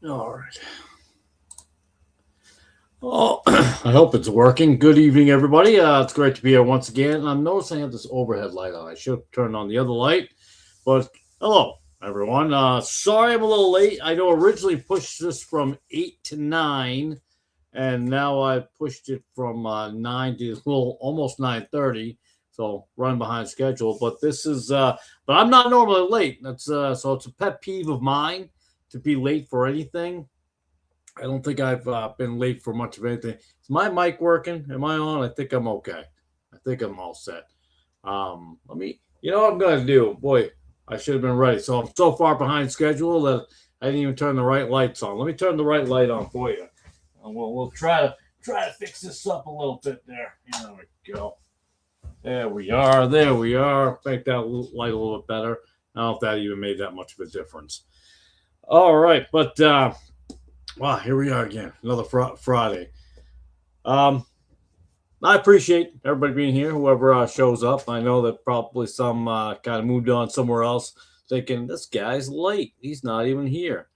All right. Oh, I hope it's working. Good evening, everybody. It's great to be here once again. I'm noticing I have this overhead light on. I should turn on the other light, but hello, everyone. Sorry I'm a little late. I know originally pushed this from 8 to 9, and now I pushed it from 9 to a little almost 9:30. So running behind schedule. But I'm not normally late. So it's a pet peeve of mine to be late for anything. I don't think I've been late for much of anything. Is my mic working? Am I on? I think I'm okay. I think I'm all set. You know what I'm going to do? Boy, I should have been ready. So I'm so far behind schedule that I didn't even turn the right lights on. Let me turn the right light on for you. And we'll try to fix this up a little bit there. There we go. There we are. There we are. Make that light a little bit better. I don't know if that even made that much of a difference. All right, but wow, here we are again, another Friday. Um, I appreciate everybody being here, whoever shows up. I know that probably some kind of moved on somewhere else, thinking this guy's late. He's not even here.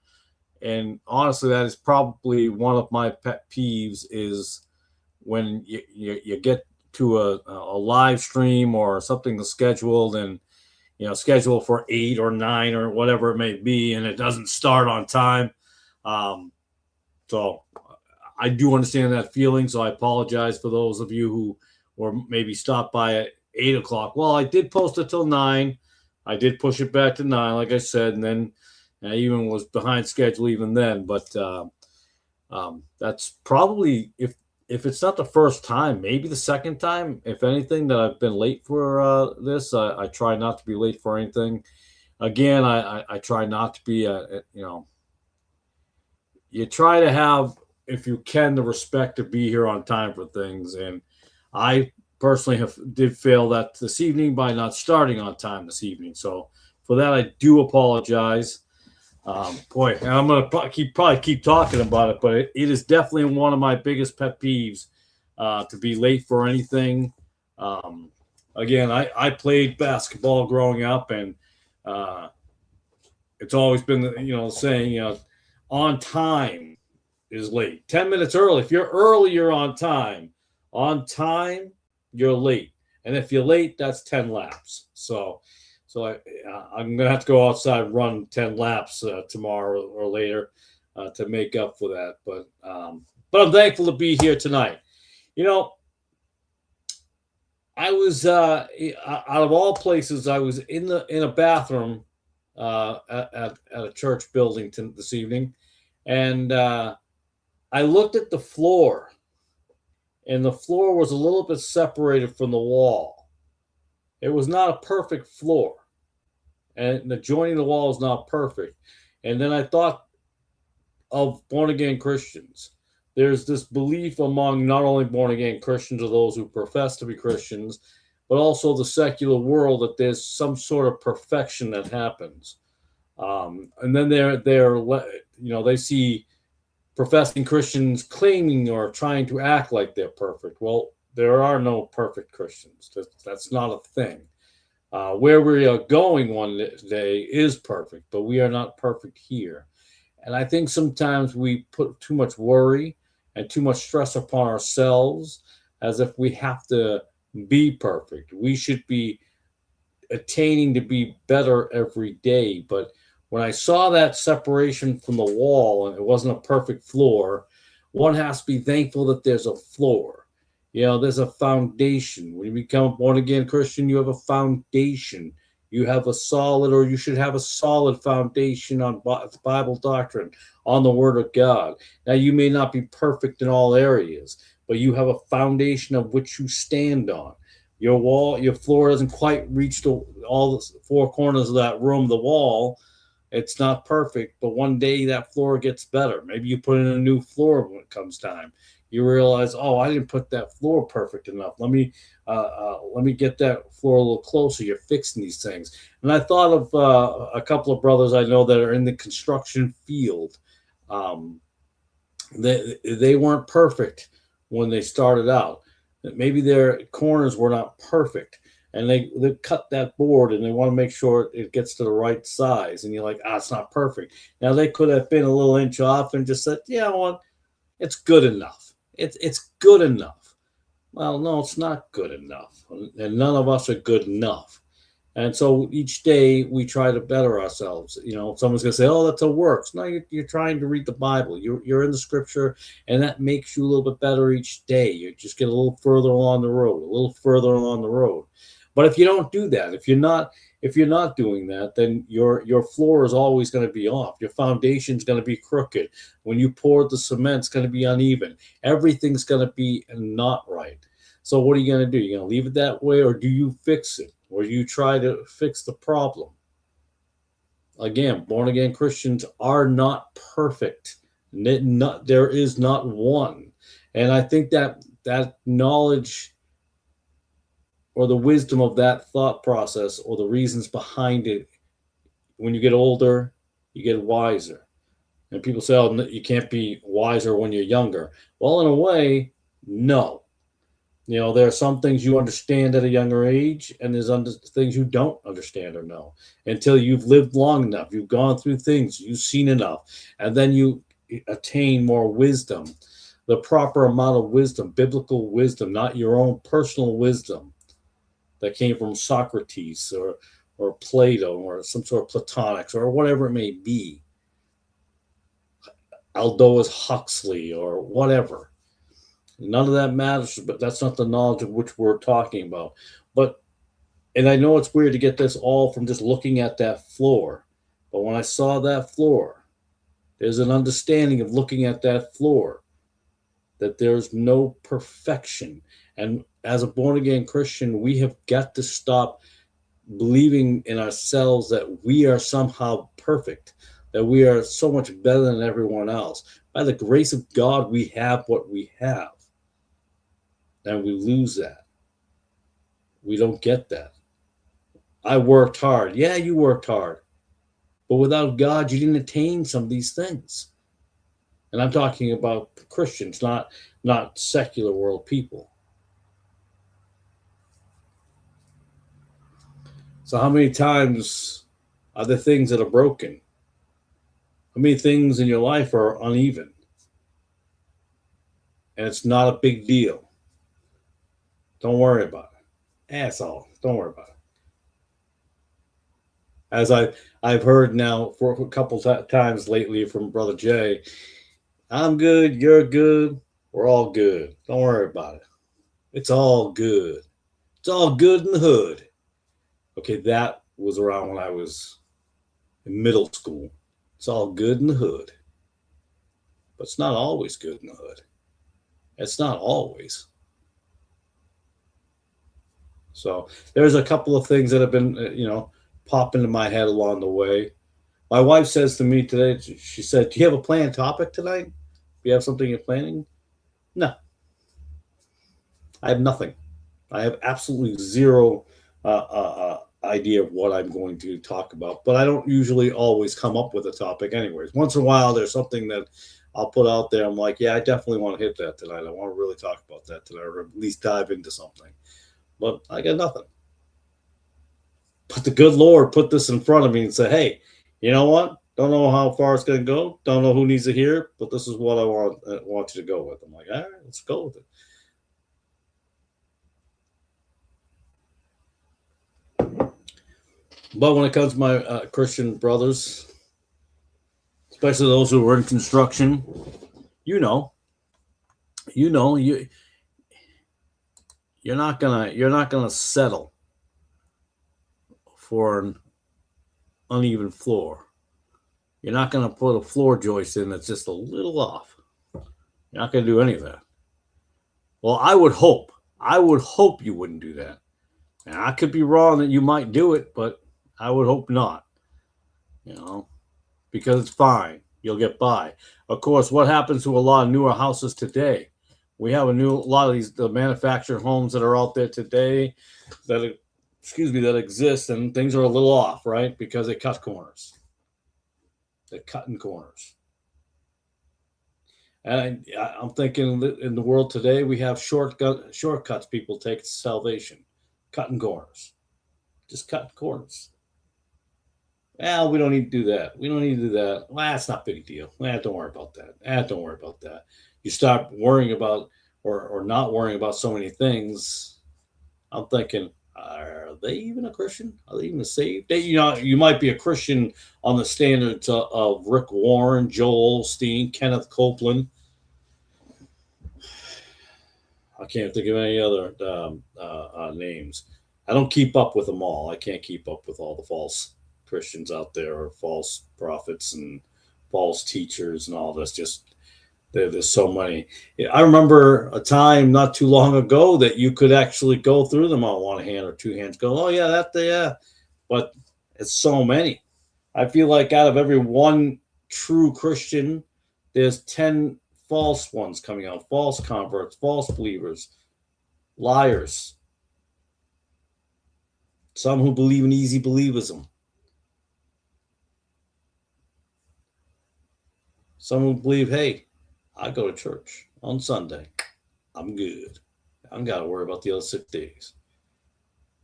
And honestly, that is probably one of my pet peeves is when you get to a live stream or something that's scheduled and scheduled for 8 or 9 or whatever it may be, and it doesn't start on time. Um, so I do understand that feeling. So I apologize for those of you who were maybe stopped by at 8 o'clock. Well, I did post it till 9. I did push it back to 9, like I said, and then I even was behind schedule even then. But that's probably if it's not the first time, maybe the second time, if anything, that I've been late for this. I try not to be late for anything. Again, I try not to be you try to have, if you can, the respect to be here on time for things. And I personally did fail that this evening by not starting on time this evening. So for that, I do apologize. Boy, and I'm gonna probably keep talking about it, but it is definitely one of my biggest pet peeves to be late for anything. Again, I played basketball growing up, and uh, it's always been saying on time is late. 10 minutes early. If you're early, you're on time. On time, you're late. And if you're late, that's 10 laps. So I'm gonna have to go outside and run 10 laps tomorrow or later to make up for that. But I'm thankful to be here tonight. You know, I was out of all places, I was in a bathroom at a church building this evening, and I looked at the floor, and the floor was a little bit separated from the wall. It was not a perfect floor, and the joining the wall is not perfect. And then I thought of born again Christians. There's this belief among not only born again Christians or those who profess to be Christians, but also the secular world that there's some sort of perfection that happens. And then they see professing Christians claiming or trying to act like they're perfect. Well, there are no perfect Christians. That's not a thing. Where we are going one day is perfect, but we are not perfect here. And I think sometimes we put too much worry and too much stress upon ourselves as if we have to be perfect. We should be attaining to be better every day. But when I saw that separation from the wall and it wasn't a perfect floor, one has to be thankful that there's a floor. There's a foundation. When you become a born again Christian, you have a foundation. You have a solid, or you should have a solid foundation on Bible doctrine, on the Word of God. Now, you may not be perfect in all areas, but you have a foundation of which you stand on. Your floor doesn't quite reach all the four corners of that room, the wall. It's not perfect, but one day that floor gets better. Maybe you put in a new floor when it comes time. You realize, oh, I didn't put that floor perfect enough. Let me get that floor a little closer. You're fixing these things. And I thought of a couple of brothers I know that are in the construction field. They weren't perfect when they started out. Maybe their corners were not perfect, and they cut that board and they want to make sure it gets to the right size. And you're like, ah, it's not perfect. Now they could have been a little inch off and just said, yeah, well, it's good enough. It's good enough. Well, no, it's not good enough, and none of us are good enough. And so each day we try to better ourselves. Someone's going to say, oh, that's a works. No, you're trying to read the Bible. You're in the scripture, and that makes you a little bit better each day. You just get a little further along the road, a little further along the road. But if you don't do that, if you're not doing that, then your floor is always going to be off. Your foundation is going to be crooked. When you pour the cement, it's going to be uneven. Everything's going to be not right. So what are you going to do? You're going to leave it that way, or do you fix it? Or you try to fix the problem? Again, born again Christians are not perfect. There is not one. And I think that knowledge or the wisdom of that thought process or the reasons behind it, when you get older, you get wiser. And people say, oh, you can't be wiser when you're younger. Well, in a way, no. There are some things you understand at a younger age, and there's things you don't understand or know until you've lived long enough. You've gone through things, you've seen enough, and then you attain more wisdom, the proper amount of wisdom, biblical wisdom, not your own personal wisdom that came from Socrates or Plato or some sort of Platonics or whatever it may be, Aldous Huxley or whatever. None of that matters, but that's not the knowledge of which we're talking about. And I know it's weird to get this all from just looking at that floor. But when I saw that floor, there's an understanding of looking at that floor that there's no perfection. And as a born-again Christian, we have got to stop believing in ourselves that we are somehow perfect, that we are so much better than everyone else. By the grace of God, we have what we have. And we lose that. We don't get that. I worked hard. Yeah, you worked hard. But without God, you didn't attain some of these things. And I'm talking about Christians, not secular world people. So how many times are there things that are broken? How many things in your life are uneven? And it's not a big deal. Don't worry about it. That's all. Don't worry about it. As I've heard now for a couple times lately from Brother Jay, I'm good, you're good, we're all good. Don't worry about it. It's all good. It's all good in the hood. Okay, that was around when I was in middle school. It's all good in the hood. But it's not always good in the hood. It's not always. So there's a couple of things that have been, pop into my head along the way. My wife says to me today, she said, do you have a planned topic tonight? Do you have something you're planning? No. I have nothing. I have absolutely zero idea of what I'm going to talk about, but I don't usually always come up with a topic anyways. Once in a while, there's something that I'll put out there. I'm like, yeah, I definitely want to hit that tonight. I want to really talk about that tonight, or at least dive into something. But I got nothing. But the good Lord put this in front of me and said, hey, you know what? Don't know how far it's going to go. Don't know who needs to hear it, but this is what I want you to go with. I'm like, all right, let's go with it. But when it comes to my Christian brothers, especially those who are in construction, you're not gonna settle for an uneven floor. You're not gonna put a floor joist in that's just a little off. You're not gonna do any of that. Well, I would hope you wouldn't do that. And I could be wrong that you might do it, but I would hope not. Because it's fine. You'll get by. Of course, what happens to a lot of newer houses today? We have a lot of the manufactured homes that are out there today that exist, and things are a little off, right? Because they cut corners. They're cutting corners. And I'm thinking in the world today, we have shortcuts people take to salvation. cutting corners, just cutting corners. Well, we don't need to do that. We don't need to do that. Well, it's not a big deal. Well, don't worry about that. Don't worry about that. You stop worrying about or not worrying about so many things. I'm thinking, are they even a Christian? Are they even saved? You might be a Christian on the standards of Rick Warren, Joel Osteen, Kenneth Copeland. I can't think of any other names. I don't keep up with them all. I can't keep up with all the false Christians out there, or false prophets and false teachers and all this. Just there's so many. I remember a time not too long ago that you could actually go through them on one hand or two hands. Go, oh yeah, but it's so many. I feel like out of every one true Christian, there's 10 false ones coming out, false converts, false believers, liars. Some who believe in easy believism. Some who believe, hey, I go to church on Sunday. I'm good. I don't got to worry about the other 6 days.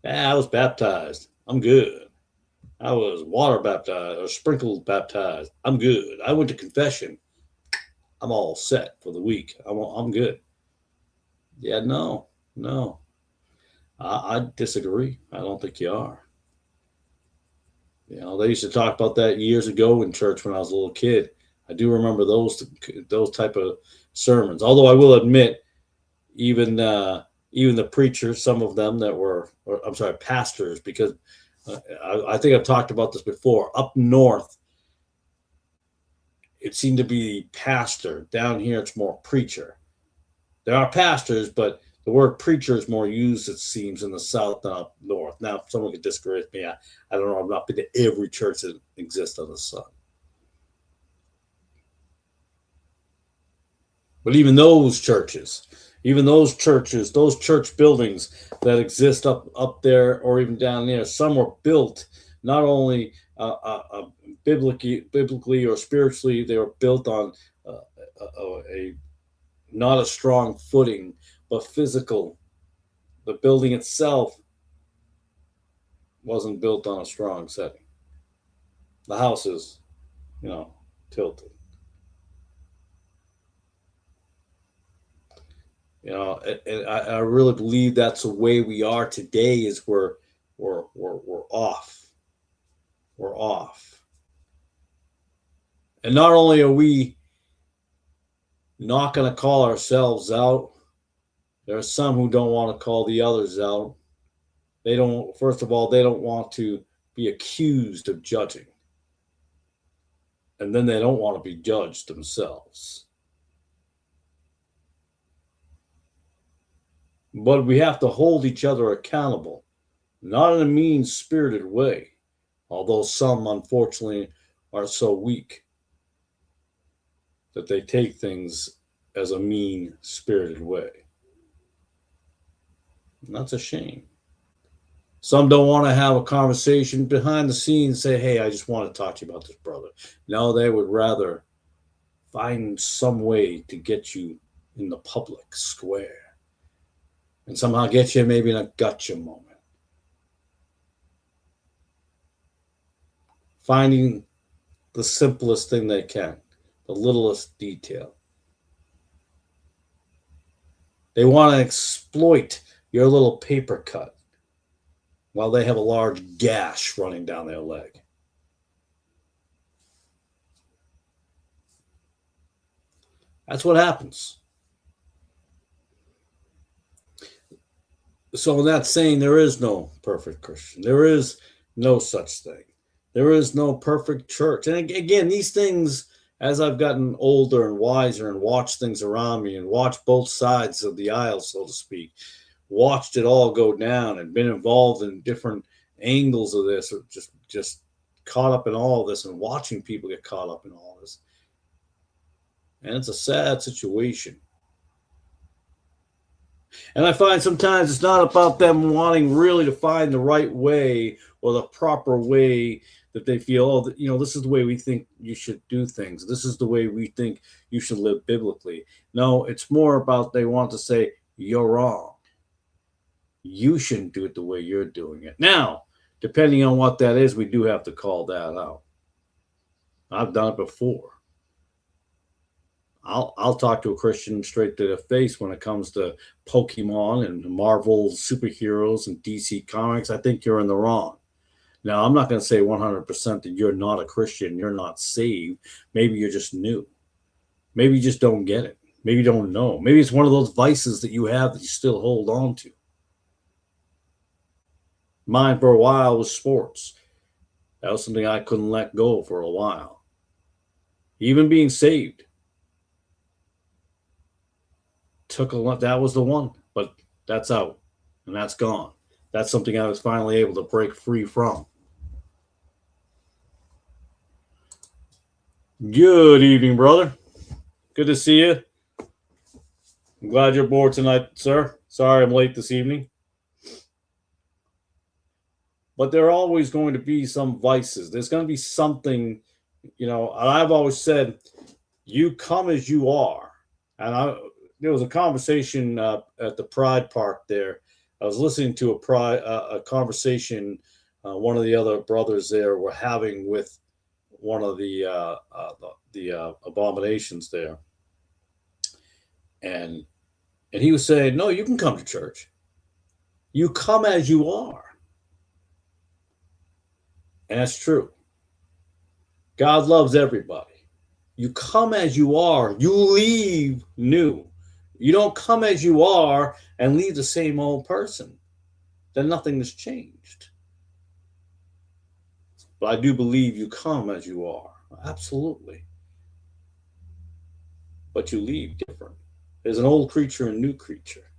I was baptized. I'm good. I was water baptized or sprinkled baptized. I'm good. I went to confession. I'm all set for the week. I'm good. Yeah, no. I disagree. I don't think you are. They used to talk about that years ago in church when I was a little kid. I do remember those type of sermons. Although I will admit, even the preachers, some of them that were, pastors, because I think I've talked about this before. Up north, it seemed to be pastor. Down here, it's more preacher. There are pastors, but the word preacher is more used, it seems, in the south than up north. Now, if someone could disagree with me, I don't know. I've not been to every church that exists on the sun. But even those churches, those church buildings that exist up there or even down there, some were built not only biblically or spiritually, they were built on a not a strong footing, but physical. The building itself wasn't built on a strong setting. The house is, tilted. And I really believe that's the way we are today. Is we're off. We're off. And not only are we not going to call ourselves out, there are some who don't want to call the others out. First of all, they don't want to be accused of judging. And then they don't want to be judged themselves. But we have to hold each other accountable, not in a mean-spirited way, although some, unfortunately, are so weak that they take things as a mean-spirited way. And that's a shame. Some don't want to have a conversation behind the scenes, say, hey, I just want to talk to you about this, brother. No, they would rather find some way to get you in the public square and somehow get you maybe in a gotcha moment. Finding the simplest thing they can, the littlest detail. They want to exploit your little paper cut while they have a large gash running down their leg. That's what happens. So in that saying, there is no perfect Christian. There is no such thing. There is no perfect church. And again, these things, as I've gotten older and wiser and watched things around me and watched both sides of the aisle, so to speak, watched it all go down and been involved in different angles of this, or just caught up in all of this and watching people get caught up in all this. And it's a sad situation. And I find sometimes it's not about them wanting really to find the right way or the proper way that they feel, this is the way we think you should do things. This is the way we think you should live biblically. No, it's more about they want to say, you're wrong. You shouldn't do it the way you're doing it. Now, depending on what that is, we do have to call that out. I've done it before. I'll talk to a Christian straight to the face when it comes to Pokemon and Marvel superheroes and DC Comics. I think you're in the wrong. Now, I'm not going to say 100% that you're not a Christian, you're not saved. Maybe you're just new. Maybe you just don't get it. Maybe you don't know. Maybe it's one of those vices that you have that you still hold on to. Mine for a while was sports. That was something I couldn't let go for a while. Even being saved took a lot. That was the one, but that's out and that's gone. That's something I was finally able to break free from. Good evening, brother. Good to see you. I'm glad you're bored tonight, sir. Sorry I'm late this evening. But there are always going to be some vices. There's going to be something, I've always said, you come as you are. And there was a conversation at the Pride Park there. I was listening to a conversation one of the other brothers there were having with one of the abominations there. And he was saying, no, you can come to church. You come as you are. And that's true. God loves everybody. You come as you are. You leave new. You don't come as you are and leave the same old person. Then nothing has changed. But I do believe you come as you are. Absolutely. But you leave different. There's an old creature and a new creature.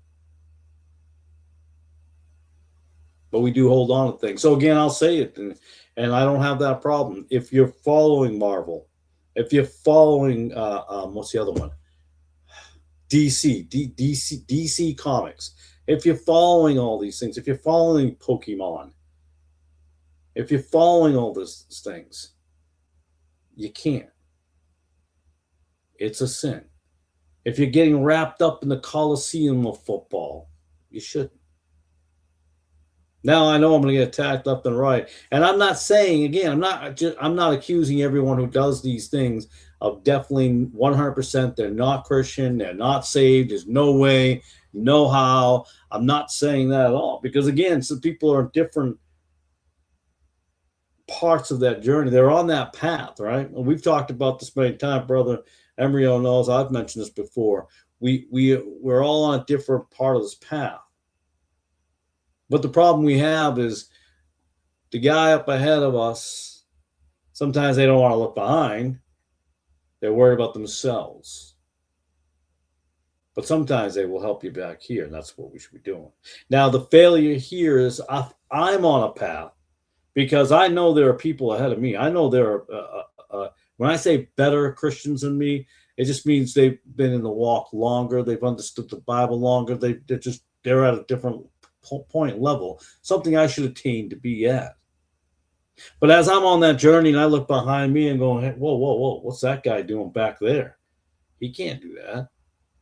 But we do hold on to things. So again, I'll say it, and I don't have that problem. If you're following Marvel, if you're following, what's the other one? DC Comics. If you're following all these things, if you're following Pokemon, if you're following all these things, you can't. It's a sin. If you're getting wrapped up in the Coliseum of football, you shouldn't. Now I know I'm going to get attacked left and right, and I'm not saying again. I'm not accusing everyone who does these things of definitely 100%. They're not Christian. They're not saved. There's no way, no how. I'm not saying that at all, because again, some people are in different parts of that journey. They're on that path, right? And we've talked about this many times, brother. Embryo knows. I've mentioned this before. We're all on a different part of this path. But the problem we have is the guy up ahead of us, sometimes they don't want to look behind. They're worried about themselves. But sometimes they will help you back here, and that's what we should be doing. Now, the failure here is I'm on a path because I know there are people ahead of me. I know there are, when I say better Christians than me, it just means they've been in the walk longer. They've understood the Bible longer. They're at a different point level, something I should attain to be at. But as I'm on that journey and I look behind me and going, hey, whoa, what's that guy doing back there? He can't do that.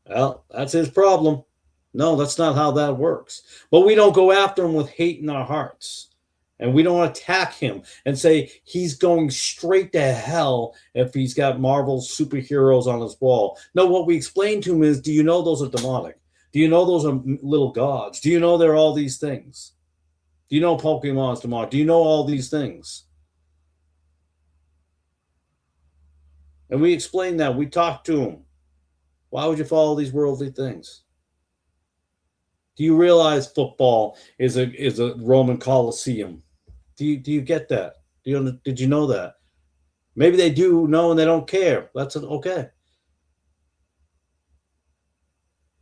Well, that's his problem. No, that's not how that works. But we don't go after him with hate in our hearts. And we don't attack him and say he's going straight to hell if he's got Marvel superheroes on his wall. No, what we explain to him is, do you know those are demonic? Do you know those are little gods? Do you know there are all these things? Do you know Pokemon's demonic? Do you know all these things? And we explain that. We talk to him. Why would you follow these worldly things? Do you realize football is a Roman Colosseum? Do you get that? Did you know that? Maybe they do know and they don't care. That's okay.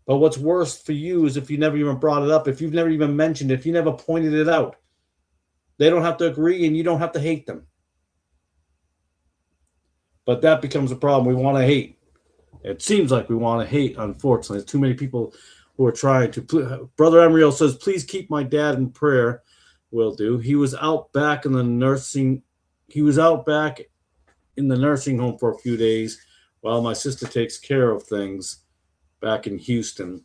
But what's worse for you is if you never even brought it up, if you've never even mentioned it, if you never pointed it out. They don't have to agree and you don't have to hate them. But that becomes a problem. We want to hate. It seems like we want to hate, unfortunately. There's too many people who are trying to. Brother Emriel says, please keep my dad in prayer. Will do. He was out back in the nursing home for a few days while my sister takes care of things back in Houston.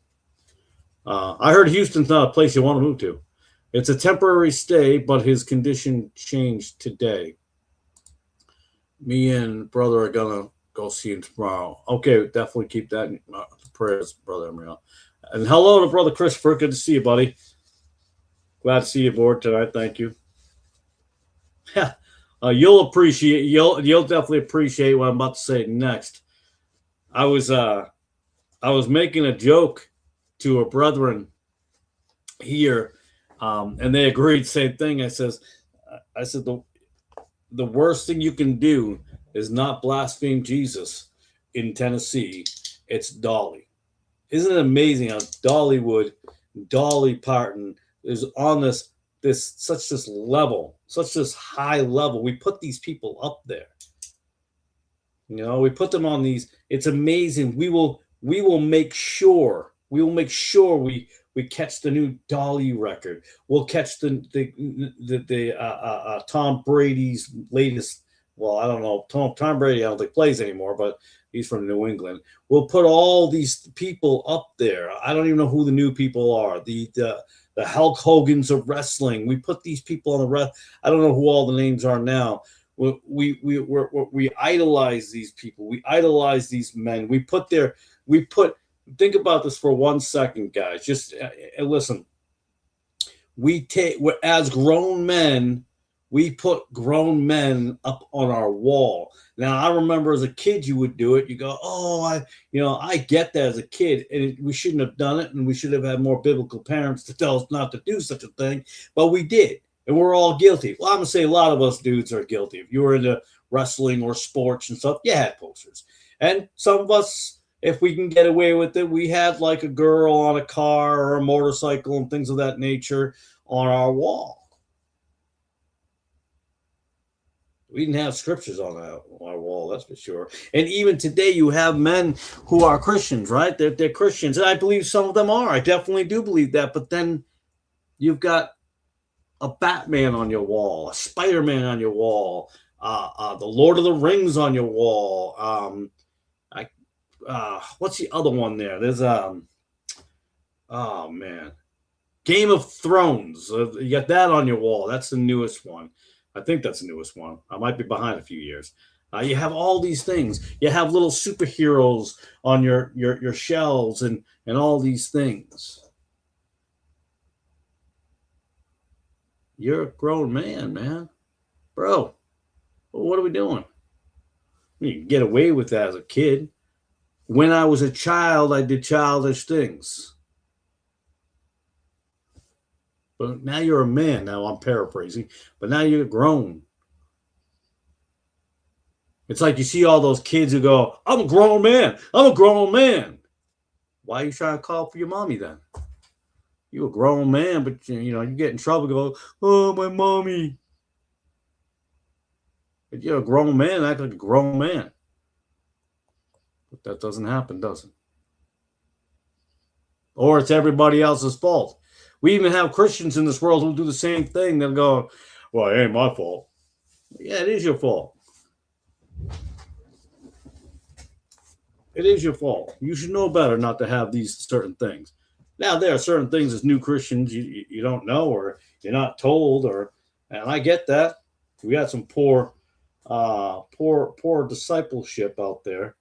I heard Houston's not a place you want to move to. It's a temporary stay, but his condition changed today. Me and brother are gonna go see him tomorrow. Okay, definitely keep that in prayers, brother Emriel. And hello to brother Christopher. Good to see you, buddy. Glad to see you aboard tonight. Thank you. You'll definitely appreciate what I'm about to say next. I was making a joke to a brethren here, and they agreed. Same thing. I said the worst thing you can do is not blaspheme Jesus in Tennessee. It's Dolly. Isn't it amazing how Dollywood, Dolly Parton is on this level, such this high level? We put these people up there. You know, we put them on these. It's amazing. We will make sure we catch the new Dolly record. We'll catch the Tom Brady's latest. Well, I don't know. Tom Brady, I don't think plays anymore, but he's from New England. We'll put all these people up there. I don't even know who the new people are. The Hulk Hogan's of wrestling. We put these people on the I don't know who all the names are now. We idolize these people. We idolize these men. Think about this for 1 second, guys. Just listen. As grown men, we put grown men up on our wall. Now, I remember as a kid, you would do it. You go, oh, I get that as a kid, and we shouldn't have done it, and we should have had more biblical parents to tell us not to do such a thing, but we did. And we're all guilty. Well, I'm going to say a lot of us dudes are guilty. If you were into wrestling or sports and stuff, you had posters. And some of us, if we can get away with it, we had like a girl on a car or a motorcycle and things of that nature on our wall. We didn't have scriptures on our wall, that's for sure. And even today, you have men who are Christians, right? They're Christians. And I believe some of them are. I definitely do believe that. But then you've got a Batman on your wall, a Spider-Man on your wall, the Lord of the Rings on your wall. What's the other one there? There's oh man, Game of Thrones. You got that on your wall. That's the newest one. I think that's the newest one. I might be behind a few years. You have all these things. You have little superheroes on your shelves and all these things. You're a grown man. Bro, what are we doing? You can get away with that as a kid. When I was a child, I did childish things. But now you're a man. Now I'm paraphrasing, but now you're grown. It's like you see all those kids who go, I'm a grown man. I'm a grown man. Why are you trying to call for your mommy then? You a grown man, but you get in trouble. Go, oh, my mommy. But you're a grown man, act like a grown man. But that doesn't happen, does it? Or it's everybody else's fault. We even have Christians in this world who do the same thing. They'll go, well, it ain't my fault. Yeah, it is your fault. It is your fault. You should know better not to have these certain things. Now, there are certain things as new Christians you don't know or you're not told, and I get that. We got some poor discipleship out there,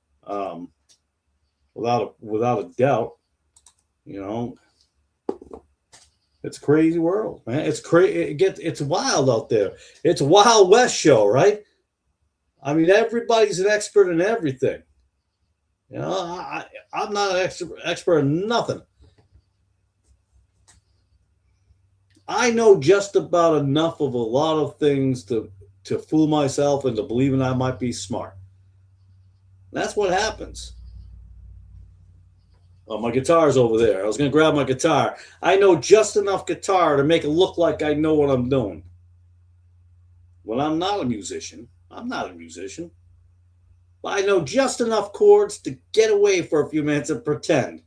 without a doubt. It's a crazy world, man. It's crazy. It's wild out there. It's a Wild West show, right? I mean, everybody's an expert in everything. I'm not an expert in nothing. I know just about enough of a lot of things to fool myself into believing I might be smart. That's what happens. Oh, my guitar's over there. I was going to grab my guitar. I know just enough guitar to make it look like I know what I'm doing. When I'm not a musician, but I know just enough chords to get away for a few minutes and pretend.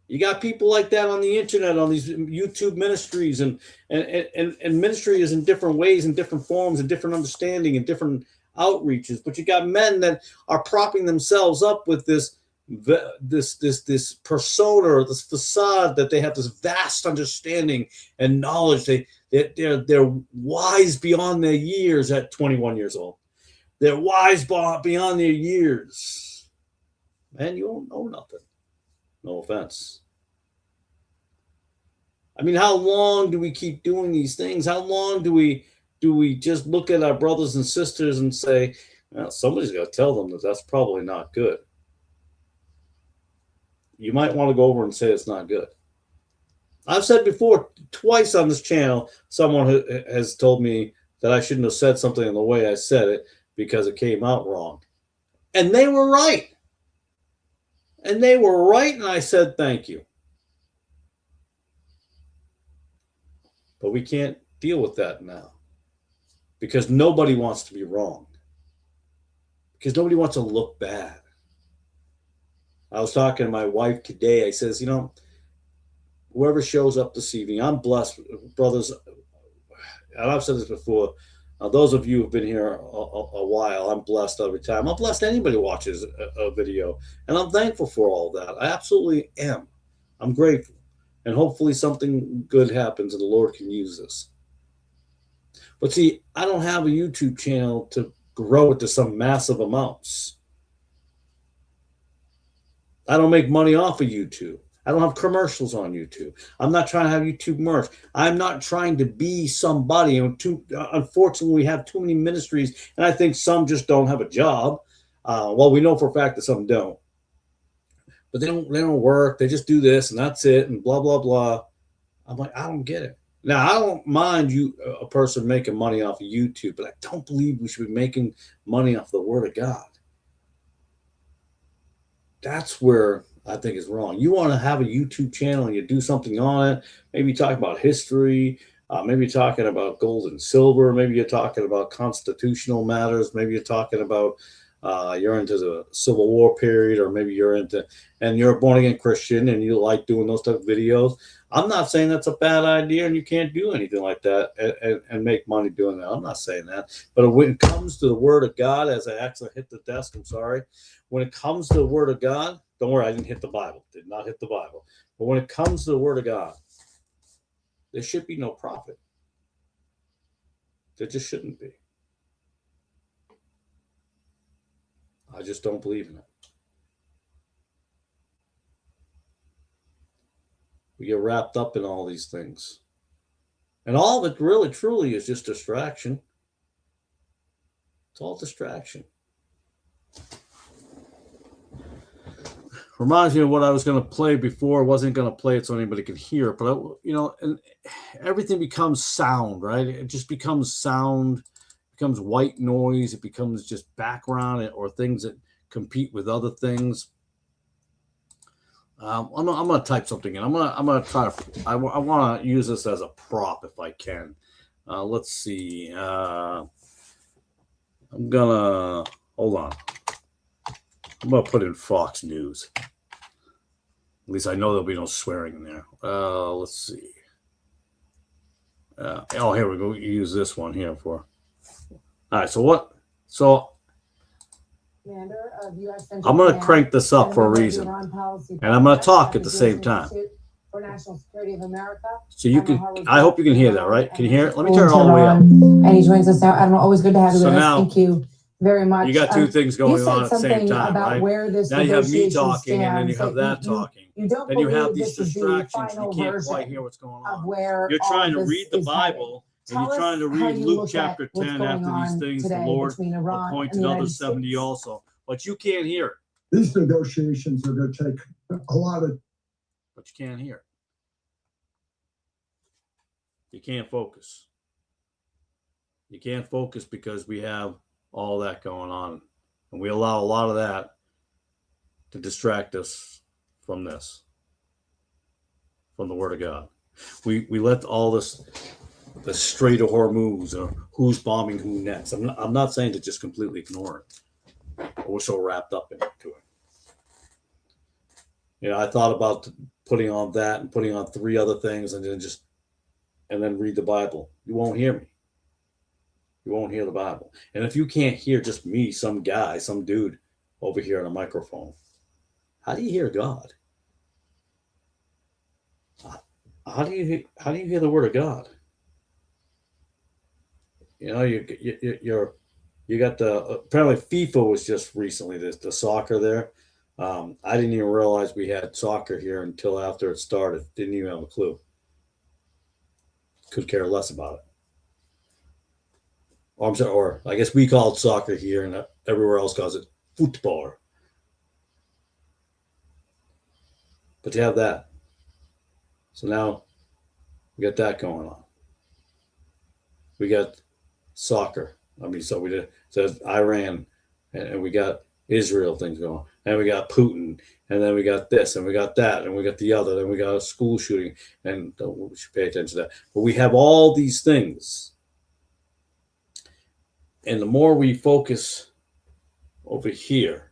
You got people like that on the internet, on these YouTube ministries, and ministry is in different ways, in different forms, and different understanding, and different outreaches. But you got men that are propping themselves up with this this persona, or this facade that they have this vast understanding and knowledge. They're wise beyond their years at 21 years old. They're wise beyond their years. Man, you don't know nothing. No offense. I mean, how long do we keep doing these things? How long do we just look at our brothers and sisters and say, well, somebody's got to tell them that that's probably not good. You might want to go over and say it's not good. I've said before, twice on this channel, someone has told me that I shouldn't have said something in the way I said it because it came out wrong. And they were right. And they were right, and I said thank you. But we can't deal with that now because nobody wants to be wrong, because nobody wants to look bad. I was talking to my wife today. I says, you know, whoever shows up this evening, I'm blessed, brothers. And I've said this before. Those of you who've been here a while, I'm blessed every time. I'm blessed anybody watches a video, and I'm thankful for all that. I absolutely am. I'm grateful, and hopefully something good happens and the Lord can use this. But see, I don't have a YouTube channel to grow it to some massive amounts. I don't make money off of YouTube. I don't have commercials on YouTube. I'm not trying to have YouTube merch. I'm not trying to be somebody. Unfortunately, we have too many ministries, and I think some just don't have a job. Well, we know for a fact that some don't. But they don't work. They just do this, and that's it, and blah, blah, blah. I'm like, I don't get it. Now, I don't mind a person making money off of YouTube, but I don't believe we should be making money off the Word of God. That's where I think is wrong. You want to have a YouTube channel and you do something on it, maybe talk about history, maybe talking about gold and silver, maybe you're talking about constitutional matters, maybe you're talking about you're into the Civil War period, or maybe you're a born-again Christian and you like doing those type of videos. I'm not saying that's a bad idea and you can't do anything like that and make money doing that. I'm not saying that. But when it comes to the Word of God, as I actually hit the desk, I'm sorry. When it comes to the Word of God, don't worry, I didn't hit the Bible. Did not hit the Bible. But when it comes to the Word of God, there should be no profit. There just shouldn't be. I just don't believe in it. We get wrapped up in all these things. And all of it really, truly is just distraction. It's all distraction. Reminds me of what I was going to play before. I wasn't going to play it so anybody could hear it. But, and everything becomes sound, right? It just becomes sound. It becomes white noise. It becomes just background or things that compete with other things. I'm going to type something in. I'm going to try to. I want to use this as a prop if I can. Let's see. I'm gonna hold on. I'm gonna put in Fox News. At least I know there'll be no swearing in there. Let's see. Here we go. Use this one here for. All right. So what? So. Commander of U.S. I'm going to crank this up for a reason, and I'm going to talk at the same time. For National Security of America. So you can. I hope you can hear that, right? Can you hear it? Let me turn it all the way up. And he joins us now. Admiral, always good to have you with us. Thank you very much. You got two things going on at the same time, about right? Where this now you have me talking, stands, and then you have that talking. You don't then you have these distractions. You can't quite hear what's going on. You're trying to read the Bible. And you're trying to read Luke chapter 10 after these things. The Lord appointed others 70 also. But you can't hear it. These negotiations are going to take a lot of. But you can't hear it. You can't focus. You can't focus because we have all that going on. And we allow a lot of that to distract us from this, from the Word of God. We let all this, the Strait of Hormuz, or who's bombing who next. I'm not saying to just completely ignore it. But we're so wrapped up into it. I thought about putting on that and putting on 3 other things and then read the Bible. You won't hear me. You won't hear the Bible. And if you can't hear just me, some guy, some dude over here on a microphone, How do you hear God? How do you hear the word of God? You know, you got the apparently FIFA was just recently the soccer there. I didn't even realize we had soccer here until after it started. Didn't even have a clue. Could care less about it. Or I'm sorry, or I guess we call it soccer here, and everywhere else calls it football. But you have that. So now we got that going on. We got soccer. I mean, so we did so Iran, and we got Israel things going, and we got Putin, and then we got this, and we got that, and we got the other, then we got a school shooting, and we should pay attention to that. But we have all these things, and the more we focus over here,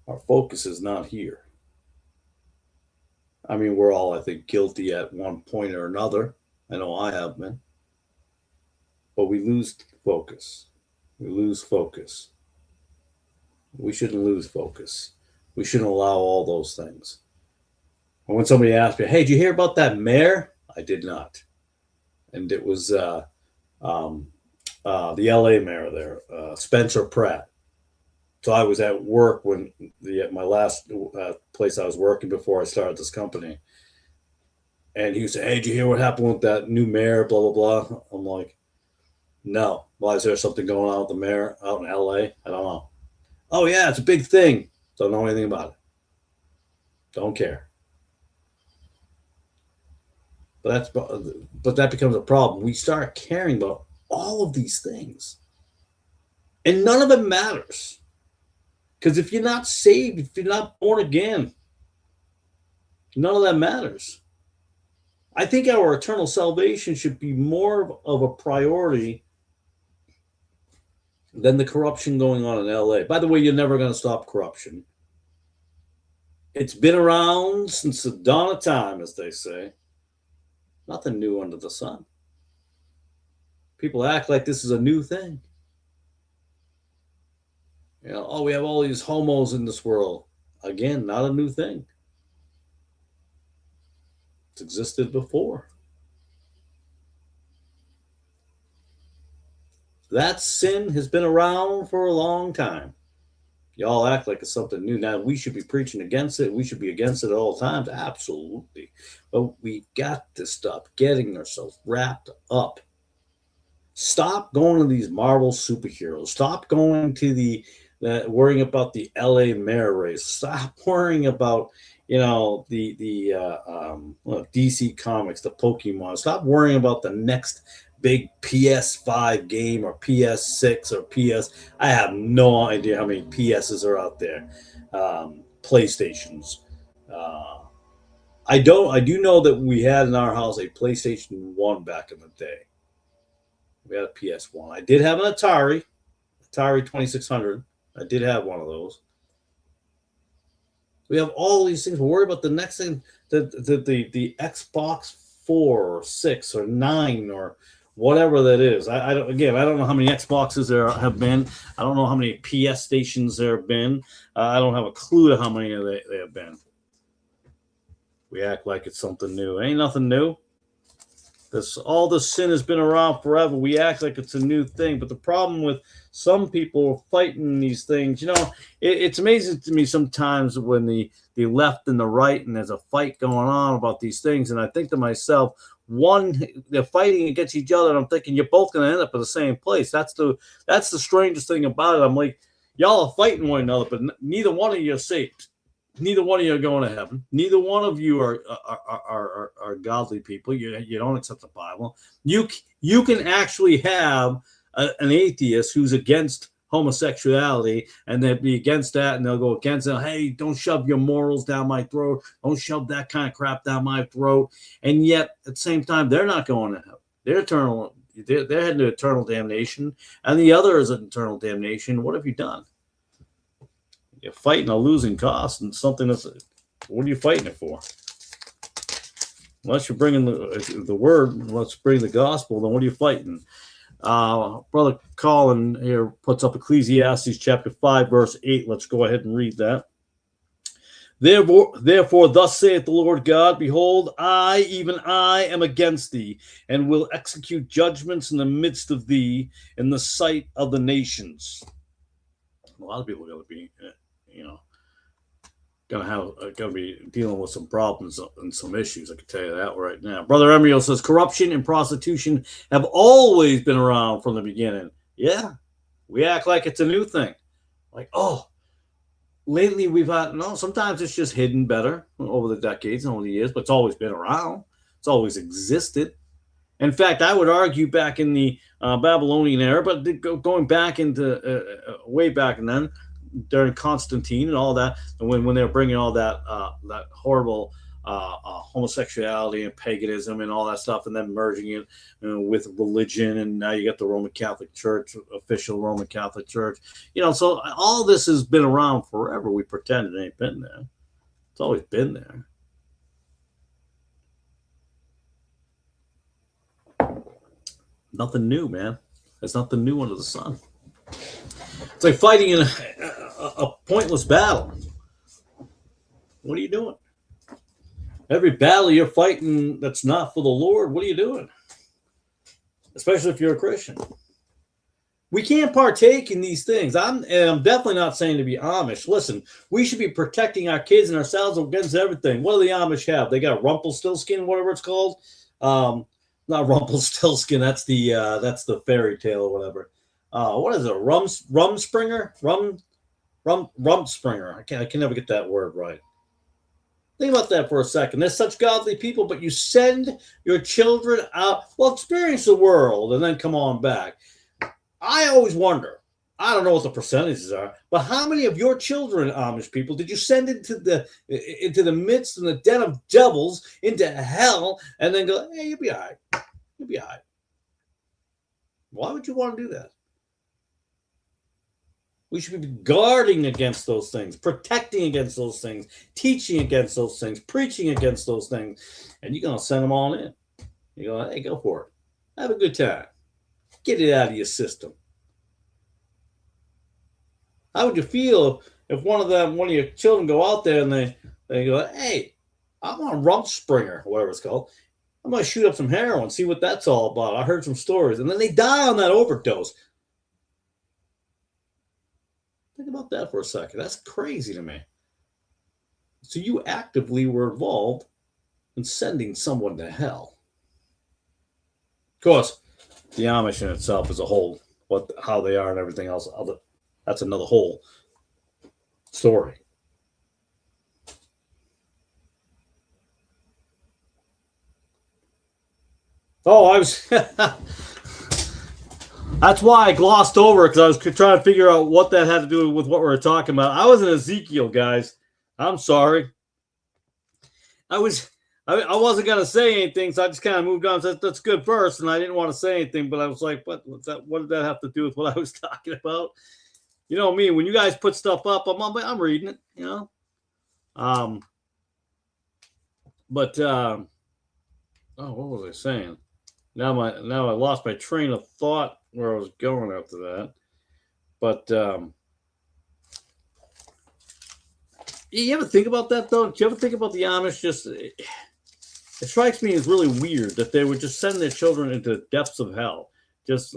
our focus is not here. I mean, we're all, I think, guilty at one point or another. I know I have been. But we lose focus. We lose focus. We shouldn't lose focus. We shouldn't allow all those things. And when somebody asked me, hey, did you hear about that mayor? I did not. And it was the LA mayor there, Spencer Pratt. So I was at work when my last place I was working before I started this company. And he would say, hey, did you hear what happened with that new mayor, blah, blah, blah? I'm like, no. Why, is there something going on with the mayor out in LA? I don't know. Oh, yeah, it's a big thing. Don't know anything about it. Don't care. But that becomes a problem. We start caring about all of these things. And none of it matters. Because if you're not saved, if you're not born again, none of that matters. I think our eternal salvation should be more of a priority than the corruption going on in LA. By the way, you're never going to stop corruption. It's been around since the dawn of time, as they say. Nothing new under the sun. People act like this is a new thing. You know, oh, we have all these homos in this world. Again, not a new thing. It's existed before. That sin has been around for a long time. Y'all act like it's something new. Now, we should be preaching against it. We should be against it at all times. Absolutely. But we got to stop getting ourselves wrapped up. Stop going to these Marvel superheroes. Stop going to worrying about the LA mayor race. Stop worrying about, you know, the DC Comics, the Pokemon. Stop worrying about the next big PS5 game or PS6 or PS. I have no idea how many PSs are out there. PlayStations. I do know that we had in our house a PlayStation 1 back in the day. We had a PS1. I did have an Atari 2600. I did have one of those. We have all these things. We're worried about the next thing, the Xbox 4 or 6 or 9 or whatever that is. I don't know how many Xboxes there have been. I don't know how many PS stations there have been. I don't have a clue to how many they have been. We act like it's something new. Ain't nothing new. All this sin has been around forever. We act like it's a new thing. But the problem with some people fighting these things, you know, it's amazing to me sometimes when the left and the right and there's a fight going on about these things. And I think to myself, one, they're fighting against each other. And I'm thinking you're both going to end up in the same place. That's the strangest thing about it. I'm like, y'all are fighting one another, but neither one of you are saved. Neither one of you are going to heaven. Neither one of you are godly people. You don't accept the Bible. You can actually have an atheist who's against homosexuality, and they'll be against that, and they'll go against it. Hey, don't shove your morals down my throat. Don't shove that kind of crap down my throat. And yet, at the same time, they're not going to heaven. They're eternal. They're heading to eternal damnation, and the other is an eternal damnation. What have you done? You're fighting a losing cause and something that's, what are you fighting it for? Unless you're bringing the word, let's bring the gospel, then what are you fighting? Brother Colin here puts up Ecclesiastes chapter 5, verse 8. Let's go ahead and read that. Therefore, thus saith the Lord God, behold, I, even I, am against thee, and will execute judgments in the midst of thee, in the sight of the nations. A lot of people are going to be, going to be dealing with some problems and some issues. I can tell you that right now. Brother Emriel says corruption and prostitution have always been around from the beginning. Yeah, we act like it's a new thing. Like, oh, lately we've had, no, sometimes it's just hidden better over the decades and over the years, but it's always been around. It's always existed. In fact, I would argue back in the Babylonian era, but going back into way back and then, during Constantine and all that, and when they were bringing all that that horrible homosexuality and paganism and all that stuff, and then merging it with religion, and now you got the Roman Catholic Church, official Roman Catholic Church. So all this has been around forever. We pretend it ain't been there. It's always been there. Nothing new, man. There's nothing new under the sun. It's like fighting in a pointless battle. What are you doing? Every battle you're fighting that's not for the Lord, what are you doing? Especially if you're a Christian. We can't partake in these things. I'm definitely not saying to be Amish. Listen, we should be protecting our kids and ourselves against everything. What do the Amish have? They got Rumpelstiltskin, whatever it's called. Not Rumpelstiltskin. That's the fairy tale or whatever. What is it? Rumspringer? Rumspringer. I can never get that word right. Think about that for a second. They're such godly people, but you send your children out. Well, experience the world and then come on back. I always wonder. I don't know what the percentages are, but how many of your children, Amish people, did you send into the midst and the den of devils, into hell, and then go, hey, you'll be all right. You'll be all right. Why would you want to do that? We should be guarding against those things, protecting against those things, teaching against those things, preaching against those things. And you're going to send them all in. You're going, hey, go for it. Have a good time. Get it out of your system. How would you feel if one of your children go out there and they go, hey, I'm on Rumspringer, whatever it's called. I'm going to shoot up some heroin, see what that's all about. I heard some stories. And then they die on that overdose. Think about that for a second. That's crazy to me. So you actively were involved in sending someone to hell. Of course, the Amish in itself as a whole, how they are and everything else, that's another whole story. Oh, I was... That's why I glossed over, because I was trying to figure out what that had to do with what we were talking about. I was in Ezekiel, guys. I'm sorry. I wasn't going to say anything, so I just kind of moved on. So that's good verse, and I didn't want to say anything, but I was like, what did that have to do with what I was talking about? You know me, when you guys put stuff up, I'm reading it, what was I saying? Now I lost my train of thought where I was going after that. But you ever think about that, though? Do you ever think about the Amish? It strikes me as really weird that they would just send their children into the depths of hell. Just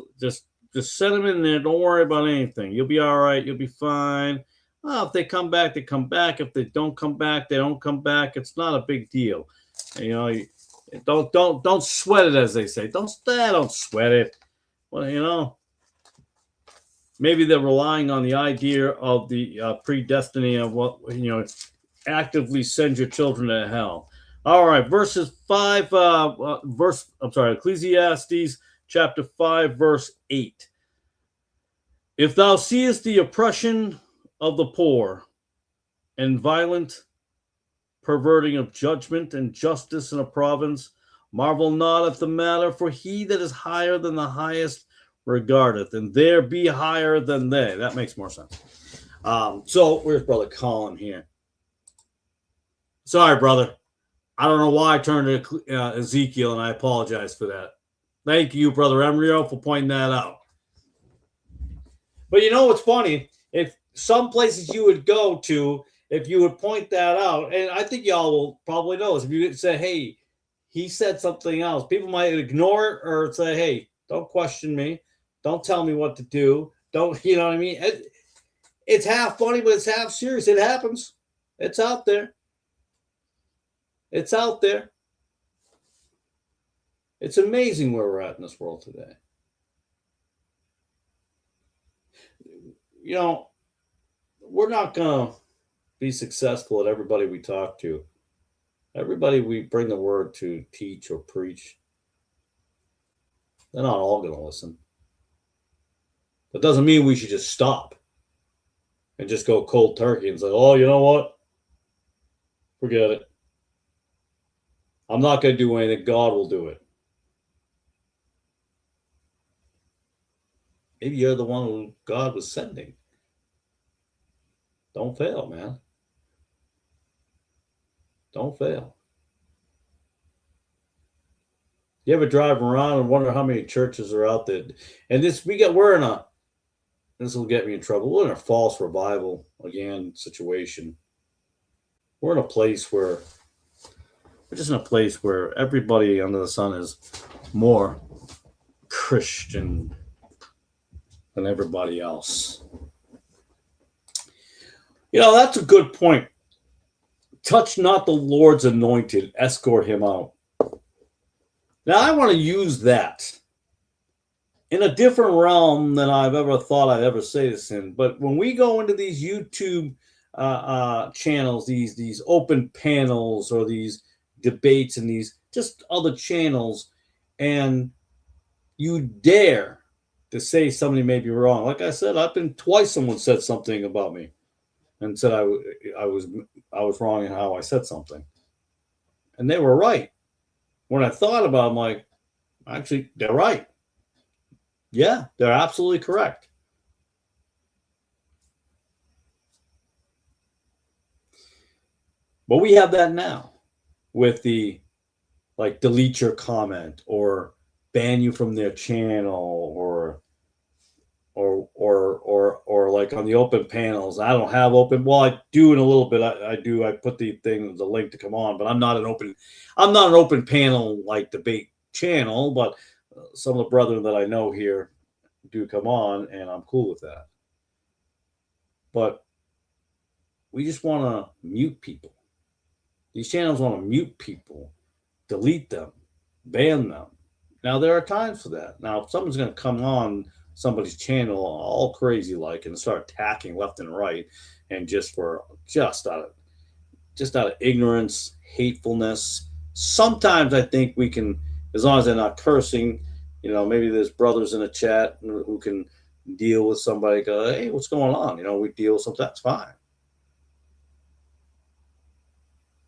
send them in there. Don't worry about anything. You'll be all right. You'll be fine. Oh, if they come back, they come back. If they don't come back, they don't come back. It's not a big deal. Don't sweat it, as they say. Don't sweat it. Well, maybe they're relying on the idea of the predestiny of what, actively send your children to hell. All right, Ecclesiastes chapter 5, verse 8. If thou seest the oppression of the poor and violent perverting of judgment and justice in a province, marvel not at the matter, for he that is higher than the highest regardeth, and there be higher than they. That makes more sense. So where's Brother Colin here? Sorry, brother. I don't know why I turned to Ezekiel, and I apologize for that. Thank you, Brother Emrio, for pointing that out. But you know what's funny? If some places you would go to, if you would point that out, and I think y'all will probably know this, if you say, hey, he said something else, people might ignore it or say, hey, don't question me. Don't tell me what to do. Don't, you know what I mean? It's half funny, but it's half serious. It happens. It's out there. It's out there. It's amazing where we're at in this world today. You know, we're not going to be successful at everybody we talk to. Everybody we bring the word to, teach or preach, they're not all going to listen. That doesn't mean we should just stop and just go cold turkey and say, oh, you know what? Forget it. I'm not going to do anything. God will do it. Maybe you're the one who God was sending. Don't fail, man. Don't fail. You ever drive around and wonder how many churches are out there? And this will get me in trouble. We're in a false revival again situation. We're in a place where everybody under the sun is more Christian than everybody else. You know, that's a good point. Touch not the Lord's anointed, escort him out. Now, I want to use that in a different realm than I've ever thought I'd ever say this in. But when we go into these YouTube channels, these open panels or these debates and these just other channels, and you dare to say somebody may be wrong. Like I said, I've been twice someone said something about me and said I was wrong in how I said something. And they were right. When I thought about it, I'm like, actually, they're right. Yeah, they're absolutely correct. But we have that now with the, like, delete your comment or ban you from their channel or like on the open panels. I don't have open. Well, I do in a little bit. I do. I put the link to come on, but I'm not an open panel like debate channel. But some of the brethren that I know here do come on, and I'm cool with that. But we just want to mute people. These channels want to mute people, delete them, ban them. Now, there are times for that. Now, if someone's going to come on somebody's channel all crazy like and start attacking left and right, and just out of ignorance, hatefulness, sometimes I think we can, as long as they're not cursing, you know, maybe there's brothers in the chat who can deal with somebody, go, hey, what's going on? You know, we deal with something, that's fine.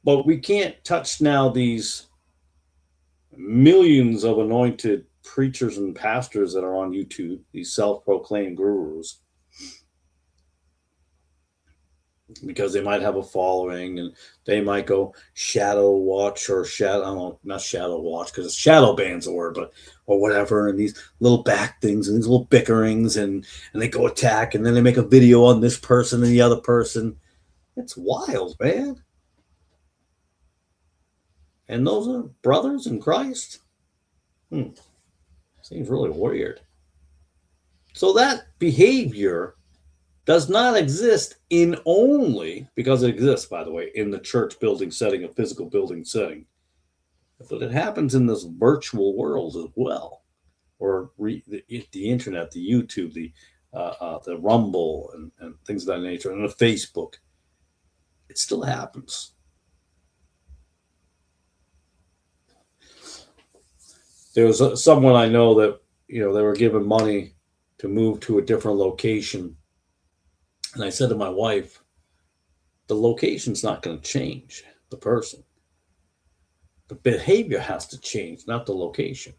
But we can't touch now these millions of anointed preachers and pastors that are on YouTube, these self-proclaimed gurus, because they might have a following and they might go shadow watch or not shadow watch because shadow ban's the word, but or whatever, and these little back things and these little bickerings and they go attack and then they make a video on this person and the other person. It's wild, man. And those are brothers in Christ. Seems really weird. So that behavior does not exist in only, because it exists, by the way, in the church building setting, a physical building setting. But it happens in this virtual world as well, or the internet, the YouTube, the Rumble, and things of that nature, and the Facebook. It still happens. There was someone I know that, you know, they were given money to move to a different location. And I said to my wife, the location's not going to change the person. The behavior has to change, not the location.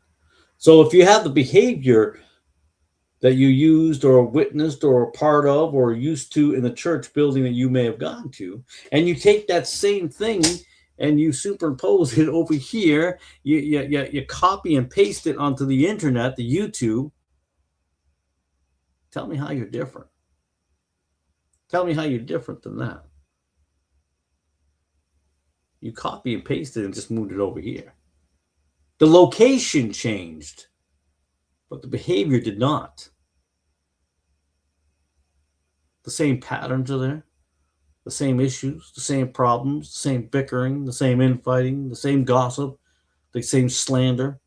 So if you have the behavior that you used or witnessed or a part of or used to in the church building that you may have gone to, and you take that same thing and you superimpose it over here, you copy and paste it onto the internet, the YouTube, tell me how you're different. Tell me how you're different than that. You copy and pasted and just moved it over here. The location changed, but the behavior did not. The same patterns are there, the same issues, the same problems, the same bickering, the same infighting, the same gossip, the same slander.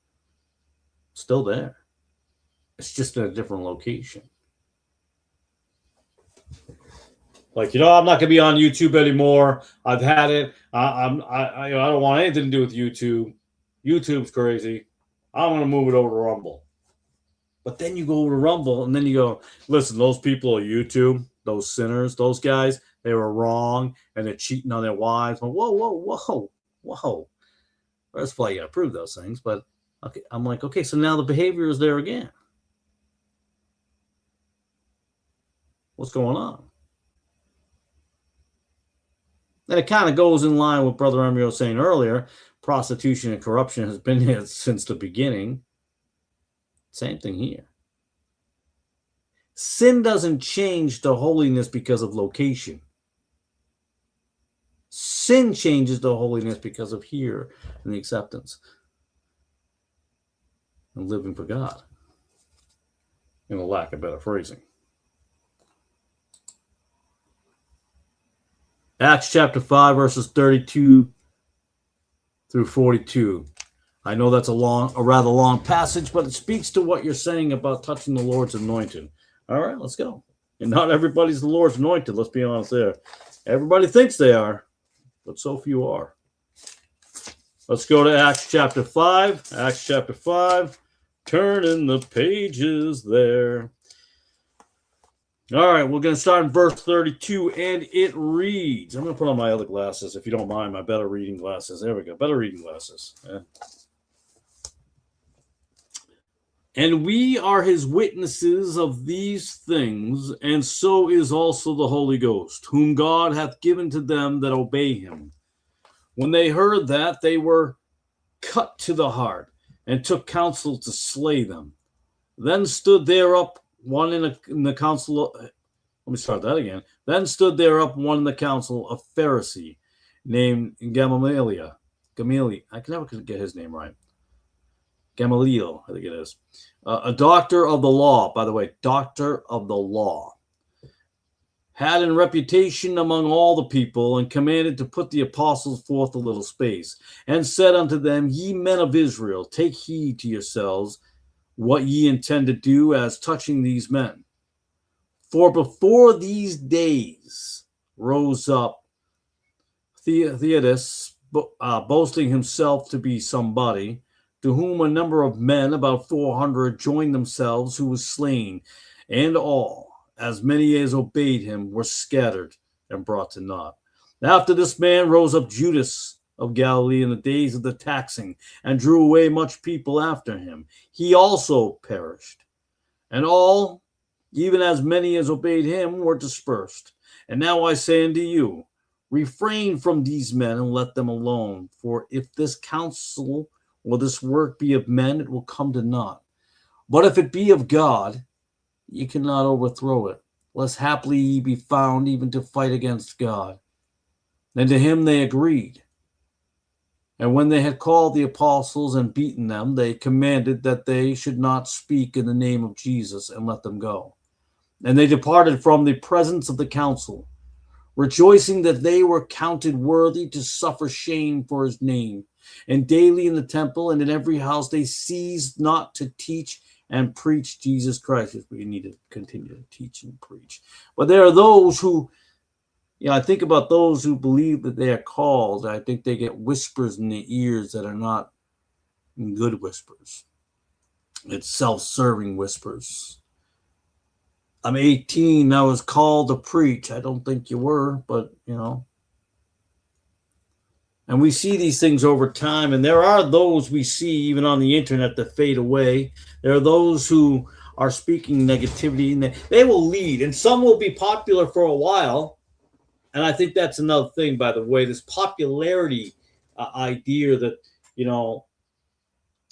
Still there. It's just in a different location. Like, I'm not going to be on YouTube anymore. I've had it. I don't want anything to do with YouTube. YouTube's crazy. I'm going to move it over to Rumble. But then you go over to Rumble, and then you go, listen, those people at YouTube, those sinners, those guys, they were wrong, and they're cheating on their wives. Whoa. First of all, you got to prove those things. But okay, I'm like, okay, so now the behavior is there again. What's going on? And it kind of goes in line with Brother Emery was saying earlier. Prostitution and corruption has been here since the beginning. Same thing here. Sin doesn't change to holiness because of location. Sin changes to holiness because of here and the acceptance and living for God, in a lack of better phrasing. Acts chapter 5, verses 32 through 42. I know that's a rather long passage, but it speaks to what you're saying about touching the Lord's anointed. All right, let's go. And not everybody's the Lord's anointed, let's be honest there. Everybody thinks they are, but so few are. Let's go to Acts chapter 5. Acts chapter 5. Turning the pages there. All right, we're going to start in verse 32, and it reads, I'm going to put on my other glasses, if you don't mind, my better reading glasses. There we go, better reading glasses. Yeah. And we are his witnesses of these things, and so is also the Holy Ghost, whom God hath given to them that obey him. When they heard that, they were cut to the heart, and took counsel to slay them. Then stood there up one in the council. Let me start that again. Then stood there up one in the council, a Pharisee named Gamaliel. I can never get his name right. Gamaliel, I think it is. A doctor of the law, by the way, doctor of the law. Had in reputation among all the people, and commanded to put the apostles forth a little space, and said unto them, Ye men of Israel, take heed to yourselves what ye intend to do as touching these men. For before these days rose up Theudas, boasting himself to be somebody, to whom a number of men, about 400, joined themselves, who was slain, and all, as many as obeyed him, were scattered and brought to naught. After this man rose up Judas of Galilee in the days of the taxing, and drew away much people after him. He also perished. And all, even as many as obeyed him, were dispersed. And now I say unto you, refrain from these men and let them alone. For if this counsel or this work be of men, it will come to naught. But if it be of God, ye cannot overthrow it, lest haply ye be found even to fight against God. Then to him they agreed. And when they had called the apostles and beaten them, they commanded that they should not speak in the name of Jesus, and let them go. And they departed from the presence of the council, rejoicing that they were counted worthy to suffer shame for his name. And daily in the temple and in every house they ceased not to teach and preach Jesus Christ. We need to continue to teach and preach. But there are those who, I think about those who believe that they are called. I think they get whispers in their ears that are not good whispers. It's self-serving whispers. I'm 18. I was called to preach. I don't think you were, but, And we see these things over time, and there are those we see even on the internet that fade away. There are those who are speaking negativity, and they will lead, and some will be popular for a while. And I think that's another thing, by the way, this popularity idea that,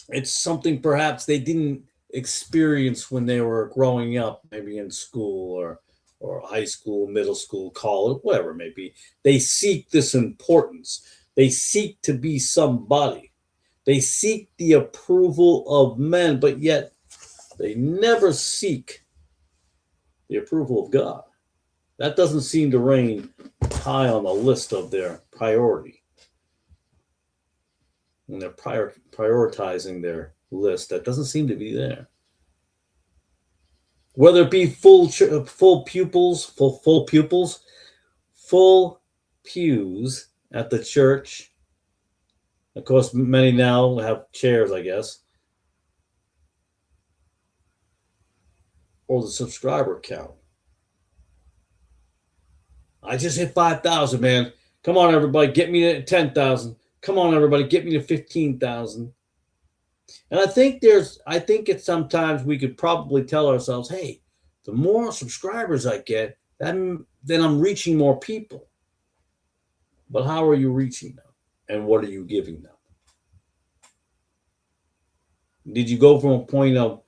it's something perhaps they didn't experience when they were growing up, maybe in school or high school, middle school, college, whatever it may be. They seek this importance. They seek to be somebody. They seek the approval of men, but yet they never seek the approval of God. That doesn't seem to reign high on the list of their priority. When they're prioritizing their list, that doesn't seem to be there. Whether it be full pews at the church. Of course, many now have chairs, I guess. Or the subscriber count. I just hit 5,000, man. Come on, everybody, get me to 10,000. Come on, everybody, get me to 15,000. And I think it's sometimes we could probably tell ourselves, hey, the more subscribers I get, then I'm reaching more people. But how are you reaching them? And what are you giving them? Did you go from a point of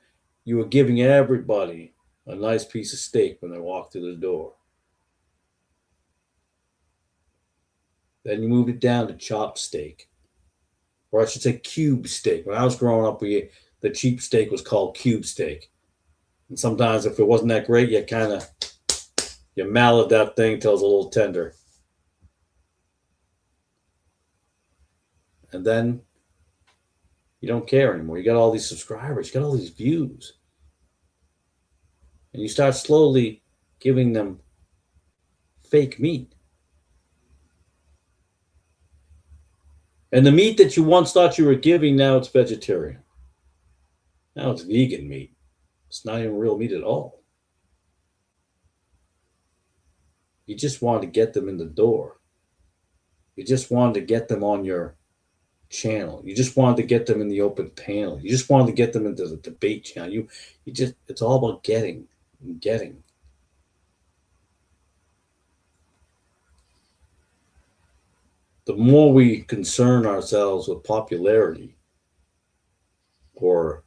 you were giving everybody a nice piece of steak when they walked through the door? Then you moved it down to chopped steak. Or I should say cube steak. When I was growing up, the cheap steak was called cube steak. And sometimes if it wasn't that great, you mallet that thing till it's a little tender. And then you don't care anymore. You got all these subscribers. You got all these views. And you start slowly giving them fake meat. And the meat that you once thought you were giving, now it's vegetarian. Now it's vegan meat. It's not even real meat at all. You just wanted to get them in the door. You just wanted to get them on your channel. You just wanted to get them in the open panel. You just wanted to get them into the debate channel. It's all about getting and getting. The more we concern ourselves with popularity or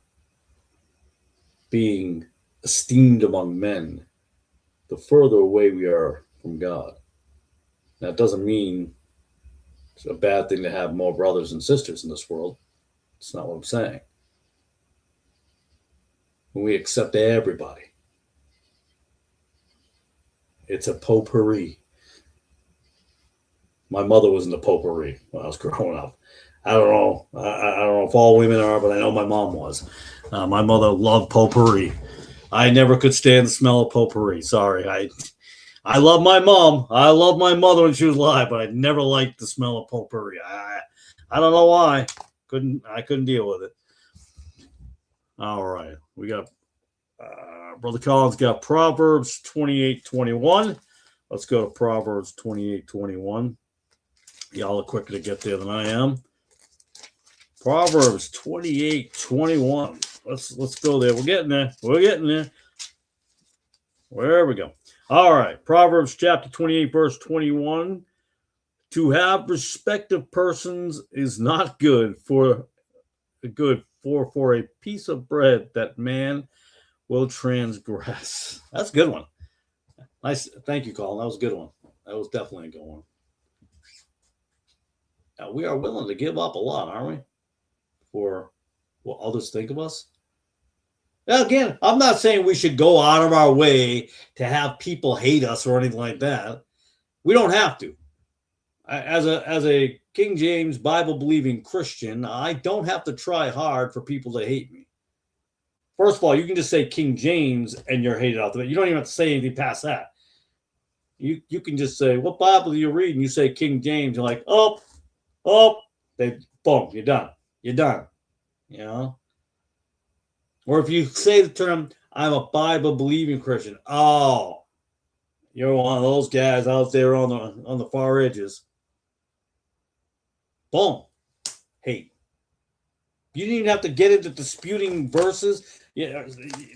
being esteemed among men, the further away we are from God. That doesn't mean it's a bad thing to have more brothers and sisters in this world. It's not what I'm saying. When we accept everybody, it's a potpourri. My mother was in the potpourri when I was growing up. I don't know. I don't know if all women are, but I know my mom was. My mother loved potpourri. I never could stand the smell of potpourri. Sorry. I love my mom. I love my mother when she was alive, but I never liked the smell of potpourri. I don't know why. I couldn't deal with it. All right. We got Brother Collins got Proverbs 28:21. Let's go to Proverbs 28:21. Y'all are quicker to get there than I am. Proverbs 28:21. Let's go there. We're getting there. There we go. All right. Proverbs chapter 28, verse 21. To have respect of persons is not good for a piece of bread that man will transgress. That's a good one. Nice. Thank you, Colin. That was a good one. That was definitely a good one. Now, we are willing to give up a lot, aren't we? For what others think of us. Now, again, I'm not saying we should go out of our way to have people hate us or anything like that. We don't have to. As a King James Bible-believing Christian, I don't have to try hard for people to hate me. First of all, you can just say King James and you're hated out there. You don't even have to say anything past that. You can just say, what Bible do you read? And you say King James. You're like, boom, you're done. You're done. You know? Or if you say the term, I'm a Bible-believing Christian. Oh, you're one of those guys out there on the far edges. Boom. Hate. You didn't even have to get into disputing verses. Yeah,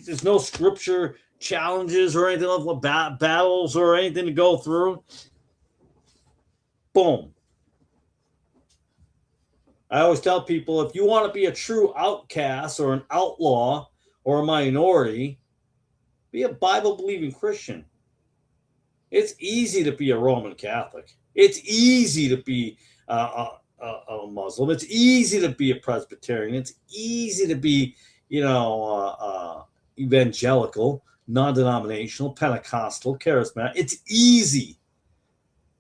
there's no scripture challenges or anything like battles or anything to go through. Boom. I always tell people, if you want to be a true outcast or an outlaw or a minority, be a Bible-believing Christian. It's easy to be a Roman Catholic. It's easy to be a Muslim. It's easy to be a Presbyterian. It's easy to be, evangelical, non-denominational, Pentecostal, charismatic. It's easy.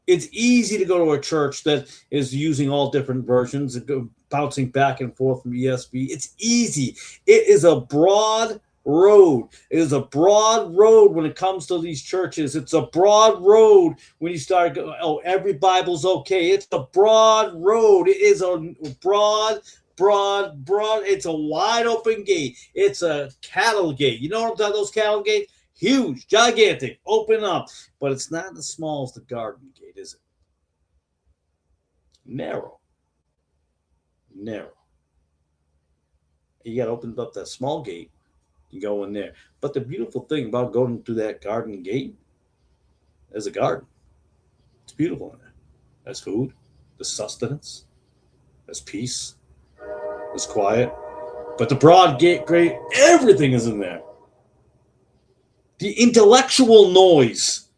It's easy to go to a church that is using all different versions and bouncing back and forth from ESV. It's easy. It is a broad road. It is a broad road when it comes to these churches. It's a broad road when you start going, oh, every Bible's okay. It's a broad road. It is a broad. It's a wide open gate. It's a cattle gate. You know what I'm talking about? Those cattle gates? Huge, gigantic, open up. But it's not as small as the garden gate, is it? Narrow. You got to open up that small gate. You go in there. But the beautiful thing about going through that garden gate is a garden. It's beautiful in there. There's food, there's sustenance, there's peace, there's quiet. But the broad gate, great, everything is in there. The intellectual noise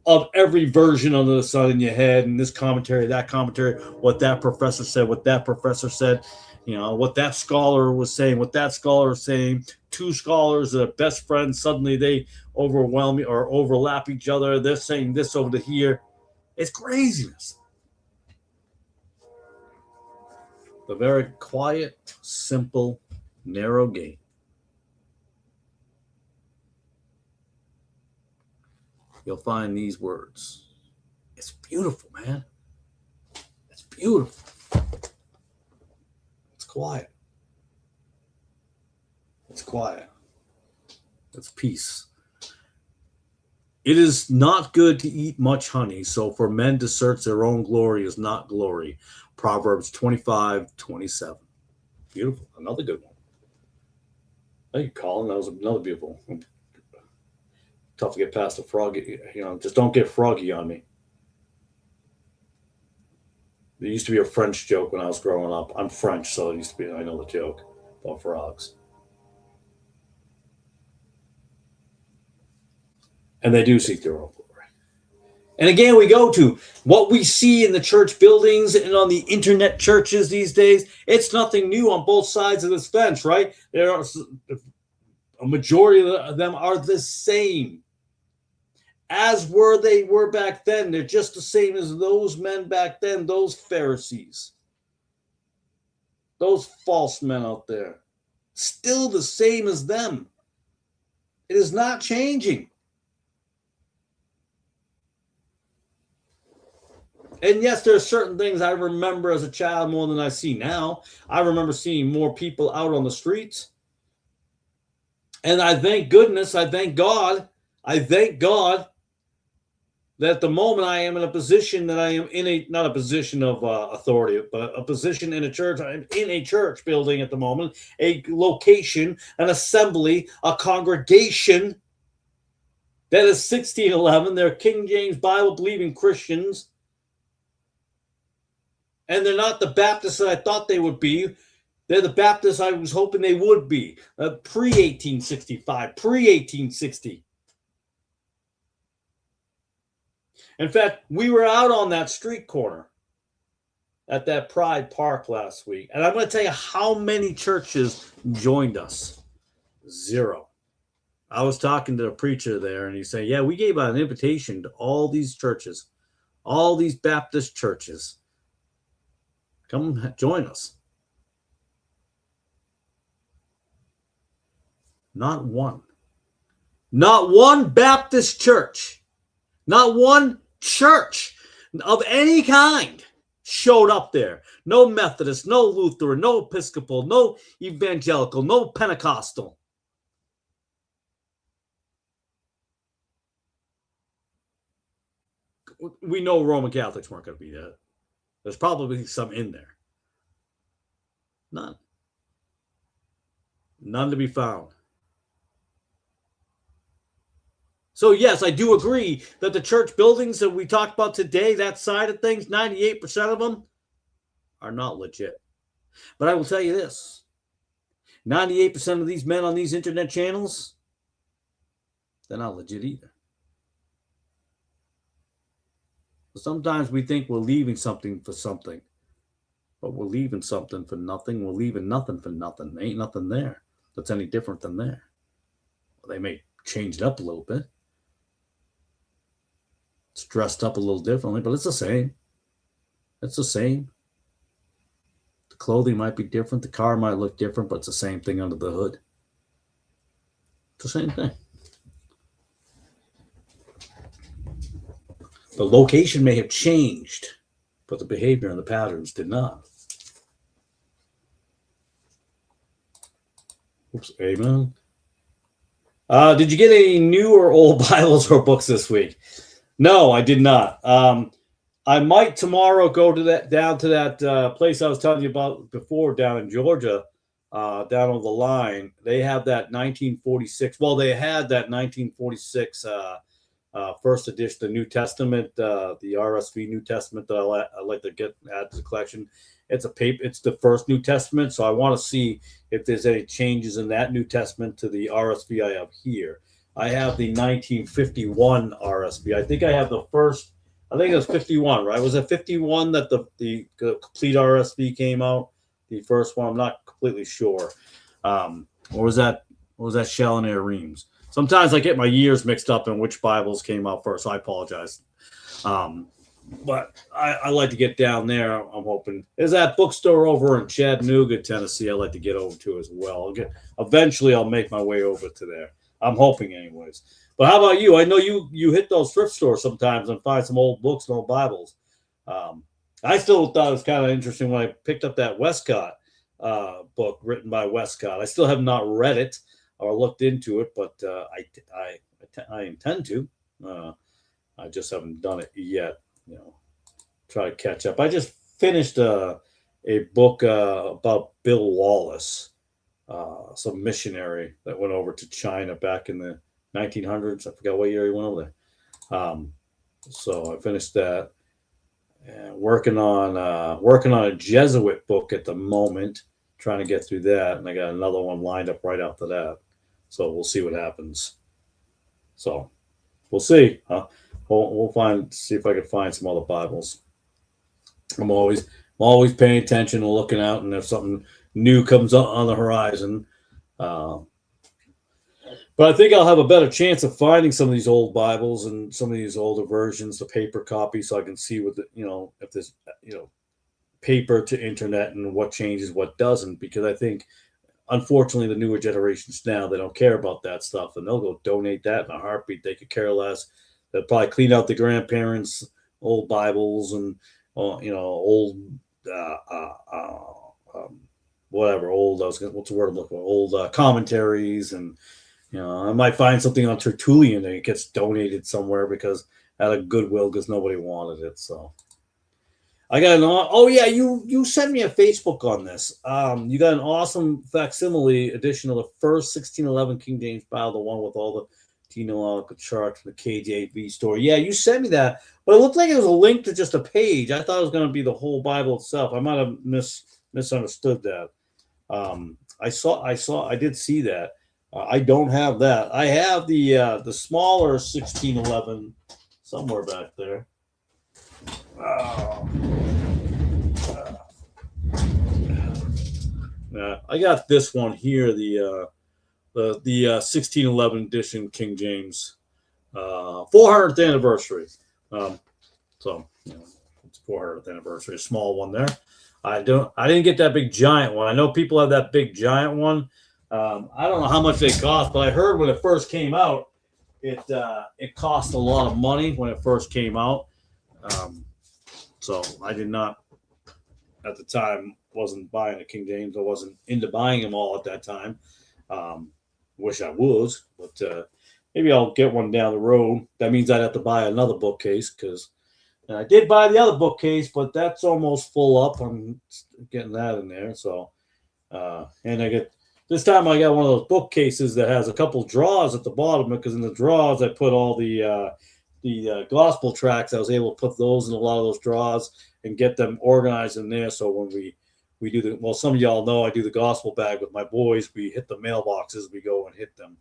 of every version under the sun in your head, and this commentary, that commentary, what that professor said, what that scholar was saying, what that scholar was saying. Two scholars that are best friends, suddenly they overwhelm or overlap each other. They're saying this over to here. It's craziness. The very quiet, simple, narrow gate. You'll find these words. It's beautiful, man. It's beautiful. It's quiet. It's quiet. It's peace. It is not good to eat much honey, so for men to search their own glory is not glory. Proverbs 25:27. Beautiful. Another good one. Thank you, Colin. That was another beautiful one. Tough to get past the froggy. Just don't get froggy on me. There used to be a French joke when I was growing up. I'm French, so it used to be, I know the joke about frogs. And they do seek their own glory. And again, we go to what we see in the church buildings and on the internet churches these days. It's nothing new on both sides of this fence, right? There are a majority of them are the same as they were back then. They're just the same as those men back then, those Pharisees, those false men out there. Still the same as them. It is not changing. And yes, there are certain things I remember as a child more than I see now. I remember seeing more people out on the streets. And I thank goodness, I thank God that at the moment I am in a position that I am in not a position of authority, but a position in a church. I'm in a church building at the moment, a location, an assembly, a congregation that is 1611. They're King James Bible believing Christians. And they're not the Baptists that I thought they would be. They're the Baptists I was hoping they would be. Pre-1865, pre-1860. In fact, we were out on that street corner at that Pride Park last week. And I'm going to tell you how many churches joined us. 0. I was talking to a preacher there, and he said, yeah, we gave out an invitation to all these churches, all these Baptist churches. Come join us. Not one. Not one Baptist church. Not one church of any kind showed up there. No Methodist, no Lutheran, no Episcopal, no Evangelical, no Pentecostal. We know Roman Catholics weren't going to be there. There's probably some in there. None. None to be found. So, yes, I do agree that the church buildings that we talked about today, that side of things, 98% of them are not legit. But I will tell you this. 98% of these men on these internet channels, they're not legit either. Sometimes we think we're leaving something for something, but we're leaving something for nothing. We're leaving nothing for nothing. There ain't nothing there that's any different than there. Well, they may change it up a little bit. It's dressed up a little differently, but it's the same. It's the same. The clothing might be different. The car might look different, but it's the same thing under the hood. It's the same thing. The location may have changed, but the behavior and the patterns did not. Oops, amen. Did you get any new or old Bibles or books this week? No, I did not. I might tomorrow go to down to that place I was telling you about before down in Georgia, down on the line. They have that 1946. Well, they had that 1946 first edition, the New Testament, the RSV New Testament that I like to add to the collection. It's the first New Testament, so I want to see if there's any changes in that New Testament to the RSV I have here. I have the 1951 RSV. I think I have the first. I think it was 51, right? Was it 51 that the complete RSV came out? The first one, I'm not completely sure. Or was that Challoner Reams? Sometimes I get my years mixed up in which Bibles came out first. So I apologize. But I like to get down there. I'm hoping there's that bookstore over in Chattanooga, Tennessee. I'd like to get over to as well. Eventually, I'll make my way over to there. I'm hoping, anyways. But how about you? I know you hit those thrift stores sometimes and find some old books and old Bibles. I still thought it was kind of interesting when I picked up that Westcott book written by Westcott. I still have not read it or looked into it, but I intend to. I just haven't done it yet. Try to catch up. I just finished a book about Bill Wallace, some missionary that went over to China back in the 1900s. I forgot what year he went over there. So I finished that. And working on a Jesuit book at the moment, trying to get through that, and I got another one lined up right after that. So we'll see what happens. So we'll see. We'll see if I can find some other Bibles. I'm always paying attention and looking out, and if something new comes up on the horizon. But I think I'll have a better chance of finding some of these old Bibles and some of these older versions, the paper copy, so I can see what if there's paper to internet and what changes, what doesn't. Because I think, unfortunately, the newer generations now, they don't care about that stuff, and they'll go donate that in a heartbeat. They could care less. They'll probably clean out the grandparents' old Bibles and old whatever old. What's the word I'm looking for? Old commentaries, and I might find something on Tertullian that gets donated somewhere because out of goodwill because nobody wanted it. So I got you sent me a Facebook on this. You got an awesome facsimile edition of the first 1611 King James Bible, the one with all the genealogical charts from the KJV story. Yeah, you sent me that, but it looked like it was a link to just a page. I thought it was going to be the whole Bible itself. I might have misunderstood that. I did see that. I don't have that. I have the smaller 1611 somewhere back there. I got this one here, the 1611 edition King James, 400th anniversary. So it's 400th anniversary, a small one there. I didn't get that big giant one. I know people have that big giant one. I don't know how much they cost, but I heard when it first came out, it cost a lot of money when it first came out. So I did not, at the time, wasn't buying a King James. I wasn't into buying them all at that time. Wish I was, but maybe I'll get one down the road. That means I'd have to buy another bookcase because I did buy the other bookcase, but that's almost full up. I'm getting that in there. So, and this time I got one of those bookcases that has a couple drawers at the bottom because in the drawers I put all the gospel tracts. I was able to put those in a lot of those drawers and get them organized in there. So when we do some of y'all know I do the gospel bag with my boys. We hit the mailboxes. We go and hit them.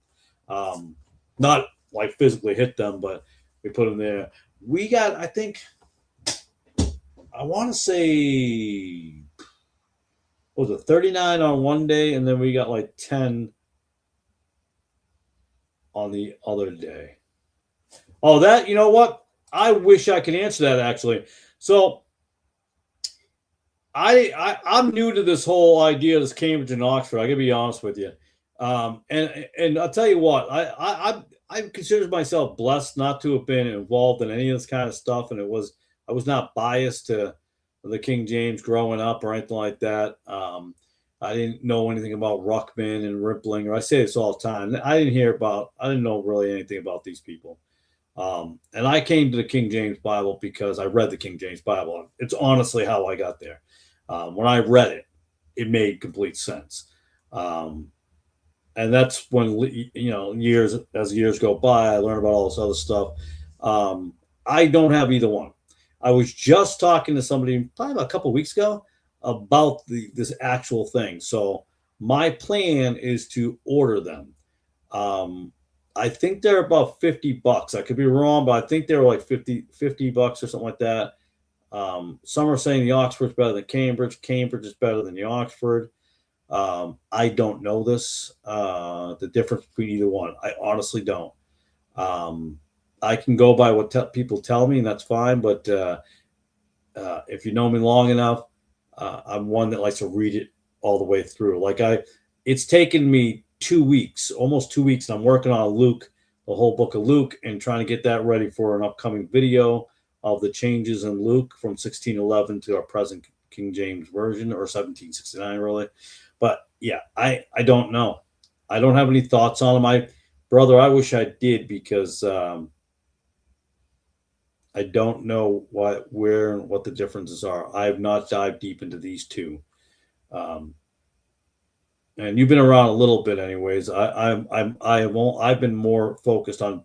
Not like physically hit them, but we put them there. We got, I think, I want to say, what was it 39 on one day, and then we got like 10 on the other day. Oh, that, you know what? I wish I could answer that actually. So I'm new to this whole idea of this Cambridge and Oxford. I gotta be honest with you. And I'll tell you what, I consider myself blessed not to have been involved in any of this kind of stuff, and I was not biased to the King James growing up or anything like that. I didn't know anything about Ruckman and Riplinger. I say this all the time. I didn't know really anything about these people. And I came to the King James Bible because I read the King James Bible. It's honestly how I got there. When I read it, it made complete sense. And that's when, as years go by, I learn about all this other stuff. I don't have either one. I was just talking to somebody probably about a couple of weeks ago about this actual thing. So my plan is to order them. I think they're about $50. I could be wrong, but I think they're like $50 or something like that. Some are saying the Oxford's better than Cambridge. Cambridge is better than the Oxford. I don't know the difference between either one. I honestly don't. I can go by what people tell me, and that's fine. But if you know me long enough, I'm one that likes to read it all the way through. It's taken me 2 weeks, almost 2 weeks, and I'm working on Luke, the whole book of Luke, and trying to get that ready for an upcoming video of the changes in Luke from 1611 to our present King James version, or 1769 really. But yeah, I don't know. I don't have any thoughts on them. Brother, I wish I did, because I don't know what the differences are. I have not dived deep into these two. And you've been around a little bit anyways. I've been more focused on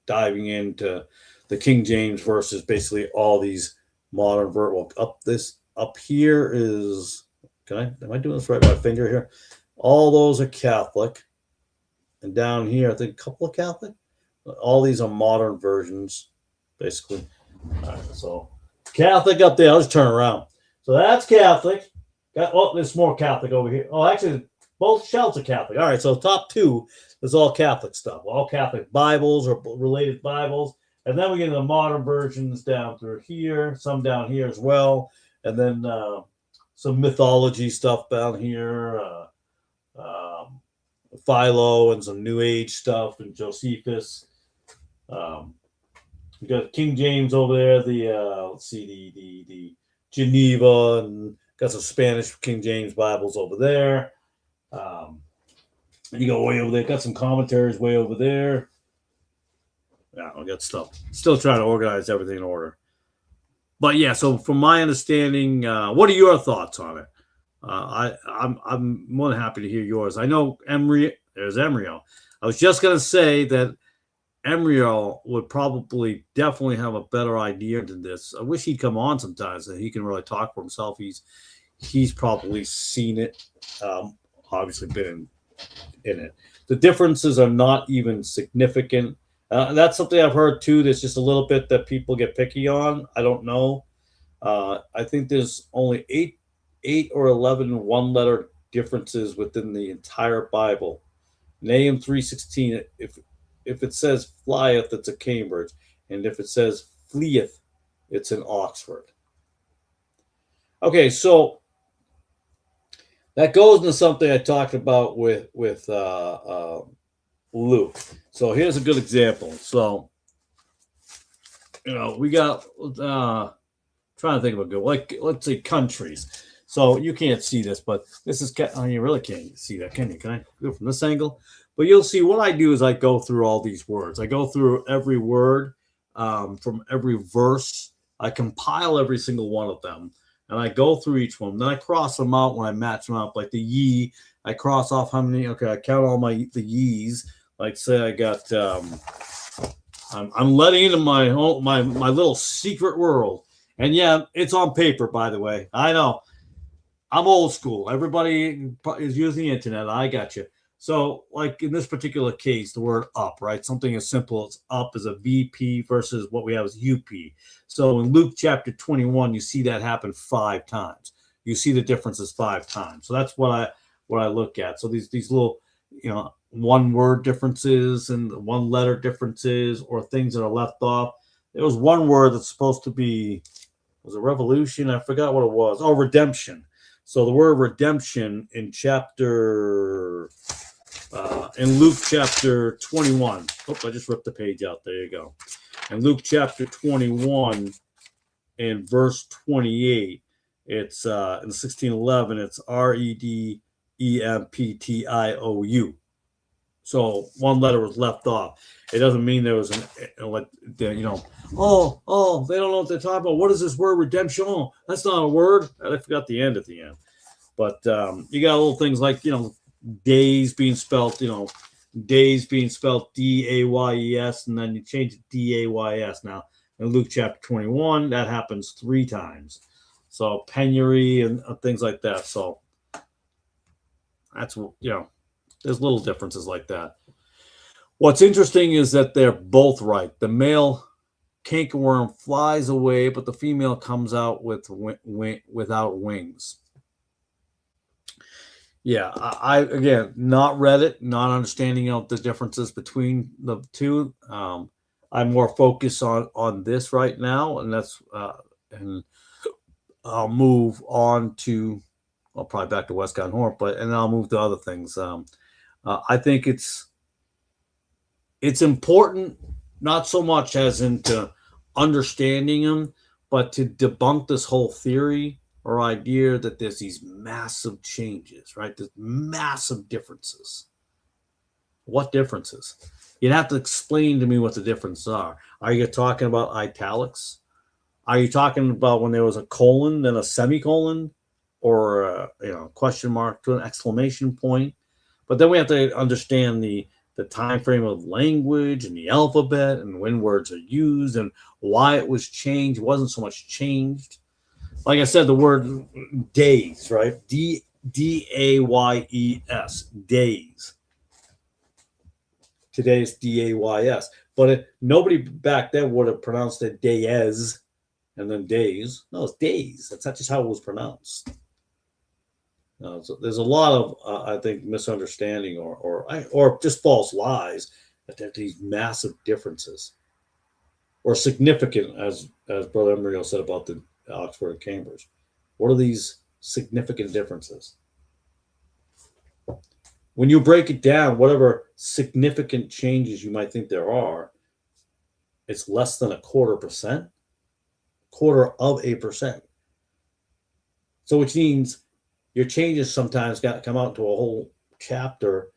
diving into the King James versus basically all these modern up here is, am I doing this right with my finger here? All those are Catholic. And down here, I think a couple of Catholic. All these are modern versions, basically. All right, so Catholic up there. I'll just turn around. So that's Catholic. There's more Catholic over here. Oh, actually, both shelves are Catholic. All right, so top two is all Catholic stuff. All Catholic Bibles or related Bibles. And then we get into the modern versions down through here, some down here as well. And then some mythology stuff down here, Philo, and some New Age stuff, and Josephus. We got King James over there, the Geneva, and got some Spanish King James Bibles over there. You go way over there, got some commentaries way over there. Yeah, I got stuff. Still trying to organize everything in order. But yeah, so from my understanding, what are your thoughts on it? I'm more than happy to hear yours. I know there's Emryo. I was just gonna say that Emryo would probably definitely have a better idea than this. I wish he'd come on sometimes so he can really talk for himself. He's probably seen it, obviously been in it. The differences are not even significant. That's something I've heard too. There's just a little bit that people get picky on. I don't know. I think there's only 8 or 11 one-letter differences within the entire Bible. Nahum 3:16. If it says flieth, it's a Cambridge, and if it says fleeth, it's an Oxford. Okay, so that goes into something I talked about with Luke. So here's a good example. So, we got trying to think of a good, let's say countries. So you can't see this, but this is, you really can't see that, can you? Can I go from this angle? But you'll see what I do is I go through all these words. I go through every word from every verse. I compile every single one of them, and I go through each one. Then I cross them out when I match them up. Like the ye, I cross off how many. Okay, I count all the ye's. Like say I got. I'm letting into my little secret world, and yeah, it's on paper. By the way, I know I'm old school. Everybody is using the internet. I got you. So, like in this particular case, the word up, right? Something as simple as up is a VP versus what we have as UP. So in Luke chapter 21, you see that happen 5 times. You see the differences 5 times. So that's what I look at. So these little, one word differences and one letter differences or things that are left off. There was one word that's supposed to be, was a revolution? I forgot what it was. Oh, redemption. So the word redemption in in Luke chapter 21. Oh, I just ripped the page out. There you go. In Luke chapter 21 and verse 28, it's in 1611, it's REDEMPTIOU. So one letter was left off. It doesn't mean there was they don't know what they're talking about. What is this word redemption? Oh, that's not a word. I forgot the end at the end. But you got little things like, days being spelled, days being spelled DAYES, and then you change it DAYS. Now in Luke chapter 21, that happens 3 times. So penury and things like that. So that's, there's little differences like that. What's interesting is that they're both right. The male cankerworm flies away, but the female comes out without wings. Yeah, I again, not read it, not understanding the differences between the two. I'm more focused on this right now, and that's and I'll move on to, well, probably back to Westcott Hort, and I'll move to other things. I think it's important, not so much as into understanding them, but to debunk this whole theory or idea that there's these massive changes, right? There's massive differences. What differences? You'd have to explain to me what the differences are. Are you talking about italics? Are you talking about when there was a colon, then a semicolon, or a question mark to an exclamation point? But then we have to understand the time frame of language and the alphabet and when words are used and why it was changed. It wasn't so much changed. Like I said, the word days, right? DAYES, days. Today's DAYS. But nobody back then would have pronounced it days and then days. No, it's days. That's not just how it was pronounced. So there's a lot of, I think, misunderstanding or just false lies that there are these massive differences, or significant, as Brother Emery said about the Oxford and Cambridge. What are these significant differences? When you break it down, whatever significant changes you might think there are, it's less than 0.25%, 0.25%. So which means your changes sometimes come out to a whole chapter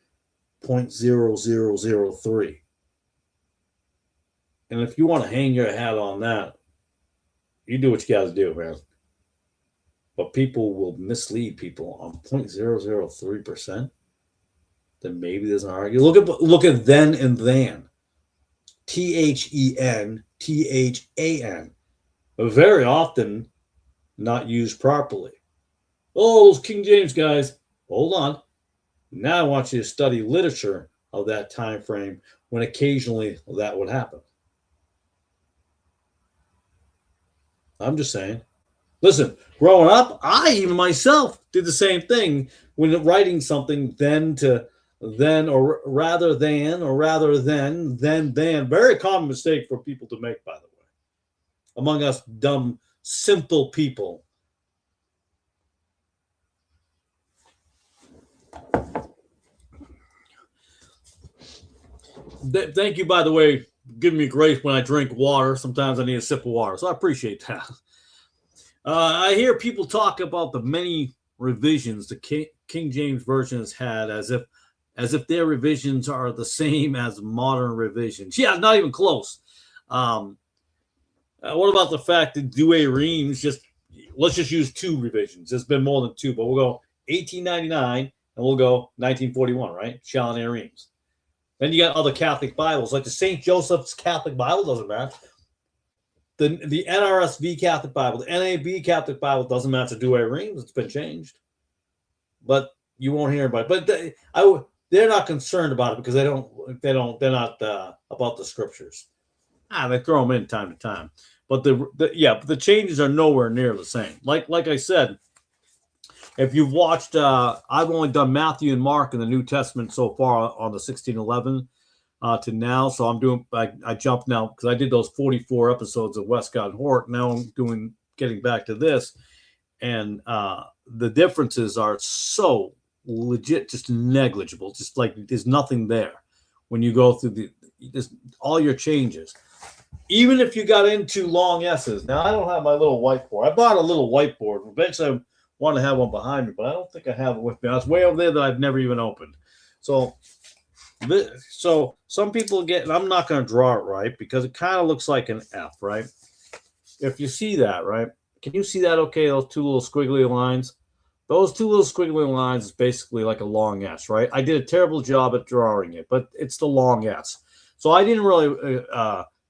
0.0003. And if you want to hang your hat on that, you do what you got to do, man. But people will mislead people on 0.003%. Then maybe there's an argument. Look at then and than. THEN, THAN. Very often not used properly. Oh, those King James guys. Hold on. Now I want you to study literature of that time frame when occasionally that would happen. I'm just saying. Listen, growing up, I even myself did the same thing when writing something, then to then, or rather than, or rather than, then. Very common mistake for people to make, by the way, among us dumb, simple people. Thank you, by the way, giving me grace when I drink water. Sometimes I need a sip of water, so I appreciate that. I hear people talk about the many revisions the King James Version has had, as if their revisions are the same as modern revisions. Yeah, not even close. What about the fact that Douay Rheims let's just use 2 revisions. There's been more than 2, but we'll go 1899 and we'll go 1941, right? Challoner Rheims. Then you got other Catholic Bibles, like the St. Joseph's Catholic Bible, doesn't matter. The NRSV Catholic Bible, the NAB Catholic Bible doesn't match the Douay Rheims. It's been changed. But you won't hear about it. But they're not concerned about it because they're not about the scriptures. They throw them in time to time, but the changes are nowhere near the same. Like I said, if you've watched, I've only done Matthew and Mark in the New Testament so far on the 1611 to now. So I jumped now because I did those 44 episodes of Westcott and Hort. Now I'm getting back to this, and the differences are so legit, just negligible. Just like there's nothing there when you go through all your changes. Even if you got into long S's. Now I don't have my little whiteboard. I bought a little whiteboard. Eventually I want to have one behind me, but I don't think I have it with me. It's way over there that I've never even opened. So some people get, and I'm not going to draw it right because it kind of looks like an F, right? If you see that, right? Can you see that okay? Those two little squiggly lines? Those two little squiggly lines is basically like a long S, right? I did a terrible job at drawing it, but it's the long S. So I didn't really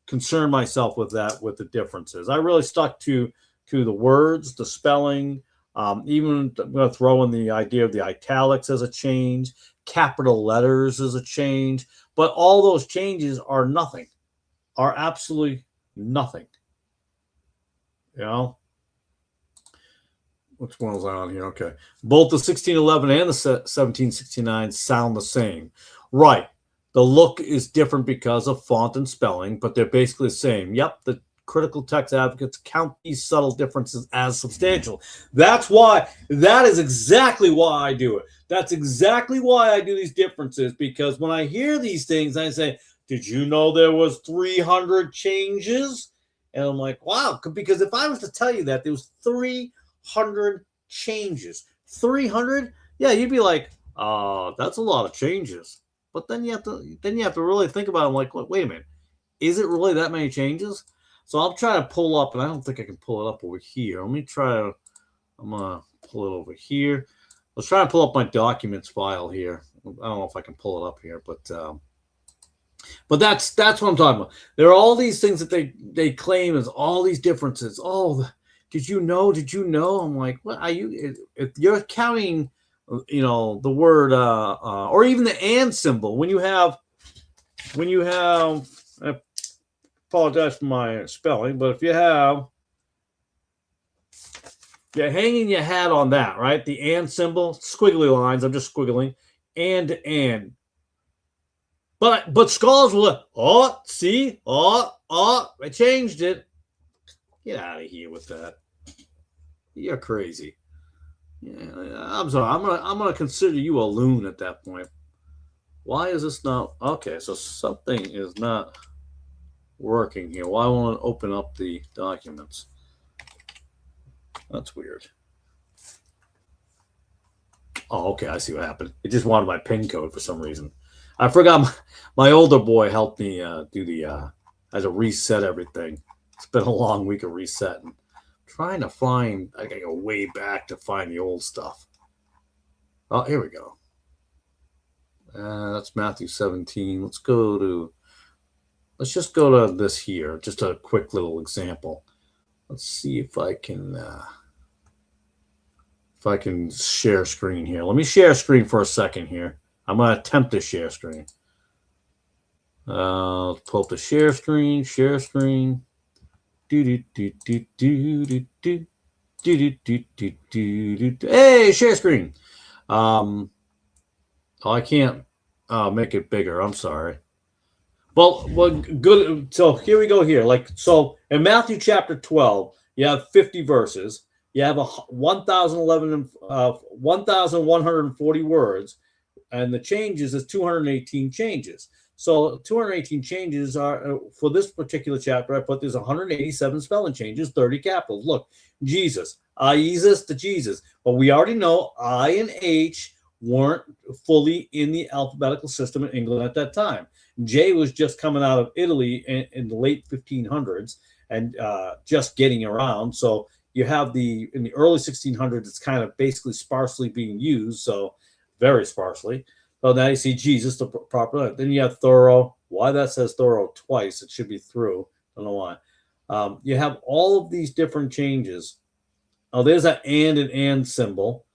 concern myself with that, with the differences. I really stuck to the words, the spelling. Even I'm going to throw in the idea of the italics as a change, capital letters as a change, but all those changes are nothing, are absolutely nothing. You know, which one was I on here? Okay, both the 1611 and the 1769 sound the same, right? The look is different because of font and spelling, but they're basically the same. Yep, the critical text advocates count these subtle differences as substantial. That is exactly why I do it. That's exactly why I do these differences, because when I hear these things, I say, did you know there was 300 changes? And I'm like, wow, because if I was to tell you that there was 300 changes, 300, yeah, you'd be like, that's a lot of changes. But then you have to really think about it. I'm like, wait a minute, is it really that many changes? So I'm trying to pull up, and I don't think I can pull it up over here. Let me try to, I'm going to pull it over here. Let's try to pull up my documents file here. I don't know if I can pull it up here, but that's what I'm talking about. There are all these things that they claim as all these differences. Oh, did you know? Did you know? I'm like, what are you? If you're counting, you know, the word or even the and symbol, when you have, I apologize for my spelling, but if you're hanging your hat on that, right? The and symbol, squiggly lines. I'm just squiggling and. But scholars will, I changed it. Get out of here with that. You're crazy. Yeah, I'm sorry. I'm gonna consider you a loon at that point. Why is this not okay? So something is not working here. Why won't it open up the documents? That's weird. Oh, okay. I see what happened. It just wanted my PIN code for some reason. I forgot my older boy helped me do the as a reset everything. It's been a long week of resetting. Trying to find, I gotta go way back to find the old stuff. Oh, here we go. That's Matthew 17. Let's just go to this here. Just a quick little example. Let's see if I can share screen here. Let me share screen for a second here. I'm going to attempt to share screen. Let's pull up the share screen. Hey, share screen. I can't make it bigger. I'm sorry. Well, good. So here we go here. So in Matthew chapter 12, you have 50 verses. You have 1,140 words. And the changes is 218 changes. So 218 changes are, for this particular chapter, I put there's 187 spelling changes, 30 capitals. Look, Jesus, I-Jesus to Jesus. But we already know I and H weren't fully in the alphabetical system in England at that time. J was just coming out of Italy in the late 1500s and just getting around. So you have in the early 1600s, it's kind of basically sparsely being used. So very sparsely. So now you see Jesus, the proper. Then you have thorough. Why that says thorough twice? It should be through. I don't know why. You have all of these different changes. Oh, there's an and symbol.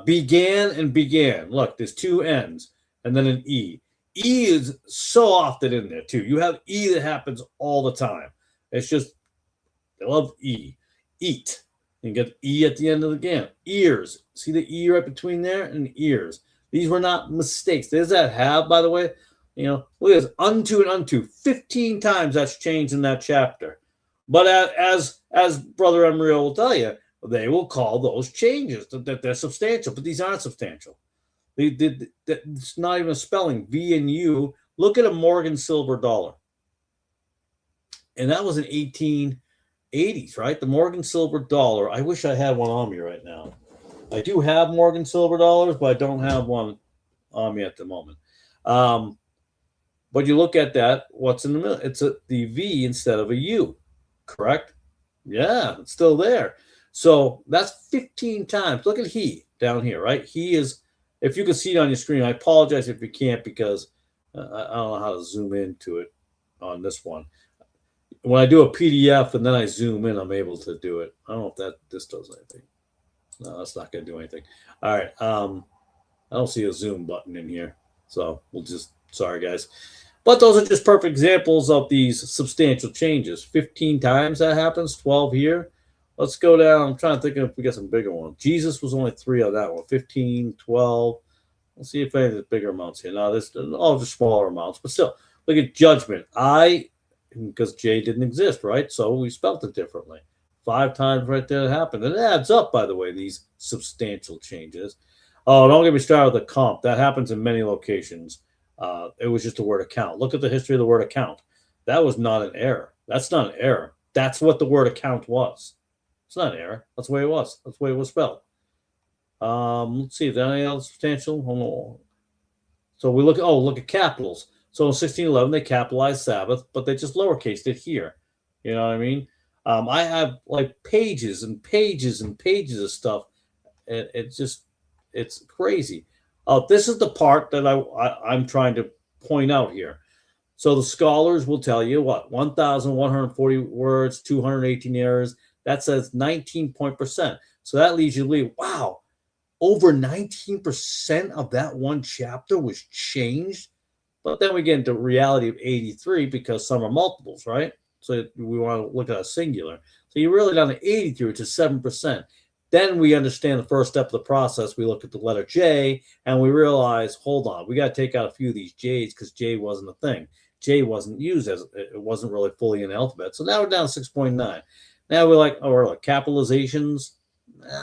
Began and began. Look, there's two N's. and then an E. E is so often in there too. You have E that happens all the time. It's just, I love E. Eat. You get E at the end of the game. Ears. See the E right between there and ears. These were not mistakes. There's that have, by the way. You know, look at this. Unto and unto. 15 times that's changed in that chapter. But as Brother Emrio will tell you, they will call those changes that they're substantial, but these aren't substantial. It's not even a spelling. V and U. Look at a Morgan silver dollar. And that was in 1880s, right? The Morgan silver dollar. I wish I had one on me right now. I do have Morgan silver dollars, but I don't have one on me at the moment. But you look at that, what's in the middle? It's the V instead of a U, correct? Yeah, it's still there. So that's 15 times. Look at he down here, right? He is, if you can see it on your screen, I apologize if you can't because I don't know how to zoom into it on this one. When I do a PDF and then I zoom in, I'm able to do it. I don't know if this does anything. No, that's not going to do anything. All right. I don't see a zoom button in here. So we'll just, sorry guys. But those are just perfect examples of these substantial changes. 15 times that happens, 12 here. Let's go down. I'm trying to think if we got some bigger ones. Jesus was only 3 on that one. 15, 12. Let's see if any of the bigger amounts here. No, this all just smaller amounts. But still, look at judgment. Because J didn't exist, right? So we spelt it differently. 5 times right there it happened. And it adds up, by the way, these substantial changes. Oh, don't get me started with the comp. That happens in many locations. It was just the word account. Look at the history of the word account. That was not an error. That's not an error. That's what the word account was. It's not an error. That's the way it was. That's the way it was spelled. Let's see. Is there any other substantial? Oh, so we look at capitals. So in 1611, they capitalized Sabbath, but they just lowercased it here. You know what I mean? I have like pages and pages and pages of stuff. It's crazy. This is the part that I'm trying to point out here. So the scholars will tell you what, 1,140 words, 218 errors. That says 19%. So that leaves you to believe, wow, over 19% of that one chapter was changed. But then we get into reality of 83 because some are multiples, right? So we want to look at a singular. So you're really down to 83, which is 7%. Then we understand the first step of the process. We look at the letter J and we realize, hold on, we got to take out a few of these J's because J wasn't a thing. J wasn't used as it wasn't really fully in the alphabet. So now we're down to 6.9. Now we're like, oh, we're like capitalizations.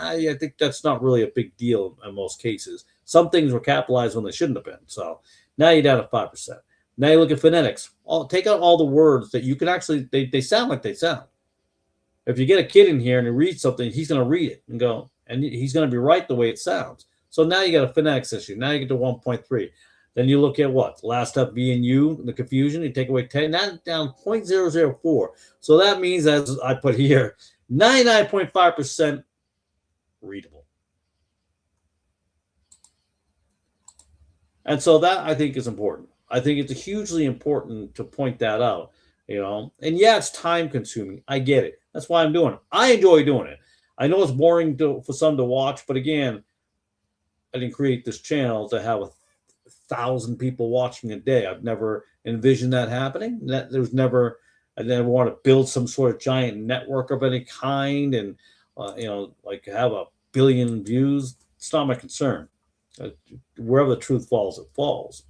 I think that's not really a big deal in most cases. Some things were capitalized when they shouldn't have been. So now you're down to 5%. Now you look at phonetics. Take out all the words that you can actually, they sound like they sound. If you get a kid in here and he reads something, he's going to read it and go, and he's going to be right the way it sounds. So now you got a phonetics issue. Now you get to 1.3. Then you look at what? Last step, V and U, the confusion. You take away 10, now down 0.004. So that means, as I put here, 99.5% readable. And so that, I think, is important. I think it's hugely important to point that out, you know. And yeah, it's time consuming. I get it. That's why I'm doing it. I enjoy doing it. I know it's boring for some to watch, but again, I didn't create this channel to have 1,000 people watching a day. I've never envisioned that happening. I never want to build some sort of giant network of any kind and, you know, like have 1 billion views. It's not my concern. Wherever the truth falls, it falls.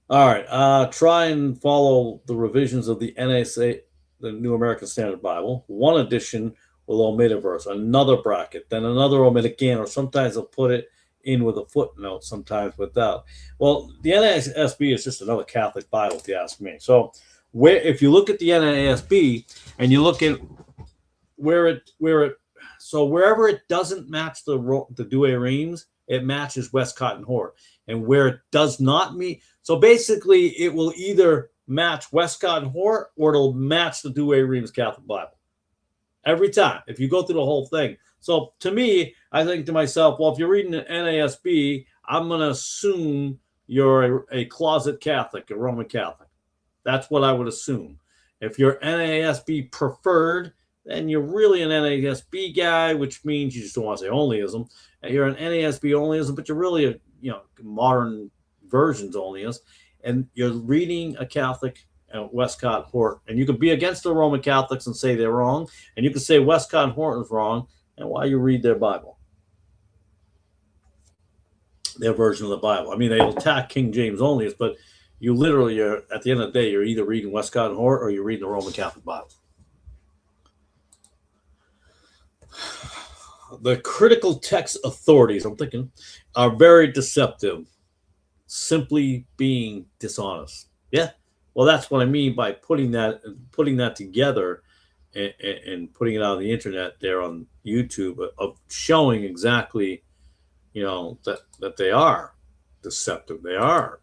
All right. Try and follow the revisions of the NASA, the New American Standard Bible. One edition will omit a verse, another bracket, then another omit again, or sometimes they'll put it in with a footnote, sometimes without. Well, the NASB is just another Catholic Bible, if you ask me. So if you look at the NASB and you look at wherever it doesn't match the Douay-Rheims, it matches Westcott and Hort. And where it does not meet, so basically it will either match Westcott and Hort or it'll match the Douay-Rheims Catholic Bible. Every time, if you go through the whole thing. So to me, I think to myself, well, if you're reading the NASB, I'm going to assume you're a closet Catholic, a Roman Catholic. That's what I would assume. If you're NASB preferred, then you're really an NASB guy, which means you just don't want to say onlyism. And you're an NASB onlyism, but you're really a modern versions onlyist, and you're reading a Catholic, Westcott Hort, and you can be against the Roman Catholics and say they're wrong, and you can say Westcott Hort is wrong, and why you read their Bible, their version of the Bible. I mean, they attack King James onlyist, but you literally are, at the end of the day, you're either reading Westcott and Hort or you're reading the Roman Catholic Bible. The critical text authorities, I'm thinking, are very deceptive, simply being dishonest. Yeah, well, that's what I mean by putting that together and putting it out on the internet there on YouTube, of showing exactly, that they are deceptive. They are.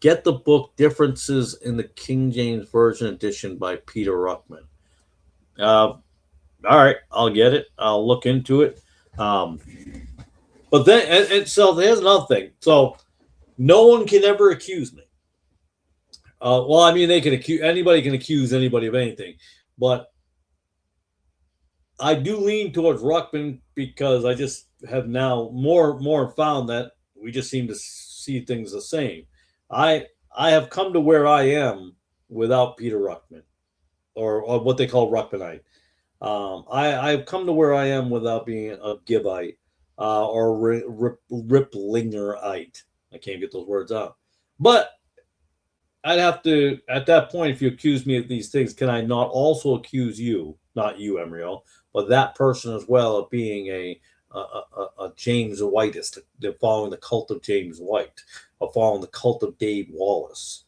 Get the book Differences in the King James Version Edition by Peter Ruckman. All right, I'll get it. I'll look into it. But then, and so there's another thing. So no one can ever accuse me. Well, I mean, anybody can accuse anybody of anything, but I do lean towards Ruckman because I just have now more found that we just seem to see things the same. I have come to where I am without Peter Ruckman, or what they call Ruckmanite. I've come to where I am without being a Gibbite or Riplingerite. I can't get those words out. But I'd have to, at that point, if you accuse me of these things, can I not also accuse you, not you, Emriel, but that person as well, of being a James Whiteist, they're following the cult of James White, or following the cult of Dave Wallace,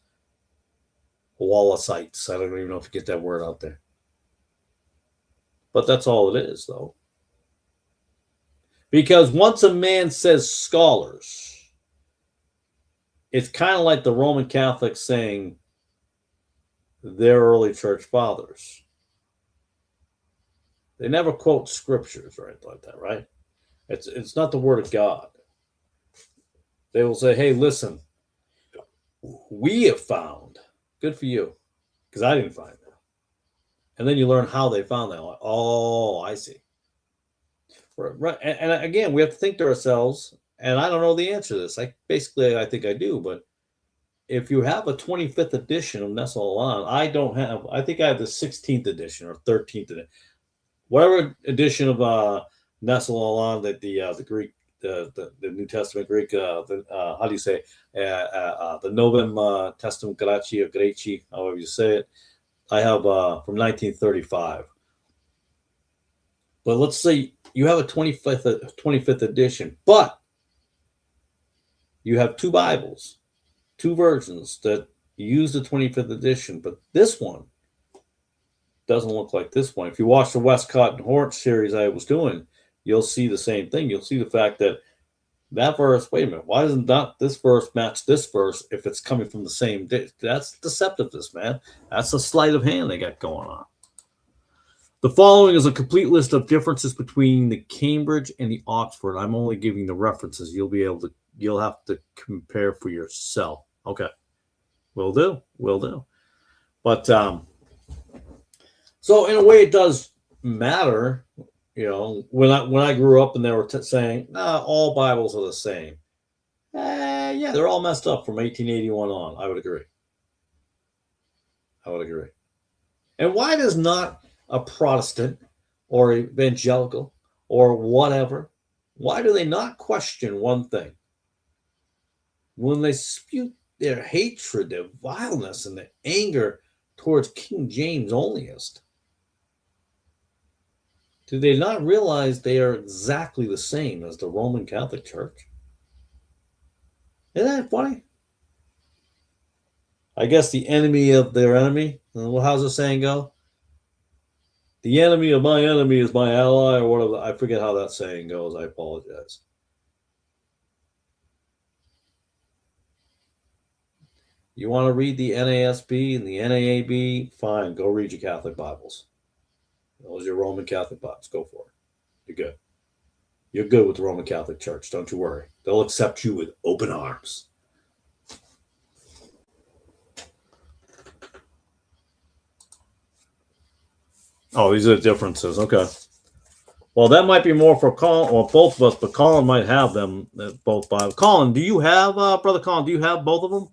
Wallaceites. I don't even know if you get that word out there. But that's all it is, though. Because once a man says scholars, it's kind of like the Roman Catholics saying their early church fathers. They never quote scriptures or anything like that, right? It's not the word of God. They will say, hey, listen, we have found. Good for you, because I didn't find that. And then you learn how they found that. Like, oh, I see. Right. And again, we have to think to ourselves, and I don't know the answer to this. I think I do, but if you have a 25th edition of Nestle Aland, I think I have the 16th edition or 13th edition. Whatever edition of Nestle Aland that the Greek, the New Testament Greek, how do you say, the Novum Testament Graci or Greci, however you say it, I have from 1935. But let's say you have a 25th edition, but you have two Bibles, two versions that use the 25th edition, but this one doesn't look like this one. If you watch the Westcott and Hort series I was doing, you'll see the same thing. You'll see the fact that verse, wait a minute, why doesn't this verse match this verse if it's coming from the same day? That's deceptiveness, man. That's a sleight of hand they got going on. The following is a complete list of differences between the Cambridge and the Oxford. I'm only giving the references. You'll have to compare for yourself. Okay. Will do. But so in a way it does matter, when I grew up and they were saying, all Bibles are the same. Yeah, they're all messed up from 1881 on. I would agree. And why does not a Protestant or evangelical or whatever, why do they not question one thing? When they spew their hatred, their vileness, and their anger towards King James onlyist, do they not realize they are exactly the same as the Roman Catholic Church? Isn't that funny? I guess the enemy of their enemy. Well, how's the saying go? The enemy of my enemy is my ally, or whatever. I forget how that saying goes. I apologize. You want to read the NASB and the NAAB? Fine, go read your Catholic Bibles. Those are your Roman Catholic Bibles. Go for it. You're good. You're good with the Roman Catholic Church. Don't you worry. They'll accept you with open arms. Oh, these are the differences. Okay. Well, that might be more for Colin, or both of us, but Colin might have them both by. Colin, do you have, Brother Colin, do you have both of them?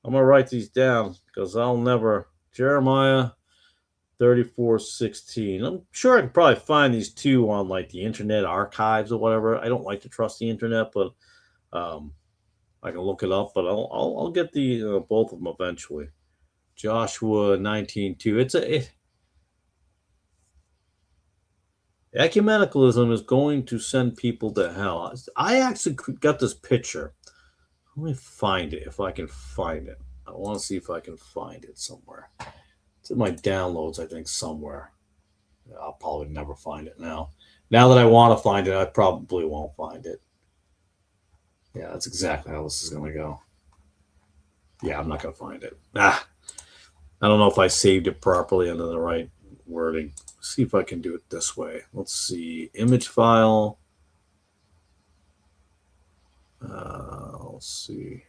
I'm going to write these down because I'll never. Jeremiah 34:16. I'm sure I could probably find these two on like the Internet Archives or whatever. I don't like to trust the internet, but I can look it up. But I'll get the both of them eventually. Joshua 19:2. Ecumenicalism is going to send people to hell. I actually got this picture. Let me find it if I can find it. I want to see if I can find it somewhere. It's in my downloads, I think, somewhere. I'll probably never find it now. Now that I want to find it, I probably won't find it. Yeah, that's exactly how this is going to go. Yeah, I'm not going to find it. I don't know if I saved it properly under the right wording. See if I can do it this way. Let's see. Image file. Let's see.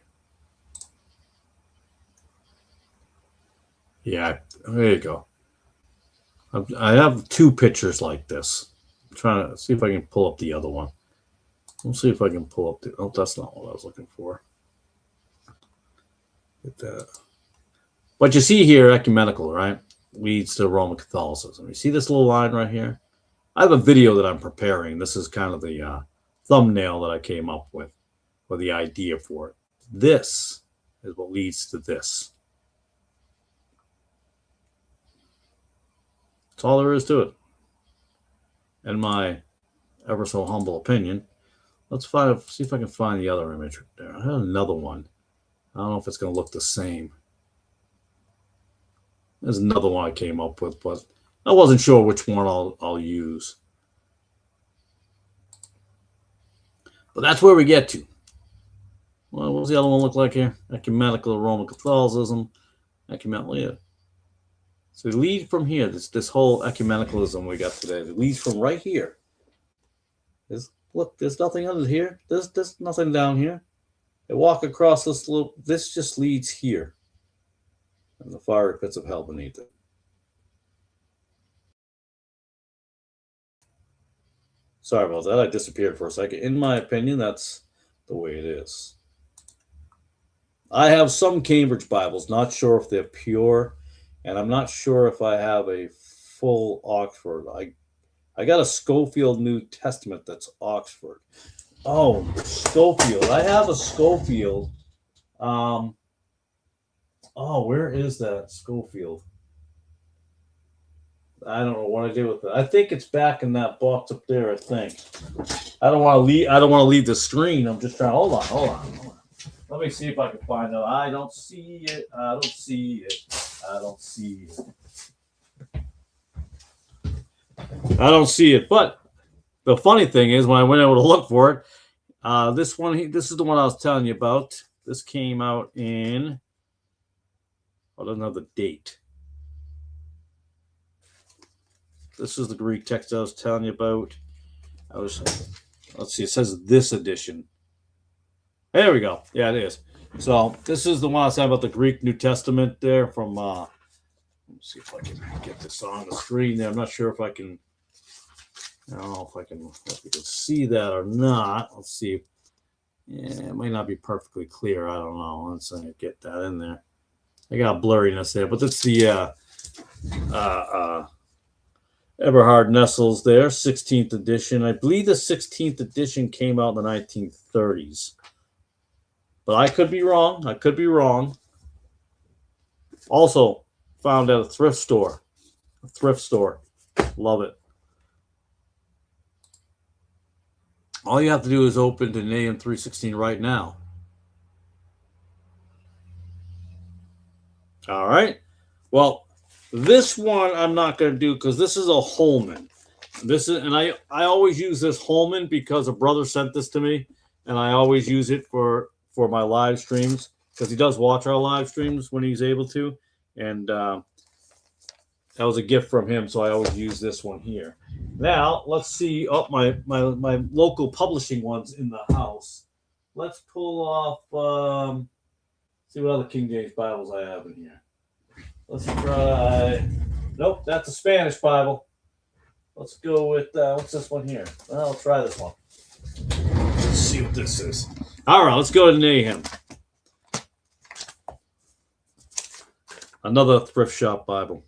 Yeah, there you go. I have two pictures like this. I'm trying to see if I can pull up the other one. We'll see if I can pull up the. Oh, that's not what I was looking for. Get that. But you see here, ecumenical, right? Leads to Roman Catholicism. You see this little line right here? I have a video that I'm preparing. This is kind of the thumbnail that I came up with, or the idea for it. This is what leads to this. That's all there is to it. In my ever so humble opinion. Let's see if I can find the other image there. I have another one. I don't know if it's going to look the same. There's another one I came up with, but I wasn't sure which one I'll use. But that's where we get to. Well, what does the other one look like here? Ecumenical Roman Catholicism. Ecumenical, yeah. So we lead from here. This whole ecumenicalism we got today. It leads from right here. Look, there's nothing under here. There's nothing down here. They walk across this little. This just leads here. And the fiery pits of hell beneath it. Sorry about that. I disappeared for a second. In my opinion, that's the way it is. I have some Cambridge Bibles. Not sure if they're pure. And I'm not sure if I have a full Oxford. I got a Scofield New Testament that's Oxford. Oh, Scofield. I have a Scofield. Where is that Scofield? I don't know what I did with it. I think it's back in that box up there, I think. I don't want to leave the screen. I'm just trying. Hold on. Let me see if I can find it. I don't see it. I don't see it. But the funny thing is, when I went over to look for it, this is the one I was telling you about. This came out in. I don't know the date. This is the Greek text I was telling you about. Let's see. It says this edition. There we go. Yeah, it is. So this is the one I said about the Greek New Testament there from. Let's see if I can get this on the screen there. I'm not sure if I can. I don't know if you can see that or not. Let's see. Yeah, it might not be perfectly clear. I don't know. Let's get that in there. I got blurriness there, but it's the Eberhard Nessels there, 16th edition. I believe the 16th edition came out in the 1930s. But I could be wrong. Also found at a thrift store. Love it. All you have to do is open to Nahum 3:16 right now. All right. Well, this one I'm not going to do because this is a Holman. I always use this Holman because a brother sent this to me, and I always use it for my live streams because he does watch our live streams when he's able to, and that was a gift from him, so I always use this one here. Now let's see. Oh, my local publishing ones in the house. Let's pull off. See what other King James Bibles I have in here. Let's try Nope, that's a Spanish Bible. Let's go with what's this one here? Well, let's try this one. Let's see what this is. All right, let's go to Nahum. Another thrift shop Bible.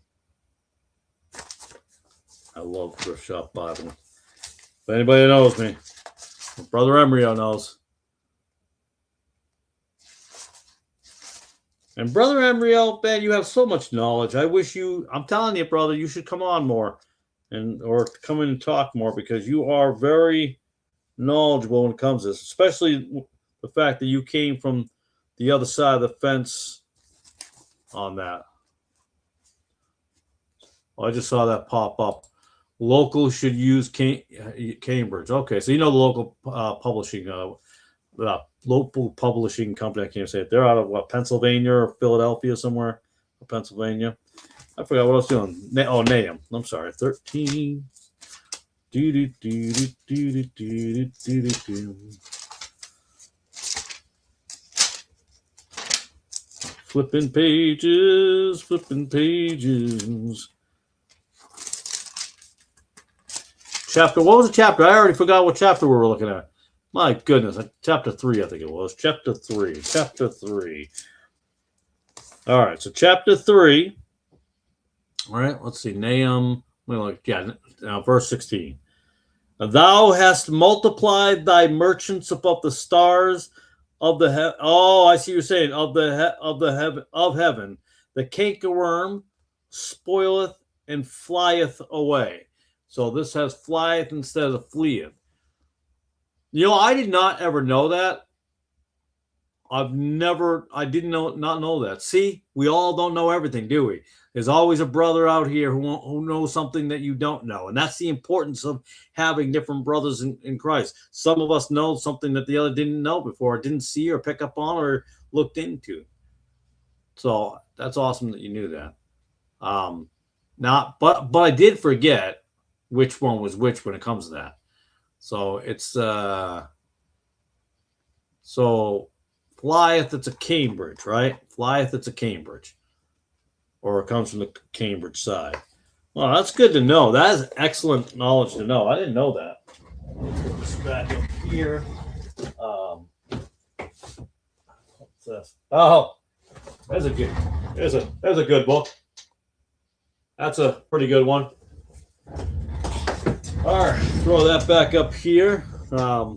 I love thrift shop Bible. If anybody knows me, Brother Embryo knows. And Brother Embryo, man, you have so much knowledge. I wish I'm telling you, brother, you should come on more or come in and talk more, because you are very knowledgeable when it comes to this, especially the fact that you came from the other side of the fence on that. Well, I just saw that pop up. Local should use Cambridge. Okay, so you know the local local publishing company. I can't say it. They're out of what, Pennsylvania or Philadelphia somewhere, or Pennsylvania. I forgot what I was doing. Nahum. I'm sorry. 13. Flipping pages. Chapter. What was the chapter? I already forgot what chapter we were looking at. My goodness. Chapter 3, I think it was. Chapter 3. All right. So chapter 3. All right. Let's see. Nahum. Verse 16. Thou hast multiplied thy merchants above the stars of the heaven. Oh, I see what you're saying. Of heaven. The cankerworm spoileth and flieth away. So this has flieth instead of fleeth. You know, I did not ever know that. I didn't not know that. See, we all don't know everything, do we? There's always a brother out here who knows something that you don't know. And that's the importance of having different brothers in Christ. Some of us know something that the other didn't know before, didn't see or pick up on or looked into. So that's awesome that you knew that. But I did forget which one was which when it comes to that. So it's flieth, it's a Cambridge, right? Flieth, it's a Cambridge. Or it comes from the Cambridge side. Well, that's good to know. That is excellent knowledge to know. I didn't know that. Let's put this back up here. What's this? Oh, there's a good book. That's a pretty good one. All right, throw that back up here. I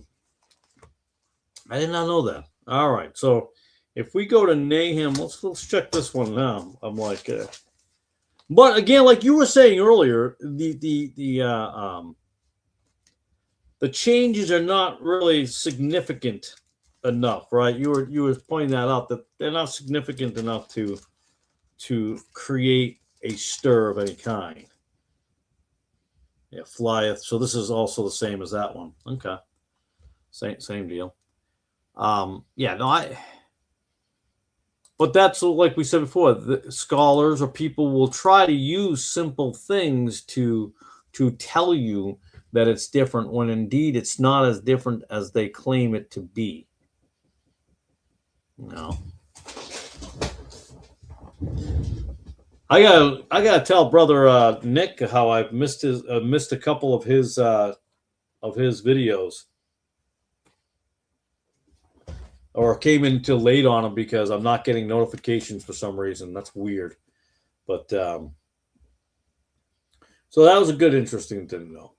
did not know that. All right, so if we go to Nahum, let's check this one now. I'm like, but again, like you were saying earlier, the changes are not really significant enough, right? You were pointing that out, that they're not significant enough to create a stir of any kind. Yeah, flieth. So this is also the same as that one. Okay, same deal. But that's like we said before. The scholars or people will try to use simple things to tell you that it's different, when indeed it's not as different as they claim it to be. No. I gotta tell Brother Nick how I've missed a couple of his videos, or came in too late on them because I'm not getting notifications for some reason. That's weird, but so that was a good, interesting thing to know.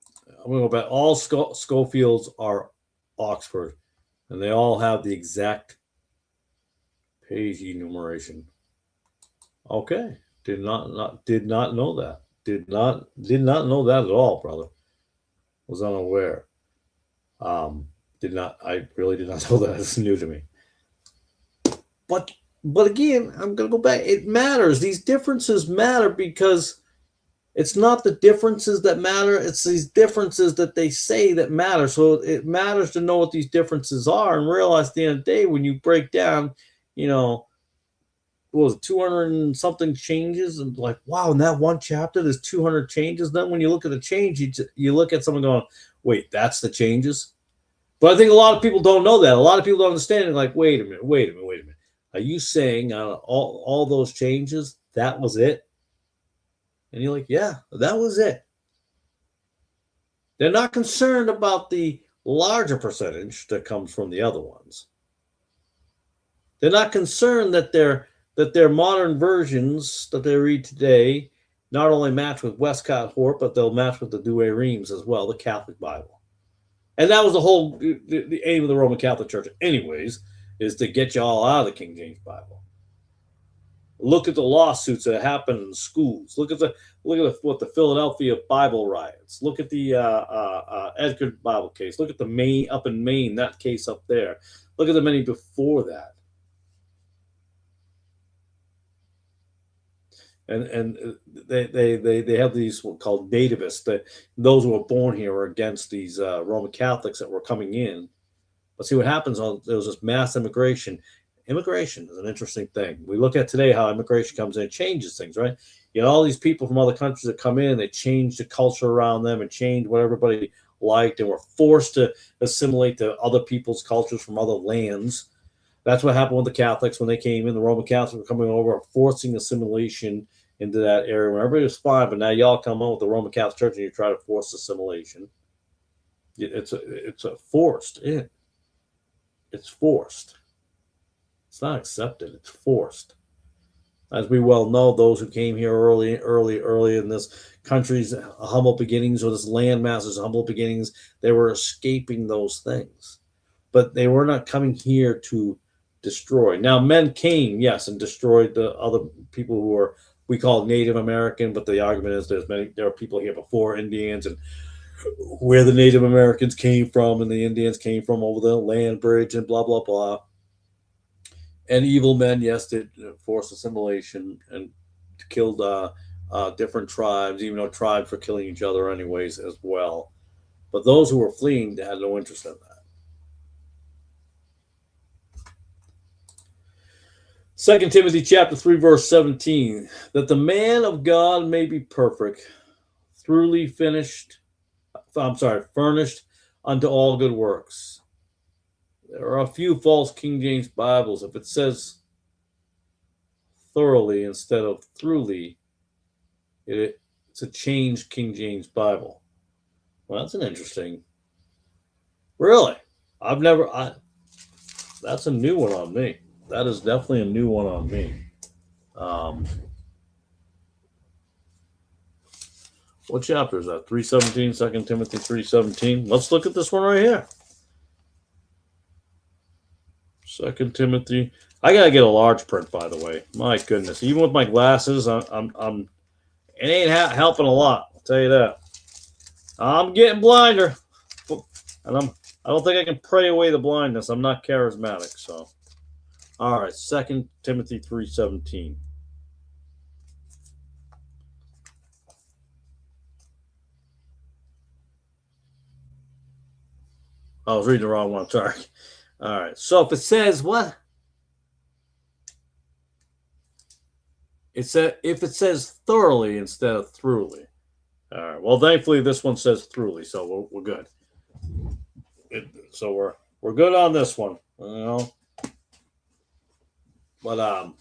I'm gonna go back. All Schofields are Oxford, and they all have the exact page enumeration. Okay. Did not know that. Did not know that at all, brother. Was unaware. I really did not know that. It's new to me. But again, I'm gonna go back. It matters. These differences matter because it's not the differences that matter. It's these differences that they say that matter. So it matters to know what these differences are and realize at the end of the day, when you break down, what was it, 200 and something changes, and like, wow, in that one chapter there's 200 changes. Then when you look at the change, you look at someone going, wait, that's the changes? But I think a lot of people don't know that. A lot of people don't understand it. Like, wait a minute. Are you saying all those changes, that was it? And you're like, yeah, that was it. They're not concerned about the larger percentage that comes from the other ones. They're not concerned that their modern versions that they read today not only match with Westcott Hort, but they'll match with the Douay Rheims as well, the Catholic Bible. And that was the aim of the Roman Catholic Church, anyways, is to get you all out of the King James Bible. Look at the lawsuits that happen in schools. Look at what the Philadelphia Bible riots. Look at the Edgar Bible case. Look at the Maine up in Maine, that case up there. Look at the many before that. And they have these called nativists. Those who were born here were against these Roman Catholics that were coming in. But see what happens there was this mass immigration. Immigration is an interesting thing. We look at today how immigration comes in and changes things, right? You know, all these people from other countries that come in, they change the culture around them and change what everybody liked, and were forced to assimilate to other people's cultures from other lands. That's what happened with the Catholics when they came in. The Roman Catholics were coming over, forcing assimilation into that area where everybody was fine, but now y'all come on with the Roman Catholic Church and you try to force assimilation. It's a forced in. It's forced. It's not accepted. It's forced. As we well know, those who came here early in this country's humble beginnings, or this landmass's humble beginnings, they were escaping those things. But they were not coming here to destroy. Now, men came, yes, and destroyed the other people who were, we call Native American, but the argument is there are people here before Indians, and where the Native Americans came from and the Indians came from over the land bridge and blah, blah, blah. And evil men, yes, did force assimilation and killed different tribes, even though tribes were killing each other anyways as well. But those who were fleeing had no interest in that. 2 Timothy chapter 3, verse 17, that the man of God may be perfect, furnished unto all good works. There are a few false King James Bibles. If it says thoroughly instead of throughly, it's a changed King James Bible. Well, that's an interesting. Really? That's a new one on me. That is definitely a new one on me. What chapter is that? 3:17, 2 Timothy 3:17. Let's look at this one right here. 2 Timothy. I gotta get a large print, by the way. My goodness, even with my glasses, it ain't helping a lot. I'll tell you that. I'm getting blinder, and I don't think I can pray away the blindness. I'm not charismatic, so. All right, 2 Timothy 3:17. I was reading the wrong one. Sorry. All right. So if it says what? If it says thoroughly instead of throughly. All right. Well, thankfully this one says throughly, so we're good. So we're good on this one. You know. But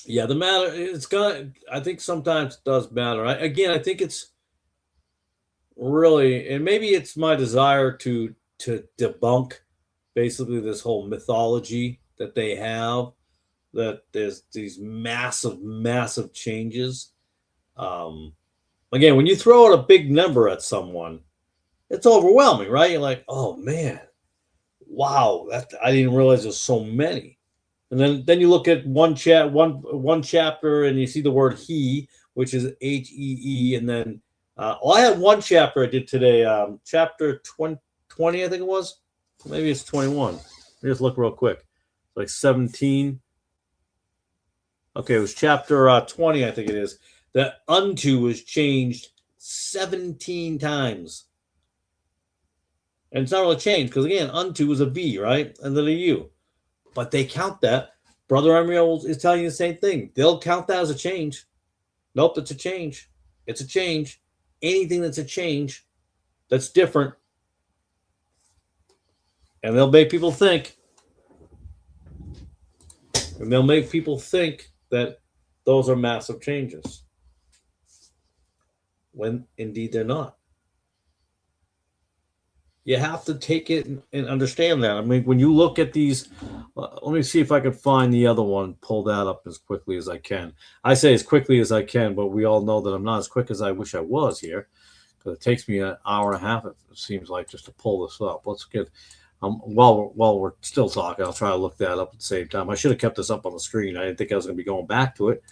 yeah, the matter I think sometimes it does matter. I think it's really, and maybe it's my desire to debunk basically this whole mythology that they have, that there's these massive changes. Again, when you throw out a big number at someone, it's overwhelming, right? You're like, oh man, wow, I didn't realize there's so many. And then you look at one chapter and you see the word he, which is HEE, and then I had one chapter I did today, chapter 20, I think it was. Maybe it's 21. Let me just look real quick. Like 17. Okay, it was chapter 20, I think it is. That unto was changed 17 times. And it's not really changed because, again, unto is a V, right? And then a U. But they count that. Brother Emery is telling you the same thing. They'll count that as a change. Nope, it's a change. It's a change. Anything that's a change, that's different. And they'll make people think. And they'll make people think that those are massive changes. when indeed they're not. You have to take it and understand that. I mean, when you look at these, let me see if I can find the other one, pull that up as quickly as I can. I say as quickly as I can, but we all know that I'm not as quick as I wish I was here, because it takes me an hour and a half, it seems like, just to pull this up. Let's get, while we're still talking, I'll try to look that up at the same time. I should have kept this up on the screen. I didn't think I was going to be going back to it.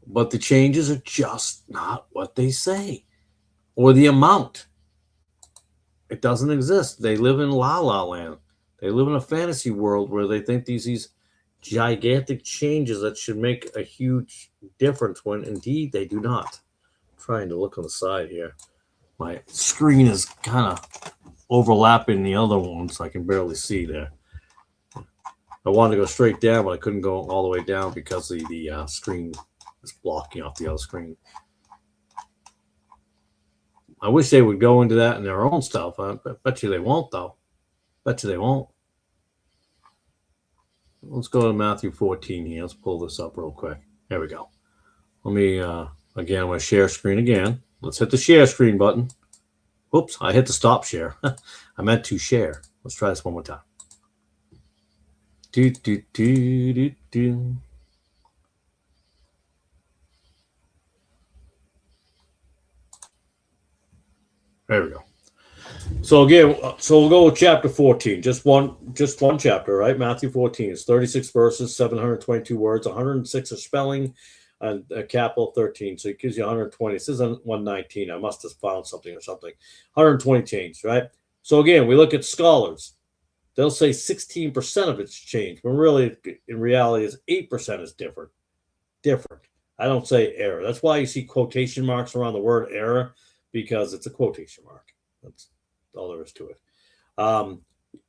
But the changes are just not what they say. Or the amount. It doesn't exist. They live in La La Land. They live in a fantasy world where they think these gigantic changes that should make a huge difference when indeed they do not. I'm trying to look on the side here. My screen is kind of overlapping the other one, so I can barely see there. I wanted to go straight down, but I couldn't go all the way down because the screen is blocking off the other screen. I wish they would go into that in their own stuff. I bet you they won't, though. Bet you they won't. Let's go to Matthew 14 here. Let's pull this up real quick. There we go. Let me, again, I'm going to share screen again. Let's hit the share screen button. Oops, I hit the stop share. I meant to share. Let's try this one more time. Do, do, do, do, do. There we go. So again, so we'll go with chapter 14. Just one chapter, right? Matthew 14 is 36 verses, 722 words, 106 are spelling, and a capital 13. So it gives you 120. This isn't 119. I must have found something or something. 120 change, right? So again, we look at scholars. They'll say 16% of it's changed, but really, in reality, is 8% is different. Different. I don't say error. That's why you see quotation marks around the word error, because it's a quotation mark. That's all there is to it.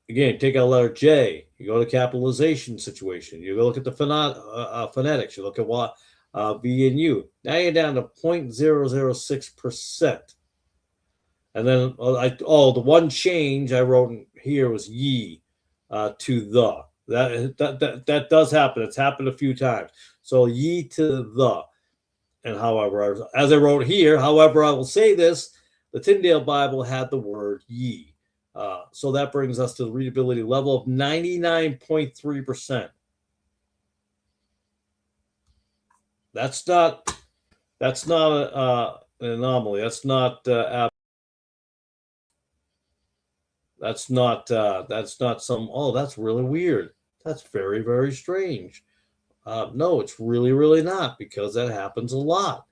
Again, take out letter J. You go to capitalization situation. You go look at the phonetics. You look at what V and U. Now you're down to 0.006%. And then the one change I wrote in here was ye to the. That does happen. It's happened a few times. So ye to the. And however, as I wrote here, however, I will say this, the Tyndale Bible had the word ye. So that brings us to the readability level of 99.3%. That's not an anomaly. That's not some, oh, that's really weird. That's very, very strange. No, it's really, really not, because that happens a lot.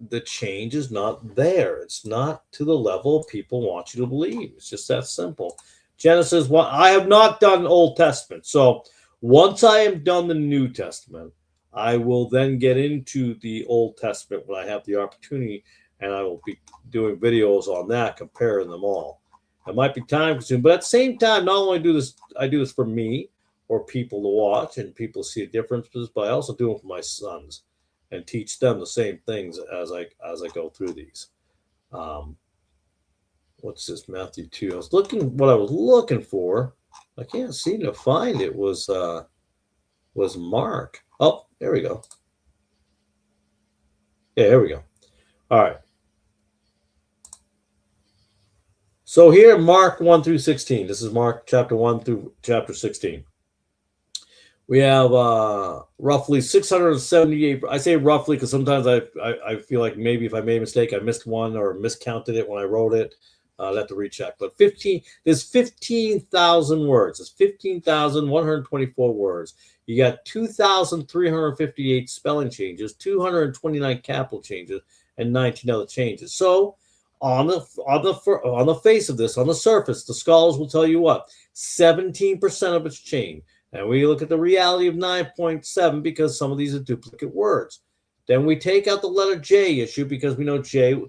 The change is not there. It's not to the level people want you to believe. It's just that simple. Genesis 1, I have not done Old Testament. So once I am done the New Testament, I will then get into the Old Testament when I have the opportunity, and I will be doing videos on that, comparing them all. It might be time consuming, but at the same time, not only I do this for me, or people to watch and people see the differences, but I also do them for my sons and teach them the same things as I go through these. What's this, Matthew 2? I was looking, what I was looking for, I can't seem to find it, was Mark. Oh, there we go. Yeah, there we go. All right. So here, Mark 1 through 16. This is Mark chapter 1 through chapter 16. We have roughly 678. I say roughly because sometimes I feel like maybe if I made a mistake, I missed one or miscounted it when I wrote it. I'll have to recheck. But there's 15,000 words. There's 15,124 words. You got 2,358 spelling changes, 229 capital changes, and 19 other changes. So on the face of this, on the surface, the scholars will tell you what 17% of it's changed. And we look at the reality of 9.7 because some of these are duplicate words. Then we take out the letter J issue because we know J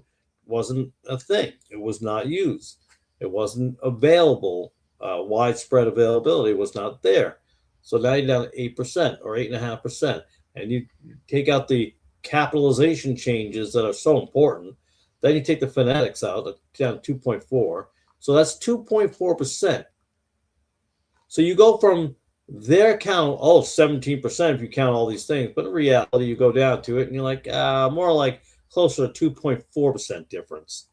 wasn't a thing. It was not used. It wasn't available. Widespread availability was not there. So now you're down to 8% or 8.5%. And you take out the capitalization changes that are so important. Then you take the phonetics out, down to 2.4. So that's 2.4%. So you go from their count, 17% if you count all these things. But in reality, you go down to it and you're like, more like closer to 2.4% difference.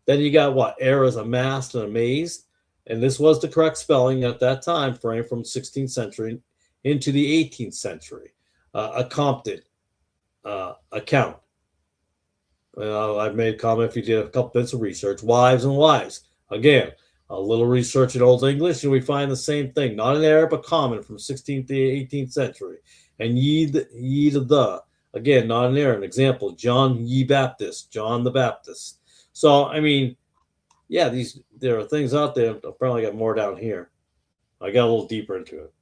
Then you got what? Errors amassed and amazed. And this was the correct spelling at that time frame from 16th century into the 18th century. Accompted, account. I've made a comment if you did a couple bits of research. Wives and wives. Again, a little research in Old English, and we find the same thing. Not an error, but common from 16th to 18th century. And ye to the. Again, not an error. An example, John ye Baptist, John the Baptist. So, I mean, yeah, there are things out there. Apparently, I got more down here. I got a little deeper into it.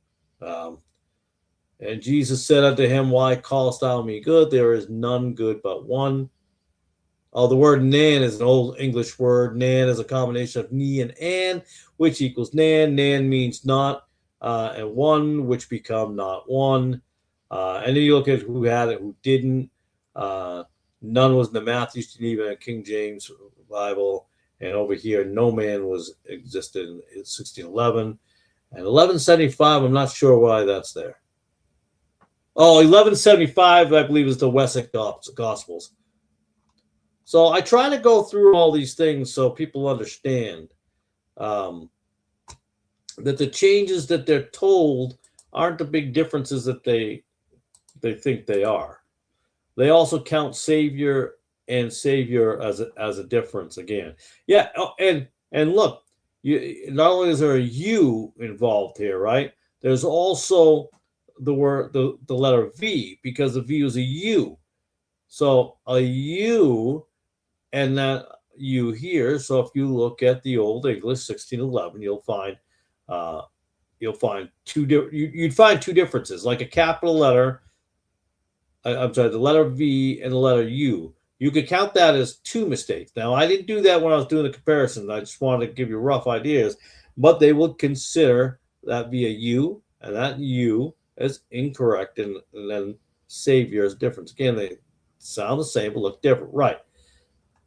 And Jesus said unto him, why callest thou me good? There is none good but one. Oh, the word nan is an Old English word. Nan is a combination of ni and an, which equals nan. Nan means not, and one, which become not one. And then you look at who had it, who didn't. None was in the Matthew, Geneva, and King James Bible. And over here, no man existed in 1611. And 1175, I'm not sure why that's there. Oh, 1175, I believe, is the Wessex Gospels. So I try to go through all these things so people understand that the changes that they're told aren't the big differences that they think they are. They also count Savior and Savior as a difference again. Yeah, and look, not only is there a U involved here, right? There's also the letter V, because the V is a U. So a U and that U here. So if you look at the Old English 1611, you'll find you'd find two differences, like a capital letter. I'm sorry, the letter V and the letter U. You could count that as two mistakes. Now, I didn't do that when I was doing the comparison. I just wanted to give you rough ideas, but they would consider that be a U and that U as incorrect, and then Savior as difference. Again, they sound the same but look different. Right.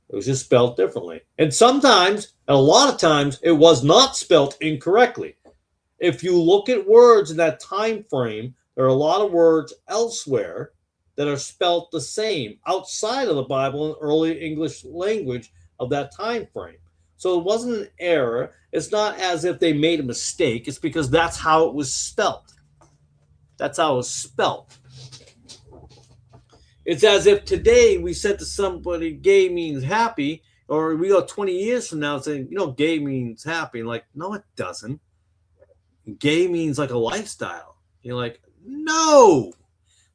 It was just spelled differently. And sometimes, and a lot of times, it was not spelled incorrectly. If you look at words in that time frame, there are a lot of words elsewhere that are spelt the same outside of the Bible and early English language of that time frame. So it wasn't an error. It's not as if they made a mistake. It's because that's how it was spelt. That's how it was spelt. It's as if today we said to somebody, gay means happy, or we go 20 years from now saying, gay means happy. And like, no, it doesn't. Gay means like a lifestyle. You're like, no.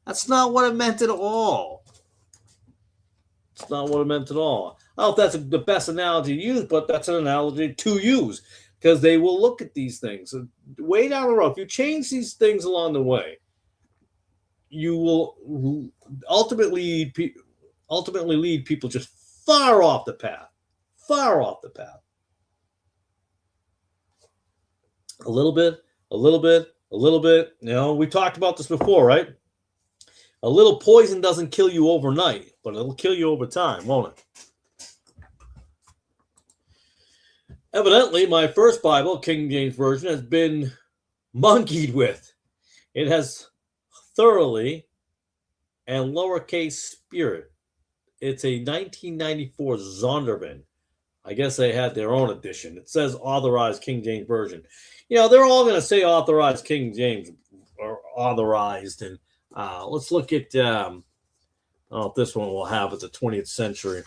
That's not what it meant at all. It's not what it meant at all. I don't know if that's the best analogy to use, but that's an analogy to use, because they will look at these things. Way down the road, if you change these things along the way, you will ultimately lead people just far off the path. Far off the path. A little bit. We talked about this before, right? A little poison doesn't kill you overnight, but it'll kill you over time, won't it? Evidently, my first Bible, King James Version, has been monkeyed with. It has thoroughly and lowercase spirit. It's a 1994 Zondervan. I guess they had their own edition. It says authorized King James Version. They're all going to say authorized King James or authorized, and let's look at, I don't know if this one will have it, the 20th century.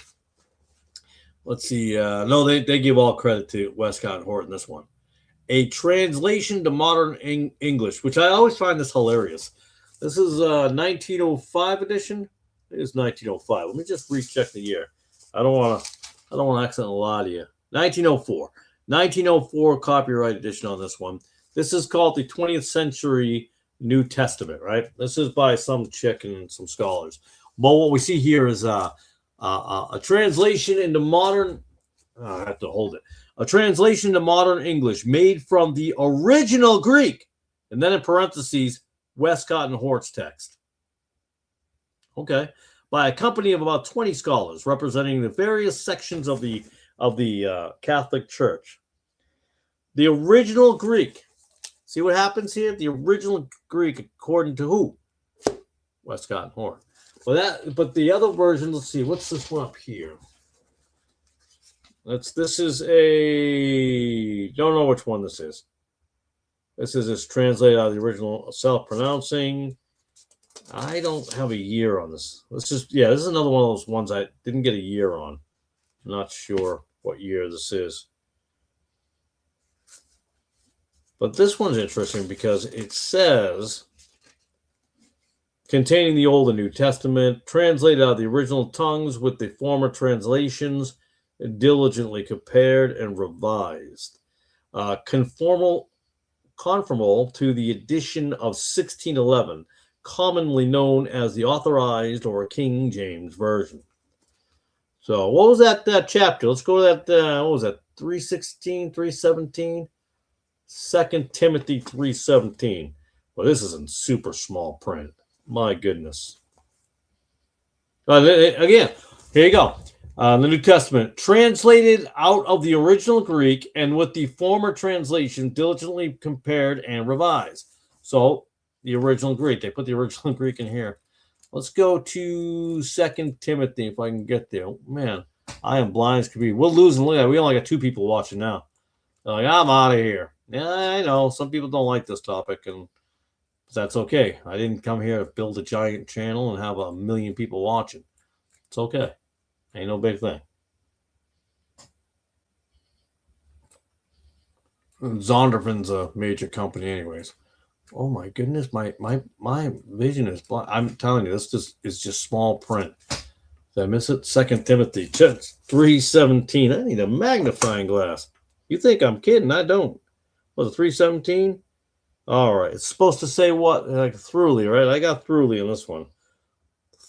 Let's see. No, they give all credit to Westcott and Hort in this one. A translation to modern English, which I always find this hilarious. This is 1905 edition. It is 1905. Let me just recheck the year. I don't want to accidentally lie to you. 1904. 1904 copyright edition on this one. This is called the 20th Century New Testament, right? This is by some chick and some scholars. But what we see here is a translation into modern. I have to hold it. A translation to modern English made from the original Greek, and then in parentheses, Westcott and Hort's text. Okay, by a company of about 20 scholars representing the various sections of the Catholic Church. The original Greek See what happens here? The original Greek, according to who? Westcott and Hort. But the other version, let's see, what's this one up here? This is a, don't know which one this is. This is translated out of the original self-pronouncing. I don't have a year on this. This is another one of those ones I didn't get a year on. I'm not sure what year this is. But this one's interesting because it says, containing the Old and New Testament, translated out of the original tongues with the former translations, diligently compared and revised. Conformal to the edition of 1611, commonly known as the Authorized or King James Version. So what was that chapter? Let's go to that, what was that, 3:16, 3:17? 2 Timothy 3:17. Well, this is in super small print. My goodness. Again, here you go. The New Testament, translated out of the original Greek and with the former translation diligently compared and revised. So the original Greek, they put the original Greek in here. Let's go to 2 Timothy if I can get there. Man, I am blind as could be. We're losing. Look at that. We only got 2 people watching now. They're like, I'm out of here. Yeah, I know. Some people don't like this topic, and that's okay. I didn't come here to build a giant channel and have 1 million people watching. It's okay. Ain't no big thing. Zondervan's a major company anyways. Oh my goodness, my vision is blind. I'm telling you, this is just small print. Did I miss it? 2 Timothy 3:17. I need a magnifying glass. You think I'm kidding? I don't. Was it 3:17? All right. It's supposed to say what? Like throughly, right? I got throughly in this one.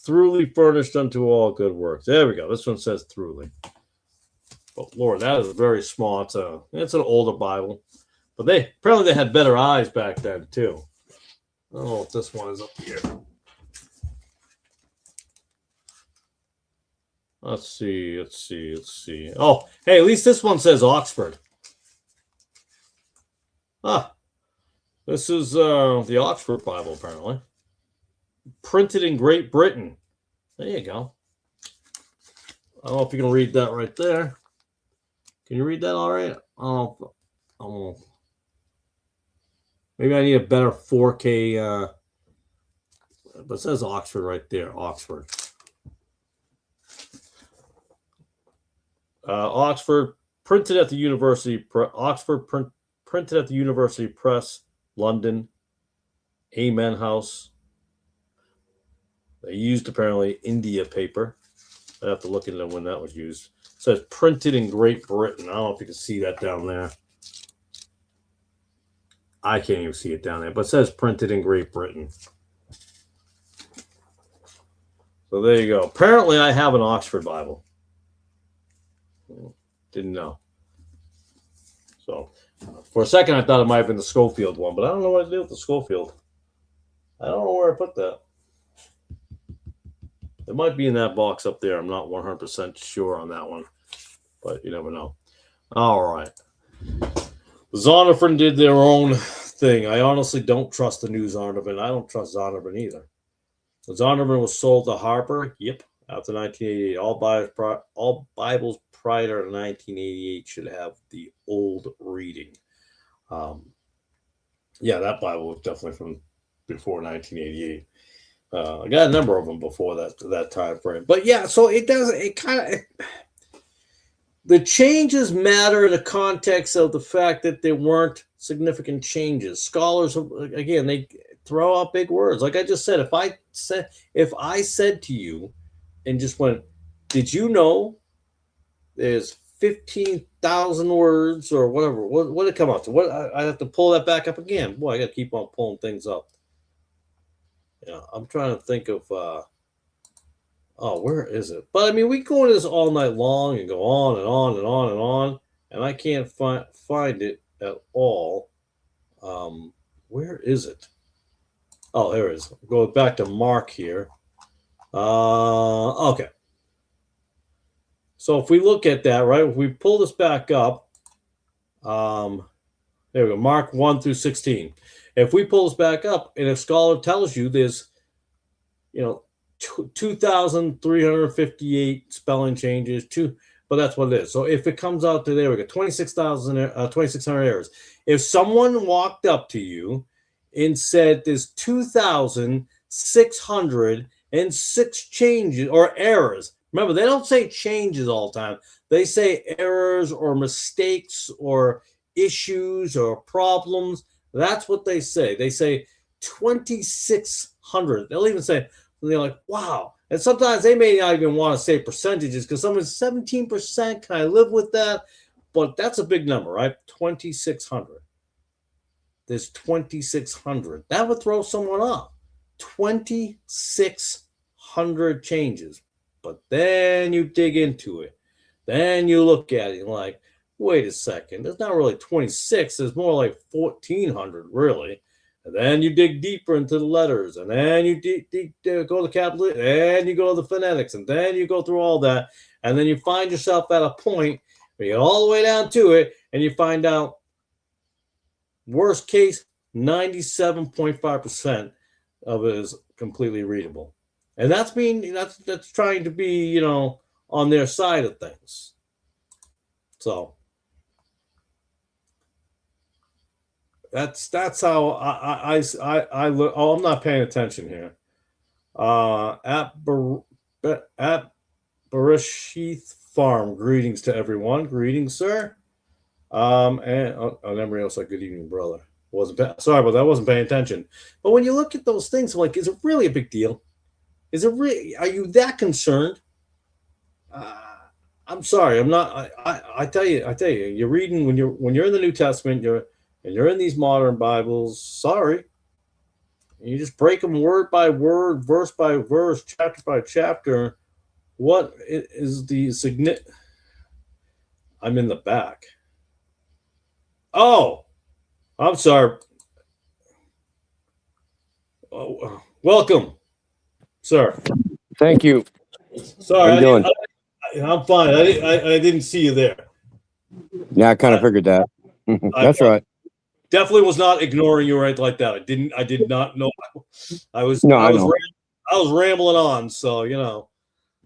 Throughly furnished unto all good works. There we go. This one says throughly. But Lord, that is very small. It's an older Bible. But apparently they had better eyes back then too. I don't know if this one is up here. Let's see. Oh, hey, at least this one says Oxford. This is the Oxford Bible, apparently. Printed in Great Britain. There you go. I don't know if you can read that right there. Can you read that all right? Oh, maybe I need a better 4K. But it says Oxford right there. Oxford. Oxford, printed at the University. Printed at the University Press, London. Amen House. They used apparently India paper. I have to look into when that was used. It says printed in Great Britain. I don't know if you can see that down there. I can't even see it down there, but it says printed in Great Britain. So there you go. Apparently, I have an Oxford Bible. Didn't know. So for a second, I thought it might have been the Schofield one, but I don't know what to do with the Schofield. I don't know where I put that. It might be in that box up there. I'm not 100% sure on that one, but you never know. All right. Zondervan did their own thing. I honestly don't trust the new Zondervan. I don't trust Zondervan either. The Zondervan was sold to Harper. Yep. After 1988. All Bibles prior to 1988 should have the old reading. Yeah, that Bible was definitely from before 1988. I got a number of them before that time frame. But yeah, so the changes matter in the context of the fact that there weren't significant changes. Scholars, again, they throw out big words. Like I just said, if I said to you and just went, did you know there's 15,000 words or whatever? What did it come out to? I have to pull that back up again. Boy, I got to keep on pulling things up. Yeah, I'm trying to think of, where is it? But I mean, we go into this all night long and go on and on and on and on, and I can't find it at all. Where is it? Oh, there it is. Go back to Mark here. Okay. So if we look at that, right, if we pull this back up, There we go. Mark 1 through 16. If we pull this back up, and a scholar tells you there's, 2,358 spelling changes, but that's what it is. So if it comes out to, there we go, 2,600 errors. If someone walked up to you and said there's 2,606 changes or errors, remember, they don't say changes all the time. They say errors or mistakes or issues or problems. That's what they say. They say 2,600. They'll even say, they're like, wow. And sometimes they may not even want to say percentages because someone's 17%. Can I live with that? But that's a big number, right? 2,600. There's 2,600. That would throw someone off. 2,600 changes. But then you dig into it. Then you look at it and like, wait a second. There's not really 26. There's more like 1,400, really. And then you dig deeper into the letters, and then you go to the capital, and you go to the phonetics, and then you go through all that, and then you find yourself at a point where you get all the way down to it, and you find out, worst case, 97.5% of it is completely readable, and that's trying to be, on their side of things. So. That's how I look. Oh, I'm not paying attention here. At Bereshith Farm, greetings to everyone. Greetings, sir. And everybody else like, good evening, brother. Sorry about that. I wasn't paying attention. But when you look at those things, I'm like, is it really a big deal? Is it really? Are you that concerned? I'm sorry. I'm not. I tell you. You're reading when you're in the New Testament. You're in these modern Bibles. Sorry. You just break them word by word, verse by verse, chapter by chapter. What is the significance? I'm in the back. Oh, I'm sorry. Oh, welcome, sir. Thank you. Sorry, How you doing? I'm fine. I didn't see you there. Yeah, I kind of figured that. That's right. Definitely was not ignoring you or anything like that. I did not know. I was rambling on. So, no,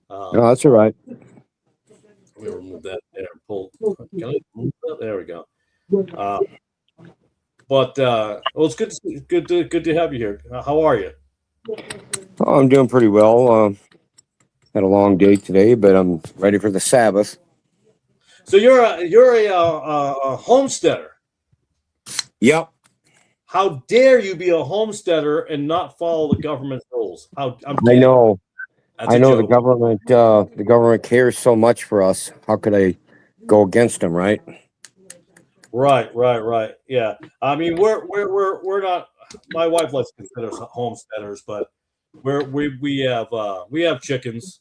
that's all right. Let me remove that there and pull. Can I move that? There we go. But it's good to have you here. How are you? Oh, I'm doing pretty well. Had a long day today, but I'm ready for the Sabbath. So you're a homesteader. Yep. How dare you be a homesteader and not follow the government rules? I know. I know joke. the government cares so much for us. How could I go against them, right? Right. Yeah. I mean, we're not. My wife likes to consider us homesteaders, but we have chickens.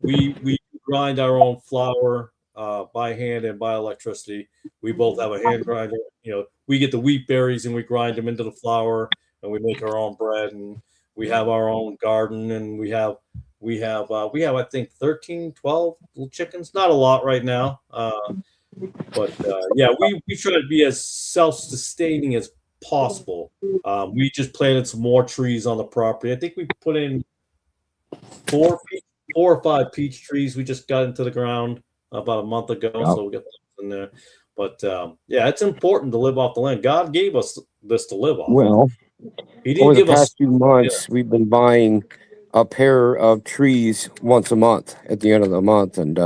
We grind our own flour by hand and by electricity. We both have a hand grinder. We get the wheat berries and we grind them into the flour, and we make our own bread. And we have our own garden, and we have I think 13, 12 little chickens. Not a lot right now, but yeah, we try to be as self-sustaining as possible. We just planted some more trees on the property. I think we put in 4 or 5 peach trees. We just got into the ground about a month ago, so we got those in there. But yeah, it's important to live off the land. God gave us this to live off. Well, He didn't over the give us. past few months, we've been buying a pair of trees once a month at the end of the month, and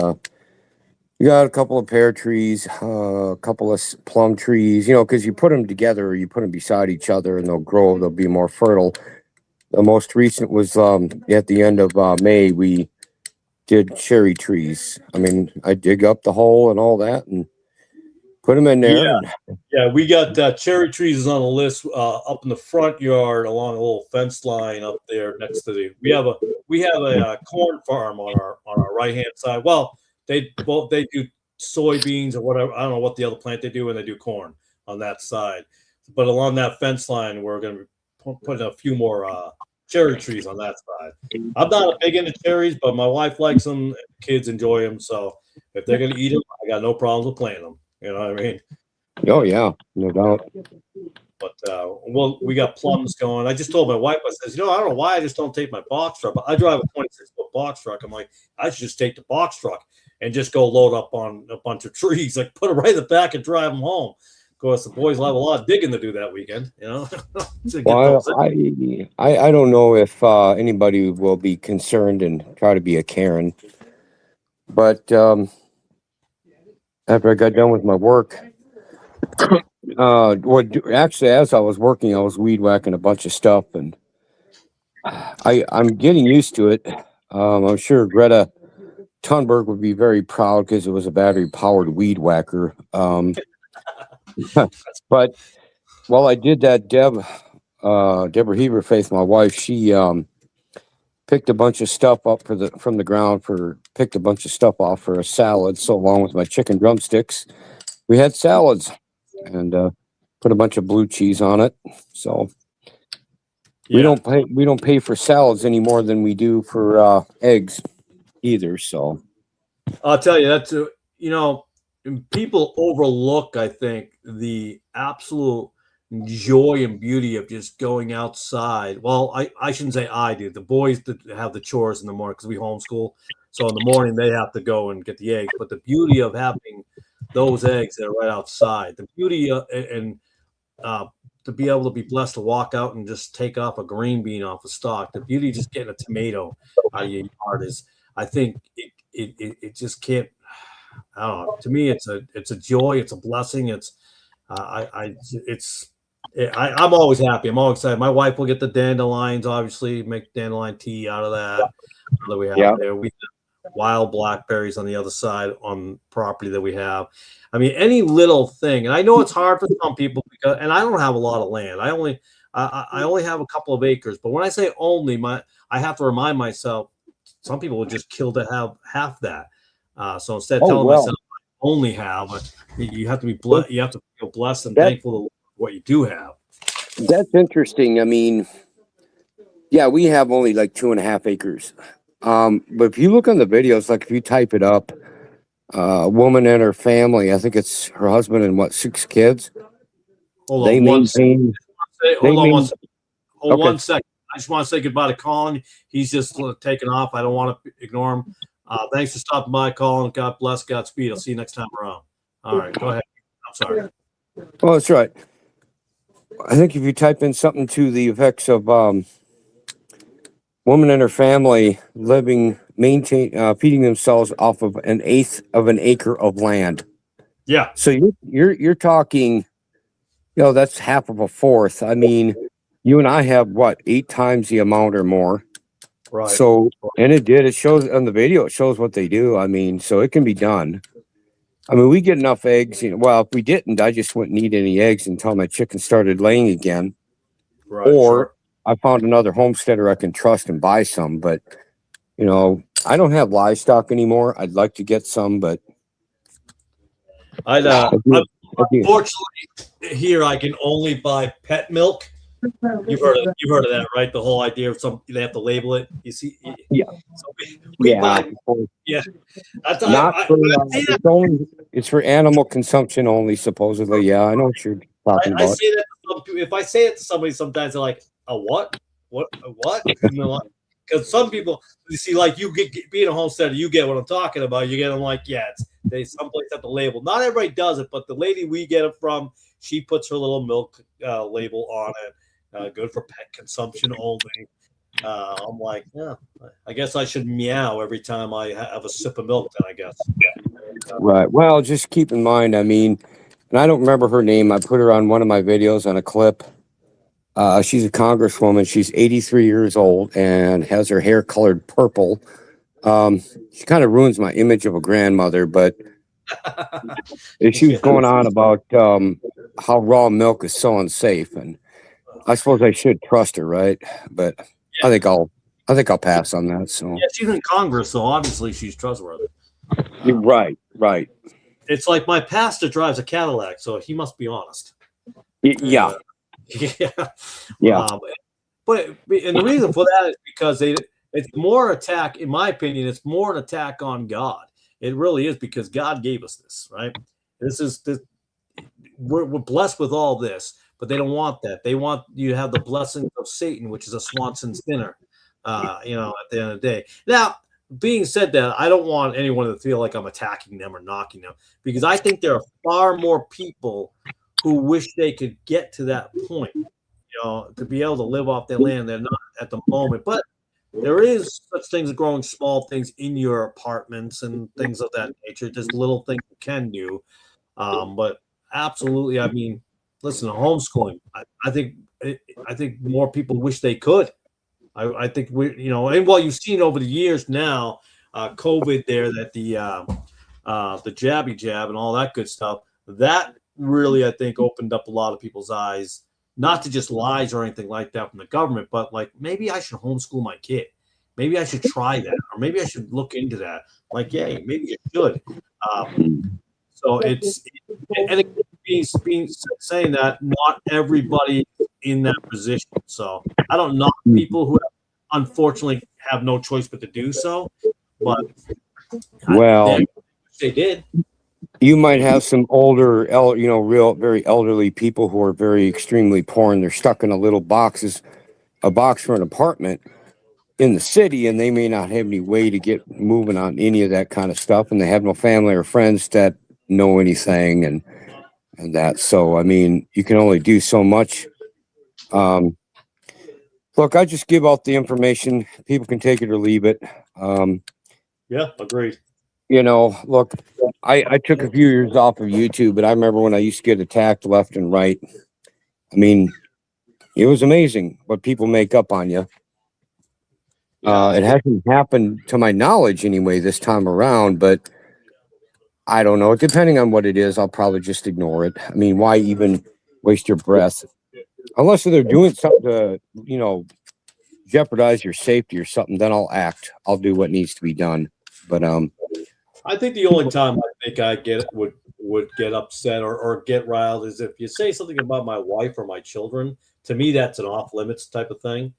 you got a couple of pear trees, a couple of plum trees. Because you put them together, you put them beside each other, and they'll grow. They'll be more fertile. The most recent was at the end of May. We did cherry trees. I mean, I dig up the hole and all that, and put them in there. Yeah, we got cherry trees on the list up in the front yard along a little fence line up there next to the. We have a corn farm on our right hand side. Well, they do soybeans or whatever. I don't know what the other plant they do, and they do corn on that side. But along that fence line, we're going to be putting a few more cherry trees on that side. I'm not a big into cherries, but my wife likes them. And kids enjoy them, so if they're going to eat them, I got no problems with planting them. You know what I mean? Oh yeah, no doubt. But well, we got plums going. I just told my wife, I says, I don't know why I just don't take my box truck. But I drive a 26-foot box truck. I'm like, I should just take the box truck and just go load up on a bunch of trees, like put it right in the back and drive them home. Of course, the boys will have a lot of digging to do that weekend, to get Well, those in. I don't know if anybody will be concerned and try to be a Karen, but after I got done with my work, actually, as I was working, I was weed whacking a bunch of stuff, and I'm getting used to it. I'm sure Greta Thunberg would be very proud because it was a battery powered weed whacker. But while I did that, Deborah Heberfaith, my wife, she picked a bunch of stuff up from the ground picked a bunch of stuff off for a salad. So along with my chicken drumsticks, we had salads and put a bunch of blue cheese on it. So we don't pay for salads any more than we do for eggs either. So I'll tell you that's people overlook, I think, the absolute joy and beauty of just going outside. Well, I shouldn't say I do. The boys that have the chores in the morning because we homeschool. So in the morning they have to go and get the eggs. But the beauty of having those eggs that are right outside, the beauty and to be able to be blessed to walk out and just take off a green bean off a stalk. The beauty of just getting a tomato out of your yard is, I think, it just can't. I don't know. To me, it's a joy. It's a blessing. I'm always happy. I'm always excited. My wife will get the dandelions, obviously, make dandelion tea out of that. That we have there. We have wild blackberries on the other side on property that we have. I mean, any little thing, and I know it's hard for some people and I don't have a lot of land. I only have a couple of acres. But when I say only, I have to remind myself, some people would just kill to have half that. So instead of telling myself I only have, you have to be blessed. You have to feel blessed and thankful for what you do have. That's interesting. I mean, yeah, we have only like 2.5 acres. But if you look on the videos, like if you type it up, a woman and her family, I think it's her husband and 6 kids. Hold on one second. One second. I just want to say goodbye to Colin. He's just taking off. I don't want to ignore him. Thanks for stopping by, Colin. God bless. Godspeed. I'll see you next time around. All right, go ahead. I'm sorry. Oh, that's right. I think if you type in something to the effects of woman and her family feeding themselves off of 1/8 of an acre of land. Yeah. So you're talking, that's half of a fourth. I mean, you and I have 8 times the amount or more. Right. So, and it shows on the video, it shows what they do. I mean, so it can be done. I mean, we get enough eggs, well, if we didn't, I just wouldn't eat any eggs until my chickens started laying again. Right. Or I found another homesteader I can trust and buy some, but I don't have livestock anymore. I'd like to get some, but unfortunately here I can only buy pet milk. You've heard of that, right? The whole idea of they have to label it. You see? Yeah. So we buy. It's for animal consumption only, supposedly. Yeah, I know what you're talking about. I say that if I say it to somebody, sometimes they're like, "A what? What? A what?" Because some people, you see, like you being a homesteader, you get what I'm talking about. You get them like, they someplace have the label. Not everybody does it, but the lady we get it from, she puts her little milk label on it. Good for pet consumption only. I'm like, I guess I should meow every time I have a sip of milk. Then I guess. Right. Well, just keep in mind. I mean, and I don't remember her name. I put her on one of my videos on a clip. She's a congresswoman. She's 83 years old and has her hair colored purple. She kind of ruins my image of a grandmother, but she was going on about how raw milk is so unsafe, and I suppose I should trust her, right? But I think I'll pass on that. So she's in Congress, so obviously she's trustworthy. Right. It's like my pastor drives a Cadillac, so he must be honest. Yeah. But the reason for that is because it's more attack, in my opinion, it's more an attack on God. It really is, because God gave us this, right? we're blessed with all this, but they don't want that. They want you to have the blessings of Satan, which is a Swanson's dinner. At the end of the day. Now, being said that, I don't want anyone to feel like I'm attacking them or knocking them, because I think there are far more people who wish they could get to that point, to be able to live off their land. They're not at the moment, but there is such things as growing small things in your apartments and things of that nature. Just little things you can do. But absolutely, I mean, listen, homeschooling. I think more people wish they could. I think and what you've seen over the years now, COVID there, that the jabby jab and all that good stuff, that really, I think, opened up a lot of people's eyes, not to just lies or anything like that from the government, but like, maybe I should homeschool my kid. Maybe I should try that, or maybe I should look into that. Like, yeah, maybe you should. So it's being saying that not everybody in that position. So I don't knock people who unfortunately have no choice but to do so. But they did. You might have some older, real very elderly people who are very extremely poor, and they're stuck in a box for an apartment in the city, and they may not have any way to get moving on any of that kind of stuff, and they have no family or friends that know anything and that. So I mean, you can only do so much. Look, I just give out the information. People can take it or leave it. Yeah, agreed. Look, I took a few years off of YouTube, but I remember when I used to get attacked left and right. I mean, it was amazing what people make up on you. It hasn't happened to my knowledge anyway this time around, but I don't know. Depending on what it is, I'll probably just ignore it. I mean, why even waste your breath? Unless they're doing something to, jeopardize your safety or something, then I'll act. I'll do what needs to be done. But I think the only time I think I would get upset or get riled is if you say something about my wife or my children. To me, that's an off limits type of thing.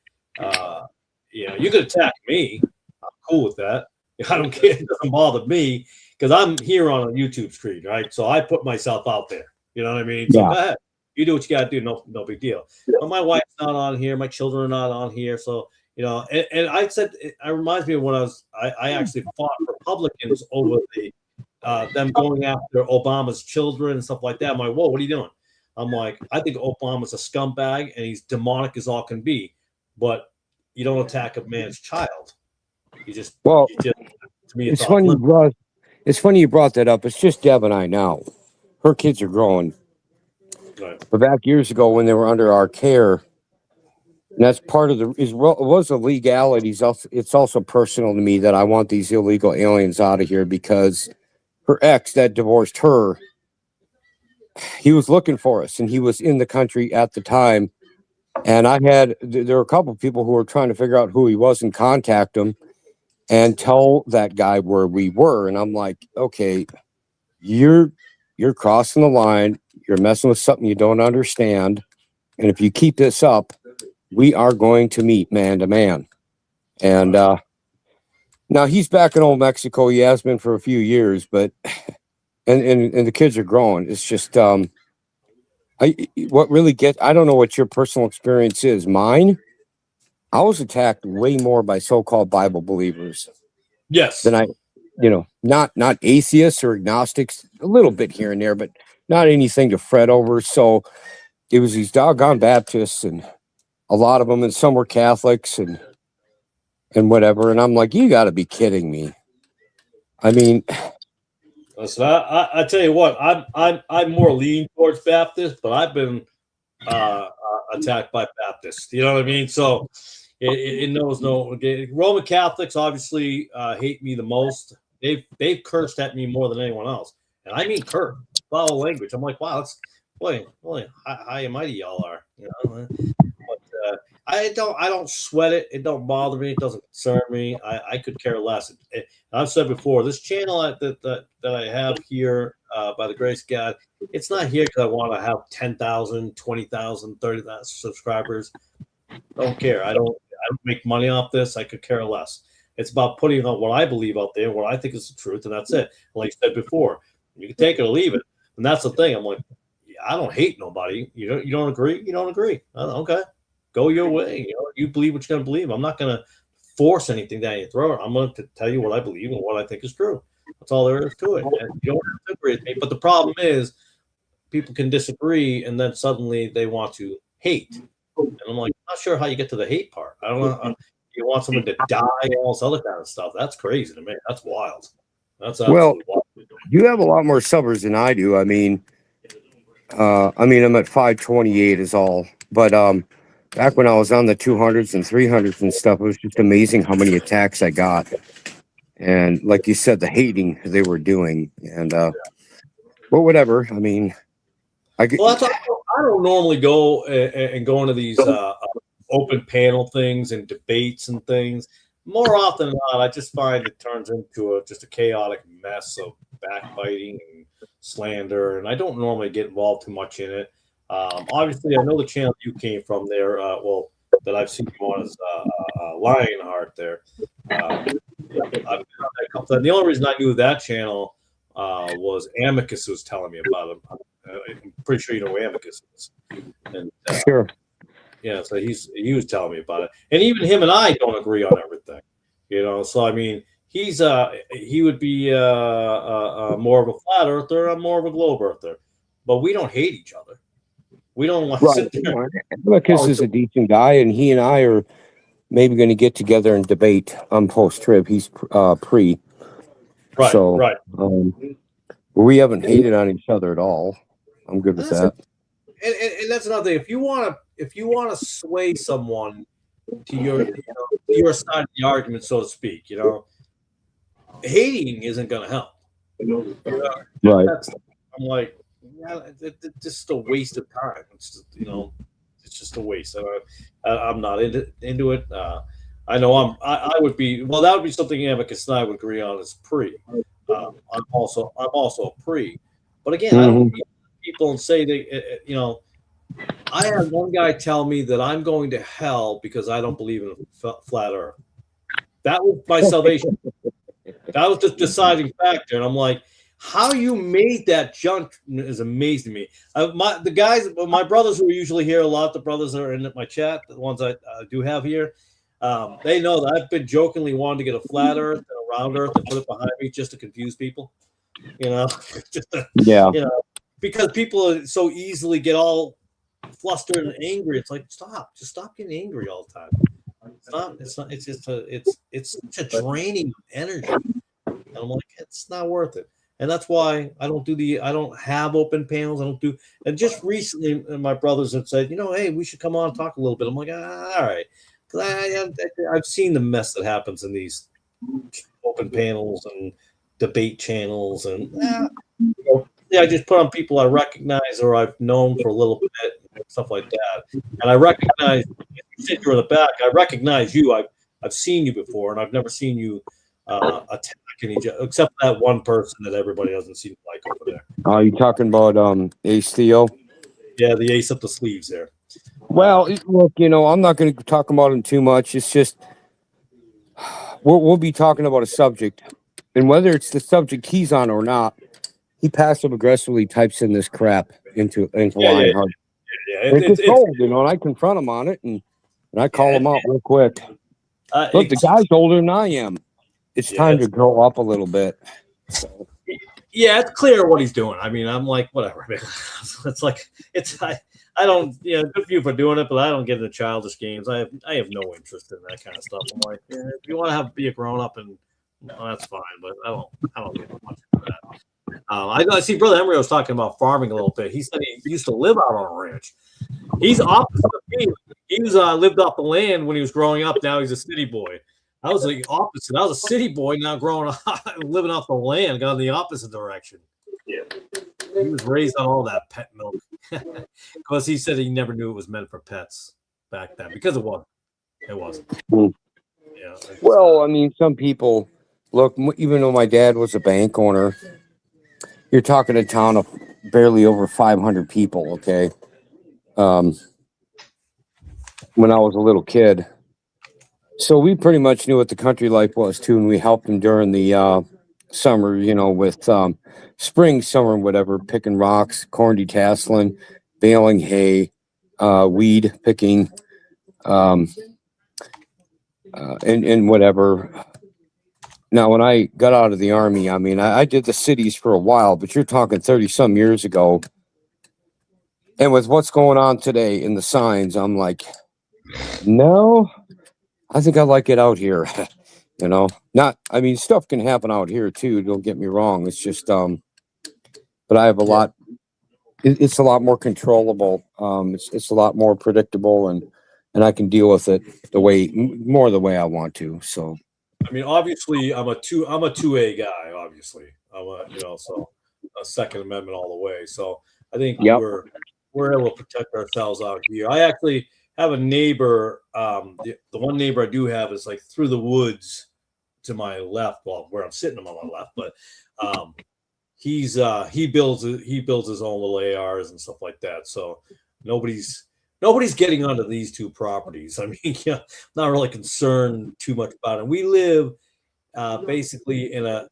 You could attack me. I'm cool with that. I don't care. It doesn't bother me because I'm here on a YouTube screen, right? So I put myself out there. You know what I mean? So go ahead. You do what you got to do. No big deal. But my wife's not on here. My children are not on here. So, and I said, it reminds me of when I actually fought Republicans over them going after Obama's children and stuff like that. I'm like, whoa, what are you doing? I'm like, I think Obama's a scumbag and he's demonic as all can be, but you don't attack a man's child. To me, it's funny. It's funny you brought that up. It's just Deb and I now. Her kids are growing. Right. But back years ago when they were under our care, and that's part of it was a legality. It's also personal to me that I want these illegal aliens out of here, because her ex that divorced her, he was looking for us and he was in the country at the time. And there were a couple of people who were trying to figure out who he was and contact him and tell that guy where we were. And I'm like, okay, you're crossing the line. You're messing with something you don't understand. And if you keep this up, we are going to meet man to man. And now he's back in old Mexico. He has been for a few years, but and the kids are growing. It's just I don't know what your personal experience is. Mine, I was attacked way more by so-called Bible believers. Yes. Than not atheists or agnostics, a little bit here and there, but not anything to fret over. So it was these doggone Baptists, and a lot of them, and some were Catholics and whatever. And I'm like, you got to be kidding me. I mean, listen, I tell you what, I'm more leaning towards Baptist, but I've been attacked by Baptists. You know what I mean? So it knows no. Roman Catholics obviously hate me the most. They've cursed at me more than anyone else, and I mean curse, foul language. I'm like, wow, that's boy, high and mighty y'all are. But I don't sweat it. It don't bother me. It doesn't concern me. I could care less. I've said before, this channel that I have here, by the grace of God, it's not here because I want to have 10,000, 20,000, 30,000 subscribers. Don't care. I don't make money off this. I could care less. It's about putting out what I believe out there, what I think is the truth, and that's it. Like I said before, you can take it or leave it. And that's the thing. I'm like, I don't hate nobody. You don't agree. You don't agree. Okay, go your way. You believe what you're gonna believe. I'm not gonna force anything down your throat. I'm going to tell you what I believe and what I think is true. That's all there is to it. And you don't have to agree with me. But the problem is, people can disagree, and then suddenly they want to hate. And I'm like, I'm not sure how you get to the hate part. I don't know. You want someone to die, all this other kind of stuff. That's crazy to me. That's wild. That's absolutely wild. You have a lot more subbers than I do. I mean, I'm at 528 is all. But back when I was on the 200s and 300s and stuff, it was just amazing how many attacks I got. And like you said, the hating they were doing. And well, whatever. I mean, I don't normally go and go into these open panel things and debates and things. More often than not, I just find it turns into just a chaotic mess of backbiting and slander, and I don't normally get involved too much in it. Obviously, I know the channel you came from there. That I've seen you on is Lionheart there. I've been on that couple times. The only reason I knew that channel was Amicus was telling me about him. I'm pretty sure you know who Amicus is. And, sure. Yeah, so he was telling me about it, and even him and I don't agree on everything, So I mean, he would be more of a flat earther, I'm more of a globe earther, but we don't hate each other. We don't want to sit there. Amicus is a decent guy, and he and I are maybe going to get together and debate on post trib. He's pre, right? So, right. We haven't hated on each other at all. I'm good with that. And that's another thing. If you want to sway someone to your side of the argument, so to speak, hating isn't going to help. Right. I'm like, it's just a waste of time. It's just, it's just a waste. I'm not into it. I know I would be. Well, that would be something Amicus and I would agree on as pre. I'm also a pre. But again, I don't people and say they, I had one guy tell me that I'm going to hell because I don't believe in flat Earth. That was my salvation. That was the deciding factor, and I'm like, how you made that jump is amazing to me. My brothers who are usually here a lot, the brothers that are in my chat, the ones I do have here, they know that I've been jokingly wanting to get a flat Earth and a round Earth and put it behind me just to confuse people. Because people so easily get all flustered and angry. It's like, just stop getting angry all the time. It's such a draining energy. And I'm like, it's not worth it. And that's why I don't have open panels. And just recently my brothers have said, hey, we should come on and talk a little bit. I'm like, all right. Because I've seen the mess that happens in these open panels and debate channels, and I just put on people I recognize or I've known for a little bit and stuff like that. And I recognize you sit here in the back. I recognize you. I've seen you before, and I've never seen you attacking each other, except that one person that everybody doesn't seem to like over there. Are you talking about Ace Theo? Yeah, the ace up the sleeves there. Well, look, I'm not going to talk about him too much. It's just we'll be talking about a subject, and whether it's the subject he's on or not, he passive aggressively types in this crap into Lionheart. It's cold, and I confront him on it, and I call him out real quick. Look, the guy's older than I am. It's time to grow up a little bit. So. Yeah, it's clear what he's doing. I mean, I'm like, whatever. It's like I don't. Good for you for doing it, but I don't get into childish games. I have no interest in that kind of stuff. I'm like, if you want to be a grown up, and that's fine, but I don't get much into that. I see Brother Emery was talking about farming a little bit. He said he used to live out on a ranch. He's opposite of me. He lived off the land when he was growing up. Now he's a city boy. I was the opposite. I was a city boy, now growing up, living off the land, gone the opposite direction. Yeah. He was raised on all that pet milk. Because he said he never knew it was meant for pets back then. Because it wasn't. It wasn't. Yeah. Well, I mean, some people, look, even though my dad was a bank owner, you're talking a town of barely over 500 people, okay? When I was a little kid. So we pretty much knew what the country life was, too, and we helped him during the summer, with spring, summer, whatever, picking rocks, corn detasseling, baling hay, weed picking, and whatever. Now, when I got out of the Army, I mean, I did the cities for a while, but you're talking 30 some years ago. And with what's going on today in the signs, I'm like, no, I think I like it out here. I mean, stuff can happen out here too. Don't get me wrong. It's just, but I have it's a lot more controllable. It's a lot more predictable, and I can deal with it more the way I want to. So, I mean, obviously, I'm a 2A guy. Obviously, so a Second Amendment all the way. So I think we're able to protect ourselves out here. I actually have a neighbor. The one neighbor I do have is like through the woods to my left, well, where I'm sitting on my left, but he builds his own little ARs and stuff like that. So nobody's getting onto these two properties. I mean, not really concerned too much about it. We live basically in on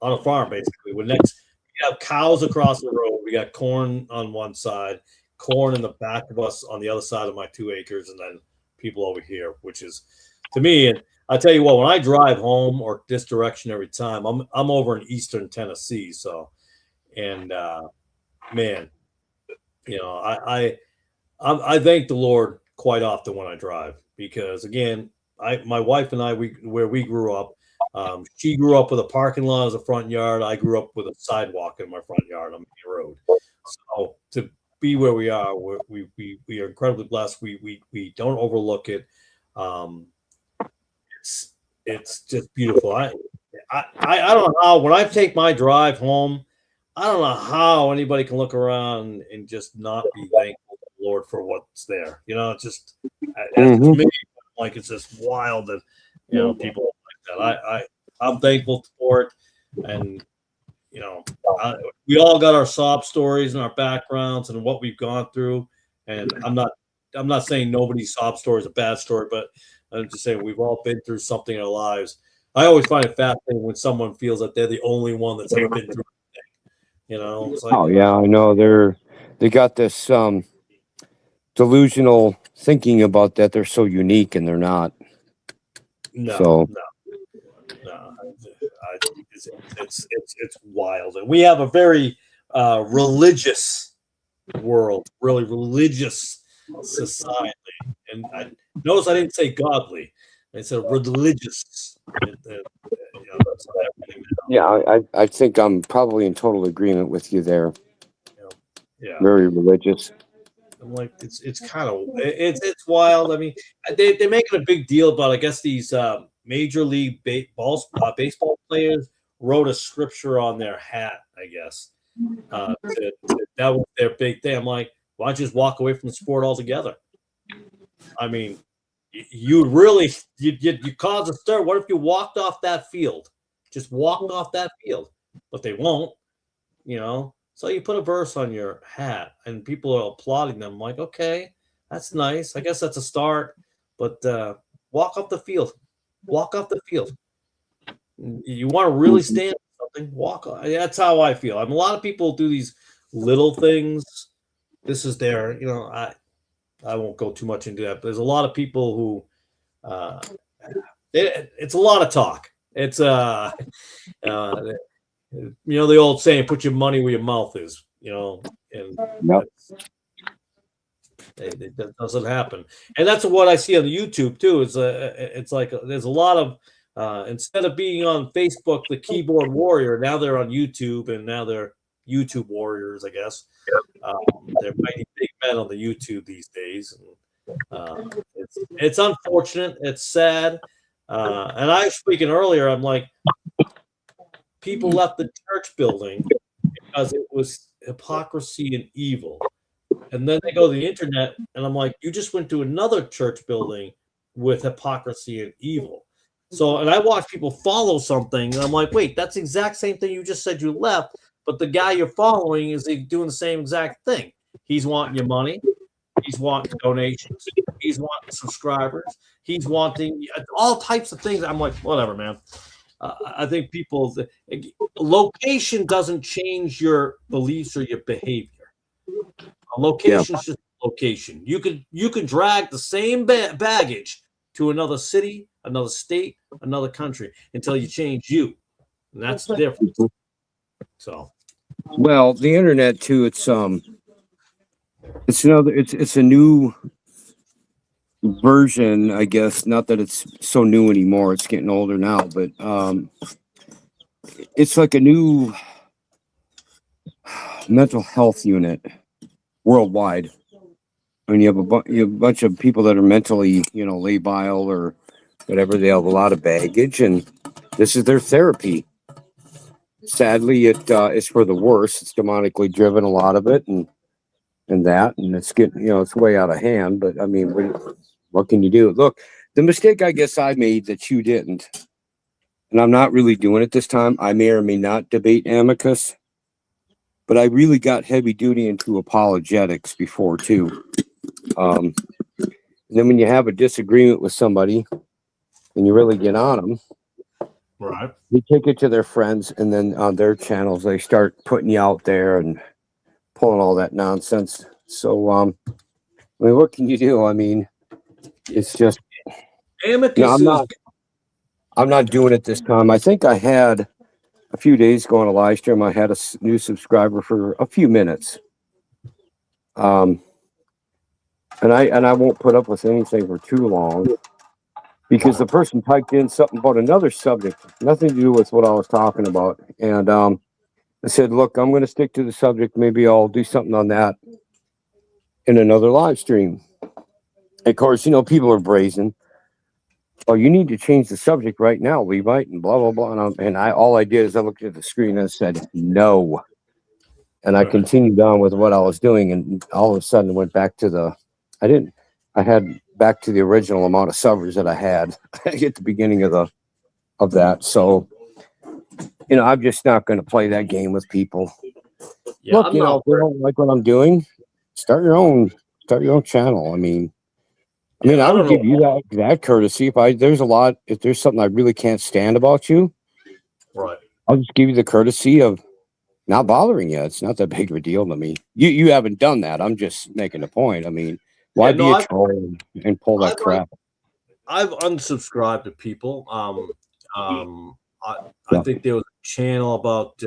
a farm. Basically, we have cows across the road. We got corn on one side, corn in the back of us on the other side of my 2 acres, and then people over here, which is to me. And I tell you what, when I drive home or this direction every time, I'm over in Eastern Tennessee. So, and man, I thank the Lord quite often when I drive, because again, my wife and I, where we grew up, she grew up with a parking lot as a front yard. I grew up with a sidewalk in my front yard on the road. So to be where we are, we are incredibly blessed. We don't overlook it. It's just beautiful. I don't know how, when I take my drive home, I don't know how anybody can look around and just not be thankful to the Lord for what's there. It's just to me, like, it's just wild that people like that. I'm thankful for it, and we all got our sob stories and our backgrounds and what we've gone through. And I'm not saying nobody's sob story is a bad story, but I'm just saying we've all been through something in our lives. I always find it fascinating when someone feels that they're the only one that's ever been through anything. It's like, oh yeah, I know they got this delusional thinking about that they're so unique, and they're not. No. It's wild, and we have a very religious world, really religious society. And I notice I didn't say godly; I said religious. Yeah, I think I'm probably in total agreement with you there. Yeah, very religious. I'm like, it's kind of it's wild. I mean, they're making a big deal about, I guess, these major league baseball players wrote a scripture on their hat, I guess. That was their big thing. I'm like, why don't you just walk away from the sport altogether? I mean, you cause a stir. What if you walked off that field? Just walked off that field, but they won't. So you put a verse on your hat, and people are applauding them. I'm like, okay, that's nice. I guess that's a start, but walk off the field. Walk off the field. You want to really stand for something? Walk off. That's how I feel. A lot of people do these little things. This is their, I won't go too much into that. But there's a lot of people who, it's a lot of talk. It's the old saying, "Put your money where your mouth is." And that doesn't happen. And that's what I see on YouTube too. It's like there's a lot of instead of being on Facebook, the keyboard warrior, now they're on YouTube, and now they're YouTube warriors, I guess. They're mighty big men on the YouTube these days. And, it's unfortunate. It's sad. And I was speaking earlier, I'm like, people left the church building because it was hypocrisy and evil. And then they go to the internet, and I'm like, you just went to another church building with hypocrisy and evil. So, and I watch people follow something, and I'm like, wait, that's the exact same thing you just said you left, but the guy you're following is doing the same exact thing. He's wanting your money. He's wanting donations. He's wanting subscribers. He's wanting all types of things. I'm like, whatever, man. I think people, location doesn't change your beliefs or your behavior. A location is just a location. You could drag the same baggage to another city, another state, another country until you change you, and that's the difference. So, well, the internet too. It's a new version, I guess. Not that it's so new anymore. It's getting older now, but it's like a new mental health unit worldwide. I mean, you have a bunch of people that are mentally, labile or whatever. They have a lot of baggage, and this is their therapy. Sadly, it is for the worse. It's demonically driven, a lot of it, and it's getting, it's way out of hand. But I mean, what can you do? Look, the mistake I guess I made that you didn't, and I'm not really doing it this time. I may or may not debate amicus, but I really got heavy duty into apologetics before too. And then when you have a disagreement with somebody and you really get on them, right, you take it to their friends, and then on their channels they start putting you out there and pulling all that nonsense. So I mean, what can you do? I mean, it's just amicus. I'm not doing it this time. I think I had a few days ago on a live stream, I had a new subscriber for a few minutes. And I won't put up with anything for too long, because the person typed in something about another subject, nothing to do with what I was talking about. And I said, look, I'm going to stick to the subject. Maybe I'll do something on that in another live stream. Of course, people are brazen. Oh, you need to change the subject right now, Levite, and blah, blah, blah. And all I did is I looked at the screen and said, no. And I continued on with what I was doing. And all of a sudden went back to I had back to the original amount of subbers that I had at the beginning of that. So, I'm just not going to play that game with people. Yeah, look, if they don't like what I'm doing, start your own channel. I mean, I would give you that courtesy if there's something I really can't stand about you, right? I'll just give you the courtesy of not bothering you. It's not that big of a deal to me. You haven't done that. I'm just making a point. I mean, why be a troll and pull that crap? I've unsubscribed to people. I think there was a channel about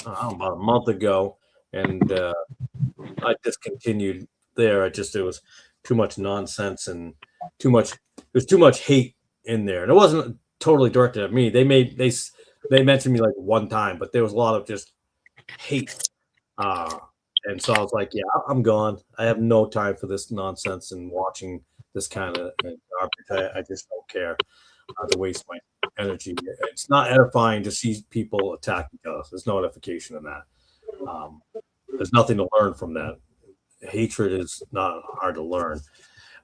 about a month ago, and I discontinued there. It was too much nonsense and there's too much hate in there, and it wasn't totally directed at me. They mentioned me like one time, but there was a lot of just hate. And so I was like, yeah, I'm gone. I have no time for this nonsense and watching this kind of garbage. I just don't care to waste my energy. It's not edifying to see people attack each other. There's no edification in that. There's nothing to learn from that. Hatred is not hard to learn.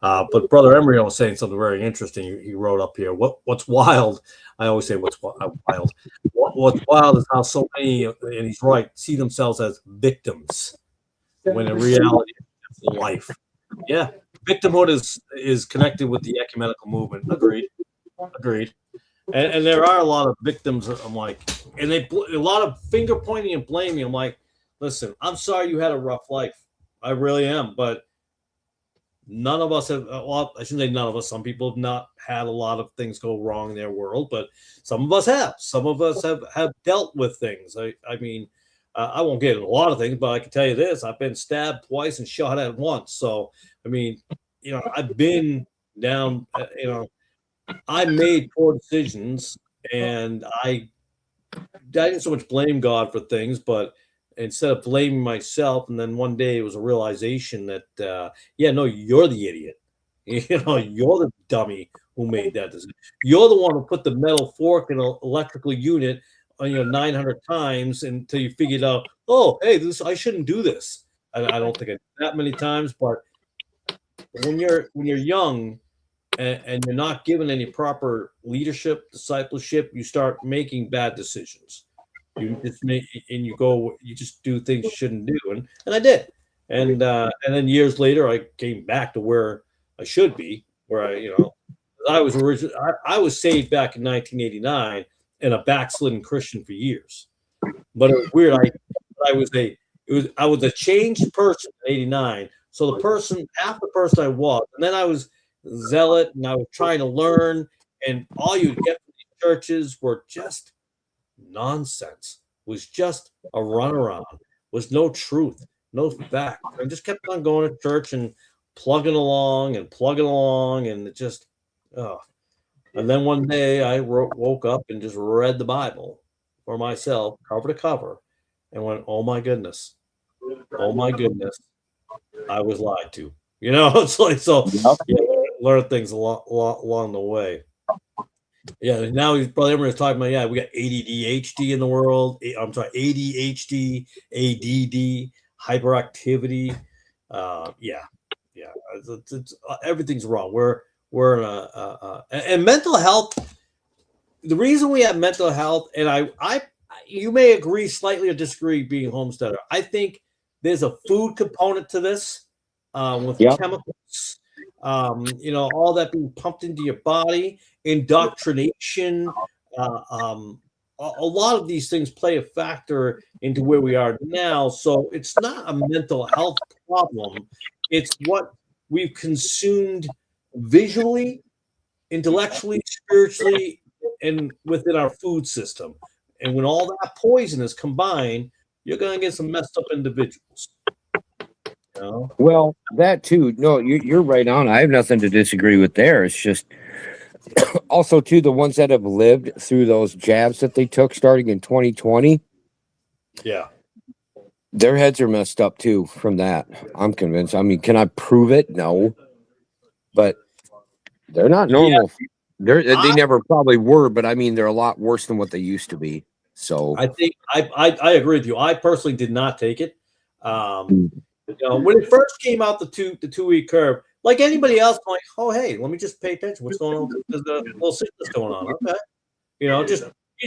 But Brother Emery was saying something very interesting. He wrote up here, what's wild, I always say what's wild. What's wild is how so many, and he's right, see themselves as victims when in reality it's life. Yeah, victimhood is connected with the ecumenical movement. Agreed. And there are a lot of victims. I'm like, and a lot of finger pointing and blaming. I'm like, listen, I'm sorry you had a rough life. I really am, but none of us have. Well, I shouldn't say none of us. Some people have not had a lot of things go wrong in their world, but some of us have. Some of us have dealt with things. I mean, I won't get into a lot of things, but I can tell you this: I've been stabbed twice and shot at once. So, I mean, I've been down. I made poor decisions, and I didn't so much blame God for things, but instead of blaming myself, and then one day it was a realization that, no, you're the idiot. You're the dummy who made that decision. You're the one who put the metal fork in an electrical unit, 900 times until you figured out, oh, hey, I shouldn't do this. I don't think I did that many times, but when you're young and you're not given any proper leadership, discipleship, you start making bad decisions. You just do things you shouldn't do, and I did, and then years later I came back to where I should be, where I was I was saved back in 1989 and a backslidden Christian for years. But it was weird. I was a changed person in '89. So half the person I was, and then I was zealot, and I was trying to learn, and all you get from these churches were just nonsense. Was just a runaround. Was no truth, no fact. I just kept on going to church and plugging along, and it just, oh. And then one day I woke up and just read the Bible for myself, cover to cover, and went, "Oh my goodness, I was lied to." You know, it's like so. Yeah, learn things a lot along the way. Yeah, now he's probably everyone's talking about. Yeah, we got ADHD in the world. I'm sorry, ADHD, ADD, hyperactivity. Yeah, everything's wrong. We're in and mental health. The reason we have mental health, and you may agree slightly or disagree being a homesteader. I think there's a food component to this with chemicals, all that being pumped into your body, indoctrination. A lot of these things play a factor into where we are now. So it's not a mental health problem. It's what we've consumed visually, intellectually, spiritually, and within our food system. And when all that poison is combined, you're going to get some messed up individuals. You know? Well, that too. No, you're right on. I have nothing to disagree with there. It's just also too the ones that have lived through those jabs that they took starting in 2020. Yeah. Their heads are messed up too from that. I'm convinced. I mean, can I prove it? No. But they're not normal. Yeah. They never probably were, but I mean, they're a lot worse than what they used to be. So I think I agree with you. I personally did not take it. When it first came out, the 2-week curve, like anybody else, I'm like, oh hey, let me just pay attention. What's going on? There's a little sickness going on. Okay,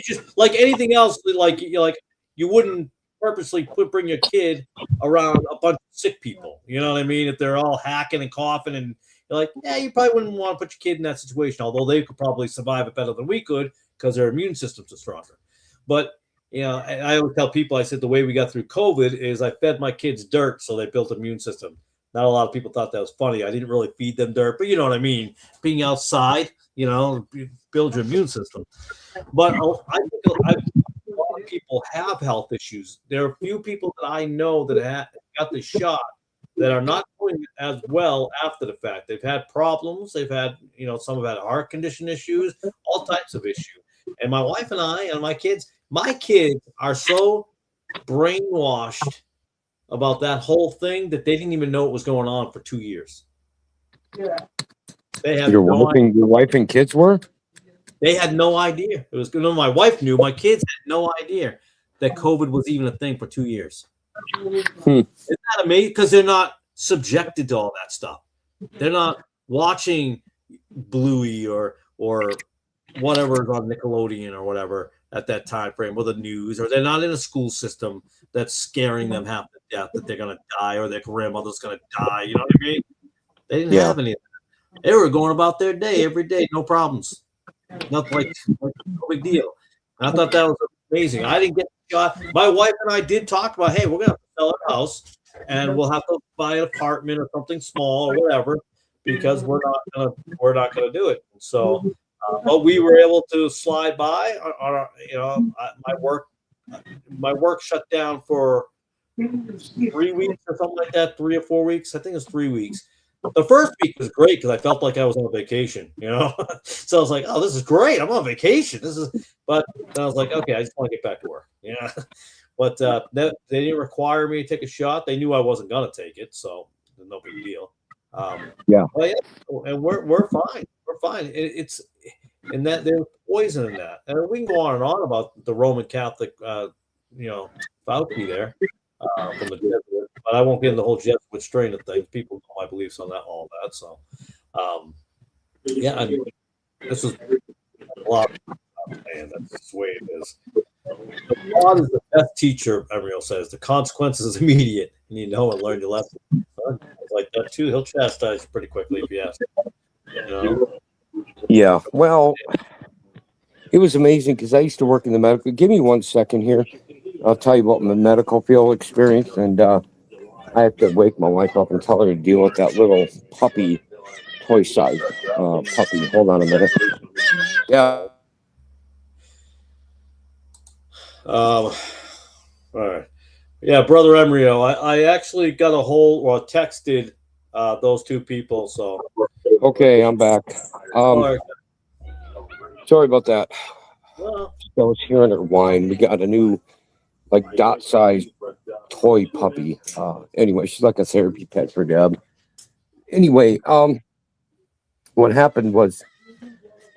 just like anything else, like you wouldn't purposely bring your kid around a bunch of sick people. You know what I mean? If they're all hacking and coughing and you're like, yeah, you probably wouldn't want to put your kid in that situation, although they could probably survive it better than we could because their immune systems are stronger. But, I always tell people, I said the way we got through COVID is I fed my kids dirt so they built an immune system. Not a lot of people thought that was funny. I didn't really feed them dirt, but you know what I mean? Being outside, build your immune system. But I think a lot of people have health issues. There are a few people that I know that got the shot that are not doing as well after the fact. They've had problems. They've had, some have had heart condition issues, all types of issues. And my wife and I and my kids are so brainwashed about that whole thing that they didn't even know what was going on for 2 years. Yeah. They had your wife and kids were? They had no idea. It was my wife knew. My kids had no idea that COVID was even a thing for 2 years. Isn't that amazing? Because they're not subjected to all that stuff. They're not watching Bluey or whatever is on Nickelodeon or whatever at that time frame, or the news, or they're not in a school system that's scaring them half to death that they're going to die or their grandmother's going to die. You know what I mean? They didn't have any of that. They were going about their day every day, no problems. Nothing no big deal. And I thought that was amazing. I didn't get shot. My wife and I did talk about, hey, we're going to sell our house and we'll have to buy an apartment or something small or whatever because we're not going to do it. So, but we were able to slide by. My work shut down for 3 weeks or something like that, 3 or 4 weeks. I think it was 3 weeks. The first week was great because I felt like I was on vacation, So I was like, "Oh, this is great! I'm on vacation." But then I was like, "Okay, I just want to get back to work." But they didn't require me to take a shot. They knew I wasn't gonna take it, so no big deal. And we're fine. We're fine. It's and that there's poison in that, and we can go on and on about the Roman Catholic, Fauci there. From the Jesuit, but I won't get into the whole Jesuit strain of things. People know my beliefs on that, all that. So, this is a lot. Man, that's the way it is. God is the best teacher, Emriel says. The consequences is immediate, and you know and learn your lesson. Like that too. He'll chastise you pretty quickly if you ask him. Yeah. Well, it was amazing because I used to work in the medical. Give me 1 second here. I'll tell you about my medical field experience, and I have to wake my wife up and tell her to deal with that little puppy toy size puppy. Hold on a minute. Yeah. All right. Yeah, Brother Emrio, I actually got a hold or texted those two people. So Okay, I'm back. Sorry. Sorry about that. Well, I was hearing her whine. We got a new, like, dot-sized toy puppy. Anyway, she's like a therapy pet for Deb. Anyway, what happened was,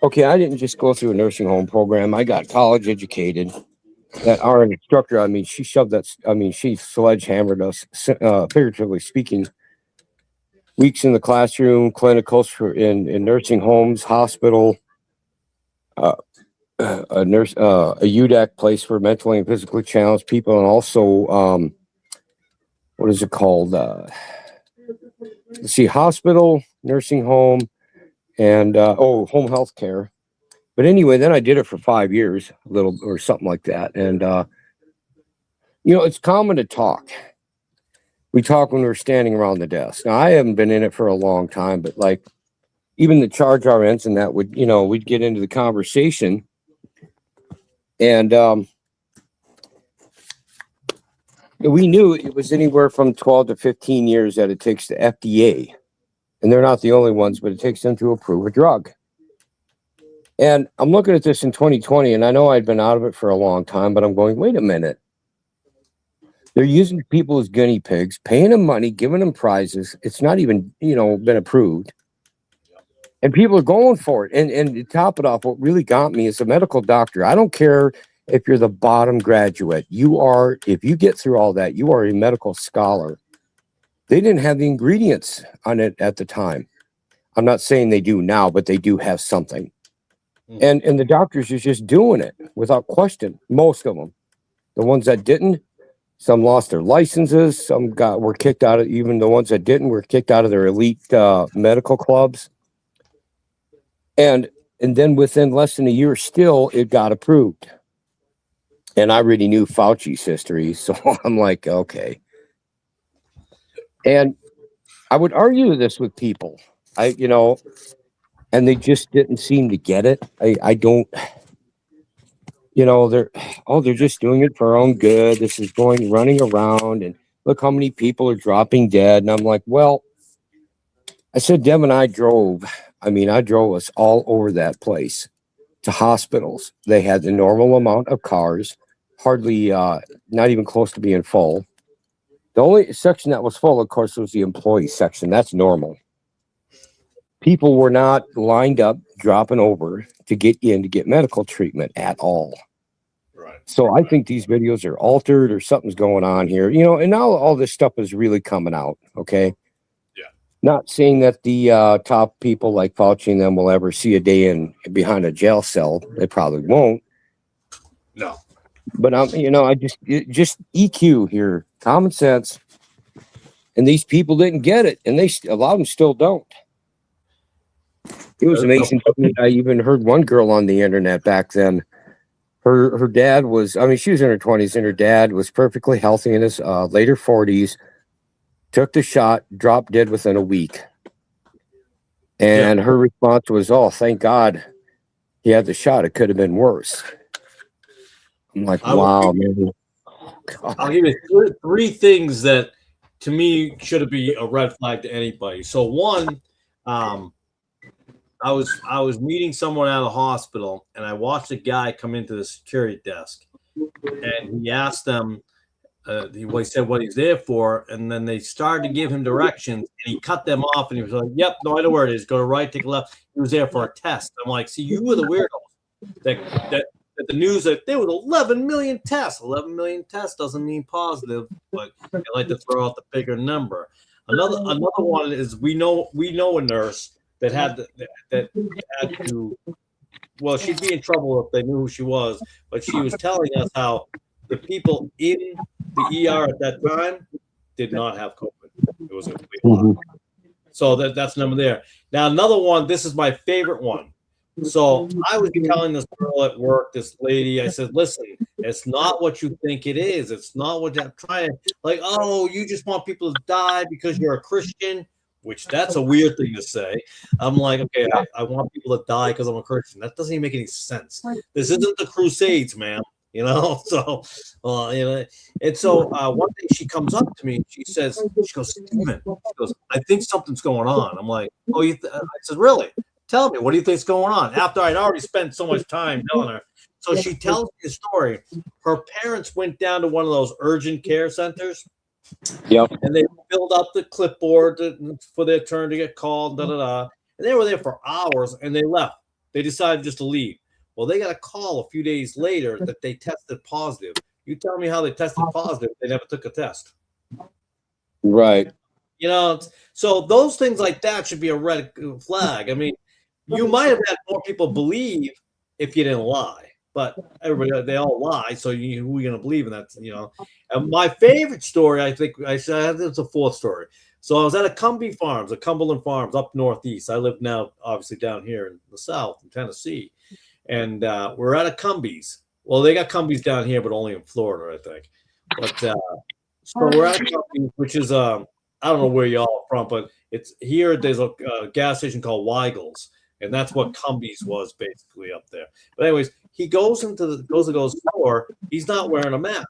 okay, I didn't just go through a nursing home program. I got college educated. That our instructor, I mean, she shoved that, I mean, she sledgehammered us, figuratively speaking, weeks in the classroom, clinicals in nursing homes, hospital, a nurse, a UDAC place for mentally and physically challenged people, and also, what is it called? Let's see, hospital, nursing home, and home health care. But anyway, then I did it for 5 years, a little or something like that. And it's common to talk. We talk when we're standing around the desk. Now, I haven't been in it for a long time, but like even the charge RNs and that would, we'd get into the conversation. And we knew it was anywhere from 12 to 15 years that it takes the FDA. And they're not the only ones, but it takes them to approve a drug. And I'm looking at this in 2020, and I know I'd been out of it for a long time, but I'm going, wait a minute. They're using people as guinea pigs, paying them money, giving them prizes. It's not even, been approved. And people are going for it. And to top it off, what really got me is a medical doctor. I don't care if you're the bottom graduate. If you get through all that, you are a medical scholar. They didn't have the ingredients on it at the time. I'm not saying they do now, but they do have something. And the doctors are just doing it without question. Most of them, the ones that didn't, some lost their licenses. Some were kicked out of. Even the ones that didn't were kicked out of their elite medical clubs. And then within less than a year, still it got approved. And I already knew Fauci's history, so I'm like, okay. And I would argue this with people. And they just didn't seem to get it. I don't, they're just doing it for our own good. This is running around, and look how many people are dropping dead. And I'm like, well, I said, Deb and I drove us all over that place to hospitals. They had the normal amount of cars, hardly, not even close to being full. The only section that was full, of course, was the employee section. That's normal. People were not lined up, dropping over to get medical treatment at all. Right. So I think these videos are altered or something's going on here, and now all this stuff is really coming out. Okay. Yeah. Not saying that the top people like Fauci and them will ever see a day behind a jail cell. They probably won't. No. But I just EQ here, common sense. And these people didn't get it, and a lot of them still don't. It was amazing. I even heard one girl on the internet back then. Her dad was, she was in her 20s, and her dad was perfectly healthy in his later 40s. Took the shot, dropped dead within a week. And her response was, "Oh, thank God he had the shot. It could have been worse." I'm like, wow, man. Oh, I'll give you three things that, to me, should be a red flag to anybody. So one, I was meeting someone at a hospital, and I watched a guy come into the security desk, and he asked them, he said what he's there for, and then they started to give him directions, and he cut them off, and he was like, "Yep, no, I know where it is. Go to right, take a left." He was there for a test. I'm like, see, you were the weirdos that the news that there was 11 million tests. 11 million tests doesn't mean positive, but I like to throw out the bigger number. Another one is we know a nurse that had to. Well, she'd be in trouble if they knew who she was, but she was telling us how the people in the ER at that time did not have COVID. It was a complete lie. So that's number there. Now, another one, this is my favorite one. So I was telling this girl at work, this lady, I said, listen, it's not what you think it is. It's not what I'm trying to, like, oh, you just want people to die because you're a Christian, which that's a weird thing to say. I'm like, okay, I want people to die because I'm a Christian. That doesn't even make any sense. This isn't the Crusades, man. You know, so, you know, and so one day she comes up to me, she says, she goes, Stephen, she goes, I think something's going on. I'm like, oh, I said, really? Tell me, what do you think's going on? After I'd already spent so much time telling her. So she tells me the story. Her parents went down to one of those urgent care centers. Yep. And they filled up the clipboard for their turn to get called, and they were there for hours, and they left. They decided just to leave. Well, they got a call a few days later that they tested positive. You tell me how they tested positive. They never took a test. Right. You know, so those things like that should be a red flag. I mean, you might have had more people believe if you didn't lie, but everybody, they all lie. So who are you going to believe in that? You know, and my favorite story, I think it's a fourth story. So I was at a Cumberland Farms up northeast. I live now, obviously, down here in the South in Tennessee. And we're at a Cumbies. Well, they got Cumbies down here, but only in Florida, I think. But so we're at a Cumbies, which is I don't know where y'all are from, but it's here. There's a gas station called Weigel's, and that's what Cumbies was basically up there. But anyways, he goes into the store. He's not wearing a mask,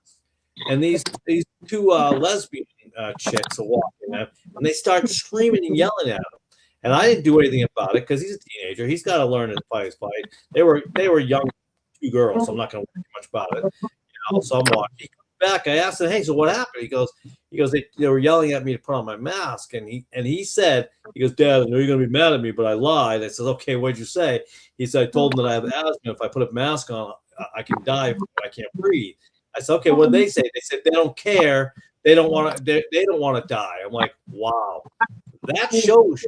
and these two lesbian chicks are walking in, and they start screaming and yelling at him. And I didn't do anything about it because he's a teenager. He's got to learn to fight his fight. They were young, two girls, so I'm not going to worry too much about it. You know, so I'm watching. He comes back. I asked him, "Hey, so what happened?" He goes, they were yelling at me to put on my mask, and he said, "Dad, I know you're going to be mad at me, but I lied." I said, "Okay, what'd you say?" He said, "I told him that I have asthma. If I put a mask on, I can die if I can't breathe." I said, "Okay, what did they say?" They said they don't care. They don't want to. They don't want to die. I'm like, wow, that shows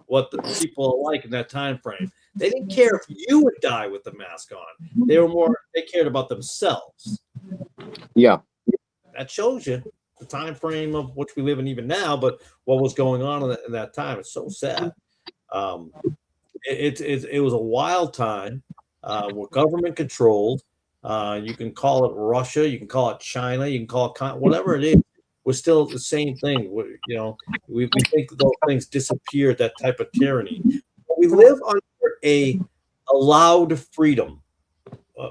what the people are like in that time frame. They didn't care if you would die with the mask on. They cared about themselves. Yeah. That shows you the time frame of which we live in even now, but what was going on in that time. It's so sad. It was a wild time. We're government controlled. You can call it Russia, you can call it China, you can call it whatever it is. We're still the same thing. You know, we think those things disappeared, that type of tyranny. But we live under a allowed freedom.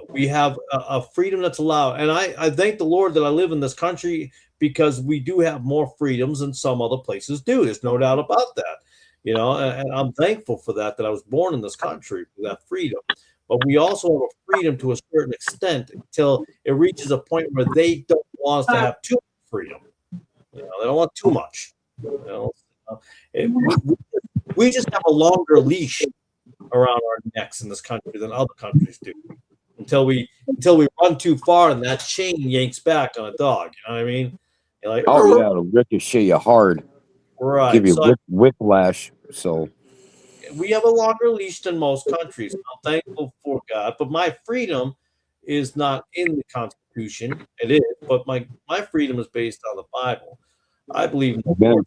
We have a freedom that's allowed. And I thank the Lord that I live in this country because we do have more freedoms than some other places do. There's no doubt about that. You know, and I'm thankful for that I was born in this country, for that freedom. But we also have a freedom to a certain extent until it reaches a point where they don't want us to have too much freedom. You know, they don't want too much. You know, we just have a longer leash around our necks in this country than other countries do. Until we run too far and that chain yanks back on a dog. You know what I mean? You're like, oh yeah, it'll ricochet you hard. Right. Give you whiplash. So we have a longer leash than most countries. I'm thankful for God, but my freedom is not in the Constitution. It is, but my freedom is based on the Bible. I believe in the Lord.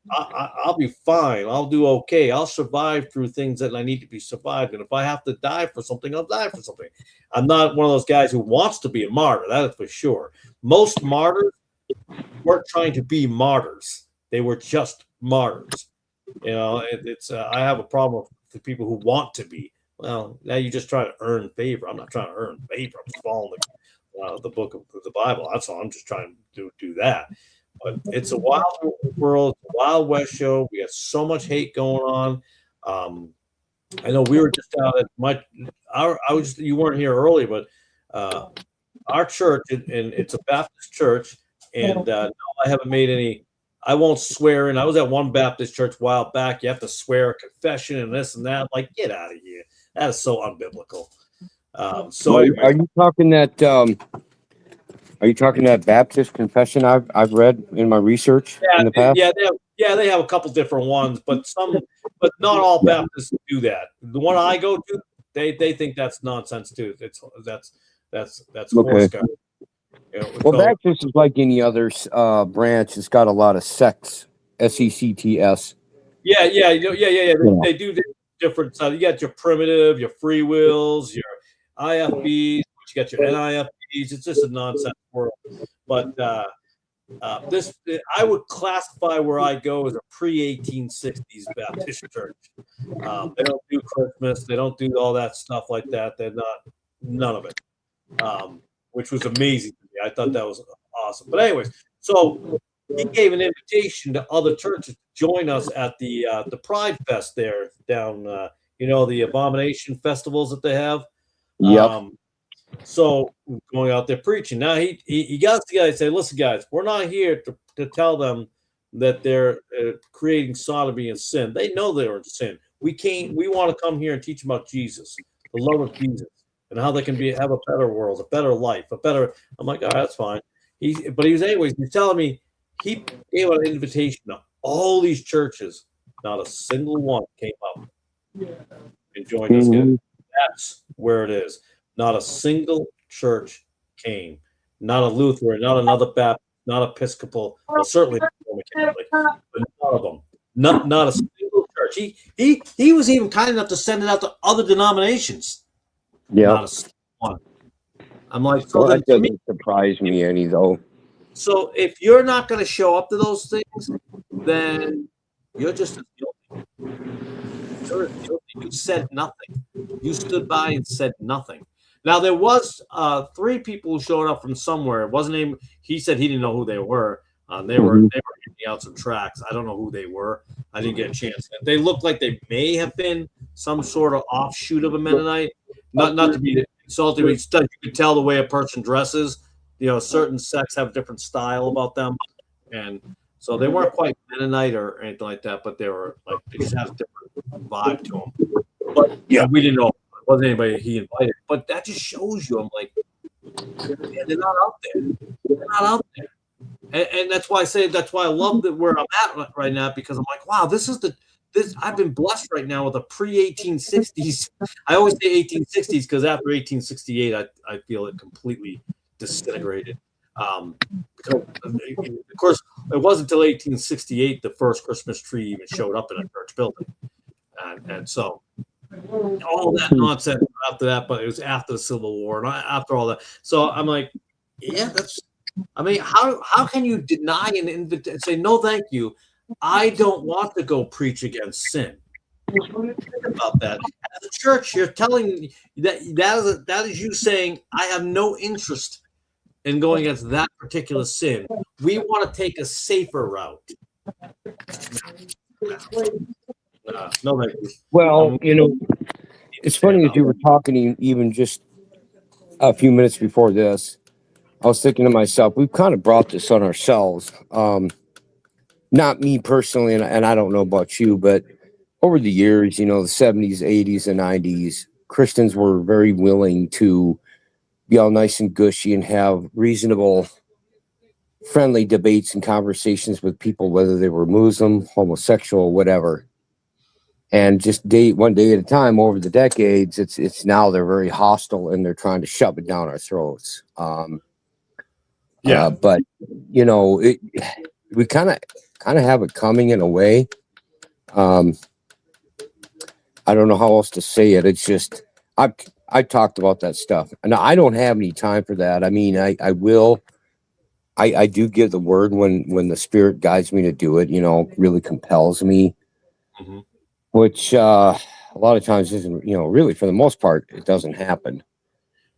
I'll be fine. I'll do okay. I'll survive through things that I need to be survived. And if I have to die for something, I'll die for something. I'm not one of those guys who wants to be a martyr. That is for sure. Most martyrs weren't trying to be martyrs. They were just martyrs. You know, I have a problem with people who want to be. Well, now you just try to earn favor. I'm not trying to earn favor. I'm just following the book of the Bible. That's all. I'm just trying to do that. But it's a wild world, it's a Wild West show. We got so much hate going on. I know we were just out at you weren't here early, but our church, and it's a Baptist church, and no, I haven't made any. I won't swear in. I was at one Baptist church a while back. You have to swear a confession and this and that. I'm like, get out of here. That is so unbiblical. So are you talking that? Are you talking that Baptist confession I've read in my research in the past? They have a couple different ones, but not all Baptists do that. The one I go to, they think that's nonsense too. That's okay. Well, Baptist is like any other branch. It's got a lot of sects, SECTS. Yeah. They do. different side. You got your primitive, your free wills, your IFBs, you got your NIFBs. It's just a nonsense world. But this, I would classify where I go as a pre-1860s Baptist church. They don't do Christmas. They don't do all that stuff like that. They're not, none of it, which was amazing to me. I thought that was awesome. But anyways, so he gave an invitation to other churches to join us at the Pride Fest there down, the Abomination festivals that they have. Yep. So going out there preaching. Now he got the guy to say, listen, guys, we're not here to tell them that they're creating sodomy and sin. They know they're in sin. We want to come here and teach them about Jesus, the love of Jesus, and how they can have a better world, a better life, a better. I'm like, all right, that's fine. He's telling me he gave an invitation to all these churches. Not a single one came up and joined us. That's where it is. Not a single church came. Not a Lutheran, not another Baptist, not Episcopal, well, certainly not Roman Catholic, but none of them. Not a single church. He was even kind enough to send it out to other denominations. Yeah. Not a single one. I'm like, so that doesn't surprise me any though. So if you're not going to show up to those things, then you're just guilty. You said nothing. You stood by and said nothing. Now there was 3 people who showed up from somewhere. It wasn't him. He said he didn't know who they were. They were giving out some tracks. I don't know who they were. I didn't get a chance. They looked like they may have been some sort of offshoot of a Mennonite. Not to be insulting, but you could tell the way a person dresses. Certain sects have a different style about them, and so they weren't quite Mennonite or anything like that. But they were like they just had a different vibe to them. But yeah, we didn't know. It wasn't anybody he invited, but that just shows you. I'm like, they're not out there. They're not out there, and that's why I love that where I'm at right now, because I'm like, wow, this. I've been blessed right now with a pre-1860s. I always say 1860s because after 1868, I feel it completely disintegrated. Of course, it wasn't until 1868 the first Christmas tree even showed up in a church building, and so. All that nonsense after that, but it was after the Civil War and after all that. So I'm like, yeah, how can you deny an invitation and say, no, thank you. I don't want to go preach against sin. Think about that. As a church, you're telling that is you saying, I have no interest in going against that particular sin. We want to take a safer route. No, thank you. Well, it's funny that you were talking even just a few minutes before this. I was thinking to myself, we've kind of brought this on ourselves. Not me personally, and I don't know about you, but over the years, the 70s, 80s, and 90s, Christians were very willing to be all nice and gushy and have reasonable, friendly debates and conversations with people, whether they were Muslim, homosexual, whatever. And just one day at a time over the decades, it's now they're very hostile and they're trying to shove it down our throats. But we kind of have it coming in a way. I don't know how else to say it. It's just I talked about that stuff, and I don't have any time for that. I mean, I will. I do give the word when the Spirit guides me to do it. Really compels me. Mm-hmm. Which a lot of times isn't, really for the most part, it doesn't happen.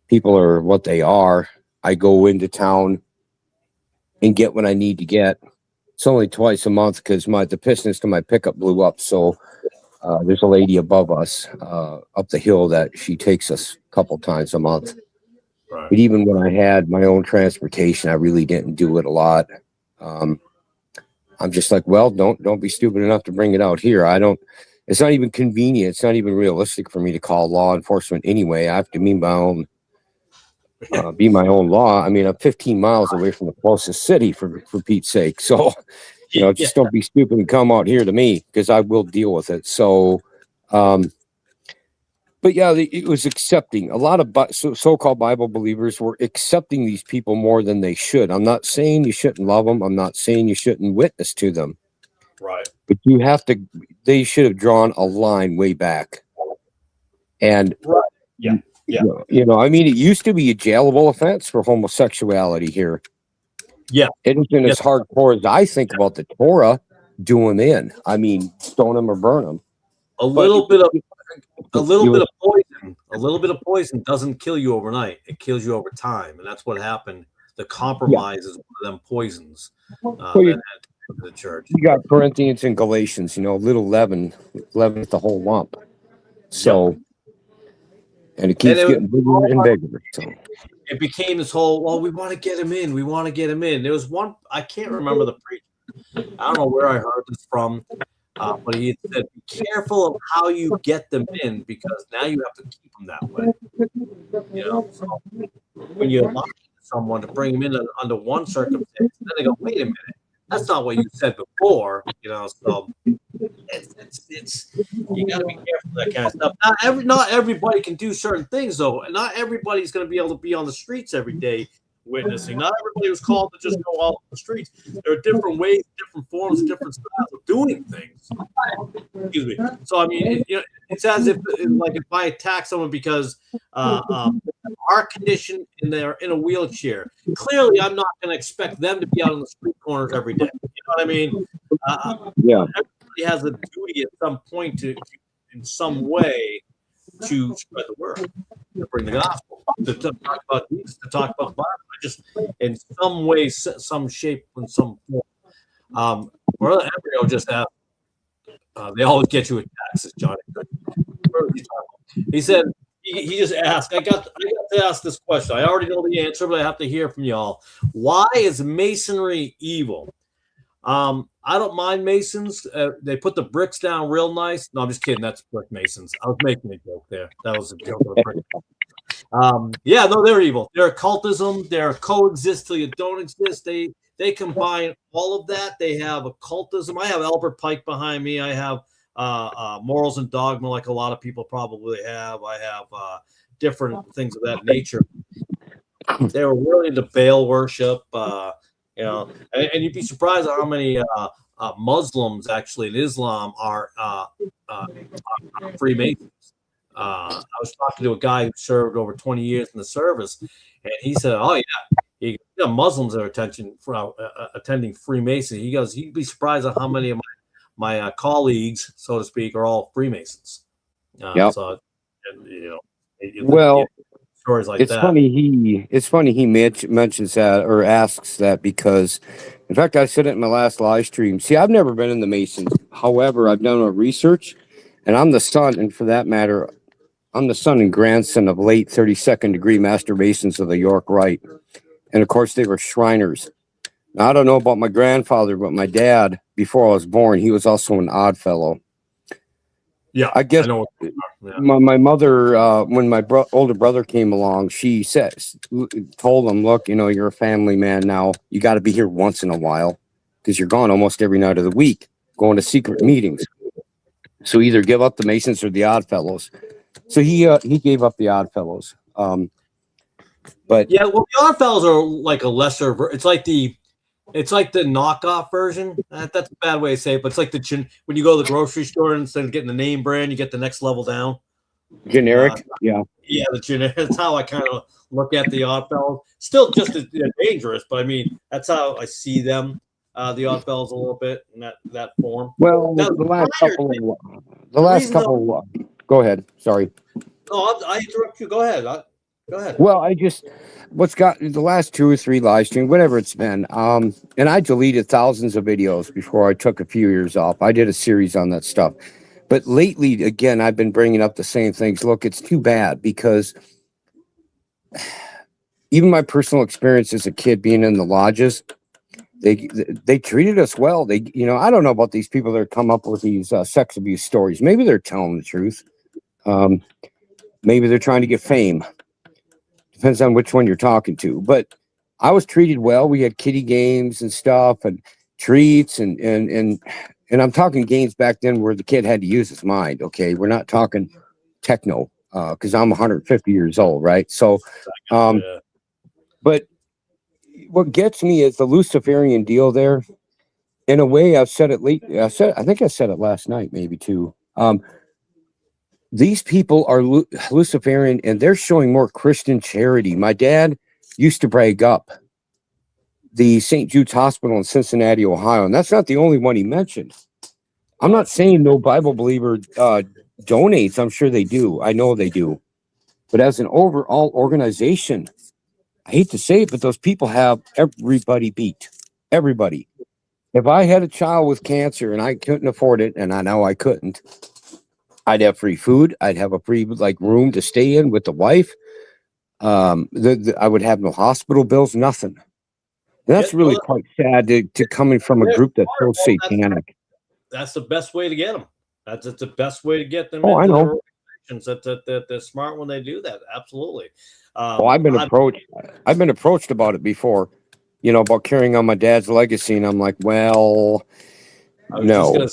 People are what they are. I go into town and get what I need to get. It's only twice a month because the pistons to my pickup blew up. So there's a lady above us up the hill that she takes us a couple times a month. Right. But even when I had my own transportation, I really didn't do it a lot. I'm just like, well, don't be stupid enough to bring it out here. It's not even convenient. It's not even realistic for me to call law enforcement anyway. I have to be my own law. I mean, I'm 15 miles away from the closest city for Pete's sake. So, just don't be stupid and come out here to me because I will deal with it. So, but yeah, it was accepting. A lot of so-called Bible believers were accepting these people more than they should. I'm not saying you shouldn't love them. I'm not saying you shouldn't witness to them. Right. but you have to. They should have drawn a line way back, and Yeah. I mean, it used to be a jailable offense for homosexuality here. Yeah. It isn't as hardcore as I think about the Torah. Do them in. I mean, stone them or burn them. A little bit of poison. A little bit of poison doesn't kill you overnight. It kills you over time, and that's what happened. The compromise is one of them poisons that had to the church. You got Corinthians and Galatians. Little leaven the whole lump. So, and it keeps getting bigger and bigger. So. It became this whole, well, we want to get him in. We want to get him in. There was one, I can't remember the preacher. I don't know where I heard this from, but he said, be careful of how you get them in because now you have to keep them that way. So when you're locking someone to bring them in under one circumstance, then they go, wait a minute. That's not what you said before, so it's you got to be careful with that kind of stuff. Not everybody can do certain things, though. And not everybody's going to be able to be on the streets every day witnessing. Not everybody was called to just go out on the streets. There are different ways, different forms, different styles of doing things. Excuse me. So, I mean, it's as if I attack someone because our condition and they're in a wheelchair, clearly I'm not going to expect them to be out on the street corners every day. You know what I mean? Everybody has a duty at some point to, in some way, to spread the word, to bring the gospel, to talk about Jesus, to talk about the Bible. Just in some way, some shape, in some form. Brother Embryo just asked, they always get you with taxes, Johnny. He said, he just asked, I got to ask this question. I already know the answer, but I have to hear from y'all. Why is masonry evil? I don't mind masons. They put the bricks down real nice. No, I'm just kidding. That's brick masons. I was making a joke there. That was a joke. They're evil. They're occultism. They're coexist till you don't exist. They combine all of that. They have occultism. I have Albert Pike behind me. I have morals and dogma, like a lot of people probably have. I have different things of that nature. They were really into Baal worship. And you'd be surprised at how many Muslims actually in Islam are Freemasons. I was talking to a guy who served over 20 years in the service, and he said, "Oh yeah, Muslims are attending Freemason." He goes, "You'd be surprised at how many of my colleagues, so to speak, are all Freemasons." So, stories like it's that. It's funny he mentions that or asks that because, in fact, I said it in my last live stream. See, I've never been in the Masons. However, I've done a research, and I'm the son, and for that matter, I'm the son and grandson of late 32nd degree Master Masons of the York Rite. And of course, they were Shriners. Now, I don't know about my grandfather, but my dad, before I was born, he was also an Odd Fellow. Yeah, I guess I know. My mother, when my older brother came along, she told him, "Look, you're a family man now. You got to be here once in a while because you're gone almost every night of the week, going to secret meetings. So either give up the Masons or the Odd Fellows." So he gave up the Odd Fellows. But yeah, well, the Odd Fellows are like a lesser. It's like the knockoff version. That's a bad way to say it, but it's like when you go to the grocery store instead of getting the name brand, you get the next level down. Generic, yeah, the generic. That's how I kind of look at the Odd Fellows. Still just as dangerous, but I mean that's how I see them. The Odd Fellows a little bit in that form. Well, the last couple. Go ahead. Sorry. No, I interrupt you. Go ahead. Go ahead. Well, what's got the last 2 or 3 live streams, whatever it's been. And I deleted thousands of videos before I took a few years off. I did a series on that stuff. But lately, again, I've been bringing up the same things. Look, it's too bad because even my personal experience as a kid being in the lodges, they treated us well. I don't know about these people that come up with these sex abuse stories. Maybe they're telling the truth. Maybe they're trying to get fame. Depends on which one you're talking to. But I was treated well. We had kiddie games and stuff and treats and I'm talking games back then where the kid had to use his mind. Okay, we're not talking techno because I'm 150 years old, right? So, but what gets me is the Luciferian deal there. in a way, I've said it late. I think I said it last night, maybe too. These people are Luciferian, and they're showing more Christian charity. My dad used to brag up the St. Jude's Hospital in Cincinnati, Ohio, and that's not the only one he mentioned. I'm not saying no Bible believer donates. I'm sure they do. I know they do. But as an overall organization, I hate to say it, but those people have everybody beat. Everybody. If I had a child with cancer and I couldn't afford it, and I know I couldn't, I'd have free food. I'd have a free room to stay in with the wife. I would have no hospital bills, nothing. And that's really quite sad to coming from a group that's so satanic. That's the best way to get them. That's the best way to get them. Oh, I know. That they're smart when they do that. Absolutely. I've been approached. I've been approached about it before. About carrying on my dad's legacy, and I'm like, well, no.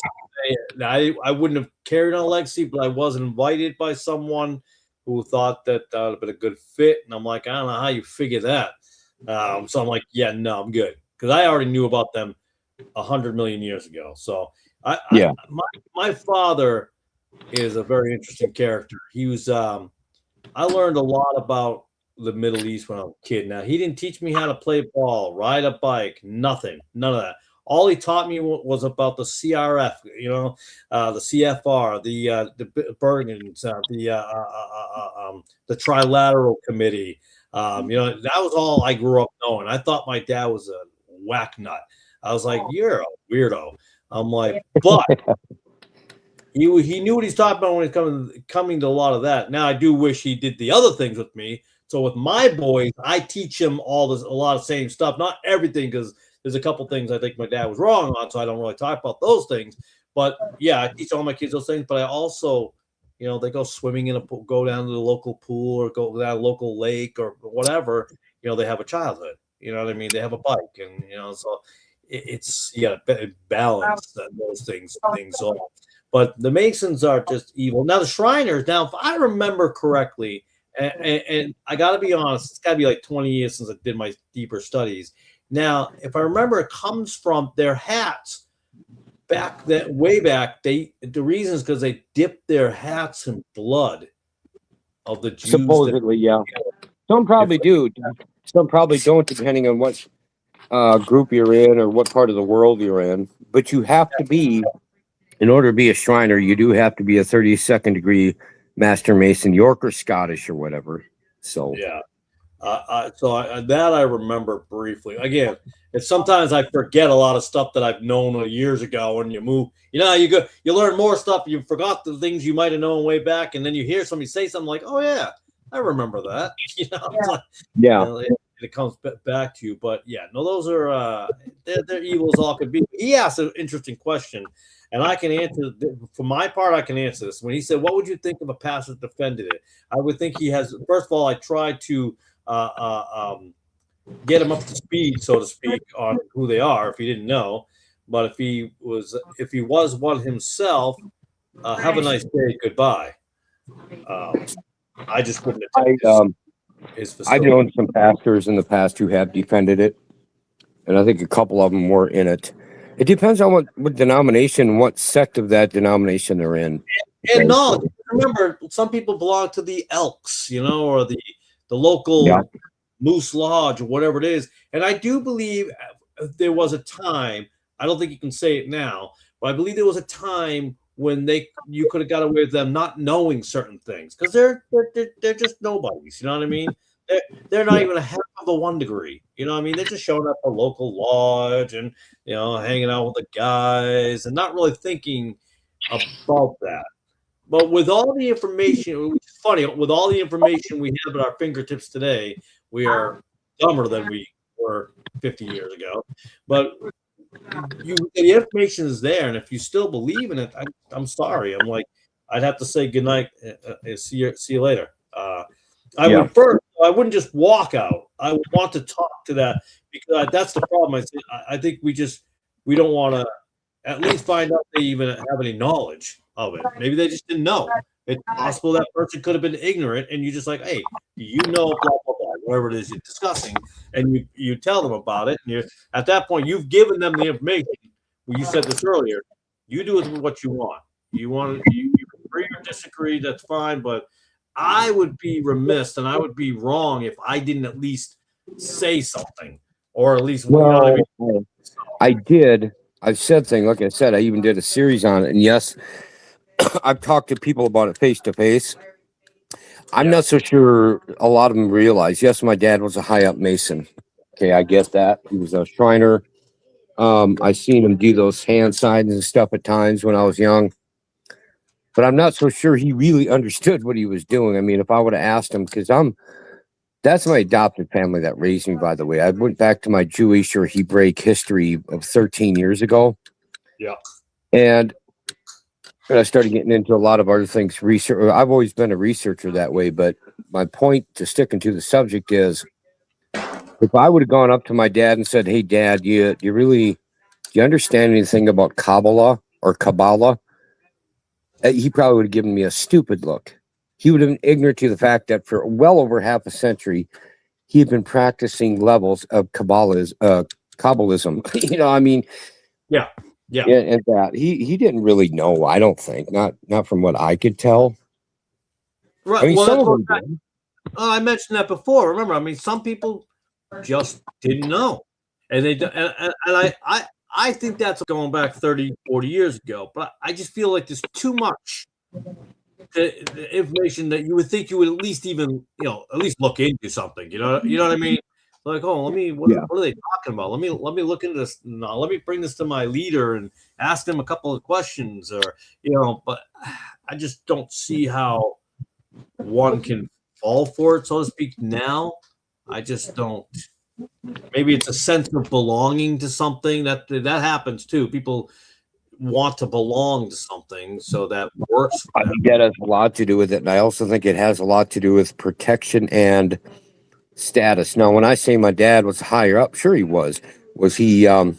I wouldn't have carried on a legacy, but I was invited by someone who thought that would have been a good fit, and I'm like, I don't know how you figure that. So I'm like, yeah, no, I'm good, because I already knew about them 100 million years ago. So my father is a very interesting character. He was I learned a lot about the Middle East when I was a kid. Now, he didn't teach me how to play ball, ride a bike, nothing, none of that. All he taught me was about the CRF, the CFR, the Bergens, the Trilateral Committee. That was all I grew up knowing. I thought my dad was a whack nut. I was like, you're a weirdo. I'm like, but he knew what he's talking about when he's coming to a lot of that. Now, I do wish he did the other things with me. So with my boys, I teach them a lot of same stuff. Not everything, because there's a couple things I think my dad was wrong on, so I don't really talk about those things. But yeah, I teach all my kids those things. But I also, they go swimming in a pool, go down to the local pool, or go down a local lake or whatever. They have a childhood. You know what I mean? They have a bike, and so it's balance those things off. But the Masons are just evil. Now the Shriners. Now, if I remember correctly, and I got to be honest, it's got to be like 20 years since I did my deeper studies. Now, if I remember, it comes from their hats way back. The reason is because they dipped their hats in blood of the Jews. Supposedly, yeah. Some probably do. Some probably don't, depending on what group you're in or what part of the world you're in. But you have to be, in order to be a Shriner, you do have to be a 32nd degree Master Mason, York or Scottish or whatever. So yeah. That I remember briefly. Again, it's sometimes I forget a lot of stuff that I've known years ago. When you move, you learn more stuff. You forgot the things you might have known way back, and then you hear somebody say something like, "Oh yeah, I remember that." It comes back to you. But yeah, no, those are they're evil as all could be. He asked an interesting question, and I can answer. For my part, I can answer this. When he said, "What would you think if a pastor defended it?" I would think he has. First of all, I tried to get him up to speed, so to speak, on who they are if he didn't know. But if he was one himself, have a nice day, goodbye. I just wouldn't attend his facility. I've known some pastors in the past who have defended it, and I think a couple of them were in it. It depends on what denomination, what sect of that denomination they're in. And no, remember, some people belong to the Elks, or the local Moose Lodge or whatever it is. And I do believe there was a time, I don't think you can say it now, but I believe there was a time when you could have got away with them not knowing certain things, because they're just nobodies. You know what I mean? They're not even a half of a 1 degree. You know what I mean? They're just showing up at a local lodge and hanging out with the guys and not really thinking about that. But with all the information, which is funny, with all the information we have at our fingertips today, we are dumber than we were 50 years ago. But the information is there, and if you still believe in it, I'm sorry. I'm like, I'd have to say goodnight. See you later. I wouldn't just walk out. I would want to talk to that, because that's the problem. I think we don't want to at least find out they even have any knowledge of it. Maybe they just didn't know. It's possible that person could have been ignorant, and you just like, hey, blah, blah, blah, whatever it is you're discussing, and you tell them about it. And at that point, you've given them the information, well, you said this earlier. You do with what you want. You agree or disagree, that's fine. But I would be remiss and I would be wrong if I didn't at least say something, or at least, you know what I mean? Well, I did. I've said things. Like I said, I even did a series on it. And yes, I've talked to people about it face to face. I'm Yeah. not so sure a lot of them realize. Yes, my dad was a high up Mason. Okay, I get that. He was a Shriner. I seen him do those hand signs and stuff at times when I was young. But I'm not so sure he really understood what he was doing. I mean, if I would have asked him, because that's my adopted family that raised me, by the way. I went back to my Jewish or Hebraic history of 13 years ago. Yeah. And I started getting into a lot of other things. Research. I've always been a researcher that way, but my point to sticking to the subject is, if I would have gone up to my dad and said, "Hey, Dad, do you understand anything about Kabbalah or Kabbalah?" He probably would have given me a stupid look. He would have been ignorant to the fact that for well over half a century, he had been practicing levels of Kabbalism. You know, I mean, Yeah. and that he didn't really know. I don't think, not from what I could tell. Right. I mean, Well, some that's of what them did. I mentioned that before. Remember, I mean, some people just didn't know, and I think that's going back 30, 40 years ago. But I just feel like there's too much information that you would think you would at least even, at least look into something. You know what I mean? Like, oh, what Yeah. are they talking about? Let me look into this. No, let me bring this to my leader and ask them a couple of questions, or But I just don't see how one can fall for it, so to speak. Now, I just don't. Maybe it's a sense of belonging to something that happens too. People want to belong to something, so that works for I them. think that has a lot to do with it, and I also think it has a lot to do with protection and status. Now, when I say my dad was higher up, sure he was. Was he a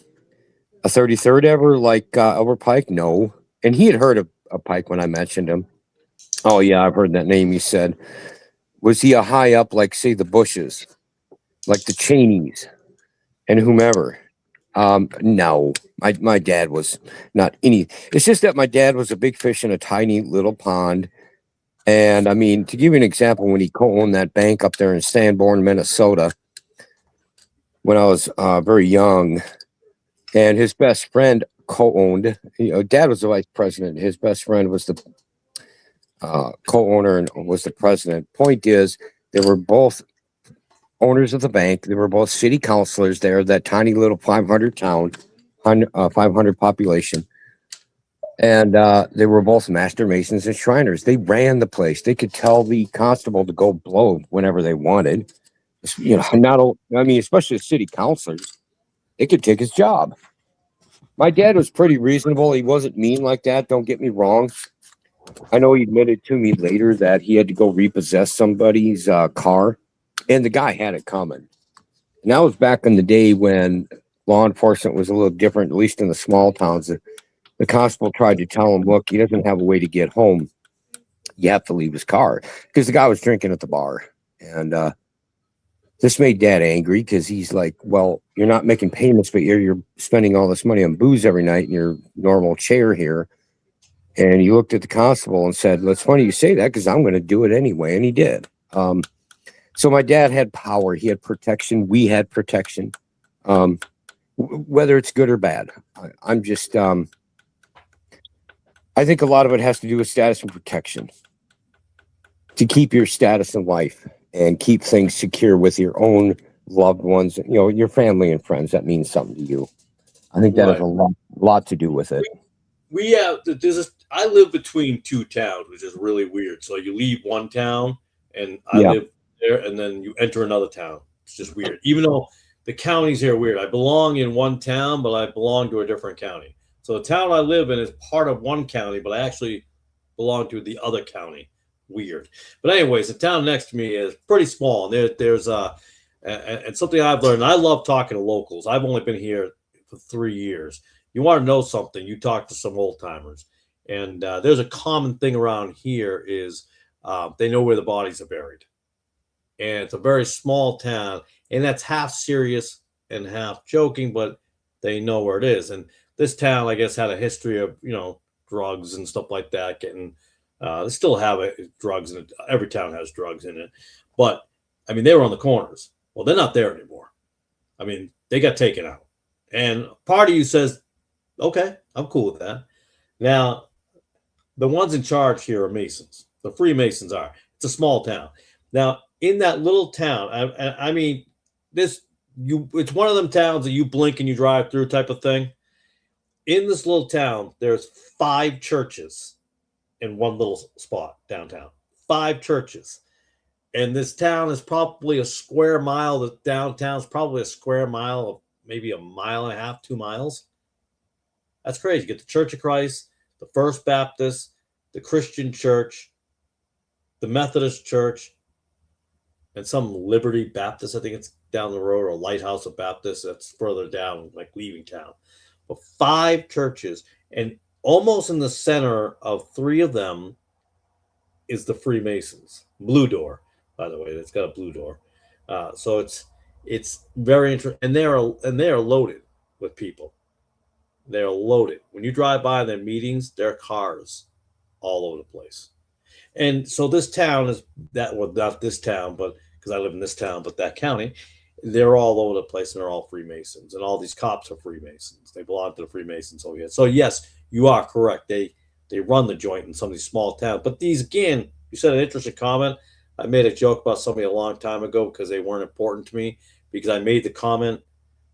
33rd ever like Albert Pike? No, and he had heard of Pike when I mentioned him. Oh yeah, I've heard that name. He said, was he a high up like say the Bushes, like the Cheneys, and whomever? No, my dad was not any. It's just that my dad was a big fish in a tiny little pond. And I mean, to give you an example, when he co-owned that bank up there in Sanborn, Minnesota, when I was very young, and his best friend co-owned, dad was the vice president. His best friend was the co-owner and was the president. Point is, they were both owners of the bank. They were both city councilors there, that tiny little 500 town, 500 population. And they were both master masons and Shriners. They ran the place. They could tell the constable to go blow whenever they wanted. Especially the city councilors, they could take his job. My dad was pretty reasonable. He wasn't mean like that. Don't get me wrong. I know he admitted to me later that he had to go repossess somebody's car, and the guy had it coming. And that was back in the day when law enforcement was a little different, at least in the small towns. The constable tried to tell him, look, he doesn't have a way to get home. You have to leave his car, because the guy was drinking at the bar. And this made Dad angry, because he's like, well, you're not making payments, but you're spending all this money on booze every night in your normal chair here. And he looked at the constable and said, well, it's funny you say that, because I'm going to do it anyway. And he did. So my dad had power. He had protection. We had protection. Whether it's good or bad, I'm just... I think a lot of it has to do with status and protection. To keep your status in life and keep things secure with your own loved ones, your family and friends, that means something to you. I think that has a lot to do with it. We have I live between two towns, which is really weird. So you leave one town, and I live there, and then you enter another town. It's just weird. Even though the counties here are weird. I belong in one town, but I belong to a different county. So the town I live in is part of one county, but I actually belong to the other county. Weird. But anyways, the town next to me is pretty small. There's and something I've learned. I love talking to locals. I've only been here for 3 years. You want to know something, you talk to some old timers. And there's a common thing around here is they know where the bodies are buried. And it's a very small town, and that's half serious and half joking, but they know where it is. And this town, I guess, had a history of, drugs and stuff like that. They still have drugs in it. Every town has drugs in it. But, I mean, they were on the corners. Well, they're not there anymore. I mean, they got taken out. And part of you says, okay, I'm cool with that. Now, the ones in charge here are Masons. The Freemasons are. It's a small town. Now, in that little town, I mean, it's one of them towns that you blink and you drive through type of thing. In this little town, there's 5 churches in one little spot downtown. 5 churches. And this town is probably a square mile. The downtown is probably a square mile of maybe a mile and a half, 2 miles. That's crazy. You get the Church of Christ, the First Baptist, the Christian Church, the Methodist Church, and some Liberty Baptist. I think it's down the road, or Lighthouse of Baptist. That's further down, like leaving town. But 5 churches, and almost in the center of 3 of them is the Freemasons. Blue door, by the way. It's got a blue door. So it's very interesting, and they are loaded with people. They're loaded. When you drive by their meetings, there are cars all over the place. And so this town is not this town, but because I live in this town, but that county, they're all over the place, and they're all Freemasons, and all these cops are Freemasons. They belong to the Freemasons. So yes, you are correct. They run the joint in some of these small towns. But these, again, you said an interesting comment. I made a joke about somebody a long time ago because they weren't important to me, because I made the comment,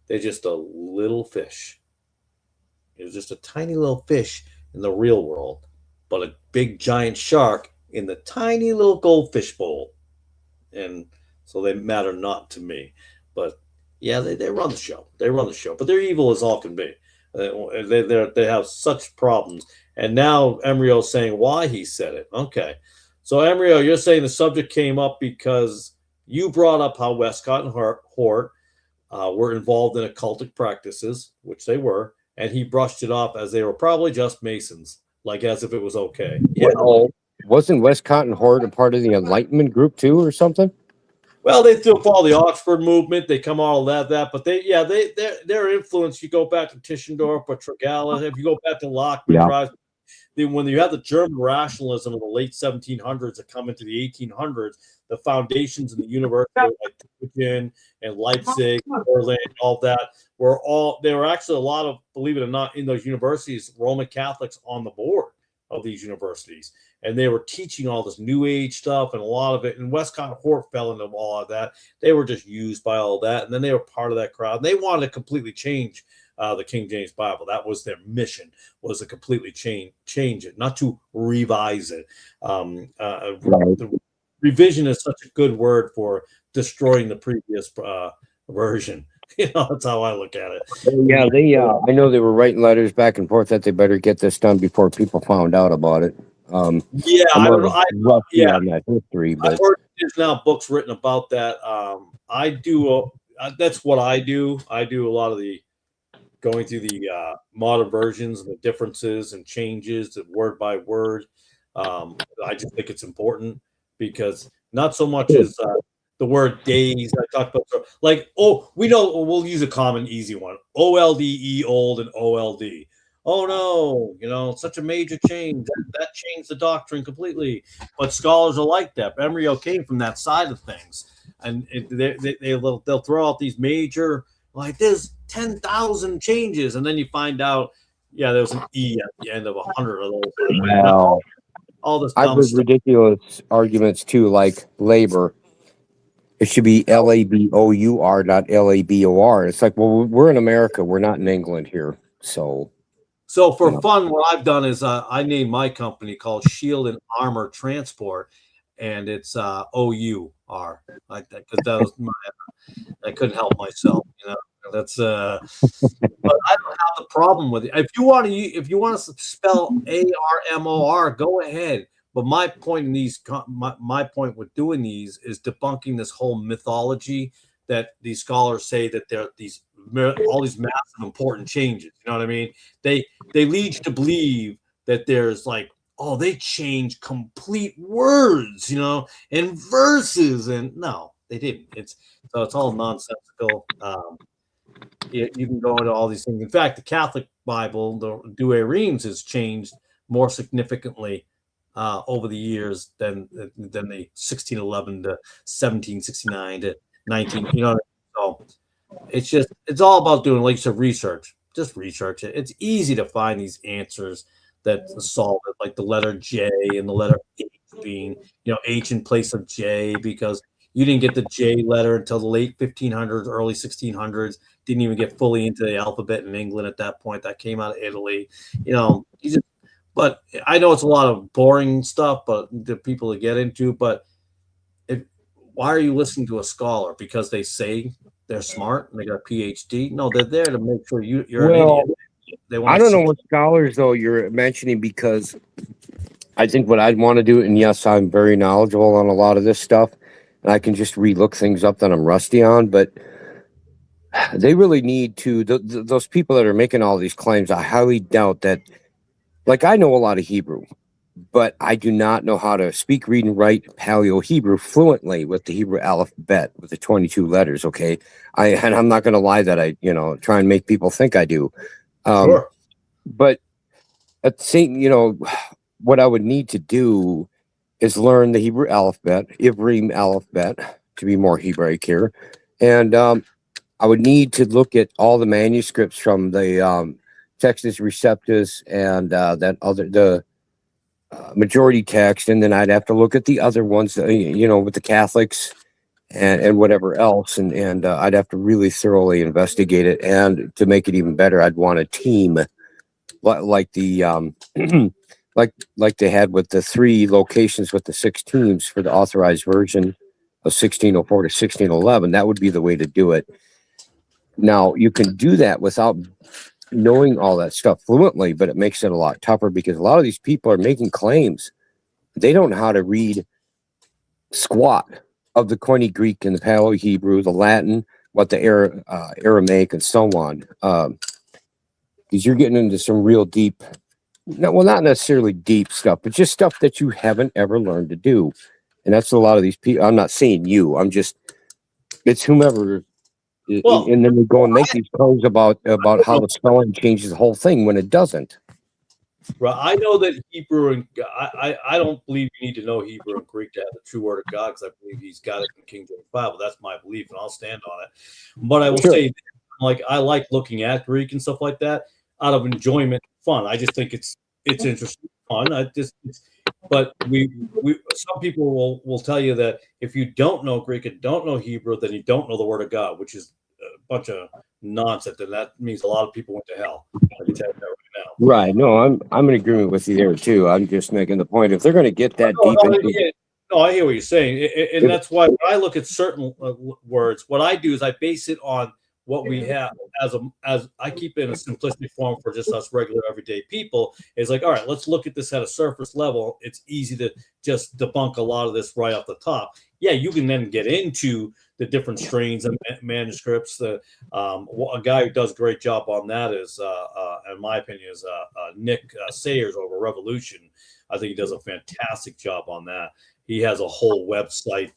they're just a little fish. It's just a tiny little fish in the real world, but a big giant shark in the tiny little goldfish bowl. And so they matter not to me. But yeah, they run the show. They run the show. But they're evil as all can be. They have such problems. And now Emryo saying why he said it. Okay. So Emryo, you're saying the subject came up because you brought up how Westcott and Hort were involved in occultic practices, which they were, and he brushed it off as they were probably just Masons, like as if it was okay. Yeah. Well, wasn't Westcott and Hort a part of the Enlightenment group too, or something? Well, they still follow the Oxford movement. They come all of that, but their influence. You go back to Tischendorf or Tregalla. If you go back to Lockman, when you have the German rationalism in the late 1700s that come into the 1800s, the foundations in the university like Tübingen and Leipzig, Berlin, all that there were actually a lot of, believe it or not, in those universities, Roman Catholics on the board of these universities. And they were teaching all this New Age stuff, and a lot of it. And Westcott and Hort fell into all of that. They were just used by all that. And then they were part of that crowd. And they wanted to completely change the King James Bible. That was their mission, was to completely change it, not to revise it. The revision is such a good word for destroying the previous version. That's how I look at it. Yeah, I know they were writing letters back and forth that they better get this done before people found out about it. On that history, but I've heard there's now books written about that. I do. That's what I do. I do a lot of the going through the modern versions and the differences and changes, word by word. I just think it's important because not so much as the word days I talked about, like, we'll use a common easy one: OLDE, old, and OLD. Oh no, such a major change that changed the doctrine completely. But scholars are like that. Emryo came from that side of things, and they'll throw out these major, like, there's 10,000 changes, and then you find out, there was an E at the end of 100 of those. Wow. All this. I've heard ridiculous arguments too, like labor. It should be LABOUR, not LABOR. It's like, well, we're in America. We're not in England here. So for fun, what I've done is I named my company called Shield and Armor Transport, and it's OUR, like that, because that was I couldn't help myself, That's but I don't have the problem with it. If you want to spell ARMOR, go ahead. But my point my point with doing these is debunking this whole mythology that these scholars say that there are all these massive important changes. You know what I mean? They lead you to believe that there's like, they change complete words, and verses, and no, they didn't. It's all nonsensical. you can go into all these things. In fact, the Catholic Bible, the Douay-Rheims, has changed more significantly over the years than the 1611 to 1769 to 19. You know, so it's all about doing, like you said, research. Just research it. It's easy to find these answers that solve it, like the letter J and the letter H being, H in place of J, because you didn't get the J letter until the late 1500s, early 1600s. Didn't even get fully into the alphabet in England at that point. That came out of Italy. But I know it's a lot of boring stuff, but the people to get into. But why are you listening to a scholar? Because they say they're smart and they got a PhD? No, they're there to make sure you're an idiot. I don't know what scholars though you're mentioning, because I think what I'd want to do, and yes, I'm very knowledgeable on a lot of this stuff, and I can just relook things up that I'm rusty on, but they really need to, those people that are making all these claims, I highly doubt that, like, I know a lot of Hebrew, but I do not know how to speak, read, and write Paleo Hebrew fluently with the Hebrew alphabet with the 22 letters. Okay. And I'm not going to lie that I, try and make people think I do. Sure. But at the same, what I would need to do is learn the Hebrew alphabet, Ivrim alphabet, to be more Hebraic here. And I would need to look at all the manuscripts from the Textus Receptus and the majority text, and then I'd have to look at the other ones, with the Catholics and whatever else, and I'd have to really thoroughly investigate it. And to make it even better, I'd want a team like the like they had with the 3 locations with the 6 teams for the authorized version of 1604 to 1611. That would be the way to do it. Now, you can do that without knowing all that stuff fluently, but it makes it a lot tougher because a lot of these people are making claims. They don't know how to read squat of the Koine Greek and the Paleo Hebrew, the Latin, what the Aramaic, and so on. Because you're getting into some real deep, not necessarily deep stuff, but just stuff that you haven't ever learned to do. And that's a lot of these people. I'm not saying you. It's whomever. Well, and then we go and make these claims about how the spelling changes the whole thing when it doesn't. Right. I know that Hebrew, and I don't believe you need to know Hebrew and Greek to have the true word of God, because I believe He's got it in King James Bible. That's my belief, and I'll stand on it. But I will say, I like looking at Greek and stuff like that out of enjoyment, fun. I just think it's interesting, fun. But some people will tell you that if you don't know Greek and don't know Hebrew, then you don't know the Word of God, which is a bunch of nonsense, and that means a lot of people went to hell. I can tell you that right now. Right. No, I'm in agreement with you there too. I'm just making the point, if they're going to get that deep into I hear what you're saying, and that's why when I look at certain words, what I do is I base it on what we have as I keep it in a simplistic form for just us regular everyday people. Is like, all right, let's look at this at a surface level. It's easy to just debunk a lot of this right off the top. Yeah, you can then get into the different strains of manuscripts. A guy who does a great job on that is, in my opinion, is Nick Sayers over Revolution. I think he does a fantastic job on that. He has a whole website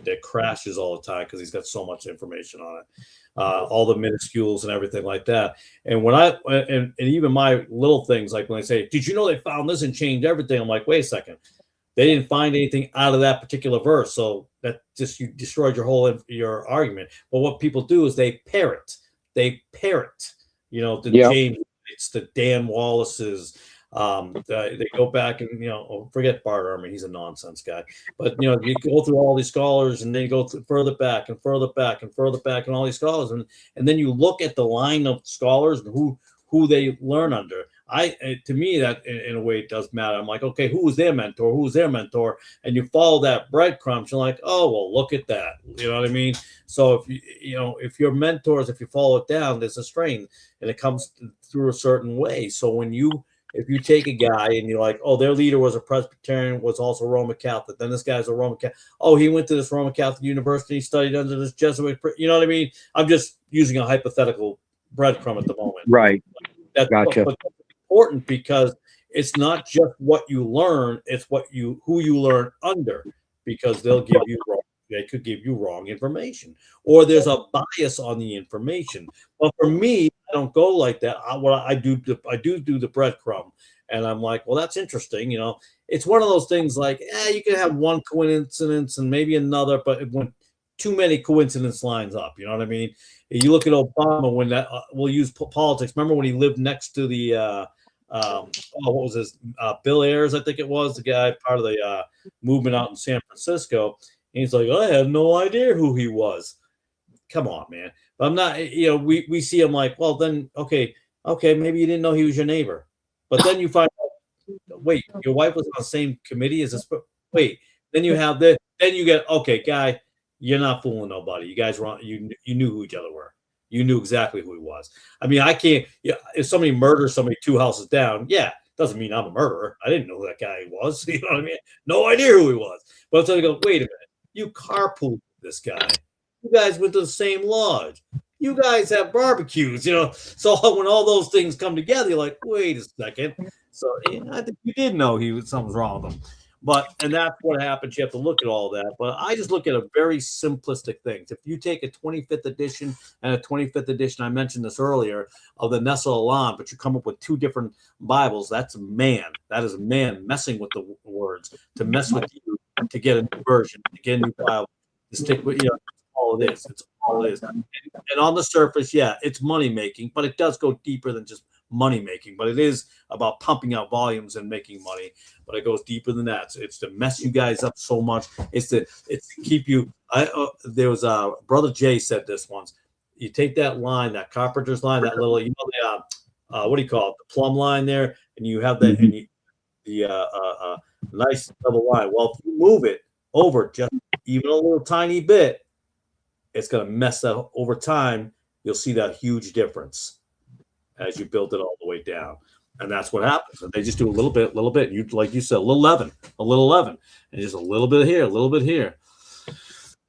that crashes all the time because he's got so much information on it. All the minuscules and everything like that. And when and even my little things, like when I say, did you know they found this and changed everything? I'm like, wait a second. They didn't find anything out of that particular verse. So that just, you destroyed your argument. But what people do is they parrot. The James, it's the Dan Wallace's. They go back and forget Bart Ehrman, he's a nonsense guy, but you go through all these scholars, and then you go further back and further back and further back, and all these scholars, and then you look at the line of scholars and who they learn under. To me, that in a way it does matter. I'm like, okay, who was their mentor? Who's their mentor? And you follow that breadcrumbs. You're like, oh well, look at that. You know what I mean? So if your mentors, if you follow it down, there's a strain, and it comes through a certain way. So if you take a guy and you're like, oh, their leader was a Presbyterian, was also Roman Catholic, then this guy's a Roman Catholic. Oh, he went to this Roman Catholic university, studied under this Jesuit. You know what I mean? I'm just using a hypothetical breadcrumb at the moment. Right. Gotcha. But that's important because it's not just what you learn; it's who you learn under, because they'll give you wrong they could give you wrong information, or there's a bias on the information. But for me, I don't go like that. I do the breadcrumb, and I'm like, well, that's interesting. It's one of those things like, you can have one coincidence and maybe another, but when too many coincidence lines up, you know what I mean? You look at Obama when that we'll use politics. Remember when he lived next to the what was his Bill Ayers, I think it was, the guy part of the movement out in San Francisco. And he's like, I had no idea who he was. Come on, man. But I'm not, we see him like, well, then, okay, maybe you didn't know he was your neighbor. But then you find out, wait, your wife was on the same committee as this. Wait, then you have then you get, okay, guy, you're not fooling nobody. You guys were you knew who each other were. You knew exactly who he was. I mean, I can't. If somebody murders somebody 2 houses down, doesn't mean I'm a murderer. I didn't know who that guy was. You know what I mean? No idea who he was. But so I go, wait a minute. You carpooled this guy. You guys went to the same lodge. You guys have barbecues. So when all those things come together, you're like, wait a second. So I think you did know something's wrong with him. And that's what happens. You have to look at all that. But I just look at a very simplistic things. If you take a 25th edition and a 25th edition, I mentioned this earlier, of the Nestle Aland, but you come up with 2 different Bibles, that's man. That is man messing with the words, to mess with you, to get a new version, to get a new Bible, to stick with, it's all it is. It's all it is. And on the surface, it's money making, but it does go deeper than just money making. But it is about pumping out volumes and making money. But it goes deeper than that. So it's to mess you guys up so much. It's to keep you. There was Brother Jay said this once. You take that line, that carpenter's line, that little, what do you call it, the plumb line there, and you have that, and the nice double line. Well, if you move it over just even a little tiny bit, it's going to mess up over time. You'll see that huge difference as you build it all the way down. And that's what happens. And they just do a little bit. You, like you said, a little leaven, and just a little bit here, a little bit here.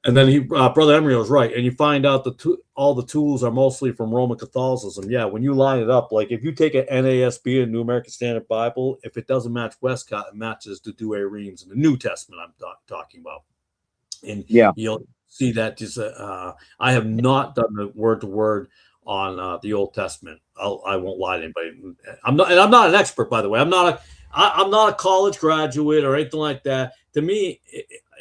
And then Brother Emery was right. And you find out all the tools are mostly from Roman Catholicism. Yeah, when you line it up, like if you take an NASB, a New American Standard Bible, if it doesn't match Westcott, it matches the Douay Rheims in the New Testament I'm talking about. And you'll see that just I have not done the word-to-word on the Old Testament. I won't lie to anybody. I'm not an expert, by the way. I'm not a college graduate or anything like that. To me,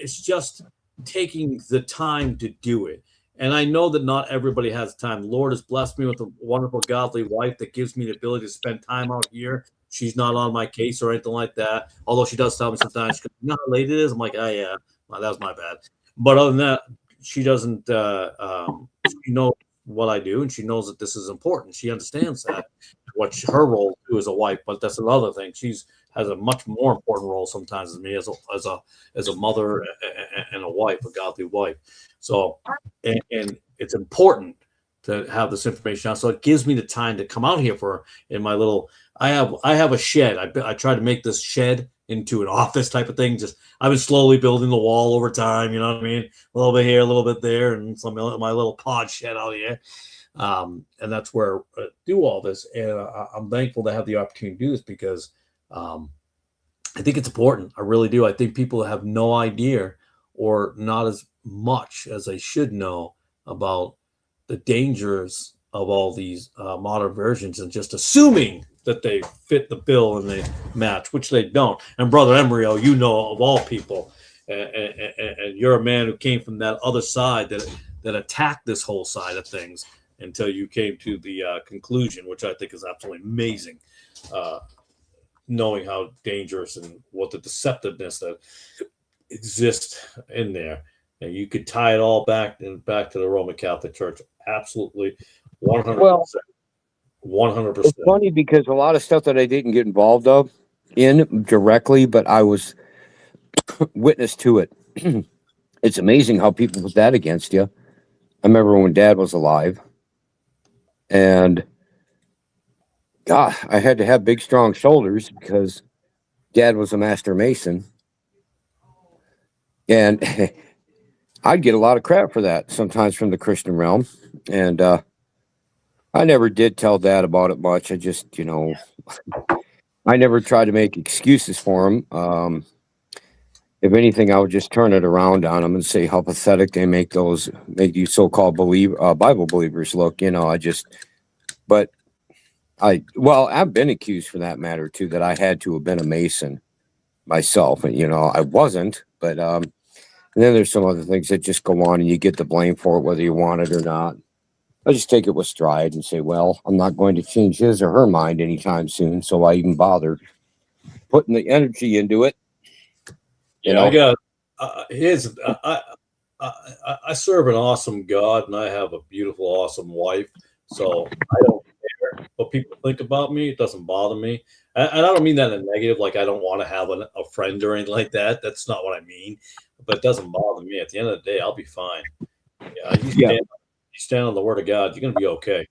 it's just taking the time to do it. And I know that not everybody has time. The Lord has blessed me with a wonderful, godly wife that gives me the ability to spend time out here. She's not on my case or anything like that. Although she does tell me sometimes, she goes, "You know how late it is?" I'm like, "Oh yeah, well, that was my bad." But other than that, she doesn't. She knows what I do, and she knows that this is important. She understands that what her role too as a wife. But that's another thing. She's has a much more important role sometimes than me as a mother and a wife, a godly wife. So, and it's important to have this information out. So it gives me the time to come out here in my little. I have a shed. I try to make this shed into an office type of thing. Just I've been slowly building the wall over time. You know what I mean? A little bit here, a little bit there, and some my little pod shed out here. And that's where I do all this. And I'm thankful to have the opportunity to do this because I think it's important. I really do. I think people have no idea or not as much as they should know about the dangers of all these modern versions and just assuming that they fit the bill and they match, which they don't. And Brother Emery, you know of all people, and you're a man who came from that other side that attacked this whole side of things until you came to the conclusion, which I think is absolutely amazing, knowing how dangerous and what the deceptiveness that exists in there. And you could tie it all back to the Roman Catholic Church. Absolutely, 100%. Well, 100%. It's funny because a lot of stuff that I didn't get involved in directly, but I was witness to it. It's amazing how people put that against you. I remember when Dad was alive, and God, I had to have big, strong shoulders because Dad was a master mason, and I'd get a lot of crap for that sometimes from the Christian realm, and I never did tell Dad about it much. I just, I never tried to make excuses for him. if anything, I would just turn it around on them and say how pathetic they make you so-called Bible believers look. I've been accused for that matter too, that I had to have been a Mason myself, and I wasn't. But and then there's some other things that just go on, and you get the blame for it whether you want it or not. I just take it with stride and say, well, I'm not going to change his or her mind anytime soon, so I even bother putting the energy into it. I got I serve an awesome God, and I have a beautiful, awesome wife. So I don't care what people think about me. It doesn't bother me. And I don't mean that in a negative, like I don't want to have a friend or anything like that. That's not what I mean. But it doesn't bother me. At the end of the day, I'll be fine. You stand on the word of God, you're going to be okay.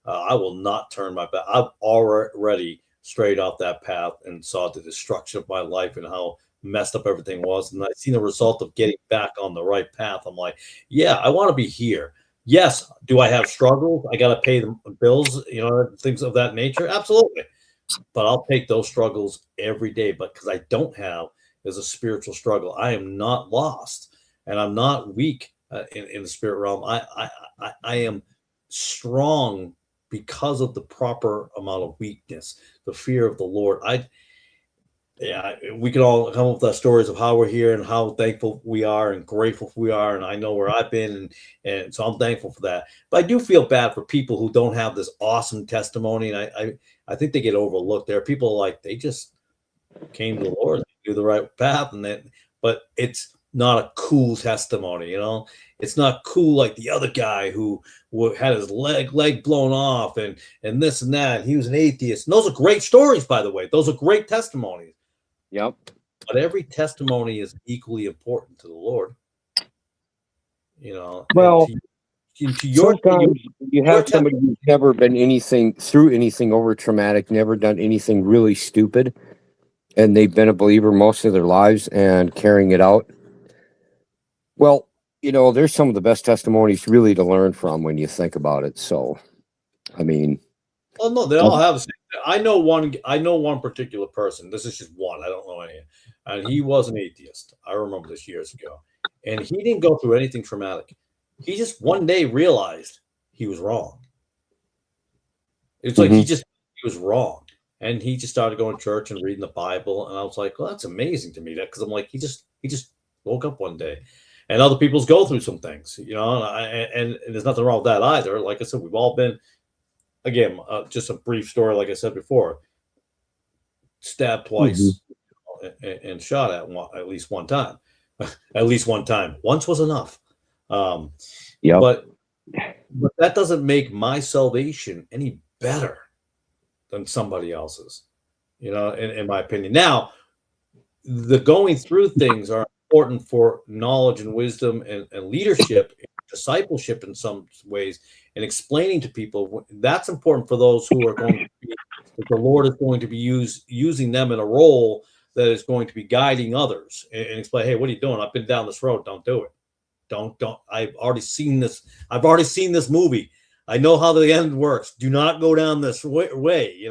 I will not turn my back. I've already strayed off that path and saw the destruction of my life and how messed up everything was. And I've seen the result of getting back on the right path. I'm like, yeah, I want to be here. Yes. Do I have struggles? I got to pay the bills, things of that nature. Absolutely. But I'll take those struggles every day. But because I don't have is a spiritual struggle. I am not lost and I'm not weak in the spirit realm. I am strong because of the proper amount of weakness, the fear of the Lord. We can all come up with stories of how we're here and how thankful we are and grateful we are. And I know where I've been. And so I'm thankful for that. But I do feel bad for people who don't have this awesome testimony. And I think they get overlooked. There are people like they just came to the Lord, they do the right path. But it's not a cool testimony. It's not cool like the other guy who had his leg blown off and this and that. He was an atheist. And those are great stories, by the way. Those are great testimonies. Yep. But every testimony is equally important to the Lord. Well, to your sometimes you have somebody who's never been through anything over traumatic, never done anything really stupid, and they've been a believer most of their lives and carrying it out. Well, there's some of the best testimonies really to learn from when you think about it. So, I mean, well, no, they all have the same. I know one particular person. This is just one. I don't know any. And he was an atheist. I remember this years ago. And he didn't go through anything traumatic. He just one day realized he was wrong. It's like he was wrong. And he just started going to church and reading the Bible. And I was like, well, that's amazing to me. Because I'm like, he just woke up one day. And other people's go through some things, and there's nothing wrong with that either. Like I said, we've all been, again, just a brief story, like I said before, stabbed twice and shot at least one time. At least one time. Once was enough. But that doesn't make my salvation any better than somebody else's, in my opinion. Now, the going through things are important for knowledge and wisdom and leadership, and discipleship in some ways, and explaining to people. That's important for those who are going to be, that the Lord is going to be using them in a role that is going to be guiding others and explain, hey, what are you doing? I've been down this road. Don't do it. Don't. I've already seen this. I've already seen this movie. I know how the end works. Do not go down this way,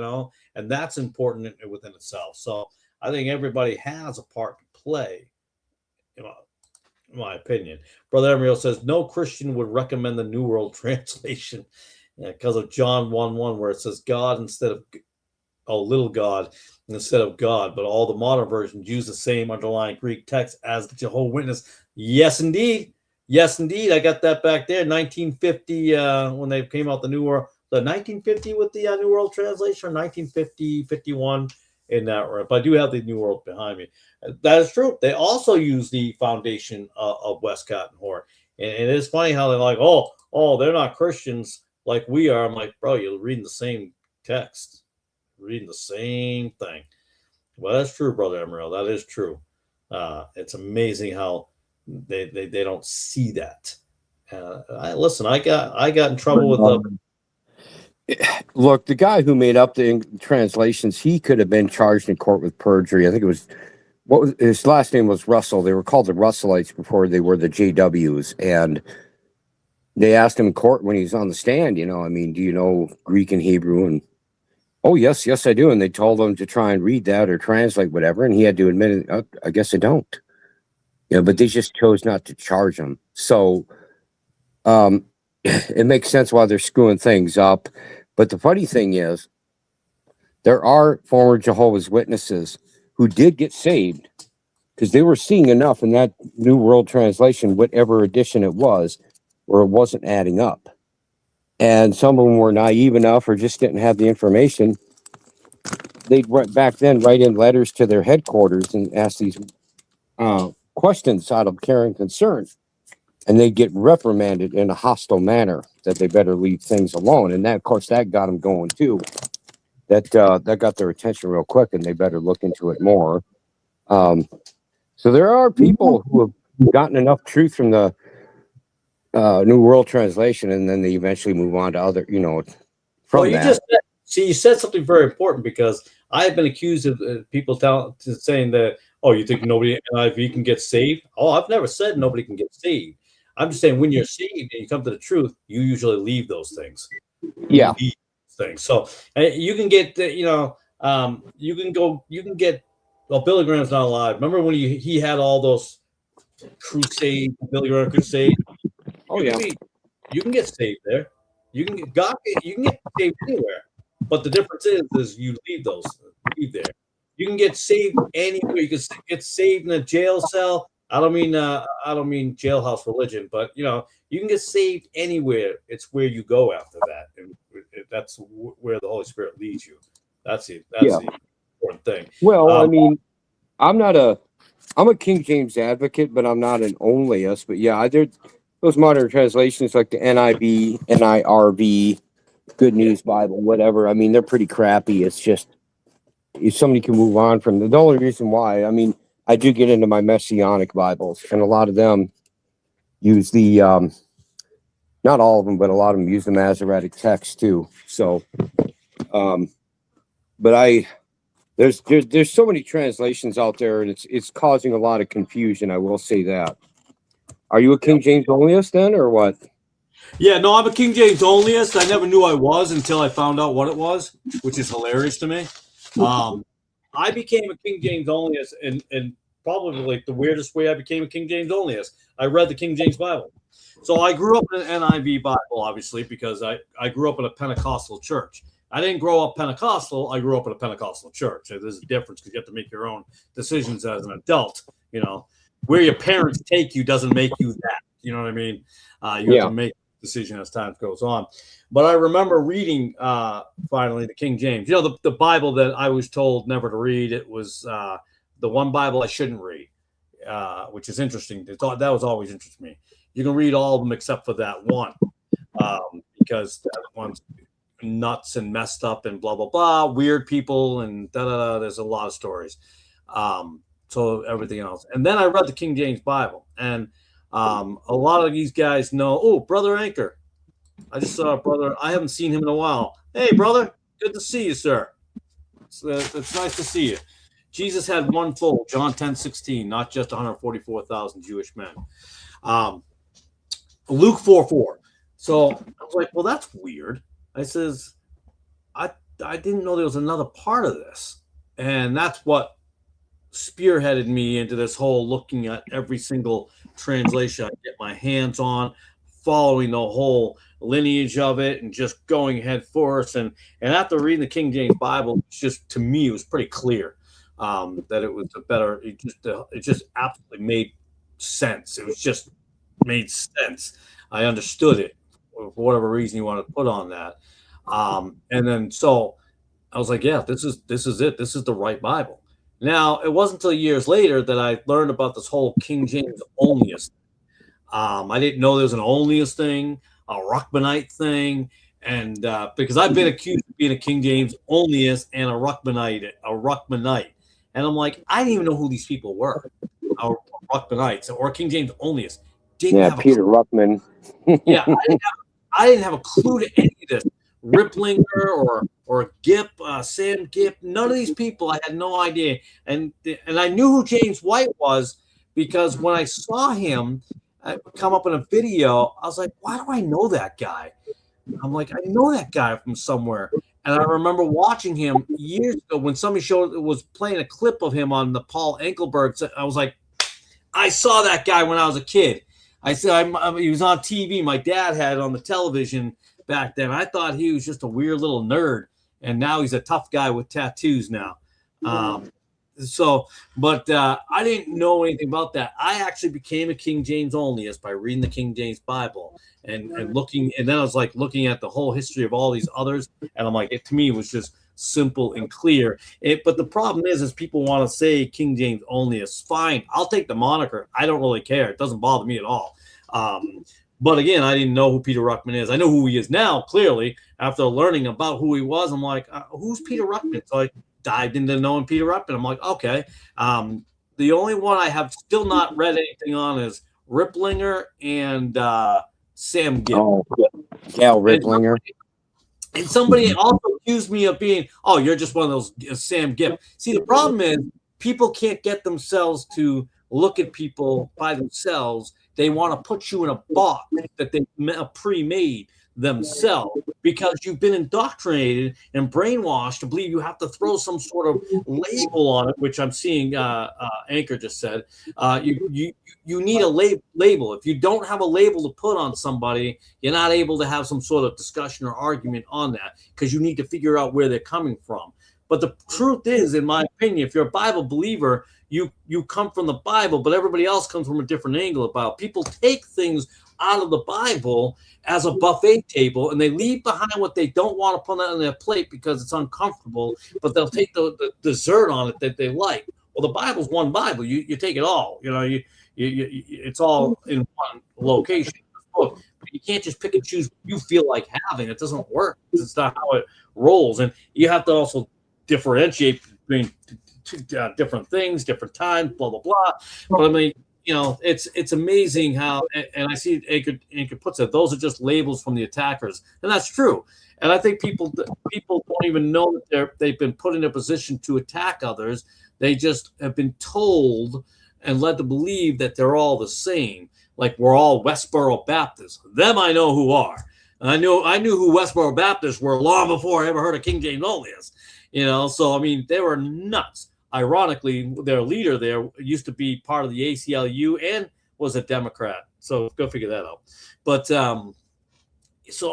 and that's important within itself. So I think everybody has a part to play. In my opinion. Brother Emriel says no Christian would recommend the New World Translation because of John 1:1, where it says God instead of little God instead of God, but all the modern versions use the same underlying Greek text as the Jehovah's Witness. Yes, indeed. I got that back there, 1950, when they came out the New World. The 1950 with the New World Translation, or 1950, 51 in that. But I do have the New World behind me. That is true. They also use the foundation of Westcott and Hort. And it is funny how they're like, oh, they're not Christians like we are. I'm like, bro, you're reading the same text, reading the same thing. Well, that's true, Brother Emriel. That is true. It's amazing how they don't see that. Listen, I got in trouble with them. Look, the guy who made up the translations, he could have been charged in court with perjury. I think it was his last name was Russell. They were called the Russellites before they were the JWs. And they asked him in court when he was on the stand, do you know Greek and Hebrew? And, oh, yes, I do. And they told him to try and read that or translate whatever. And he had to admit it. I guess I don't. Yeah, but they just chose not to charge them. So it makes sense why they're screwing things up. But the funny thing is, there are former Jehovah's Witnesses who did get saved because they were seeing enough in that New World Translation, whatever edition it was, where it wasn't adding up. And some of them were naive enough or just didn't have the information. They'd back then write in letters to their headquarters and ask these questions out of care and concern. And they'd get reprimanded in a hostile manner that they better leave things alone. And that, of course, that got them going too. That got their attention real quick, and they better look into it more. So there are people who have gotten enough truth from the New World Translation, and then they eventually move on to other, from well, that. You said something very important, because I have been accused of people saying that, oh, you think nobody in NIV can get saved? Oh, I've never said nobody can get saved. I'm just saying when you're saved and you come to the truth, you usually leave those things. Yeah. Things. So you can get, you can get. Well, Billy Graham's not alive. Remember when he had all those crusades, Billy Graham crusade? Oh yeah. You can get saved there. You can get saved anywhere. But the difference is you leave there. You can get saved anywhere. You can get saved in a jail cell. I don't mean jailhouse religion, but you can get saved anywhere. It's where you go after that, and that's where the Holy Spirit leads you. That's the important thing. Well, I mean, I'm a King James advocate, but I'm not an onlyist. But yeah, those modern translations like the NIV, NIRV, Good News Bible, whatever. I mean, they're pretty crappy. It's just if somebody can move on from the only reason why. I mean, I do get into my Messianic Bibles, and a lot of them use the not all of them, but a lot of them use the Masoretic text too. So, but there's so many translations out there, and it's causing a lot of confusion. I will say that. Are you a King James onlyist then, or what? Yeah, no, I'm a King James onlyist. I never knew I was until I found out what it was, which is hilarious to me. I became a King James onlyist, and probably like the weirdest way I became a King James onlyist. I read the King James Bible. So I grew up in an NIV Bible, obviously, because I grew up in a Pentecostal church. I didn't grow up Pentecostal. I grew up in a Pentecostal church. So there's a difference because you have to make your own decisions as an adult. Where your parents take you doesn't make you that. You know what I mean? You have to make a decision as time goes on. But I remember reading finally the King James. The Bible that I was told never to read. It was the one Bible I shouldn't read, which is interesting. That was always interesting to me. You can read all of them except for that one, because that one's nuts and messed up and blah blah blah, weird people and da da da. There's a lot of stories. So everything else, and then I read the King James Bible, and a lot of these guys know. Oh, Brother Anchor, I just saw a brother. I haven't seen him in a while. Hey, brother, good to see you, sir. It's nice to see you. Jesus had one fold, John 10:16, not just 144,000 Jewish men. Luke 4:4. So I was like, well, that's weird. I says, I didn't know there was another part of this. And that's what spearheaded me into this whole looking at every single translation I get my hands on, following the whole lineage of it and just going head first. And after reading the King James Bible, to me, it was pretty clear that it was it just absolutely made sense. It was just made sense. I understood it for whatever reason you want to put on that. And then so I was like, yeah, this is it. This is the right Bible. Now, it wasn't until years later that I learned about this whole King James onlyist. I didn't know there was an onlyist thing, a Ruckmanite thing, and because I've been accused of being a King James onlyist and a Ruckmanite. And I'm like, I didn't even know who these people were, Ruckmanites or King James onlyist. Peter Ruckman. Yeah, I didn't have a clue to any of this. Riplinger or Gipp, Sam Gipp, none of these people, I had no idea. And I knew who James White was because when I saw him come up in a video, I was like, why do I know that guy? I'm like, I know that guy from somewhere. And I remember watching him years ago when somebody was playing a clip of him on the Paul Engelberg. I was like, I saw that guy when I was a kid. I said he was on TV. My dad had it on the television back then. I thought he was just a weird little nerd, and now he's a tough guy with tattoos now. But I didn't know anything about that. I actually became a King James onlyist by reading the King James Bible and looking, and then I was like looking at the whole history of all these others, and I'm like, to me, it was just simple and clear. But the problem is people want to say King James onlyist. Fine, I'll take the moniker. I don't really care. It doesn't bother me at all. But again, I didn't know who Peter Ruckman is. I know who he is now, clearly, after learning about who he was. I'm like, who's Peter Ruckman? So I dived into knowing Peter Ruckman. I'm like, okay. The only one I have still not read anything on is Ripplinger and Sam Gibb. Oh, Cal Ripplinger. And somebody also accused me of being, oh, you're just one of those Sam Gibb. See, the problem is people can't get themselves to look at people by themselves. They want to put you in a box that they pre-made themselves because you've been indoctrinated and brainwashed to believe you have to throw some sort of label on it, which I'm seeing Anchor just said. You need a label. If you don't have a label to put on somebody, you're not able to have some sort of discussion or argument on that because you need to figure out where they're coming from. But the truth is, in my opinion, if you're a Bible believer, you come from the Bible, but everybody else comes from a different angle about. People take things out of the Bible as a buffet table, and they leave behind what they don't want to put on their plate because it's uncomfortable, but they'll take the dessert on it that they like. Well, the Bible's one Bible. You take it all. It's all in one location. But you can't just pick and choose what you feel like having. It doesn't work. It's not how it rolls. And you have to also differentiate between different things, different times, blah, blah, blah. But I mean, it's amazing how, and I see Anchor puts it, those are just labels from the attackers. And that's true. And I think people don't even know that they've been put in a position to attack others. They just have been told and led to believe that they're all the same. Like we're all Westboro Baptists. Them I know who are. And I knew who Westboro Baptists were long before I ever heard of King James onlyist. So I mean, they were nuts. Ironically, their leader there used to be part of the ACLU and was a Democrat. So go figure that out. But so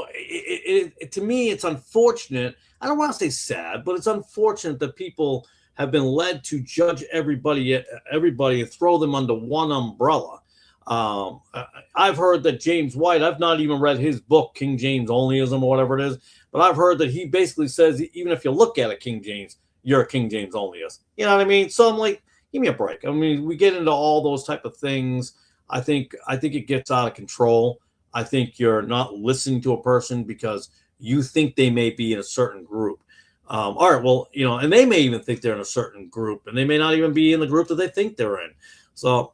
to me, it's unfortunate. I don't want to say sad, but it's unfortunate that people have been led to judge everybody and throw them under one umbrella. I've heard that James White, I've not even read his book, King James Onlyism or whatever it is, but I've heard that he basically says, even if you look at it, King James, you're a King James onlyist. You know what I mean? So I'm like, give me a break. I mean, we get into all those type of things. I think it gets out of control. I think you're not listening to a person because you think they may be in a certain group. All right, well, and they may even think they're in a certain group, and they may not even be in the group that they think they're in. So,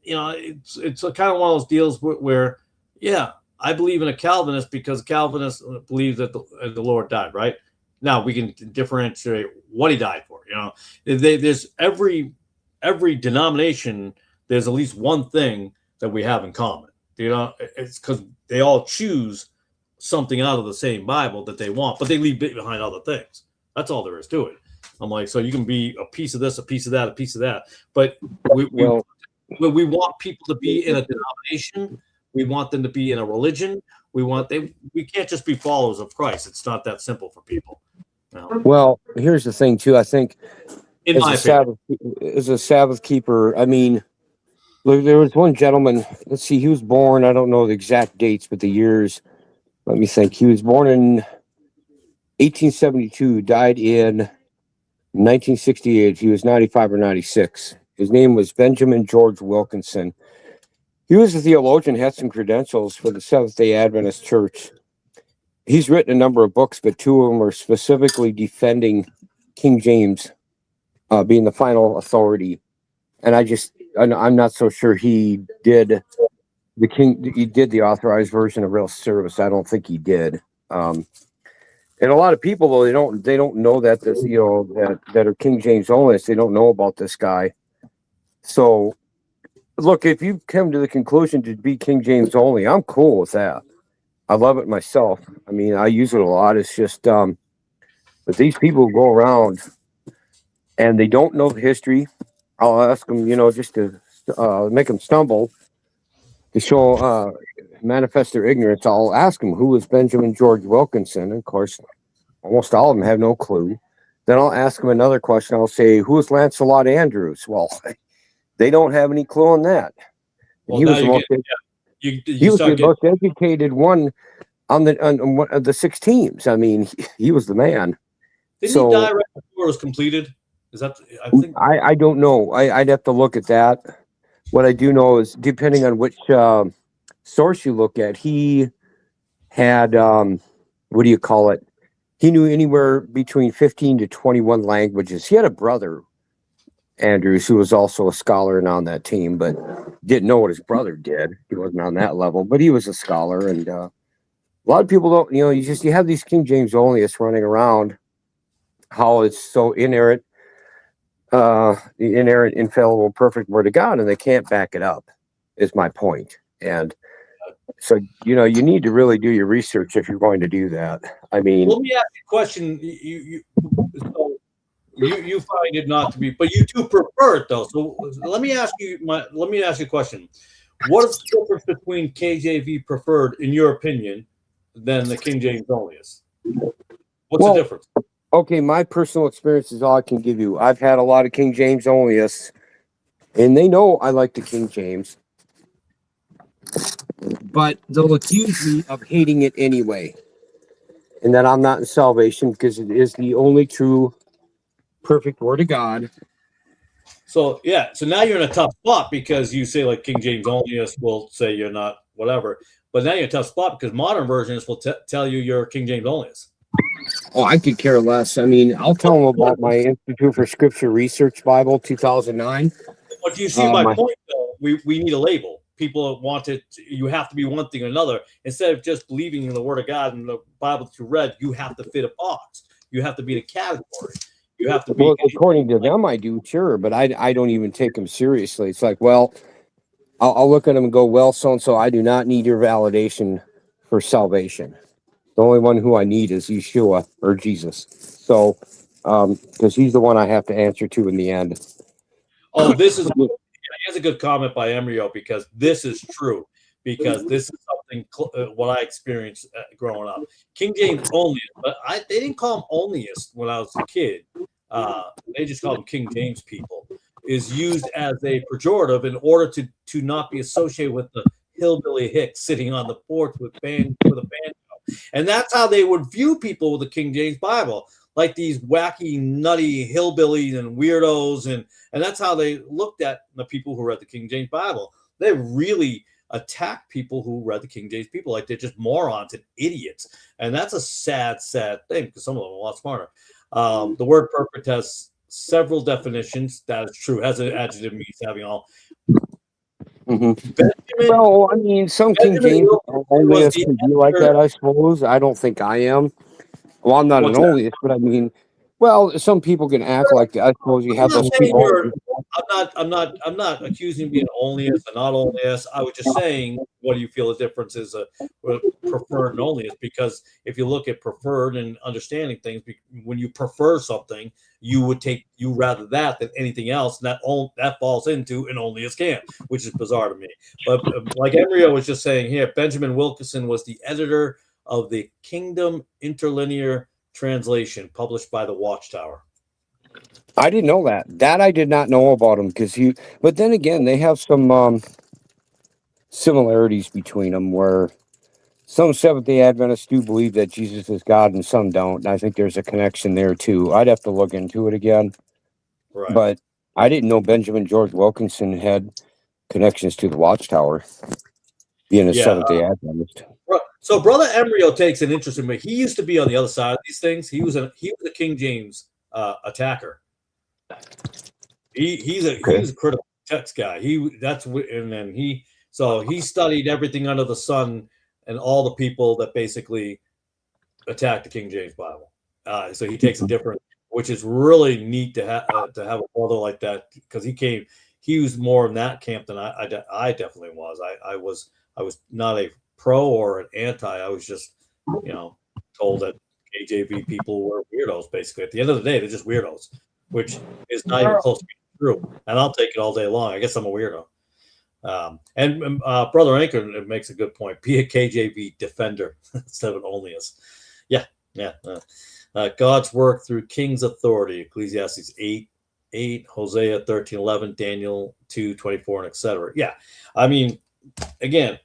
it's a kind of one of those deals where, yeah, I believe in a Calvinist because Calvinists believe that the Lord died, right? Now we can differentiate what he died for. There's every denomination. There's at least one thing that we have in common. It's because they all choose something out of the same Bible that they want, but they leave behind other things. That's all there is to it. I'm like, so you can be a piece of this, a piece of that, a piece of that, but we want people to be in a denomination. We want them to be in a religion. We can't just be followers of Christ. It's not that simple for people. Well, here's the thing too. I think as a Sabbath keeper, I mean, there was one gentleman. Let's see, he was born. I don't know the exact dates, but the years. Let me think. He was born in 1872. Died in 1968. He was 95 or 96. His name was Benjamin George Wilkinson. He was a theologian, had some credentials for the Seventh-day Adventist Church. He's written a number of books, but two of them are specifically defending King James being the final authority. And I'm not so sure he did the authorized version of Real Service. I don't think he did. And a lot of people, though, they don't know that this, that are King James onlyist. They don't know about this guy. So, look, if you come to the conclusion to be King James only, I'm cool with that. I love it myself. I mean, I use it a lot. It's just, but these people go around and they don't know the history. I'll ask them, just to make them stumble to show manifest their ignorance. I'll ask them who is Benjamin George Wilkinson. And of course, almost all of them have no clue. Then I'll ask them another question. I'll say, who is Lancelot Andrews? Well, they don't have any clue on that. Well, he was the most educated one on the 6 teams. I mean, he was the man. Didn't he die right before it was completed? Is that? I don't know. I'd have to look at that. What I do know is, depending on which source you look at, he had what do you call it? He knew anywhere between 15 to 21 languages. He had a brother, Andrews, who was also a scholar and on that team, but didn't know what his brother did. He wasn't on that level, but he was a scholar. And a lot of people don't, you have these King James onlyists running around, how it's so inerrant, the inerrant, infallible, perfect word of God, and they can't back it up, is my point. And so, you need to really do your research if you're going to do that. I mean, let me ask you a question. You find it not to be, but you do prefer it though. So let me ask you a question. What is the difference between KJV preferred, in your opinion, than the King James onlyist? What's the difference? Okay, my personal experience is all I can give you. I've had a lot of King James onlyists, and they know I like the King James, but they'll accuse me of hating it anyway, and that I'm not in salvation because it is the only true, perfect word of God. So now you're in a tough spot because you say like King James onlyists will say you're not whatever, but now you're in a tough spot because modern versions will tell you you're King James onlyist. Oh, I could care less. I mean, I'll tell them about my Institute for Scripture Research Bible 2009. But you see my point, though. We need a label. People want it. You have to be one thing or another. Instead of just believing in the Word of God and the Bible that you read, you have to fit a box. You have to be in a category. You have to be. Well, according to them, I do, sure, but I don't even take them seriously. It's like, well, I'll look at them and go, well, so-and-so, I do not need your validation for salvation. The only one who I need is Yeshua or Jesus. So, because he's the one I have to answer to in the end. Oh, here's a good comment by Emrio, because this is true. Because this is something what I experienced growing up. King James onlyist, but they didn't call him onlyist when I was a kid. They just called him King James people. Is used as a pejorative in order to not be associated with the hillbilly hick sitting on the porch with a banjo. And that's how they would view people with the King James Bible, like these wacky, nutty hillbillies and weirdos. And that's how they looked at the people who read the King James Bible. They really attacked people who read the King James people like they're just morons and idiots. And that's a sad, sad thing, because some of them are a lot smarter. The word perfect has several definitions. That is true. Has an adjective means having all. Mm-hmm. Well, I mean, some King James onlyist can be like that, I suppose. I don't think I am. Well, I'm not an onlyist, but I mean, well, some people can act like that. I suppose you have those people. I'm not accusing you of being onlyist and not onlyist. I was just saying, what do you feel the difference is preferred and onlyist? Because if you look at preferred and understanding things, when you prefer something, you would rather that than anything else, and that falls into an onlyist camp, which is bizarre to me. But like Emrio was just saying here, Benjamin Wilkinson was the editor of the Kingdom Interlinear Translation, published by the Watchtower. I didn't know that. That I did not know about him, but then again, they have some similarities between them, where some Seventh-day Adventists do believe that Jesus is God and some don't. And I think there's a connection there too. I'd have to look into it again. Right. But I didn't know Benjamin George Wilkinson had connections to the Watchtower, being a Seventh-day Adventist. So Brother Emrio takes an interest in me. He used to be on the other side of these things. He was a King James attacker. He's a critical text guy. He studied everything under the sun and all the people that basically attacked the King James Bible. So he takes a different, which is really neat to have a brother like that, because he was more in that camp than I definitely was. I was not a pro or an anti. I was just, told that KJV people were weirdos. Basically, at the end of the day, they're just weirdos, which is not even close to being true. And I'll take it all day long. I guess I'm a weirdo. And Brother Anchor makes a good point. Be a KJV defender instead of an onlyist. Yeah. God's work through King's authority. Ecclesiastes 8, Hosea 13:11, Daniel 2:24, and etc. Yeah. I mean, again,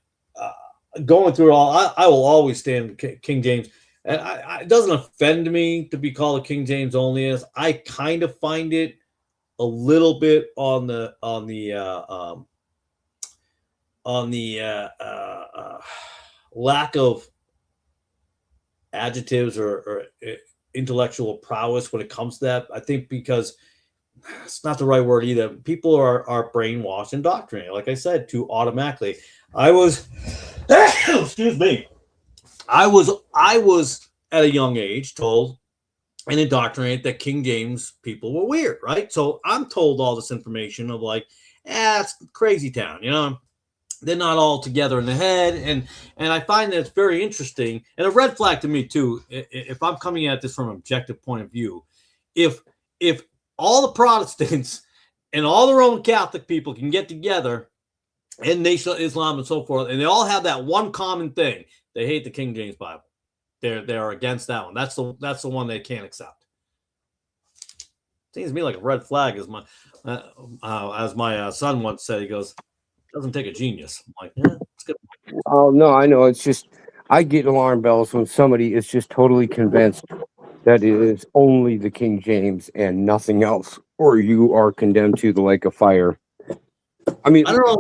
going through it all, I will always stand King James. And it doesn't offend me to be called a King James onlyist. I kind of find it a little bit on the lack of adjectives or intellectual prowess when it comes to that. I think because it's not the right word either. People are brainwashed and indoctrinated, like I said, too automatically. I was excuse me. I was at a young age told and indoctrinated that King James people were weird, right? So I'm told all this information of like, it's crazy town, you know. They're not all together in the head, and I find that it's very interesting and a red flag to me too. If I'm coming at this from an objective point of view, if all the Protestants and all the Roman Catholic people can get together and Nation of Islam and so forth, and they all have that one common thing: they hate the King James Bible. They're against that one. That's the one they can't accept. Seems to me like a red flag, as my son once said. He goes, "Doesn't take a genius." I'm like, yeah, that's good. Oh no, I know. It's just I get alarm bells when somebody is just totally convinced that it is only the King James and nothing else, or you are condemned to the lake of fire. I mean, I don't know.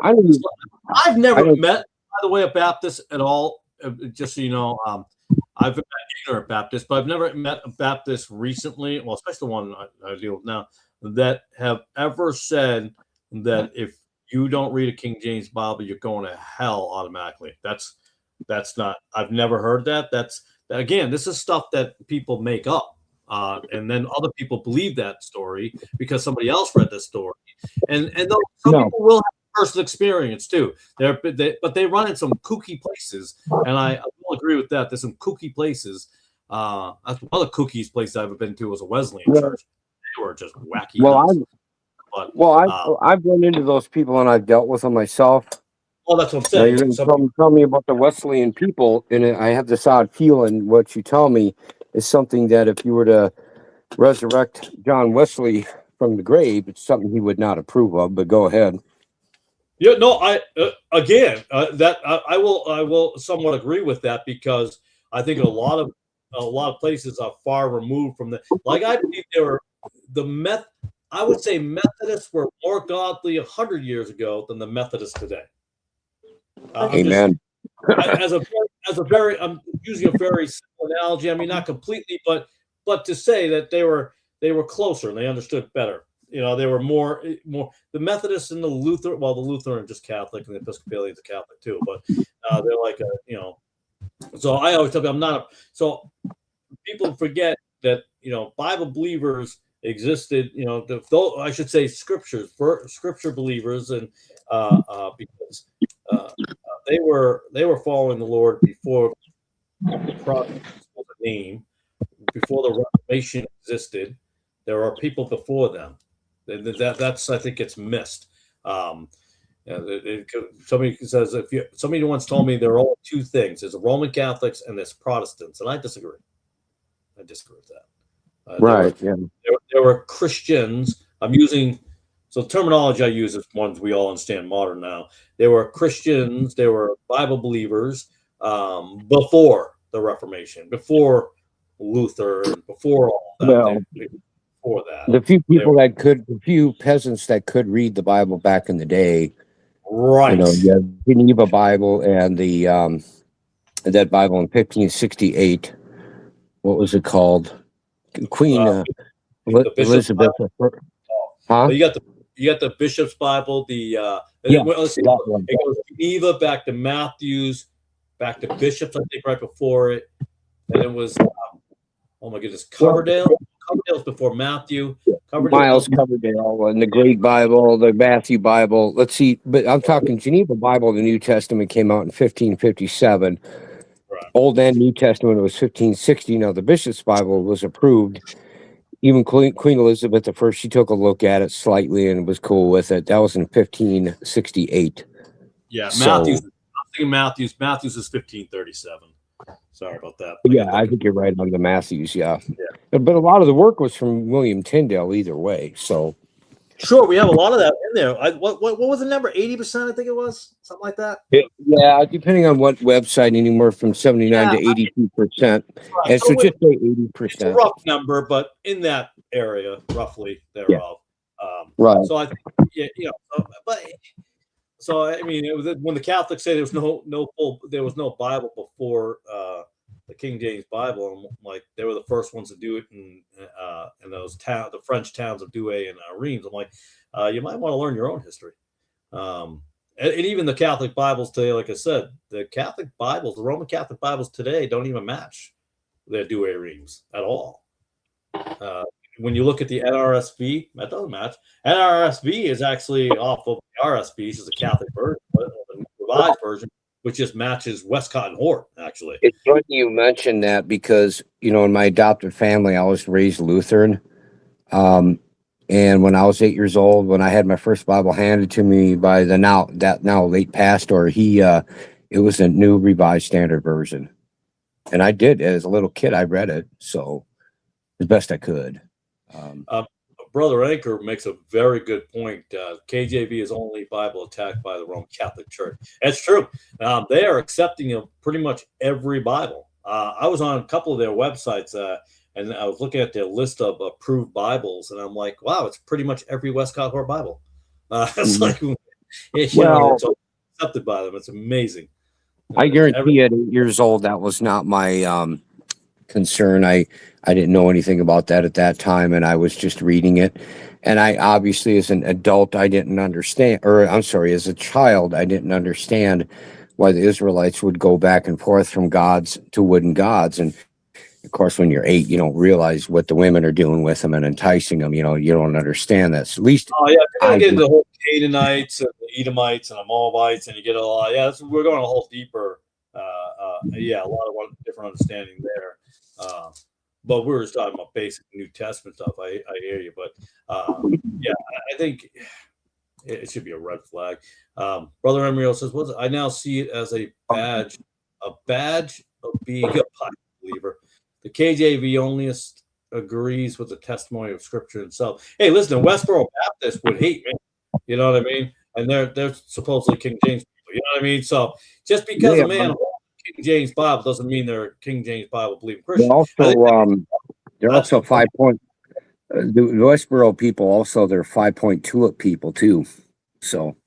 I've never met, by the way, a Baptist at all. Just so you know, I've met ignorant Baptists, but I've never met a Baptist recently, well, especially the one I deal with now, that have ever said that if you don't read a King James Bible, you're going to hell automatically. That's not. I've never heard that. Again, this is stuff that people make up, and then other people believe that story because somebody else read the story, and some people will have personal experience too. But they run in some kooky places, and I will agree with that. There's some kooky places. That's one of the kookiest places I've ever been to was a Wesleyan church. They were just wacky. I've run into those people and I've dealt with them myself. Oh, that's what I'm saying. You're going to tell me about the Wesleyan people, and I have this odd feeling what you tell me is something that if you were to resurrect John Wesley from the grave, it's something he would not approve of. But go ahead. Yeah, no, I will somewhat agree with that because I think a lot of places are far removed from the. Like I believe I would say Methodists were more godly 100 years ago than the Methodists today. Amen. I'm using a very simple analogy. I mean, not completely, but to say that they were closer and they understood better. You know, they were more the Methodists and the Lutheran. Well, the Lutheran are just Catholic, and the Episcopalians are Catholic too. But they're like So I always tell them So people forget that Bible believers existed. I should say scripture believers, and because they were following the Lord before the Protestants was a name, before the Reformation existed. There are people before them. That's I think it's missed. Somebody says somebody once told me there are only two things: there's Roman Catholics and there's Protestants, and I disagree. I disagree with that. Right. There were Christians. So terminology I use is ones we all understand modern now. There were Christians. There were Bible believers before the Reformation, before Luther, before all that. Well, before that, the few peasants that could read the Bible back in the day, right? Geneva Bible and the that Bible in 1568. What was it called? Queen Elizabeth. Huh? You got the Bishop's Bible. It goes Geneva back to Matthew's, back to Bishop's. I think right before it, and it was oh my goodness, Coverdale. Coverdale's before Matthew. Miles Coverdale and the Great Bible, the Matthew Bible. Let's see, but I'm talking Geneva Bible. The New Testament came out in 1557. Right. Old and New Testament was 1560. Now the Bishop's Bible was approved. Even Queen Elizabeth I, she took a look at it slightly and was cool with it. That was in 1568. Yeah, So- Matthews. I'm thinking Matthews. Matthews is 1537. Sorry about that. Yeah, I think you're right on the Matthews. Yeah. But a lot of the work was from William Tyndale either way. So Sure, we have a lot of that in there. What was the number? 80%, I think it was, something like that. yeah, depending on what website, anywhere from 79 to 82%. And so just say It's a 80%. rough number, but in that area, roughly thereof. Right. So I think, so I mean, it was when the Catholics say there was no Bible before the King James Bible. I'm like, they were the first ones to do it in those the French towns of Douay and Reims. I'm like, you might want to learn your own history. And even the Catholic Bibles today, like I said, the Roman Catholic Bibles today don't even match their Douay Reims at all. When you look at the NRSV, that doesn't match. NRSV is actually off of the RSV, which is a Catholic version, but the revised version, which just matches Westcott and Hort, actually. It's funny you mentioned that because, in my adopted family, I was raised Lutheran. And when I was 8 years old, when I had my first Bible handed to me by the now late pastor, it was a New Revised Standard Version. And I did, as a little kid, I read it. So as best I could. Brother Anchor makes a very good point. KJV is only Bible attacked by the Roman Catholic Church. That's true. They are accepting of pretty much every Bible. I was on a couple of their websites, and I was looking at their list of approved Bibles, and I'm like, wow, it's pretty much every Westcott Hort Bible. It's like, it's all accepted by them. It's amazing. I guarantee at 8 years old, that was not my concern. I didn't know anything about that at that time, and I was just reading it. And I obviously, as an adult, I didn't understand, or I'm sorry, as a child, I didn't understand why the Israelites would go back and forth from gods to wooden gods. And of course, when you're 8, you don't realize what the women are doing with them and enticing them. You don't understand that. So at least, you get into the whole Canaanites and the Edomites and the Moabites, and you get a lot. Yeah, we're going a whole deeper. A lot of different understanding there. But we were just talking about basic New Testament stuff. I hear you, but I think it should be a red flag. Brother Emrio says, I now see it as a badge of being a Bible believer. The KJV only agrees with the testimony of Scripture itself. Hey, listen, the Westboro Baptists would hate me. You know what I mean? And they're supposedly King James people. You know what I mean? So just because a man King James Bible doesn't mean they're King James Bible believing Christian. They're also 5 point. The Westboro people also, they're 5 point tulip people too. So.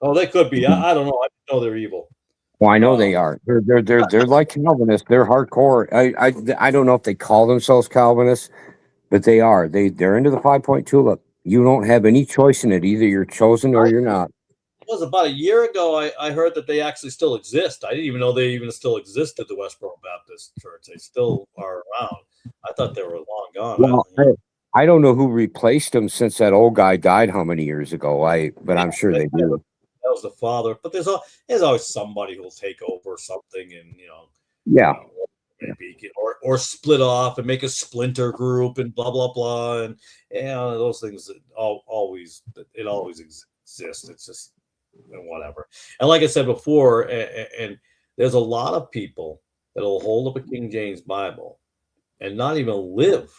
Oh, they could be. I don't know. I know they're evil. Well, I know they are. They're like Calvinists. They're hardcore. I don't know if they call themselves Calvinists, but they are. They're into the 5 point tulip. You don't have any choice in it. Either you're chosen or you're not. It was about a year ago. I heard that they actually still exist. I didn't even know they even still existed. The Westboro Baptist Church. They still are around. I thought they were long gone. Well, I don't know who replaced them since that old guy died how many years ago. But I'm sure they do. That was the father. But there's always somebody who'll take over something, and maybe or split off and make a splinter group and blah blah blah, and those things always exist. It's just whatever. And like I said before, and there's a lot of people that'll hold up a King James Bible and not even live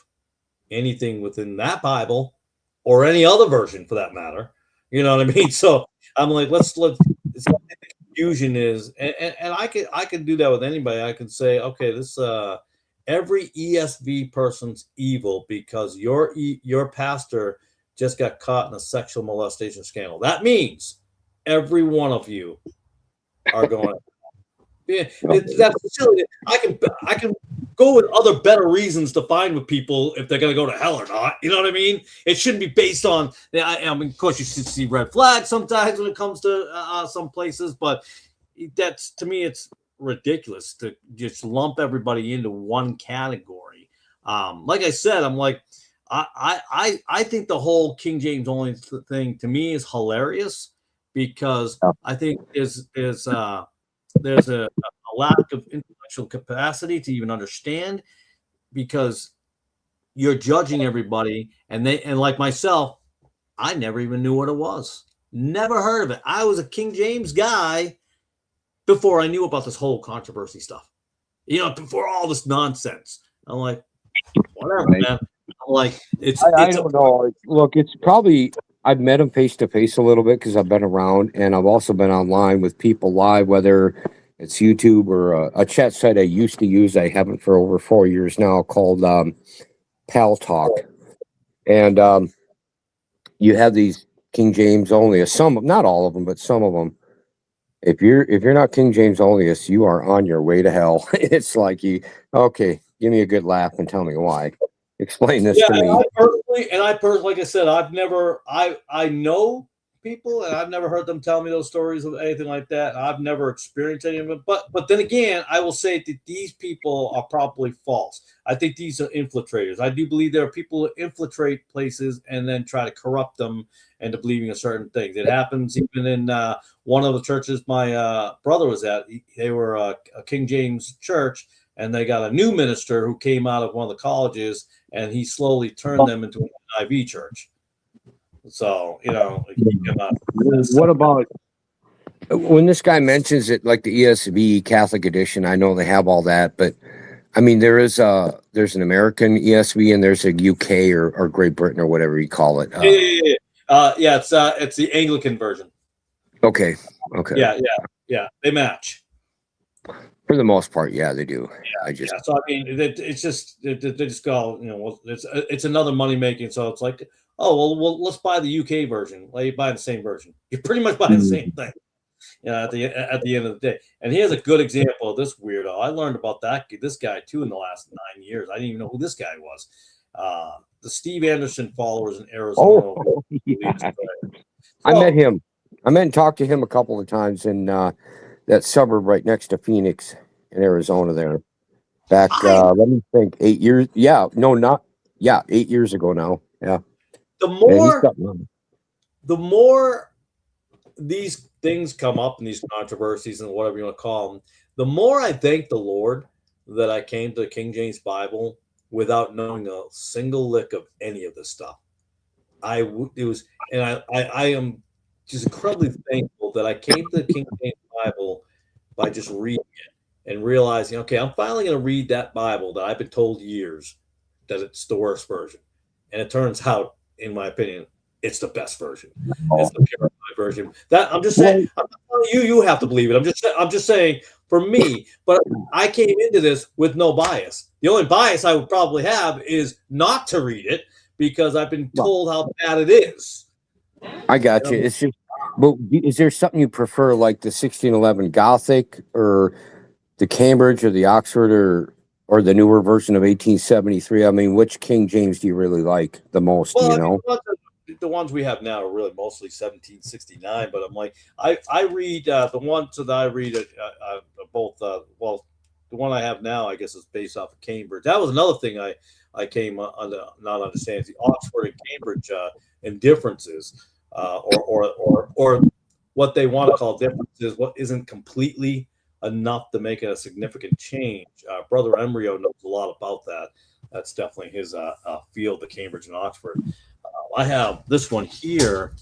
anything within that Bible or any other version for that matter. You know what I mean? So I'm like, let's the confusion is, and I could do that with anybody. I can say, okay, this every ESV person's evil because your pastor just got caught in a sexual molestation scandal. That means every one of you are going. That's silly. I can go with other better reasons to find with people if they're going to go to hell or not. You know what I mean? It shouldn't be based on. I mean, of course, you should see red flags sometimes when it comes to some places, but that's to me, it's ridiculous to just lump everybody into one category. Like I said, I'm like, I think the whole King James only thing to me is hilarious because I think there's a lack of intellectual capacity to even understand because you're judging everybody and like myself, I never even knew what it was. Never heard of it. I was a King James guy before I knew about this whole controversy stuff. Before all this nonsense. I'm like, whatever, Right. man. I'm like, I don't know. Look, it's probably I've met him face to face a little bit because I've been around, and I've also been online with people live, whether it's YouTube or a chat site I used to use. I haven't for over 4 years now, called Pal Talk, and you have these King James only, some, not all of them, but some of them. If you're not King James onlyist, you are on your way to hell. It's like okay, give me a good laugh and tell me why. Explain this to me. I personally, like I said, I know people, and I've never heard them tell me those stories of anything like that. I've never experienced any of it. But then again, I will say that these people are probably false. I think these are infiltrators. I do believe there are people who infiltrate places and then try to corrupt them into believing a certain thing. It happens even in one of the churches my brother was at. They were a King James church, and they got a new minister who came out of one of the colleges, and he slowly turned them into an IV church. So, what about when this guy mentions it, like the ESV Catholic edition? I know they have all that, but I mean, there's an American ESV and there's a UK or Great Britain or whatever you call it. It's the Anglican version. Okay. Yeah, they match. For the most part, yeah, they do. So I mean, it's just they just go, it's another money making. So it's like, well, let's buy the UK version. Like, you buy the same version. You're pretty much buying the same thing. At the end of the day. And here's a good example of this weirdo. I learned about this guy too in the last 9 years. I didn't even know who this guy was. The Steve Anderson followers in Arizona. Oh, yeah. I met him. I met and talked to him a couple of times in that suburb right next to Phoenix in Arizona there. Back, let me think, 8 years. 8 years ago now. Yeah. The more these things come up and these controversies and whatever you want to call them, the more I thank the Lord that I came to the King James Bible without knowing a single lick of any of this stuff. I am just incredibly thankful that I came to the King James Bible by just reading it and realizing, okay, I'm finally going to read that Bible that I've been told years that it's the worst version. And it turns out, in my opinion, it's the best version. It's the purified version. That I'm just saying. I'm not telling you have to believe it. I'm just saying for me. But I came into this with no bias. The only bias I would probably have is not to read it because I've been told how bad it is. I got you. It's just, but is there something you prefer, like the 1611 Gothic or the Cambridge or the Oxford or the newer version of 1873? I mean, which King James do you really like the most? The ones we have now are really mostly 1769, but I'm like, I read the ones that I read both. The one I have now, I guess, is based off of Cambridge. That was another thing I came not understanding the Oxford and Cambridge indifferences, or what they want to call differences, what isn't completely enough to make a significant change. Brother Embryo knows a lot about that. That's definitely his field, the Cambridge and Oxford. I have this one here.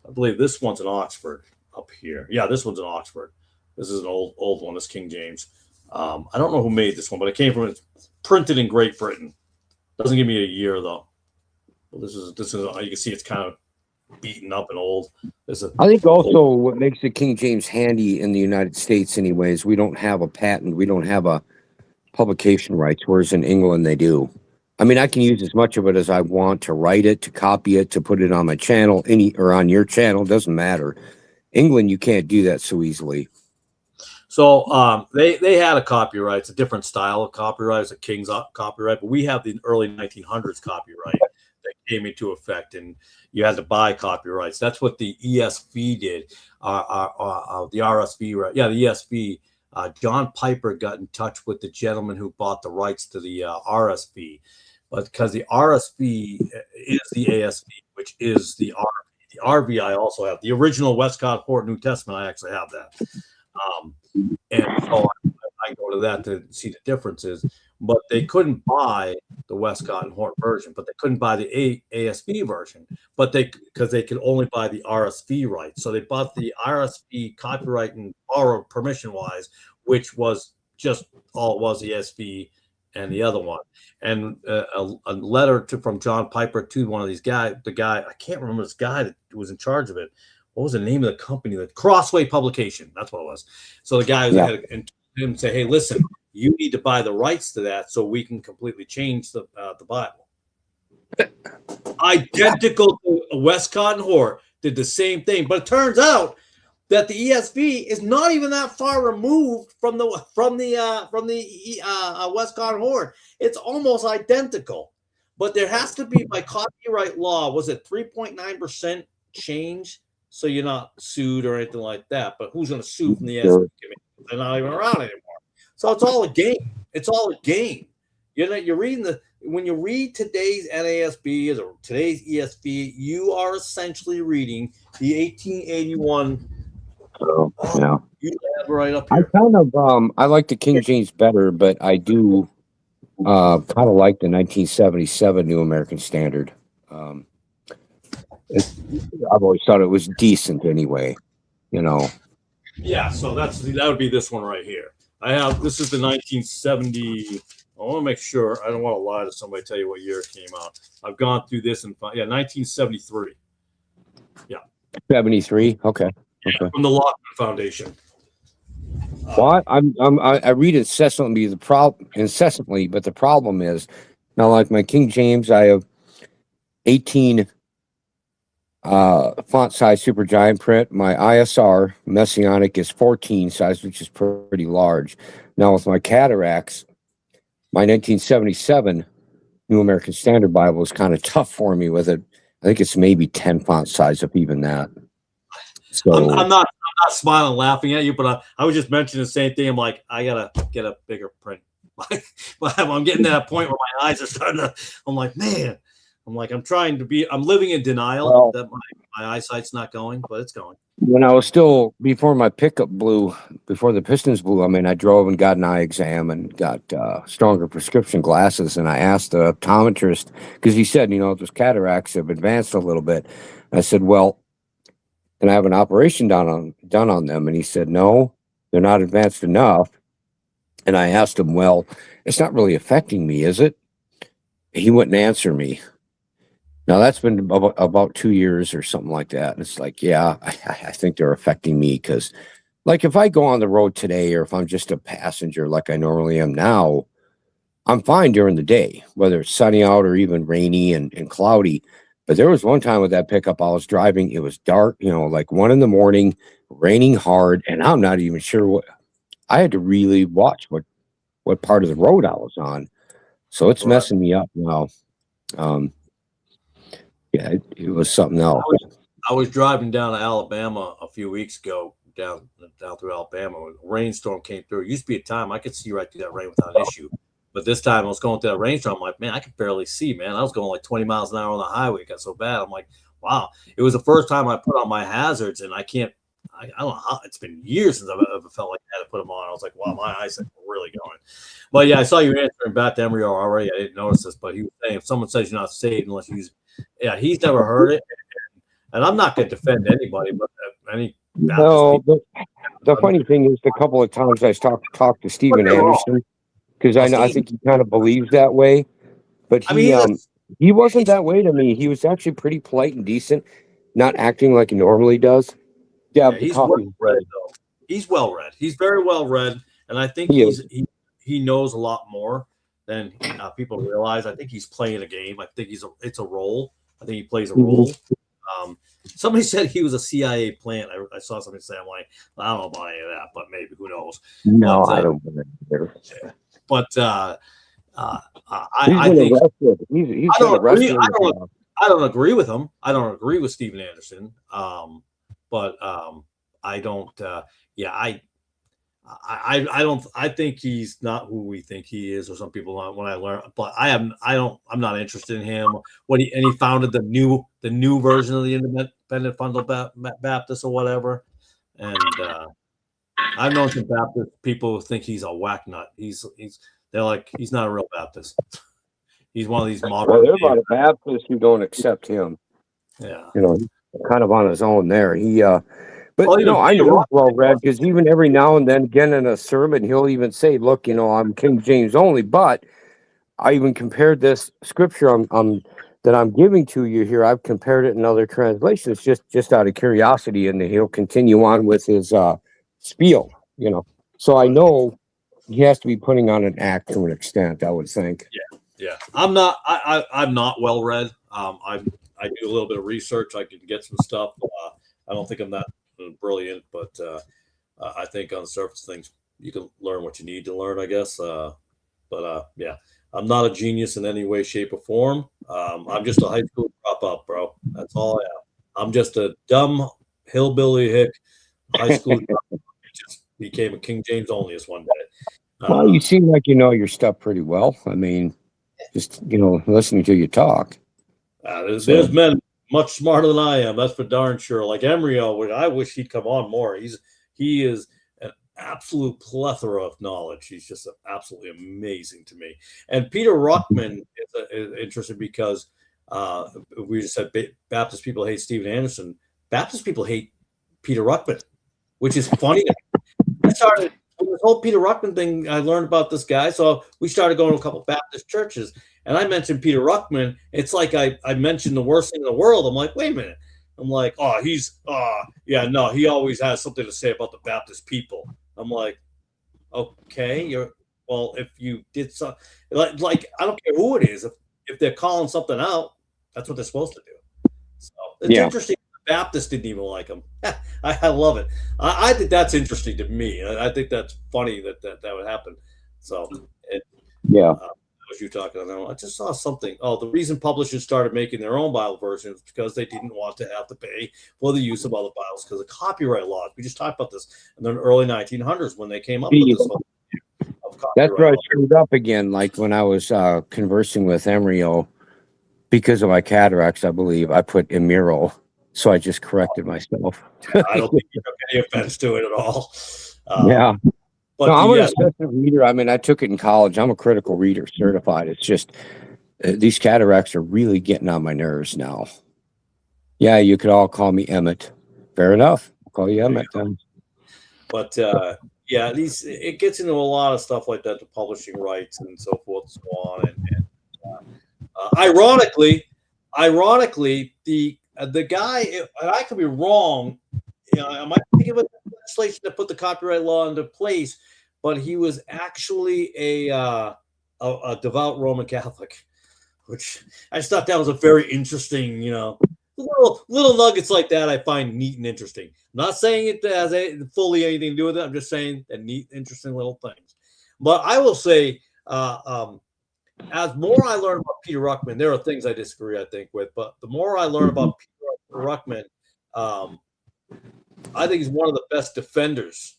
I believe this one's in Oxford up here. Yeah, this one's in Oxford. This is an old one. This King James. I don't know who made this one, but it's printed in Great Britain. Doesn't give me a year though. Well, this is you can see it's kind of beaten up and old. I think also what makes the King James handy in the United States, anyways, we don't have a patent. We don't have a publication rights, whereas in England they do. I mean, I can use as much of it as I want to write it, to copy it, to put it on my channel, or on your channel. Doesn't matter. England, you can't do that so easily. So they had a copyright. It's a different style of copyright. It's a King's copyright, but we have the early 1900s copyright that came into effect, and you had to buy copyrights. That's what the ESV did. The RSV, right? Yeah, the ESV. John Piper got in touch with the gentleman who bought the rights to the RSV, but because the RSV is the ASV, which is the RV. The RV I also have. The original Westcott Hort New Testament, I actually have that. And so I go to that to see the differences. but they couldn't buy the Westcott and Hort version, but they couldn't buy the ASV version, but because they could only buy the RSV rights. So they bought the RSV copyright and borrowed permission wise, which was just all it was, the SV and the other one. And a letter from John Piper to one of these guys, the guy, I can't remember this guy that was in charge of it. What was the name of the company? The Crossway Publication. That's what it was. So the guy was and him say, hey, listen, you need to buy the rights to that so we can completely change the Bible. Identical to Westcott and Hort did the same thing, but it turns out that the ESV is not even that far removed from the Westcott and Hort. It's almost identical, but there has to be, by copyright law, was it 3.9% change? So you're not sued or anything like that. But who's going to sue from the ESV? They're not even around anymore. So it's all a game. It's all a game. You're reading when you read today's NASB or today's ESV, you are essentially reading the 1881. So, yeah. You have right up here. I like the King James better, but I do kind of like the 1977 New American Standard. I've always thought it was decent anyway, Yeah, so that would be this one right here. This is the 1970. I want to make sure. I don't want to lie to somebody, tell you what year it came out. I've gone through this 1973. Yeah. 73. Okay. Yeah, okay. From the Lockman Foundation. Well, I read incessantly, but the problem is now, like my King James, I have 18 font size Supergiant print. My ISR Messianic is 14 size, which is pretty large. Now with my cataracts, my 1977 New American Standard Bible is kind of tough for me with it. I think it's maybe 10 font size, if even that. So I'm not smiling, laughing at you, but I was just mentioning the same thing. I'm like, I gotta get a bigger print. But I'm getting to that point where my eyes are starting to. I'm like, man. I'm living in denial that my eyesight's not going, but it's going. When I was still, before my pickup blew, before the Pistons blew, I drove and got an eye exam and got stronger prescription glasses. And I asked the optometrist, because he said, those cataracts have advanced a little bit. I said, well, can I have an operation done on them? And he said, no, they're not advanced enough. And I asked him, well, it's not really affecting me, is it? He wouldn't answer me. Now, that's been about 2 years or something like that. And it's like, yeah, I think they're affecting me because, like, if I go on the road today or if I'm just a passenger like I normally am now, I'm fine during the day, whether it's sunny out or even rainy and cloudy. But there was one time with that pickup, I was driving. It was dark, like 1 a.m, raining hard. And I'm not even sure I had to really watch what part of the road I was on. So it's messing me up now. Yeah, it was something else. I was driving down to Alabama a few weeks ago, down through Alabama. When a rainstorm came through. It used to be a time I could see right through that rain without an issue. But this time I was going through that rainstorm. I'm like, man, I could barely see, man. I was going like 20 miles an hour on the highway. It got so bad. I'm like, wow. It was the first time I put on my hazards, and I don't know how. It's been years since I've ever felt like I had to put them on. I was like, wow, my eyes are really going. But yeah, I saw you answering back to Embryo already. I didn't notice this, but he was saying if someone says you're not saved unless you use. Yeah, he's never heard it, and I'm not going to defend anybody, but any. No, the funny thing is, the couple of times I talked to Steven Anderson, because I think he kind of believes that way, but he wasn't that way to me. He was actually pretty polite and decent, not acting like he normally does. Yeah, he's well read though. He's well read. He's very well read, and I think he knows a lot more than people realize. I think he's playing a game. I think it's a role. I think he plays a role. Somebody said he was a CIA plant. I saw something say, I'm like, I don't know about any of that, but maybe, who knows? No, I don't believe it. But I think he's I don't agree with him. I don't agree with Steven Anderson. But I don't. I think he's not who we think he is, or some people aren't. When I learn, but I'm not interested in him. He founded the new version of the Independent Fundamental Baptist or whatever. And I've known some Baptist people who think he's a whack nut. He's they're like, he's not a real Baptist. He's one of these modern. Well, there's a lot of Baptists who don't accept him. Yeah. You know, he's kind of on his own there. But Well, you know, I know he's well read because even every now and then, again in a sermon, he'll even say, "Look, you know, I'm King James only." But I even compared this scripture that I'm giving to you here. I've compared it in other translations, just out of curiosity, and he'll continue on with his spiel. You know, so I know he has to be putting on an act to an extent, I would think. Yeah. I'm not well read. I do a little bit of research. I can get some stuff. I don't think I'm that brilliant, but I think on the surface of things, you can learn what you need to learn, I guess. Yeah, I'm not a genius in any way, shape, or form. I'm just a high school dropout, bro. That's all I am. I'm just a dumb hillbilly hick high school dropout. Just became a King James onlyist one day. Well, you seem like you know your stuff pretty well. I mean, just, you know, listening to you talk. There's men much smarter than I am. That's for darn sure. Like Emrio, I wish he'd come on more. He is an absolute plethora of knowledge. He's just absolutely amazing to me. And Peter Ruckman is interesting because we just said Baptist people hate Steven Anderson. Baptist people hate Peter Ruckman, which is funny. I started this whole Peter Ruckman thing. I learned about this guy, so we started going to a couple of Baptist churches. And I mentioned Peter Ruckman. It's like I mentioned the worst thing in the world. I'm like, wait a minute. I'm like, he always has something to say about the Baptist people. I'm like, okay, if you did something, like I don't care who it is. If they're calling something out, that's what they're supposed to do. So it's interesting. The Baptists didn't even like him. I love it. I think that's interesting to me. I think that's funny that would happen. So was you talking about? I just saw something. Oh, the reason publishers started making their own Bible versions because they didn't want to have to pay for the use of other Bibles because of copyright laws. We just talked about this in the early 1900s when they came up with this whole That's where I screwed up again. Like when I was conversing with Emrio, because of my cataracts, I believe I put Emiro, so I just corrected myself. I don't think you took any offense to it at all. But no, I'm an assistant reader. I mean, I took it in college. I'm a critical reader certified. It's just these cataracts are really getting on my nerves now. Yeah, you could all call me Emmett. Fair enough. I'll call you Emmett then. But it gets into a lot of stuff like that, the publishing rights and so forth and so on. And ironically, the guy, and I could be wrong. You know, I might think of legislation to put the copyright law into place, but he was actually a devout Roman Catholic, which I just thought that was a very interesting, little nuggets like that I find neat and interesting. I'm not saying it has fully anything to do with it. I'm just saying that neat, interesting little things. But I will say, as more I learn about Peter Ruckman, there are things I disagree, I think, with, but the more I learn about Peter Ruckman, I think he's one of the best defenders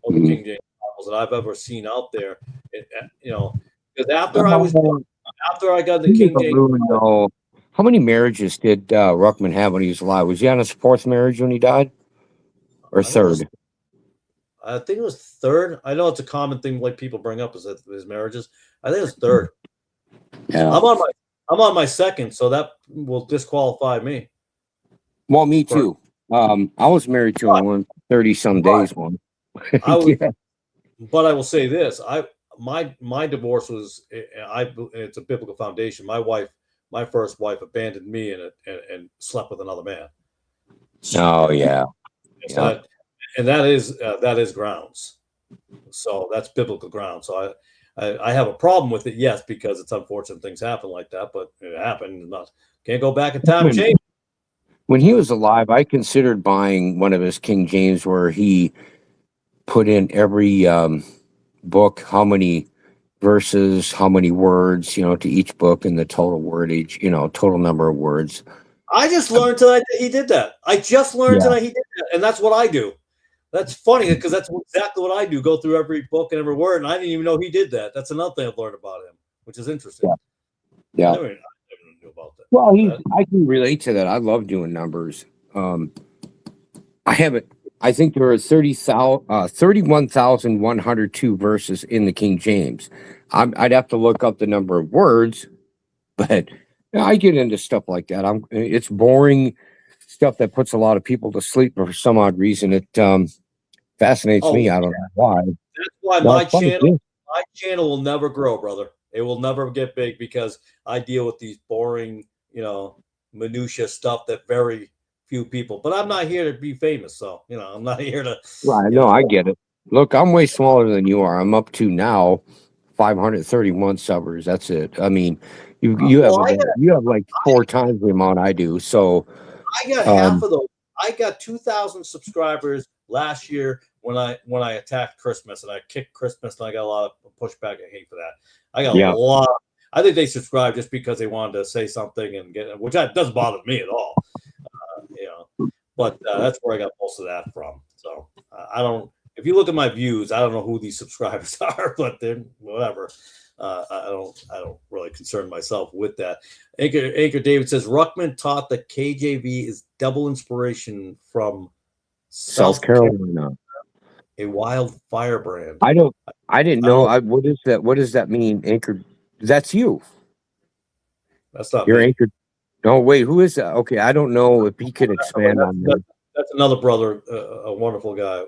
of the King James Bibles that I've ever seen out there. Because after I got the King James, how many marriages did Ruckman have when he was alive? Was he on his fourth marriage when he died, or third? I think it was third. I know it's a common thing like people bring up is his marriages. I think it was third. Yeah, I'm on my second, so that will disqualify me. Well, me too. I was married to one 30-some days one. But I will say this: my divorce was it's a biblical foundation. My first wife abandoned me and slept with another man. Oh yeah, that is grounds. So that's biblical grounds. So I have a problem with it, yes, because it's unfortunate things happen like that, but it happened. Can't go back in time and change. When he was alive, I considered buying one of his King James where he put in every book, how many verses, how many words, to each book and the total wordage, total number of words. I just learned tonight that he did that. Tonight he did that, and that's what I do. That's funny because that's exactly what I do. Go through every book and every word, and I didn't even know he did that. That's another thing I've learned about him, which is interesting. Yeah. I never knew about that. Well, I can relate to that. I love doing numbers. I haven't I think there are 31,102 verses in the King James. I'd have to look up the number of words, but I get into stuff like that. It's boring stuff that puts a lot of people to sleep, but for some odd reason it fascinates me. I don't know why. That's why my channel will never grow, brother. It will never get big because I deal with these boring, minutia stuff that very few people. But I'm not here to be famous, so I'm not here to. Right, no, I get it. Look, I'm way smaller than you are. I'm up to now 531 subbers. That's it. I mean, you have like 4 times the amount I do. So I got half of those. I got 2,000 subscribers last year when I attacked Christmas and I kicked Christmas, and I got a lot of pushback and hate for that. I got a lot. I think they subscribed just because they wanted to say something and get, which doesn't bother me at all. But that's where I got most of that from. So I don't. If you look at my views, I don't know who these subscribers are, but they're whatever. I don't really concern myself with that. Anchor David says Ruckman taught that KJV is double inspiration from South Carolina, a wild firebrand. I didn't know. What is that? What does that mean? Anchor. That's you. That's not your me. Anchor. No, wait. Who is that? Okay, I don't know if he could expand on that. That's another brother, a wonderful guy.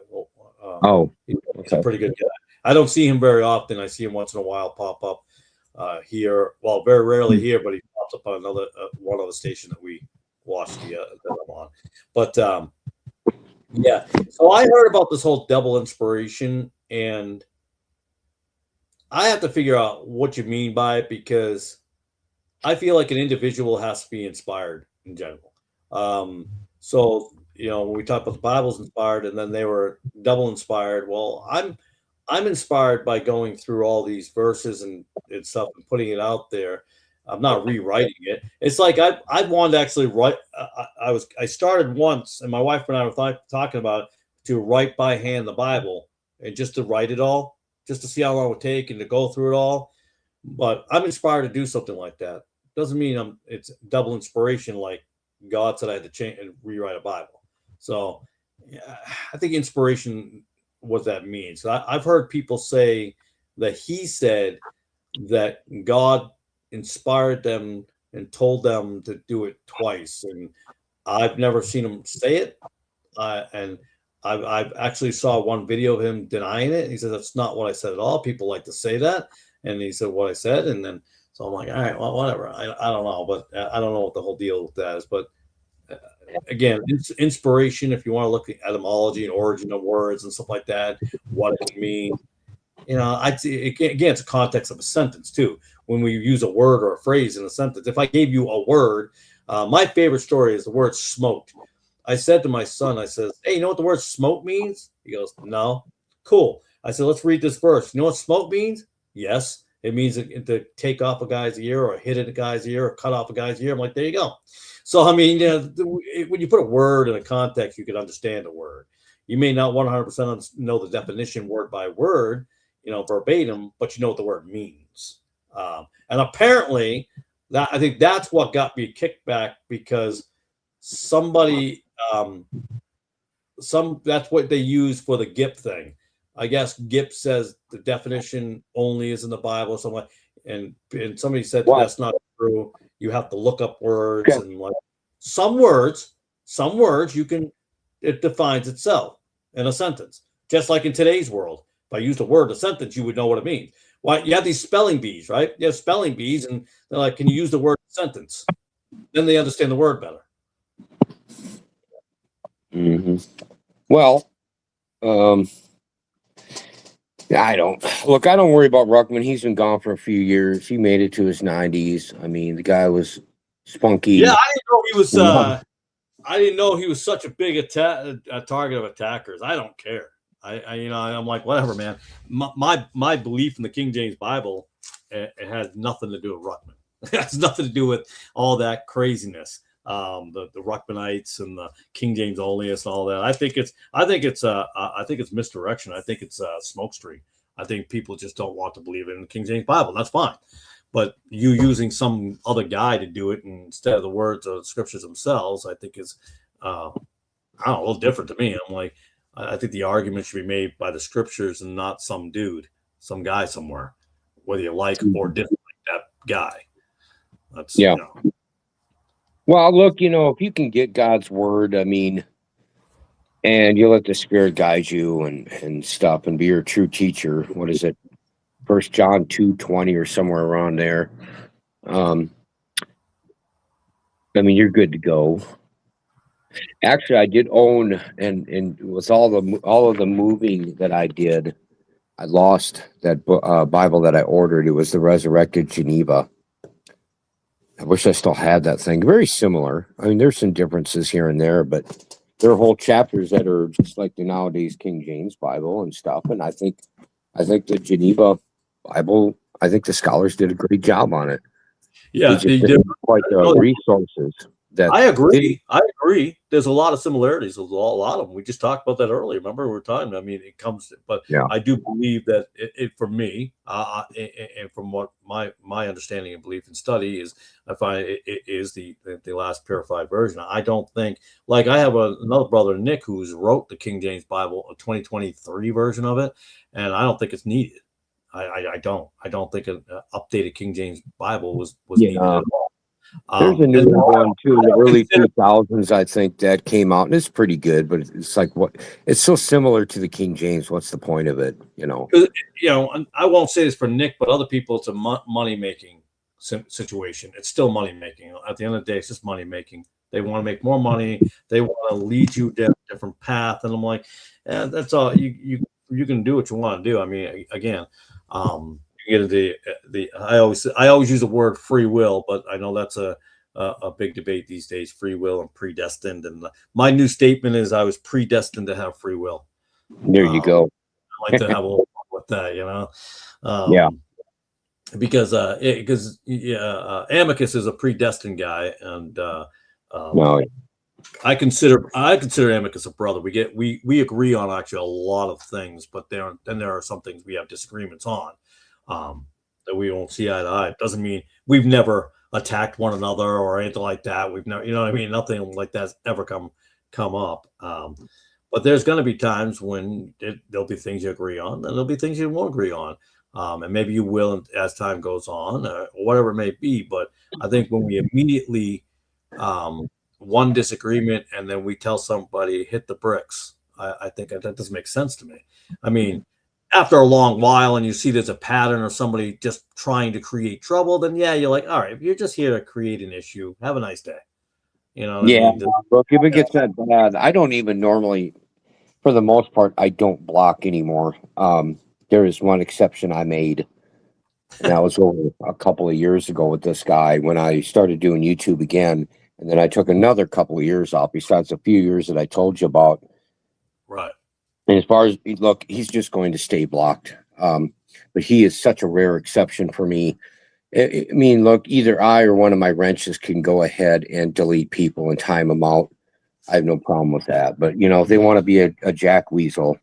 He's a pretty good guy. I don't see him very often. I see him once in a while pop up here. Well, very rarely here, but he pops up on one other station that we watch that I'm on. But yeah, so I heard about this whole double inspiration, and I have to figure out what you mean by it, because I feel like an individual has to be inspired in general. So when we talk about the Bible's inspired and then they were double inspired, well, I'm inspired by going through all these verses and stuff and putting it out there. I'm not rewriting it. It's like I wanted to actually write. I started once, and my wife and I were talking about it, to write by hand the Bible, and just to write it all, just to see how long it would take and to go through it all. But I'm inspired to do something like that. Doesn't mean it's double inspiration like God said I had to change and rewrite a Bible. So I think inspiration, what that means. So I've heard people say that he said that God inspired them and told them to do it twice, and I've never seen him say it. And I've actually saw one video of him denying it. He said that's not what I said at all. People like to say that, and he said what I said, and then so I'm like, all right, well, whatever. I don't know, but I don't know what the whole deal with that is. But again, inspiration, if you want to look at etymology and origin of words and stuff like that, what it means, I'd say again, it's a context of a sentence too. When we use a word or a phrase in a sentence, if I gave you a word, my favorite story is the word smoked. I said to my son, I said, hey, you know what the word smoke means? He goes, no. Cool. I said, let's read this verse. You know what smoke means? Yes. It means to take off a guy's ear or hit a guy's ear or cut off a guy's ear. I'm like, there you go. So, I mean, when you put a word in a context, you can understand a word. You may not 100% know the definition word by word, verbatim, but you know what the word means. And apparently, I think that's what got me kicked back, because somebody, that's what they use for the GIP thing. I guess GIP says the definition only is in the Bible or something, and somebody said that's not true. You have to look up words, and like some words it defines itself in a sentence. Just like in today's world, if I used a word in a sentence, you would know what it means. Why you have these spelling bees, right? You have spelling bees, and they're like, can you use the word in a sentence? Then they understand the word better. Mm-hmm. Well, I don't worry about Ruckman. He's been gone for a few years. He made it to his 90s. I mean, the guy was spunky. Yeah, I didn't know he was. I didn't know he was such a big target of attackers. I don't care. I'm like, whatever, man. My belief in the King James Bible, it has nothing to do with Ruckman. It has nothing to do with all that craziness. The Ruckmanites and the King James onlyists and all that. I think it's misdirection. I think it's smokescreen. I think people just don't want to believe it in the King James Bible. That's fine. But you using some other guy to do it instead of the words of the scriptures themselves, I think is, a little different to me. I'm like, I think the argument should be made by the scriptures and not some dude, some guy somewhere, whether you like or dislike that guy. That's Yeah. You know. Well, look, if you can get God's word, I mean, and you let the Spirit guide you and stuff, and be your true teacher. What is it? 1 John 2:20 or somewhere around there. I mean, you're good to go. Actually, I did own, and with all of the moving that I did, I lost that Bible that I ordered. It was the Resurrected Geneva. I wish I still had that thing. Very similar. I mean, there's some differences here and there, but there are whole chapters that are just like the nowadays King James Bible and stuff. And I think the Geneva Bible, I think the scholars did a great job on it. Yeah, they did quite the resources. I agree. There's a lot of similarities. There's a lot of them. We just talked about that earlier. Remember, we were talking. I mean, it comes, but yeah. I do believe that it for me, and from what my understanding and belief and study is, I find it is the last purified version. I don't think, like, I have another brother, Nick, who's wrote the King James Bible, a 2023 version of it, and I don't think it's needed. I don't think an updated King James Bible was needed at all. There's a new one too in the early 2000s, I think, that came out, and it's pretty good, but it's like, it's so similar to the King James. What's the point of it? I won't say this for Nick, but other people, it's a money making situation. It's still money making. At the end of the day, it's just money making. They want to make more money. They want to lead you down a different path, and I'm like, that's all. You can do what you want to do. I mean, again, I always use the word free will, but I know that's a big debate these days, free will and predestined. And my new statement is I was predestined to have free will. There you go. I like to have a little fun with that, yeah. Because Amicus is a predestined guy, and I consider Amicus a brother. We agree on actually a lot of things, but there are some things we have disagreements on. That we won't see eye to eye. It doesn't mean we've never attacked one another or anything like that. We've never, what I mean? Nothing like that's ever come up. But there's going to be times when there'll be things you agree on, and there'll be things you won't agree on. And maybe you will as time goes on, or whatever it may be. But I think when we immediately one disagreement and then we tell somebody hit the bricks, I think that doesn't make sense to me. I mean, after a long while and you see there's a pattern or somebody just trying to create trouble, then yeah, you're like, all right, if you're just here to create an issue, have a nice day. Yeah. I mean? Look, if it gets that bad, I don't even normally, for the most part, I don't block anymore. There is one exception I made, and that was over a couple of years ago with this guy when I started doing YouTube again. And then I took another couple of years off besides a few years that I told you about. Right. And as far as, look, he's just going to stay blocked. But he is such a rare exception for me. I mean, look, either I or one of my wrenches can go ahead and delete people and time them out. I have no problem with that. But, if they want to be a jack weasel,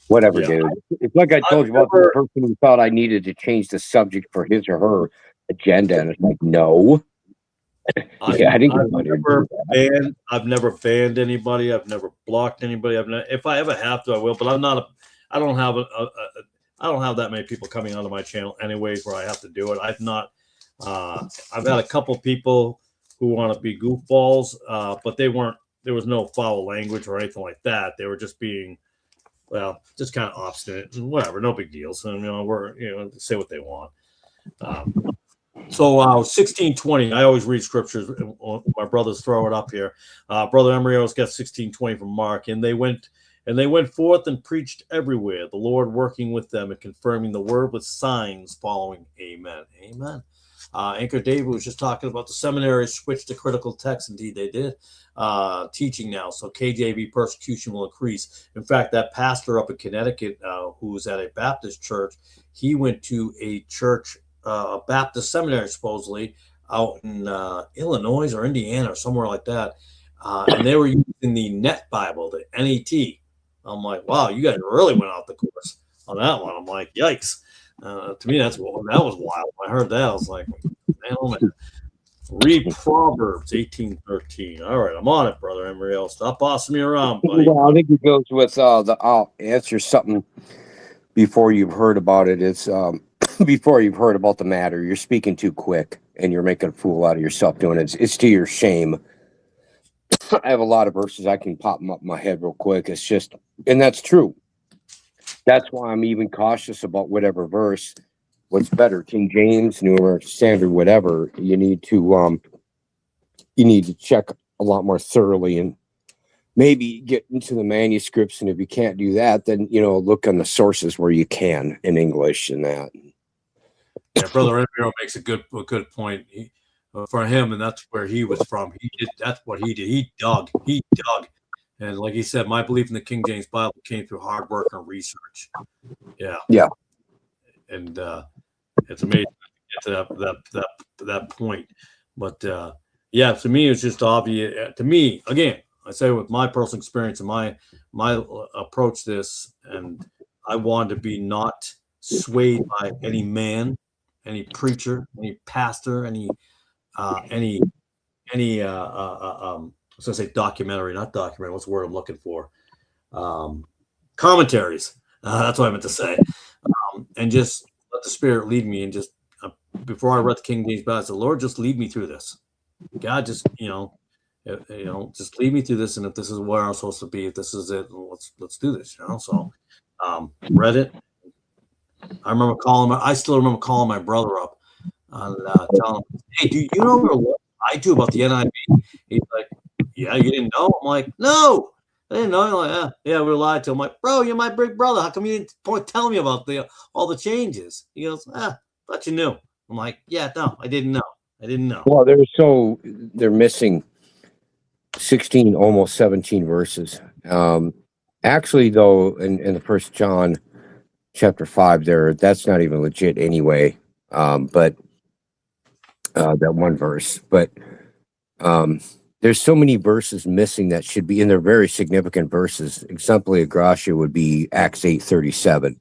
whatever, dude. It's like I told you about the person who thought I needed to change the subject for his or her agenda. And it's like, no. I've never banned anybody. I've never blocked anybody. If I ever have to, I will. But I don't have that many people coming onto my channel anyways where I have to do it. I've had a couple people who want to be goofballs, but there was no foul language or anything like that. They were just being, just kind of obstinate and whatever. No big deal. So say what they want. So 16:20, I always read scriptures. My brothers throw it up here. Brother Emerio's got 16:20 from Mark, and they went forth and preached everywhere, the Lord working with them and confirming the word with signs following. Amen. Amen. Anchor David was just talking about the seminaries switched to critical text. Indeed, they did. Teaching now, so KJV persecution will increase. In fact, that pastor up in Connecticut, who was at a Baptist church, he went to a church, a Baptist seminary, supposedly out in Illinois or Indiana or somewhere like that, and they were using the Net Bible, the NET. I'm like, wow, you guys really went off the course on that one. I'm like, yikes. To me, that was wild. When I heard that, I was like, man, oh man. Read Proverbs 18:13. All right, I'm on it, brother Emriel. Stop bossing me around, buddy. Well, I think it goes with I'll answer something before you've heard about it. It's before you've heard about the matter. You're speaking too quick, and you're making a fool out of yourself doing it. It's to your shame. I have a lot of verses I can pop them up in my head real quick. It's just, and that's true. That's why I'm even cautious about whatever verse. What's better, King James, New American Standard, whatever. You need to check a lot more thoroughly and maybe get into the manuscripts. And if you can't do that, then look on the sources where you can in English and that. Yeah, brother Emiro makes a good point. For him, and that's where he was from. That's what he did. He dug. And like he said, my belief in the King James Bible came through hard work and research. Yeah. And it's amazing to get to that point. But to me, it's just obvious. To me, again, I say with my personal experience and my approach to this, and I wanted to be not swayed by any man, any preacher, any pastor, any I was gonna say documentary, not documentary. What's the word I'm looking for? Commentaries. That's what I meant to say. And just let the Spirit lead me. And just before I read the King James Bible, I said, Lord, just lead me through this. God, just just lead me through this. And if this is where I'm supposed to be, if this is it, let's do this. So read it. I still remember calling my brother up and telling him, hey, do you know what I do about the NIV? He's like, yeah, you didn't know? I'm like, no, I didn't know. He's like, yeah, we were lied to. I'm like, bro, you're my big brother. How come you didn't tell me about all the changes? He goes, thought you knew. I'm like, yeah, no, I didn't know. Well, they're missing 16, almost 17 verses. Actually, though, in the First John chapter 5, that's not even legit anyway. But that one verse, but there's so many verses missing that should be in there. Very significant verses. Exempli Gratia would be Acts 8:37.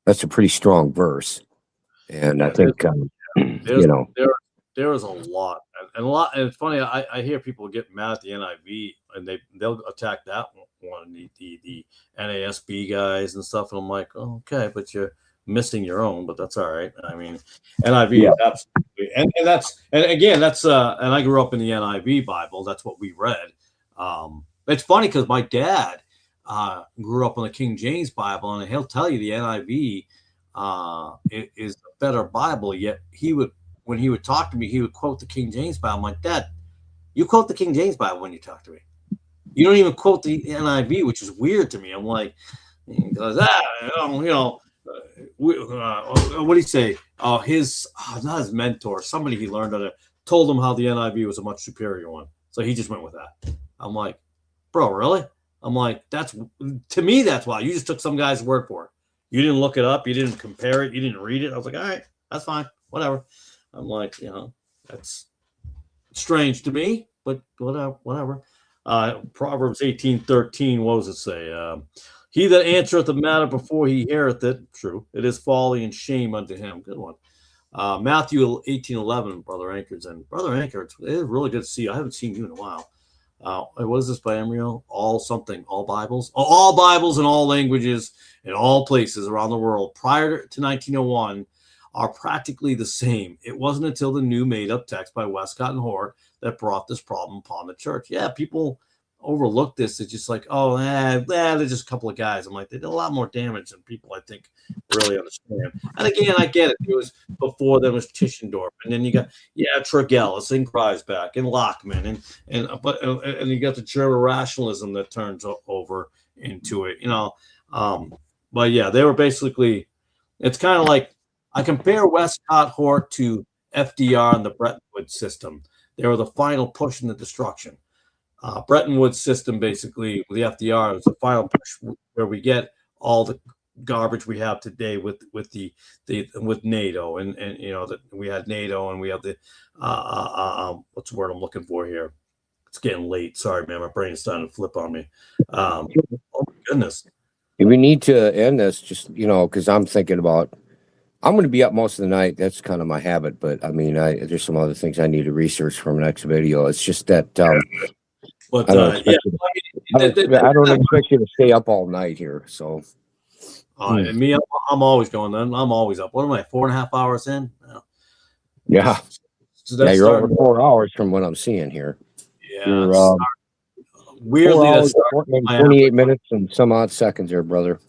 That's a pretty strong verse, and I think there is a lot, and it's funny. I hear people get mad at the NIV, and they'll attack that one, the NASB guys and stuff, and I'm like, oh, okay, but you're missing your own, but that's all right. I mean, NIV is absolutely, and again, that's and I grew up in the NIV Bible. That's what we read. It's funny because my dad grew up in the King James Bible, and he'll tell you the NIV is a better Bible. Yet when he would talk to me, he would quote the King James Bible. I'm like, Dad, you quote the King James Bible when you talk to me. You don't even quote the NIV, which is weird to me. I'm like, he goes, what do you say? Not his mentor, somebody he learned under, told him how the NIV was a much superior one. So he just went with that. I'm like, bro, really? I'm like, to me, that's why. You just took some guy's word for it. You didn't look it up. You didn't compare it. You didn't read it. I was like, all right, that's fine. Whatever. I'm like, that's strange to me, but whatever. Proverbs 18:13, what does it say? He that answereth the matter before he heareth it, true, it is folly and shame unto him. Good one. Matthew 18:11, Brother Anchorage. And Brother Anchorage, it is really good to see you. I haven't seen you in a while. What is this by Emrio? All Bibles? All Bibles in all languages, in all places around the world, prior to 1901, are practically the same. It wasn't until the new made-up text by Westcott and Hort that brought this problem upon the church. Yeah, people overlook this. It's just like, they're just a couple of guys. I'm like, they did a lot more damage than people, I think, really understand. And again, I get it. It was before there was Tischendorf, and then you got Tregelles and Kreisbach and Lockman, and you got the German rationalism that turns over into it, But yeah, they were basically. It's kind of like I compare Westcott Hort to FDR and the Bretton Woods system. They were the final push in the destruction. Bretton Woods system, basically, with the FDR, is the final push where we get all the garbage we have today with NATO, and that we had NATO, and we have the what's the word I'm looking for here? It's getting late. Sorry, man, my brain's starting to flip on me. Oh my goodness. We need to end this, just because I'm thinking about I'm going to be up most of the night. That's kind of my habit. But I mean, there's some other things I need to research from next video. It's just that But I don't expect I don't expect you to stay up all night here. So, and me, I'm always going. I'm always up. What am I? 4.5 hours in? Yeah. So You're over 4 hours from what I'm seeing here. Yeah. You're, weirdly, 4 hours, 28 minutes and some odd seconds there, brother.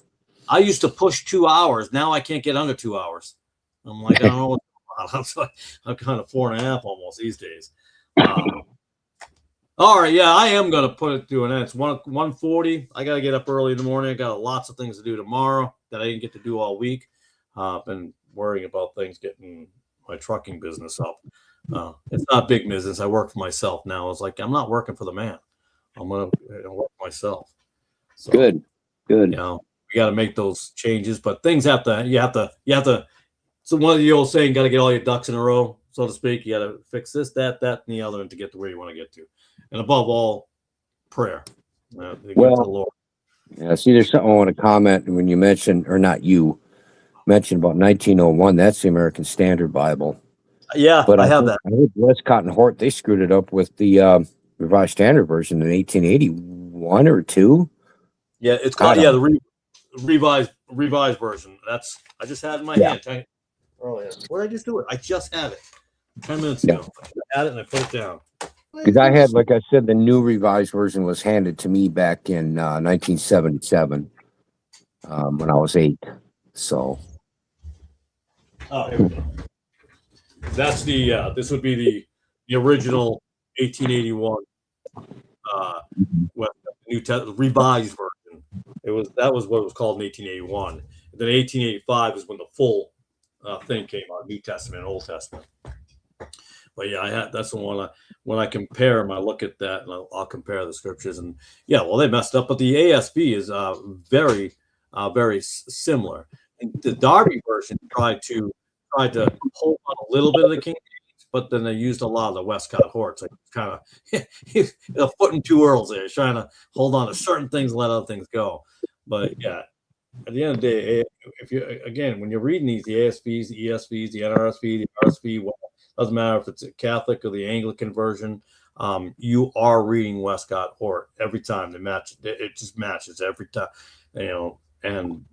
I used to push 2 hours. Now I can't get under 2 hours. I'm like, I don't know what's going on. I'm kind of 4.5 almost these days. All right, yeah, I am gonna put it through an end. It's 1:40. I gotta get up early in the morning. I got lots of things to do tomorrow that I didn't get to do all week. I've been worrying about things getting my trucking business up. It's not big business. I work for myself now. It's like I'm not working for the man. I'm gonna work for myself. So, good. You know, we got to make those changes, but things have to. You have to. So one of the old saying, got to get all your ducks in a row, so to speak. You got to fix this, that, and the other, and to get to where you want to get to. And above all, prayer. Well, yeah. See, there's something I want to comment when you mentioned, or not you mentioned about 1901. That's the American Standard Bible. Yeah, but I have that. I heard Westcott and Hort, they screwed it up with the Revised Standard Version in 1881 or 2. Yeah, it's called the revised version. That's I just had it in my hand. Earlier. Where did I just do it? I just had it 10 minutes ago. I had it and I put it down. Because I had, like I said, the new revised version was handed to me back in 1977 when I was 8. So. Oh, here we go. That's the. This would be the original 1881 revised version. That was what it was called in 1881. And then 1885 is when the full thing came out, New Testament and Old Testament. But yeah, that's the one. When I compare them, I look at that and I'll compare the scriptures. And yeah, well, they messed up, but the ASB is very, very similar. And the Darby version tried to hold on a little bit of the King James, but then they used a lot of the Westcott Hort. Like kind of a foot and 2 earls there, trying to hold on to certain things and let other things go. But yeah, at the end of the day, when you're reading these, the ASBs, the ESVs, the NRSV, the RSV, doesn't matter if it's a Catholic or the Anglican version, you are reading Westcott Hort every time. They match. It just matches every time, And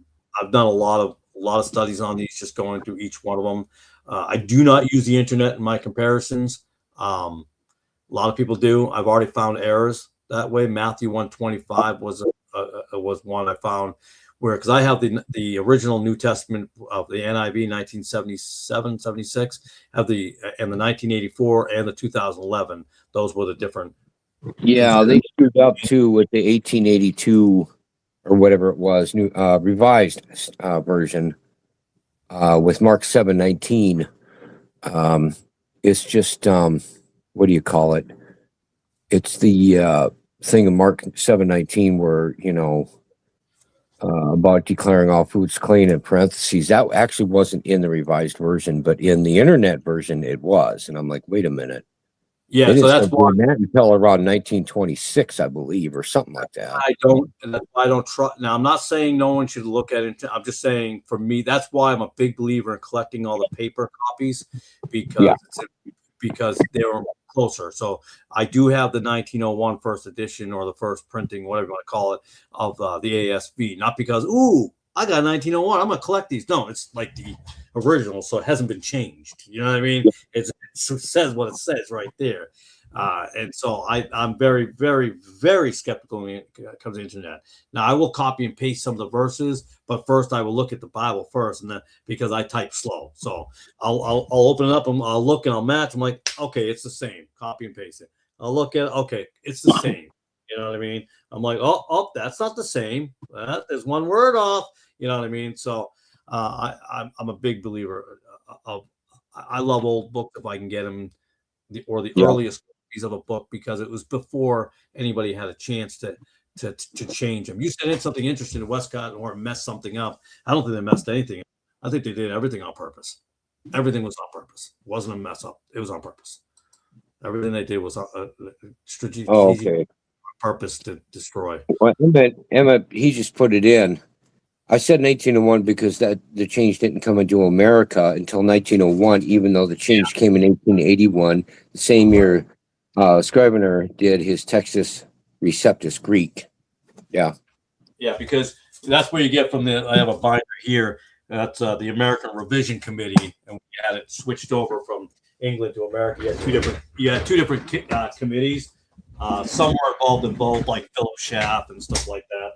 I've done a lot of studies on these, just going through each one of them. I do not use the internet in my comparisons. A lot of people do. I've already found errors that way. Matthew 1:25 was one I found. Because I have the original New Testament of the NIV 1977, 76, and the 1984 and the 2011. Those were the different. Yeah, they screwed up too with the 1882 or whatever it was, new revised version with Mark 7:19. It's just what do you call it? It's the thing of Mark 7:19 where about declaring all foods clean in parentheses. That actually wasn't in the revised version, but in the internet version it was. And I'm like, wait a minute. Yeah, so that's why until around 1926, I believe, or something like that. I don't trust. Now, I'm not saying no one should look at it. I'm just saying, for me, that's why I'm a big believer in collecting all the paper copies because they were closer. So I do have the 1901 first edition, or the first printing, whatever you want to call it, of the ASB. Not because, I got 1901, I'm going to collect these. No, it's like the original, so it hasn't been changed. You know what I mean? It says what it says right there. And so I'm very, very, very skeptical when it comes to the internet. Now, I will copy and paste some of the verses, but first I will look at the Bible first, and then because I type slow. So I'll open it up and I'll look and I'll match. I'm like, okay, it's the same. Copy and paste it. I'll look at it. Okay, it's the same. You know what I mean? I'm like, oh, that's not the same. There's one word off. You know what I mean? So I'm a big believer of. I love old books if I can get them, the earliest copies of a book, because it was before anybody had a chance to change them. You said it's something interesting in Westcott or mess something up. I don't think they messed anything up. I think they did everything on purpose. Everything was on purpose. It wasn't a mess up. It was on purpose. Everything they did was strategic purpose to destroy. Well, Emma, he just put it in. I said 1901 because that the change didn't come into America until 1901, even though the change came in 1881, the same year Scrivener did his Textus Receptus Greek. Yeah. Yeah, because that's where you get from the. I have a binder here. That's the American Revision Committee, and we had it switched over from England to America. You had two different committees. Some were involved in both, like Philip Schaff and stuff like that.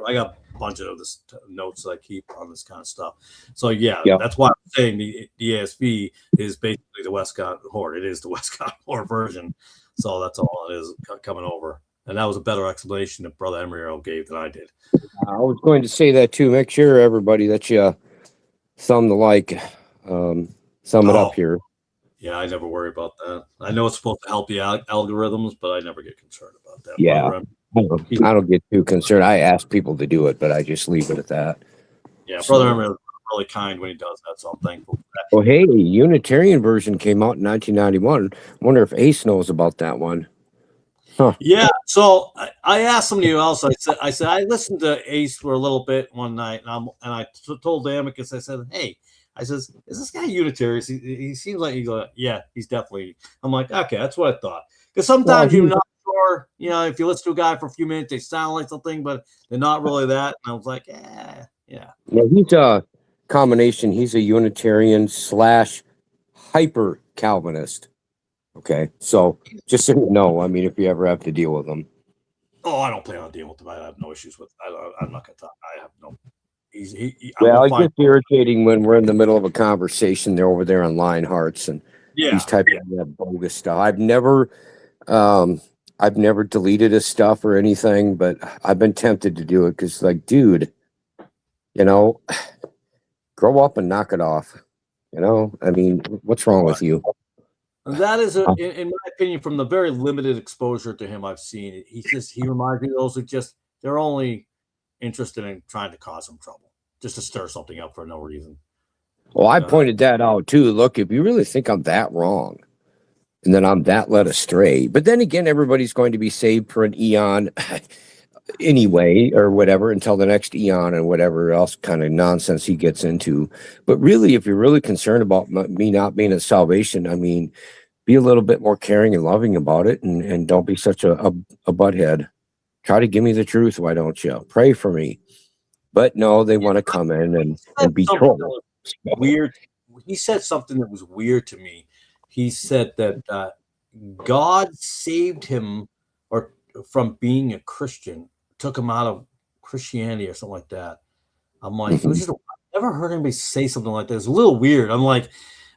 I got a bunch of this notes that I keep on this kind of stuff. So that's why I'm saying the ASV is basically the Westcott Horde. It is the Westcott Horde version. So that's all it is coming over. And that was a better explanation that Brother Emery gave than I did. I was going to say that too. Make sure everybody that you thumb the like, sum it up here. Yeah, I never worry about that. I know it's supposed to help you out algorithms, but I never get concerned about that. Yeah, I don't get too concerned. I ask people to do it, but I just leave it at that. Yeah, Brother Emery is really kind when he does that, so I'm thankful for that. Well, hey, Unitarian version came out in 1991. Wonder if Ace knows about that one. Huh. Yeah, so I asked somebody else. I said I listened to Ace for a little bit one night, and I told Amicus, I said, hey. I says, is this guy Unitarian? He seems like he's definitely. I'm like, okay, that's what I thought. Because sometimes you're not sure, if you listen to a guy for a few minutes, they sound like something, but they're not really that. And I was like, yeah. Yeah, he's a combination. He's a Unitarian / hyper Calvinist. Okay, so just so you know, I mean, if you ever have to deal with him. Oh, I don't plan on dealing with him. I have no issues with. I'm not gonna talk. I have no. It gets irritating when we're in the middle of a conversation. They're over there on Line Hearts and he's typing that bogus stuff. I've never deleted his stuff or anything, but I've been tempted to do it because, like, dude, grow up and knock it off. I mean, what's wrong with you? That is, in my opinion, from the very limited exposure to him I've seen, he reminds me of those who they're only interested in trying to cause some trouble, just to stir something up for no reason. Well, I pointed that out too. Look, if you really think I'm that wrong, and then I'm that led astray, but then again, everybody's going to be saved for an eon anyway, or whatever, until the next eon and whatever else kind of nonsense he gets into. But really, if you're really concerned about me not being in salvation, I mean, be a little bit more caring and loving about it, and don't be such a butthead. Try to give me the truth, why don't you? Pray for me. But no, they want to come in and be trolled. Weird. He said something that was weird to me. He said that God saved him from being a Christian, took him out of Christianity or something like that. I'm like, I've never heard anybody say something like that. It's a little weird. I'm like,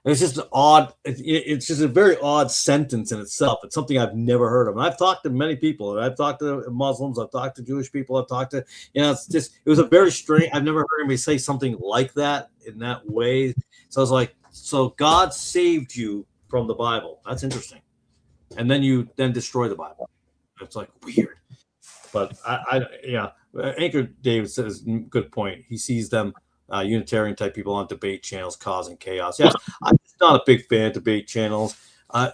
it's just an odd. It's just a very odd sentence in itself. It's something I've never heard of. And I've talked to many people. I've talked to Muslims. I've talked to Jewish people. I've talked to, it was a very strange. I've never heard anybody say something like that in that way. So I was like, so God saved you from the Bible. That's interesting. And then you destroy the Bible. It's like weird. But Anchor David says good point. He sees them. Unitarian type people on debate channels causing chaos. Yes, I'm just not a big fan of debate channels.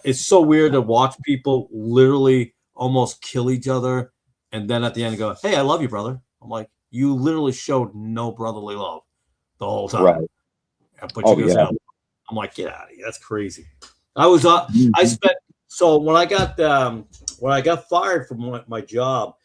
It's so weird to watch people literally almost kill each other, and then at the end go, "Hey, I love you, brother." I'm like, you literally showed no brotherly love the whole time. Right. I'm like, get out of here. That's crazy. I spent when I got fired from my job,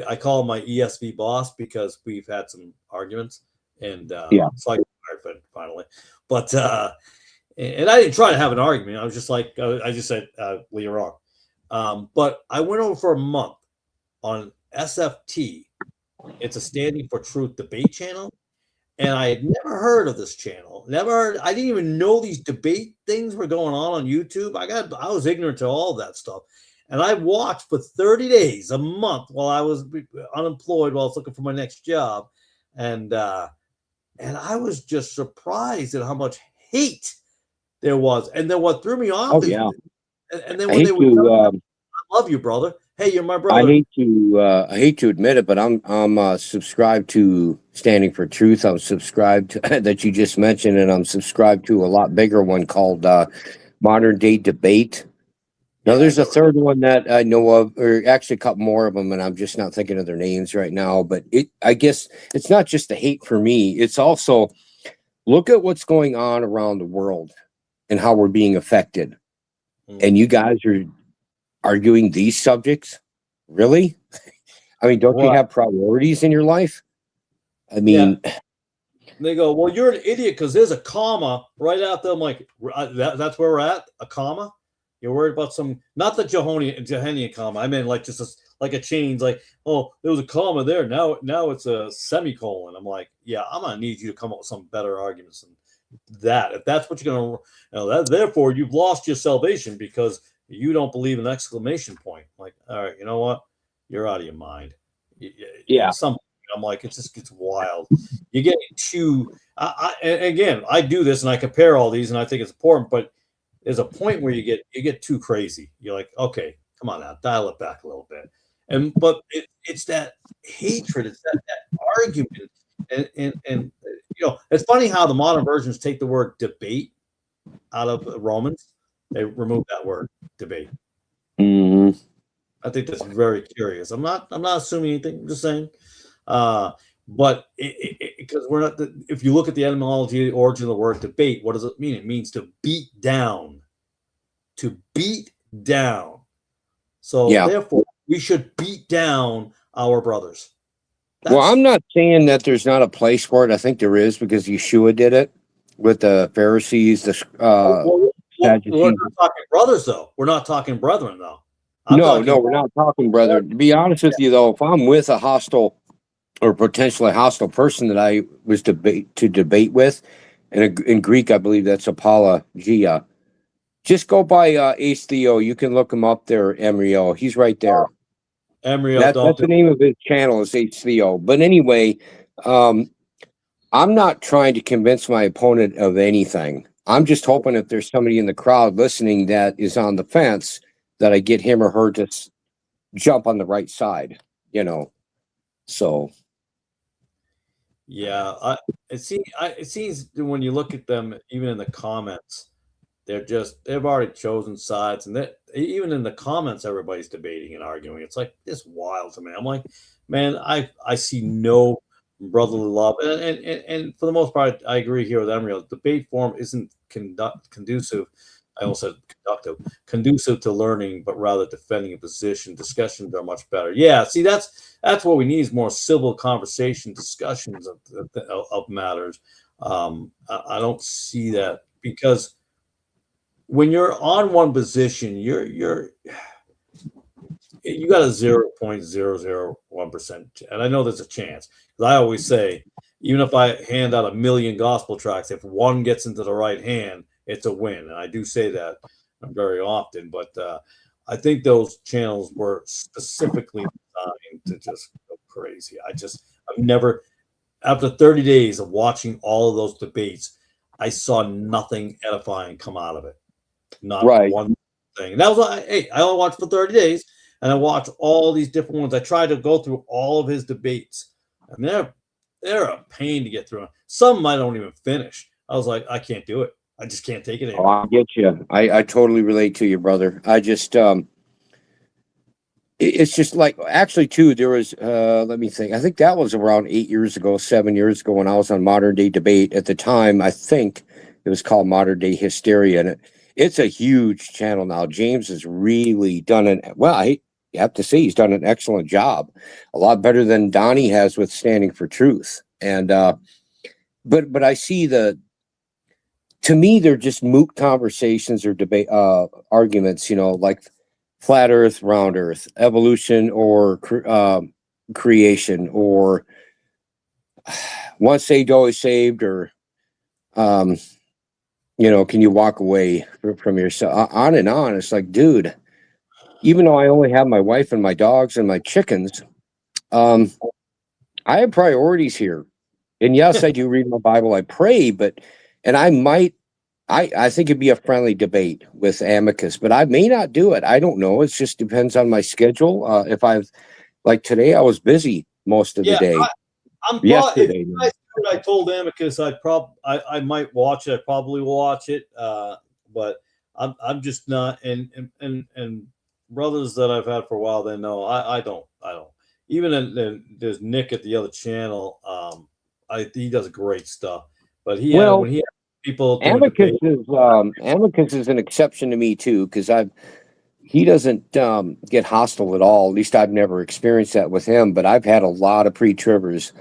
I call my ESV boss because we've had some arguments. And so I got fired finally, but and I didn't try to have an argument. I was just like, I just said, well, you're wrong. But I went over for a month on SFT. It's a Standing for Truth debate channel, and I had never heard of this channel. I didn't even know these debate things were going on YouTube. I was ignorant to all that stuff, and I watched for 30 days, a month, while I was unemployed, while I was looking for my next job, and I was just surprised at how much hate there was. And then what threw me off and then when they were I love you, brother. Hey, you're my brother. I hate to admit it, but I'm subscribed to Standing for Truth. I'm subscribed to that you just mentioned, and I'm subscribed to a lot bigger one called Modern Day Debate. Now, Yeah, there's a third one that I know of, or actually a couple more of them, and I'm just not thinking of their names right now. But I guess it's not just the hate for me. It's also look at what's going on around the world and how we're being affected. And you guys are arguing these subjects? Really? I mean, don't you have priorities in your life? I mean, they go, well, you're an idiot because there's a comma right out there. I'm like, that's where we're at? A comma? You're worried about some, not the Johannine comma. I meant like just like a change, like, oh, there was a comma there. Now it's a semicolon. I'm like, yeah, I'm going to need you to come up with some better arguments than that. If that's what you're going to, therefore, you've lost your salvation because you don't believe an exclamation point. Like, all right, you know what? You're out of your mind. Yeah. I'm like, it just gets wild. You get too. Again, I do this and I compare all these, and I think it's important. But there's a point where you get too crazy. You're like, okay, come on now, dial it back a little bit. But it's that hatred. It's that argument, and it's funny how the modern versions take the word debate out of Romans. They remove that word debate. Mm-hmm. I think that's very curious. I'm not assuming anything. I'm just saying. But because we're not, if you look at the etymology, the origin of the word debate, what does it mean? It means to beat down. To beat down. So therefore, we should beat down our brothers. Well, I'm not saying that there's not a place for it. I think there is because Yeshua did it with the Pharisees. We're not talking brothers, though. We're not talking brethren, though. No, we're not talking brethren. To be honest with you, though, if I'm with a hostile or potentially hostile person that I was to debate with, and in Greek, I believe that's apologia. Just go by Ace Theo. You can look him up there, Emrio. He's right there. Emrio, that's the name of his channel is Ace Theo. But anyway, I'm not trying to convince my opponent of anything. I'm just hoping if there's somebody in the crowd listening that is on the fence, that I get him or her to jump on the right side, So. Yeah, it seems when you look at them, even in the comments, they've already chosen sides, and even in the comments, everybody's debating and arguing. It's like it's wild to me. I'm like, man, I see no brotherly love, and for the most part, I agree here with Emrio. Debate forum isn't conducive. I almost said conducive to learning, but rather defending a position. Discussions are much better. Yeah, see, that's what we need is more civil conversation, discussions of matters. I don't see that because when you're on one position, you got a 0.001%, and I know there's a chance. I always say, even if I hand out 1 million gospel tracts, if one gets into the right hand, it's a win. And I do say that very often, but I think those channels were specifically designed to just go crazy. I've never, after 30 days of watching all of those debates, I saw nothing edifying come out of it. Not one thing. And that was I only watched for 30 days, and I watched all these different ones. I tried to go through all of his debates, and they're a pain to get through. Some I don't even finish. I was like, I can't do it. I just can't take it anymore. I get you. I totally relate to you, brother. I just it's just like actually too, there was let me think. I think that was around 7 years ago when I was on Modern Day Debate. At the time, I think it was called Modern Day Hysteria, and it's a huge channel now. James has really done I have to say he's done an excellent job. A lot better than Donnie has with Standing for Truth. And but I see to me, they're just moot conversations or debate arguments, like flat earth, round earth, evolution or creation, or once saved, always saved, or can you walk away from yourself? On and on. It's like, dude, even though I only have my wife and my dogs and my chickens, I have priorities here. And yes, I do read my Bible, I pray, and I think it'd be a friendly debate with Amicus, but I may not do it. I don't know. It just depends on my schedule. If like today, I was busy most of the day. Yesterday, I told Amicus I might watch it. I probably watch it, but I'm just not, and brothers that I've had for a while, they know I don't. Even there's Nick at the other channel. He does great stuff, but when he had people doing Amicus is an exception to me too, because he doesn't get hostile at all. At least I've never experienced that with him, but I've had a lot of pre-tribbers.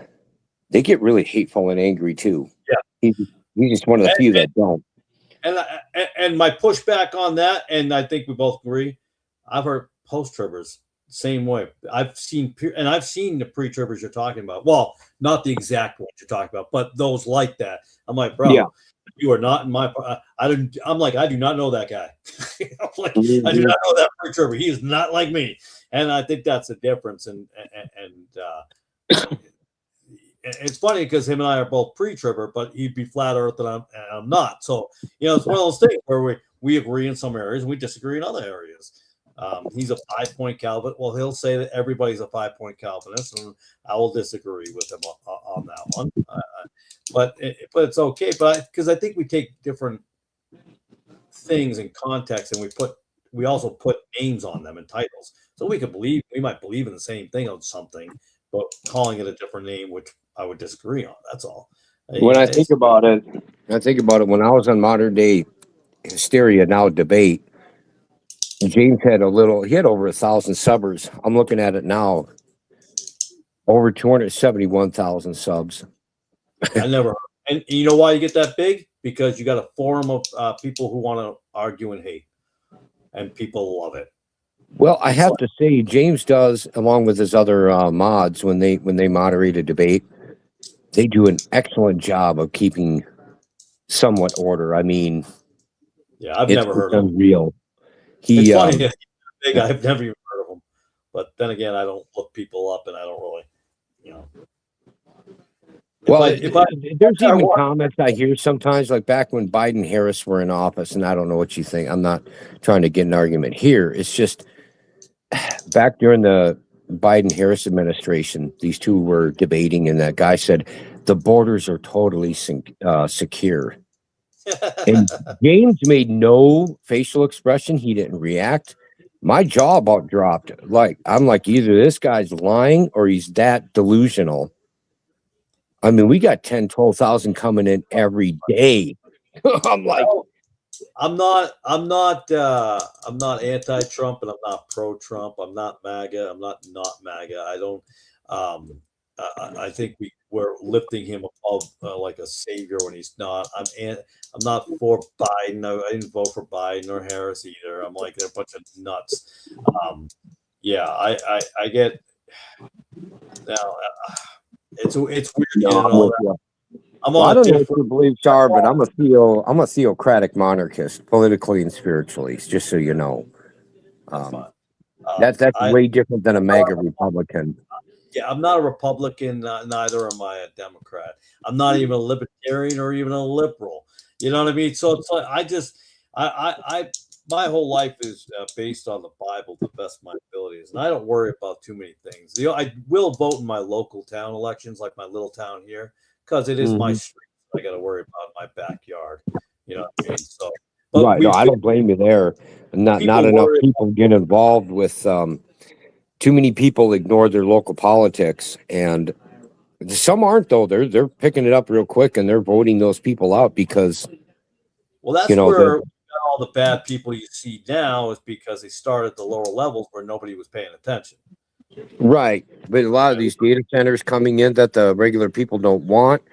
They get really hateful and angry too. Yeah, he's just one of the few that don't. And my pushback on that, and I think we both agree, I've heard post-tribbers same way. I've seen the pre-tribbers you're talking about. Well, not the exact ones you're talking about, but those like that. I'm like, bro, you are not in my. I do not know that guy. I do not know that pre-tribber. He is not like me, and I think that's the difference. And it's funny because him and I are both pre-tribber, but he'd be flat earth and I'm not. So it's one of those things where we agree in some areas and we disagree in other areas. He's a 5-point Calvinist. Well, he'll say that everybody's a 5-point Calvinist, and I will disagree with him on that one. But it's okay. But because I think we take different things in context, and we also put names on them and titles, so we might believe in the same thing on something, but calling it a different name, which I would disagree on. That's all. When I think about it when I was on Modern Day Hysteria, now Debate. James he had over 1,000 subbers. I'm looking at it now. Over 271,000 subs. I never heard. And you know why you get that big? Because you got a forum of people who want to argue and hate, and people love it. Well, I have to say, James does, along with his other mods, when they moderate a debate, they do an excellent job of keeping somewhat order. I mean, I've never heard of him. Real. It's funny, big. I've never even heard of him. But then again, I don't look people up, and I don't really, there's even comments I hear sometimes, like back when Biden Harris were in office, and I don't know what you think. I'm not trying to get an argument here. It's just back during the Biden Harris administration, these two were debating, and that guy said the borders are totally secure. And James made no facial expression. He didn't react. My jaw about dropped. I'm like, either this guy's lying or he's that delusional. I mean, we got 10, 12,000 coming in every day. I'm like, I'm not anti-Trump, and I'm not pro-Trump. I'm not MAGA. I'm not MAGA. I don't. I think we're lifting him above like a savior when he's not. I'm not for Biden. I didn't vote for Biden or Harris either. I'm like, they're a bunch of nuts. I get now. It's weird. I don't know what your beliefs are, but I'm a theocratic monarchist, politically and spiritually. Just so you know, that's way different than a MAGA Republican. Yeah, I'm not a Republican. Neither am I a Democrat. I'm not even a libertarian or even a liberal. You know what I mean? So it's like I my whole life is based on the Bible to the best of my abilities, and I don't worry about too many things. I will vote in my local town elections, like my little town here, because it is my street. I got to worry about my backyard. You know what I mean? So, right? No, I don't blame you there. Not enough people get involved with. Too many people ignore their local politics, and some aren't though. They're picking it up real quick, and they're voting those people out because. Well, that's where all the bad people you see now is because they started at the lower levels where nobody was paying attention. Right, but a lot of these data centers coming in that the regular people don't want.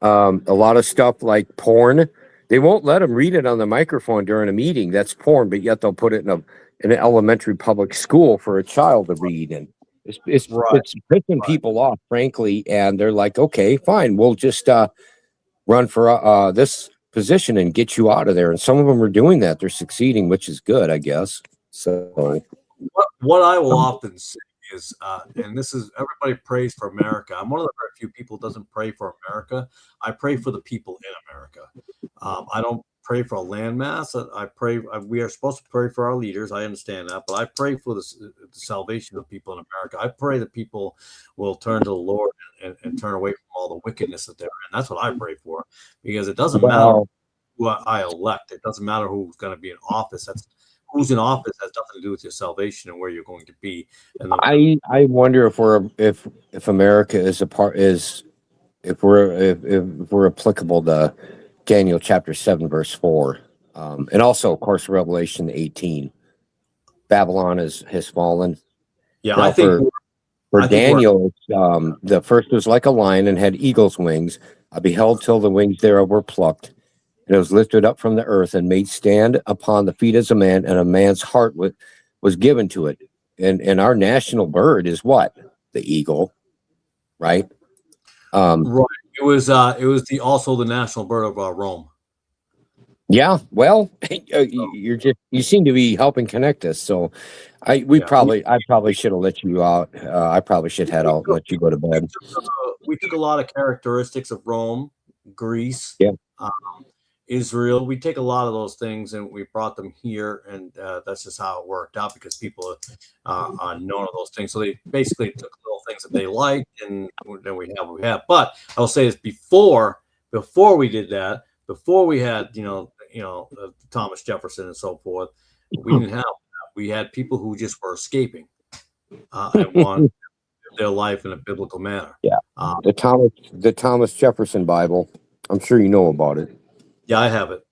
A lot of stuff like porn, they won't let them read it on the microphone during a meeting. That's porn, but yet they'll put it in an elementary public school for a child to read, and it's pissing people off, frankly. And they're like, okay, fine, we'll just run for this position and get you out of there. And some of them are doing that. They're succeeding, which is good, I guess. So what I will often say is, and this is, everybody prays for America. I'm one of the very few people who doesn't pray for America. I pray for the people in America. I don't pray for a landmass. I pray. We are supposed to pray for our leaders. I understand that, but I pray for the salvation of people in America. I pray that people will turn to the Lord and turn away from all the wickedness that they're in. That's what I pray for, because it doesn't matter who I elect. It doesn't matter who's going to be in office. That's who's in office has nothing to do with your salvation and where you're going to be. And I wonder if America is if we're applicable to Daniel chapter 7 verse 4, and also of course Revelation 18. Babylon has fallen. Yeah, now, I think for Daniel, the first was like a lion and had eagle's wings. I beheld till the wings thereof were plucked, and it was lifted up from the earth and made stand upon the feet as a man, and a man's heart was given to it. And our national bird is what? The eagle, right? Right. It was also the national bird of Rome. Yeah, well, you seem to be helping connect us. So I probably should have let you out. I probably should head out, let you go to bed. We took a lot of characteristics of Rome, Greece, yeah, Israel. We take a lot of those things and we brought them here, and that's just how it worked out because people are known of those things. So they basically took little things that they liked, and then we have what we have. But I'll say this before we did that, before we had Thomas Jefferson and so forth, we didn't have that. We had people who just were escaping and wanted their life in a biblical manner. Yeah, the Thomas Jefferson Bible. I'm sure you know about it. Yeah, I have it.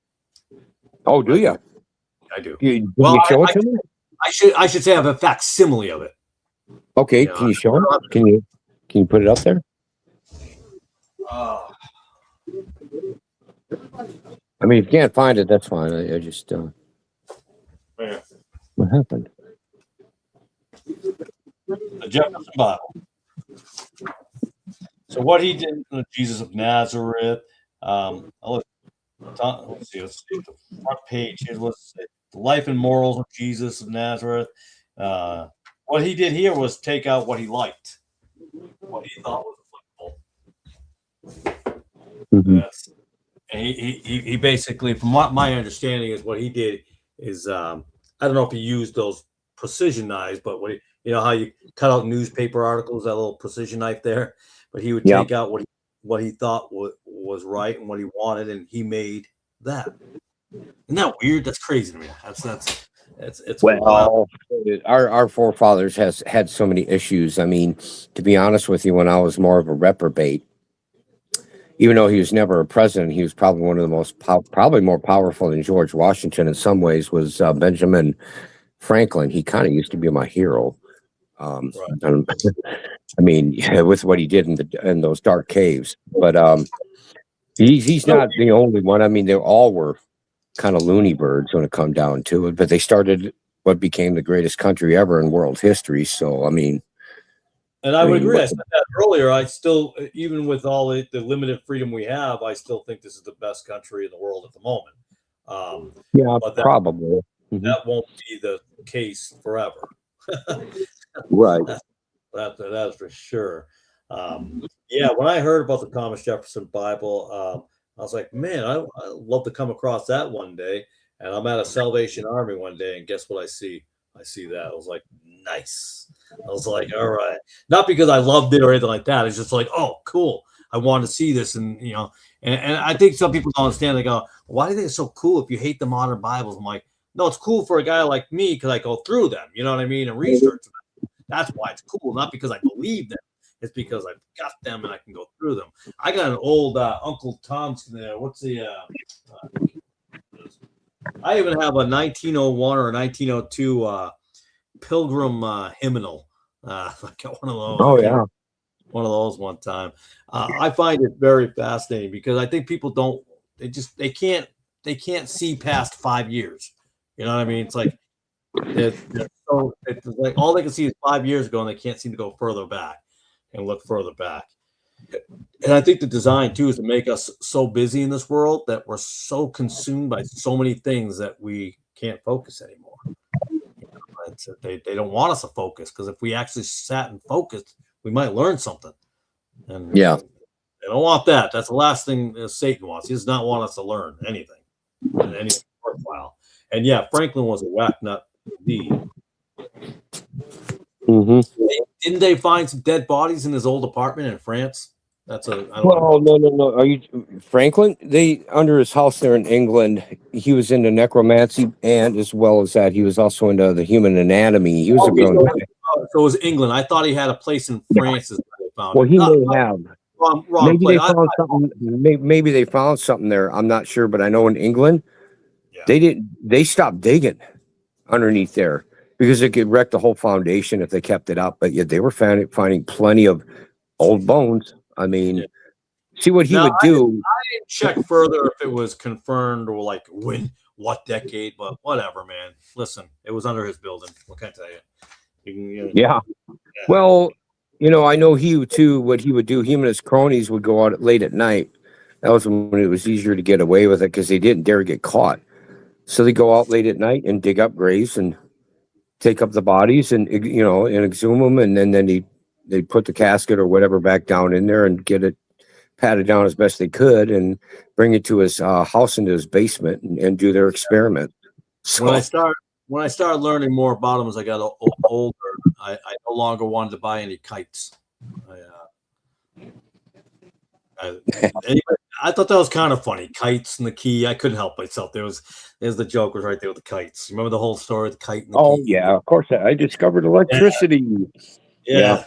Oh, do you? I do. You show it to me? I should say I have a facsimile of it. Okay, can you show it? Can you put it up there? I mean, if you can't find it, that's fine. I just Yeah. What happened? The Jefferson Bible. So what he did, Jesus of Nazareth. Let's see. The front page here was the life and morals of Jesus of Nazareth. What he did here was take out what he liked, what he thought was applicable. Mm-hmm. Yes. And he basically, from what my understanding is, what he did is I don't know if he used those precision knives, but how you cut out newspaper articles, that little precision knife there, but he would take out what he thought was right and what he wanted, and he made that. Isn't that weird? That's crazy to me. It's well, our forefathers had so many issues. I mean, to be honest with you, when I was more of a reprobate, even though he was never a president, he was probably one of the most probably more powerful than George Washington in some ways was Benjamin Franklin. He kind of used to be my hero. Right. I mean, with what he did in those dark caves, but he's not the only one. I mean, they all were kind of loony birds when it come down to it, but they started what became the greatest country ever in world history. So, I mean, and I would agree. I said that earlier. I still, even with all the limited freedom we have, I still think this is the best country in the world at the moment. But probably that won't be the case forever. Right. That's for sure. When I heard about the Thomas Jefferson Bible, I was like, man, I love to come across that one day. And I'm at a Salvation Army one day, and guess what I see? I see that. I was like, nice. I was like, all right. Not because I loved it or anything like that. It's just like, oh, cool. I want to see this. And, and I think some people don't understand. They go, why do you think it's so cool if you hate the modern Bibles? I'm like, no, it's cool for a guy like me because I go through them. You know what I mean? And research them. That's why it's cool. Not because I believe them. It's because I've got them and I can go through them. I got an old Uncle Tom's there. What's the I even have a 1901 or a 1902 Pilgrim hymnal. I got one of those. Oh yeah, one of those one time. I find it very fascinating because I think people they can't see past 5 years. You know what I mean? It's like it's like all they can see is 5 years ago, and they can't seem to go further back and look further back. And I think the design too is to make us so busy in this world that we're so consumed by so many things that we can't focus anymore. They don't want us to focus, because if we actually sat and focused, we might learn something. And they don't want that. That's the last thing Satan wants. He does not want us to learn anything worthwhile. And Franklin was a whack nut indeed. Mm-hmm. Didn't they find some dead bodies in his old apartment in France? That's I don't know. Well, no. Are you Franklin? They under his house there in England. He was into necromancy, and as well as that, he was also into the human anatomy. He was a brilliant guy. So it was England. I thought he had a place in France. Is where they found Well, it. he may have. Wrong Maybe place. they found something. Maybe they found something there. I'm not sure, but I know in England, they stopped digging underneath there because it could wreck the whole foundation if they kept it up. But yet they were finding plenty of old bones. I mean, see what he would do. I didn't check further if it was confirmed or like what decade, but whatever, man. Listen, it was under his building. What can I tell you? Yeah. Well, I know he too. What he would do, him and his cronies would go out late at night. That was when it was easier to get away with it because they didn't dare get caught. So they go out late at night and dig up graves and take up the bodies and and exhume them, and then they put the casket or whatever back down in there and get it patted down as best they could and bring it to his house into his basement and do their experiment. So when I started learning more about them as I got older, I no longer wanted to buy any kites. Anyway, I thought that was kind of funny. Kites and the key. I couldn't help myself. There's the joke was right there with the kites. Remember the whole story of the kite and the key? Yeah, of course. I discovered electricity. Yeah.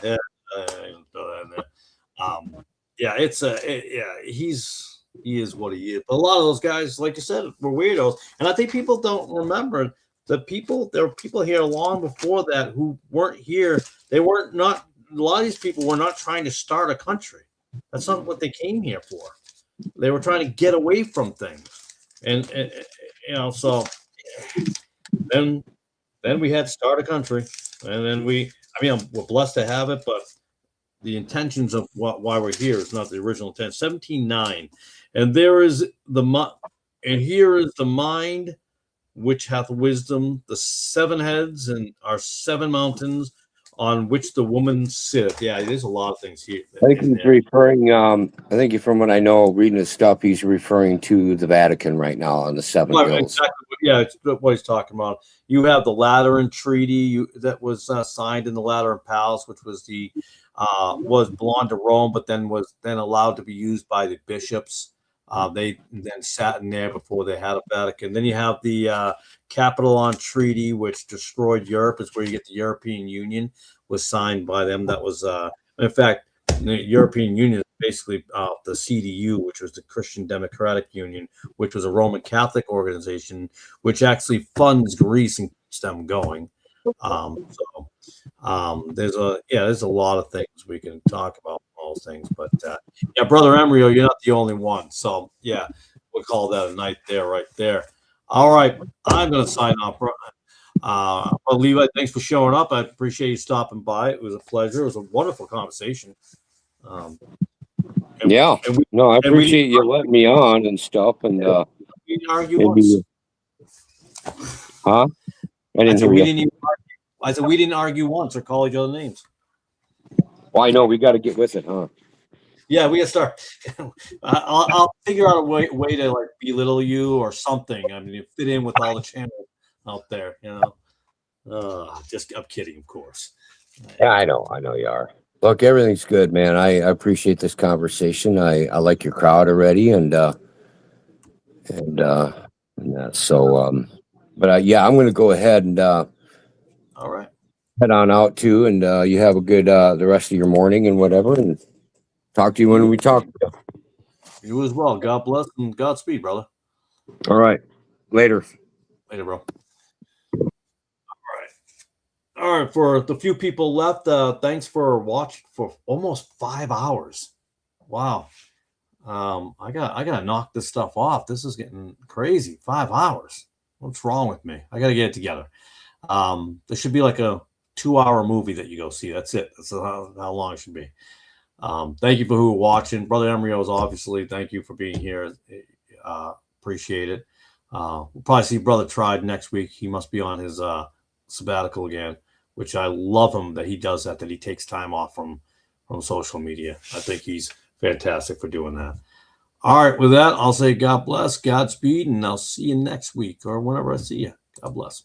He is what he is. But a lot of those guys, like you said, were weirdos, and I think people don't remember that there were people here long before that who weren't here. They weren't not. A lot of these people were not trying to start a country. That's not what they came here for. They were trying to get away from things, and so then we had to start a country, and then we're blessed to have it, but the intentions of why we're here is not the original intent. 17:9, and here is the mind which hath wisdom, the 7 heads and our 7 mountains on which the woman sitteth. Yeah, there's a lot of things here. I think he's referring. I think from what I know, reading his stuff, he's referring to the Vatican right now on the 7 hills. Exactly. Yeah, it's what he's talking about. You have the Lateran Treaty that was signed in the Lateran Palace, which was was belonged to Rome, but then was allowed to be used by the bishops. They then sat in there before they had a Vatican. Then you have the Capitoline Treaty, which destroyed Europe. Is where you get the European Union. Was signed by them. That was, in fact, the European Union is basically the CDU, which was the Christian Democratic Union, which was a Roman Catholic organization, which actually funds Greece and keeps them going. There's a lot of things we can talk about, all those things, but Brother Emrio, you're not the only one. So we'll call that a night there, right there. All right, I'm going to sign off. Levi, thanks for showing up. I appreciate you stopping by. It was a pleasure. It was a wonderful conversation. I appreciate you letting me on and stuff. And we didn't argue once. Huh? I didn't hear you. I said we didn't argue once or call each other names. Well, I know we got to get with it, huh? Yeah, we got to start. I'll figure out a way to like belittle you or something. I mean, you fit in with all the channels out there, I'm kidding, of course. Yeah, I know you are. Look, everything's good, man. I appreciate this conversation. I like your crowd already, and that. So, but I'm going to go ahead and all right, head on out too, and you have a good the rest of your morning and whatever, and talk to you when we talk. You as well. God bless and Godspeed, brother. All right, later, bro. All right, for the few people left, thanks for watching for almost 5 hours. Wow. I gotta knock this stuff off. This is getting crazy. 5 hours. What's wrong with me? I gotta get it together. There should be like a 2-hour movie that you go see. That's it. That's how long it should be. Thank you for who are watching. Brother Emrio's obviously, thank you for being here. Appreciate it. We'll probably see Brother Tried next week. He must be on his sabbatical again, which I love him that he does that he takes time off from social media. I think he's fantastic for doing that. All right, with that, I'll say God bless, Godspeed, and I'll see you next week or whenever I see you. God bless.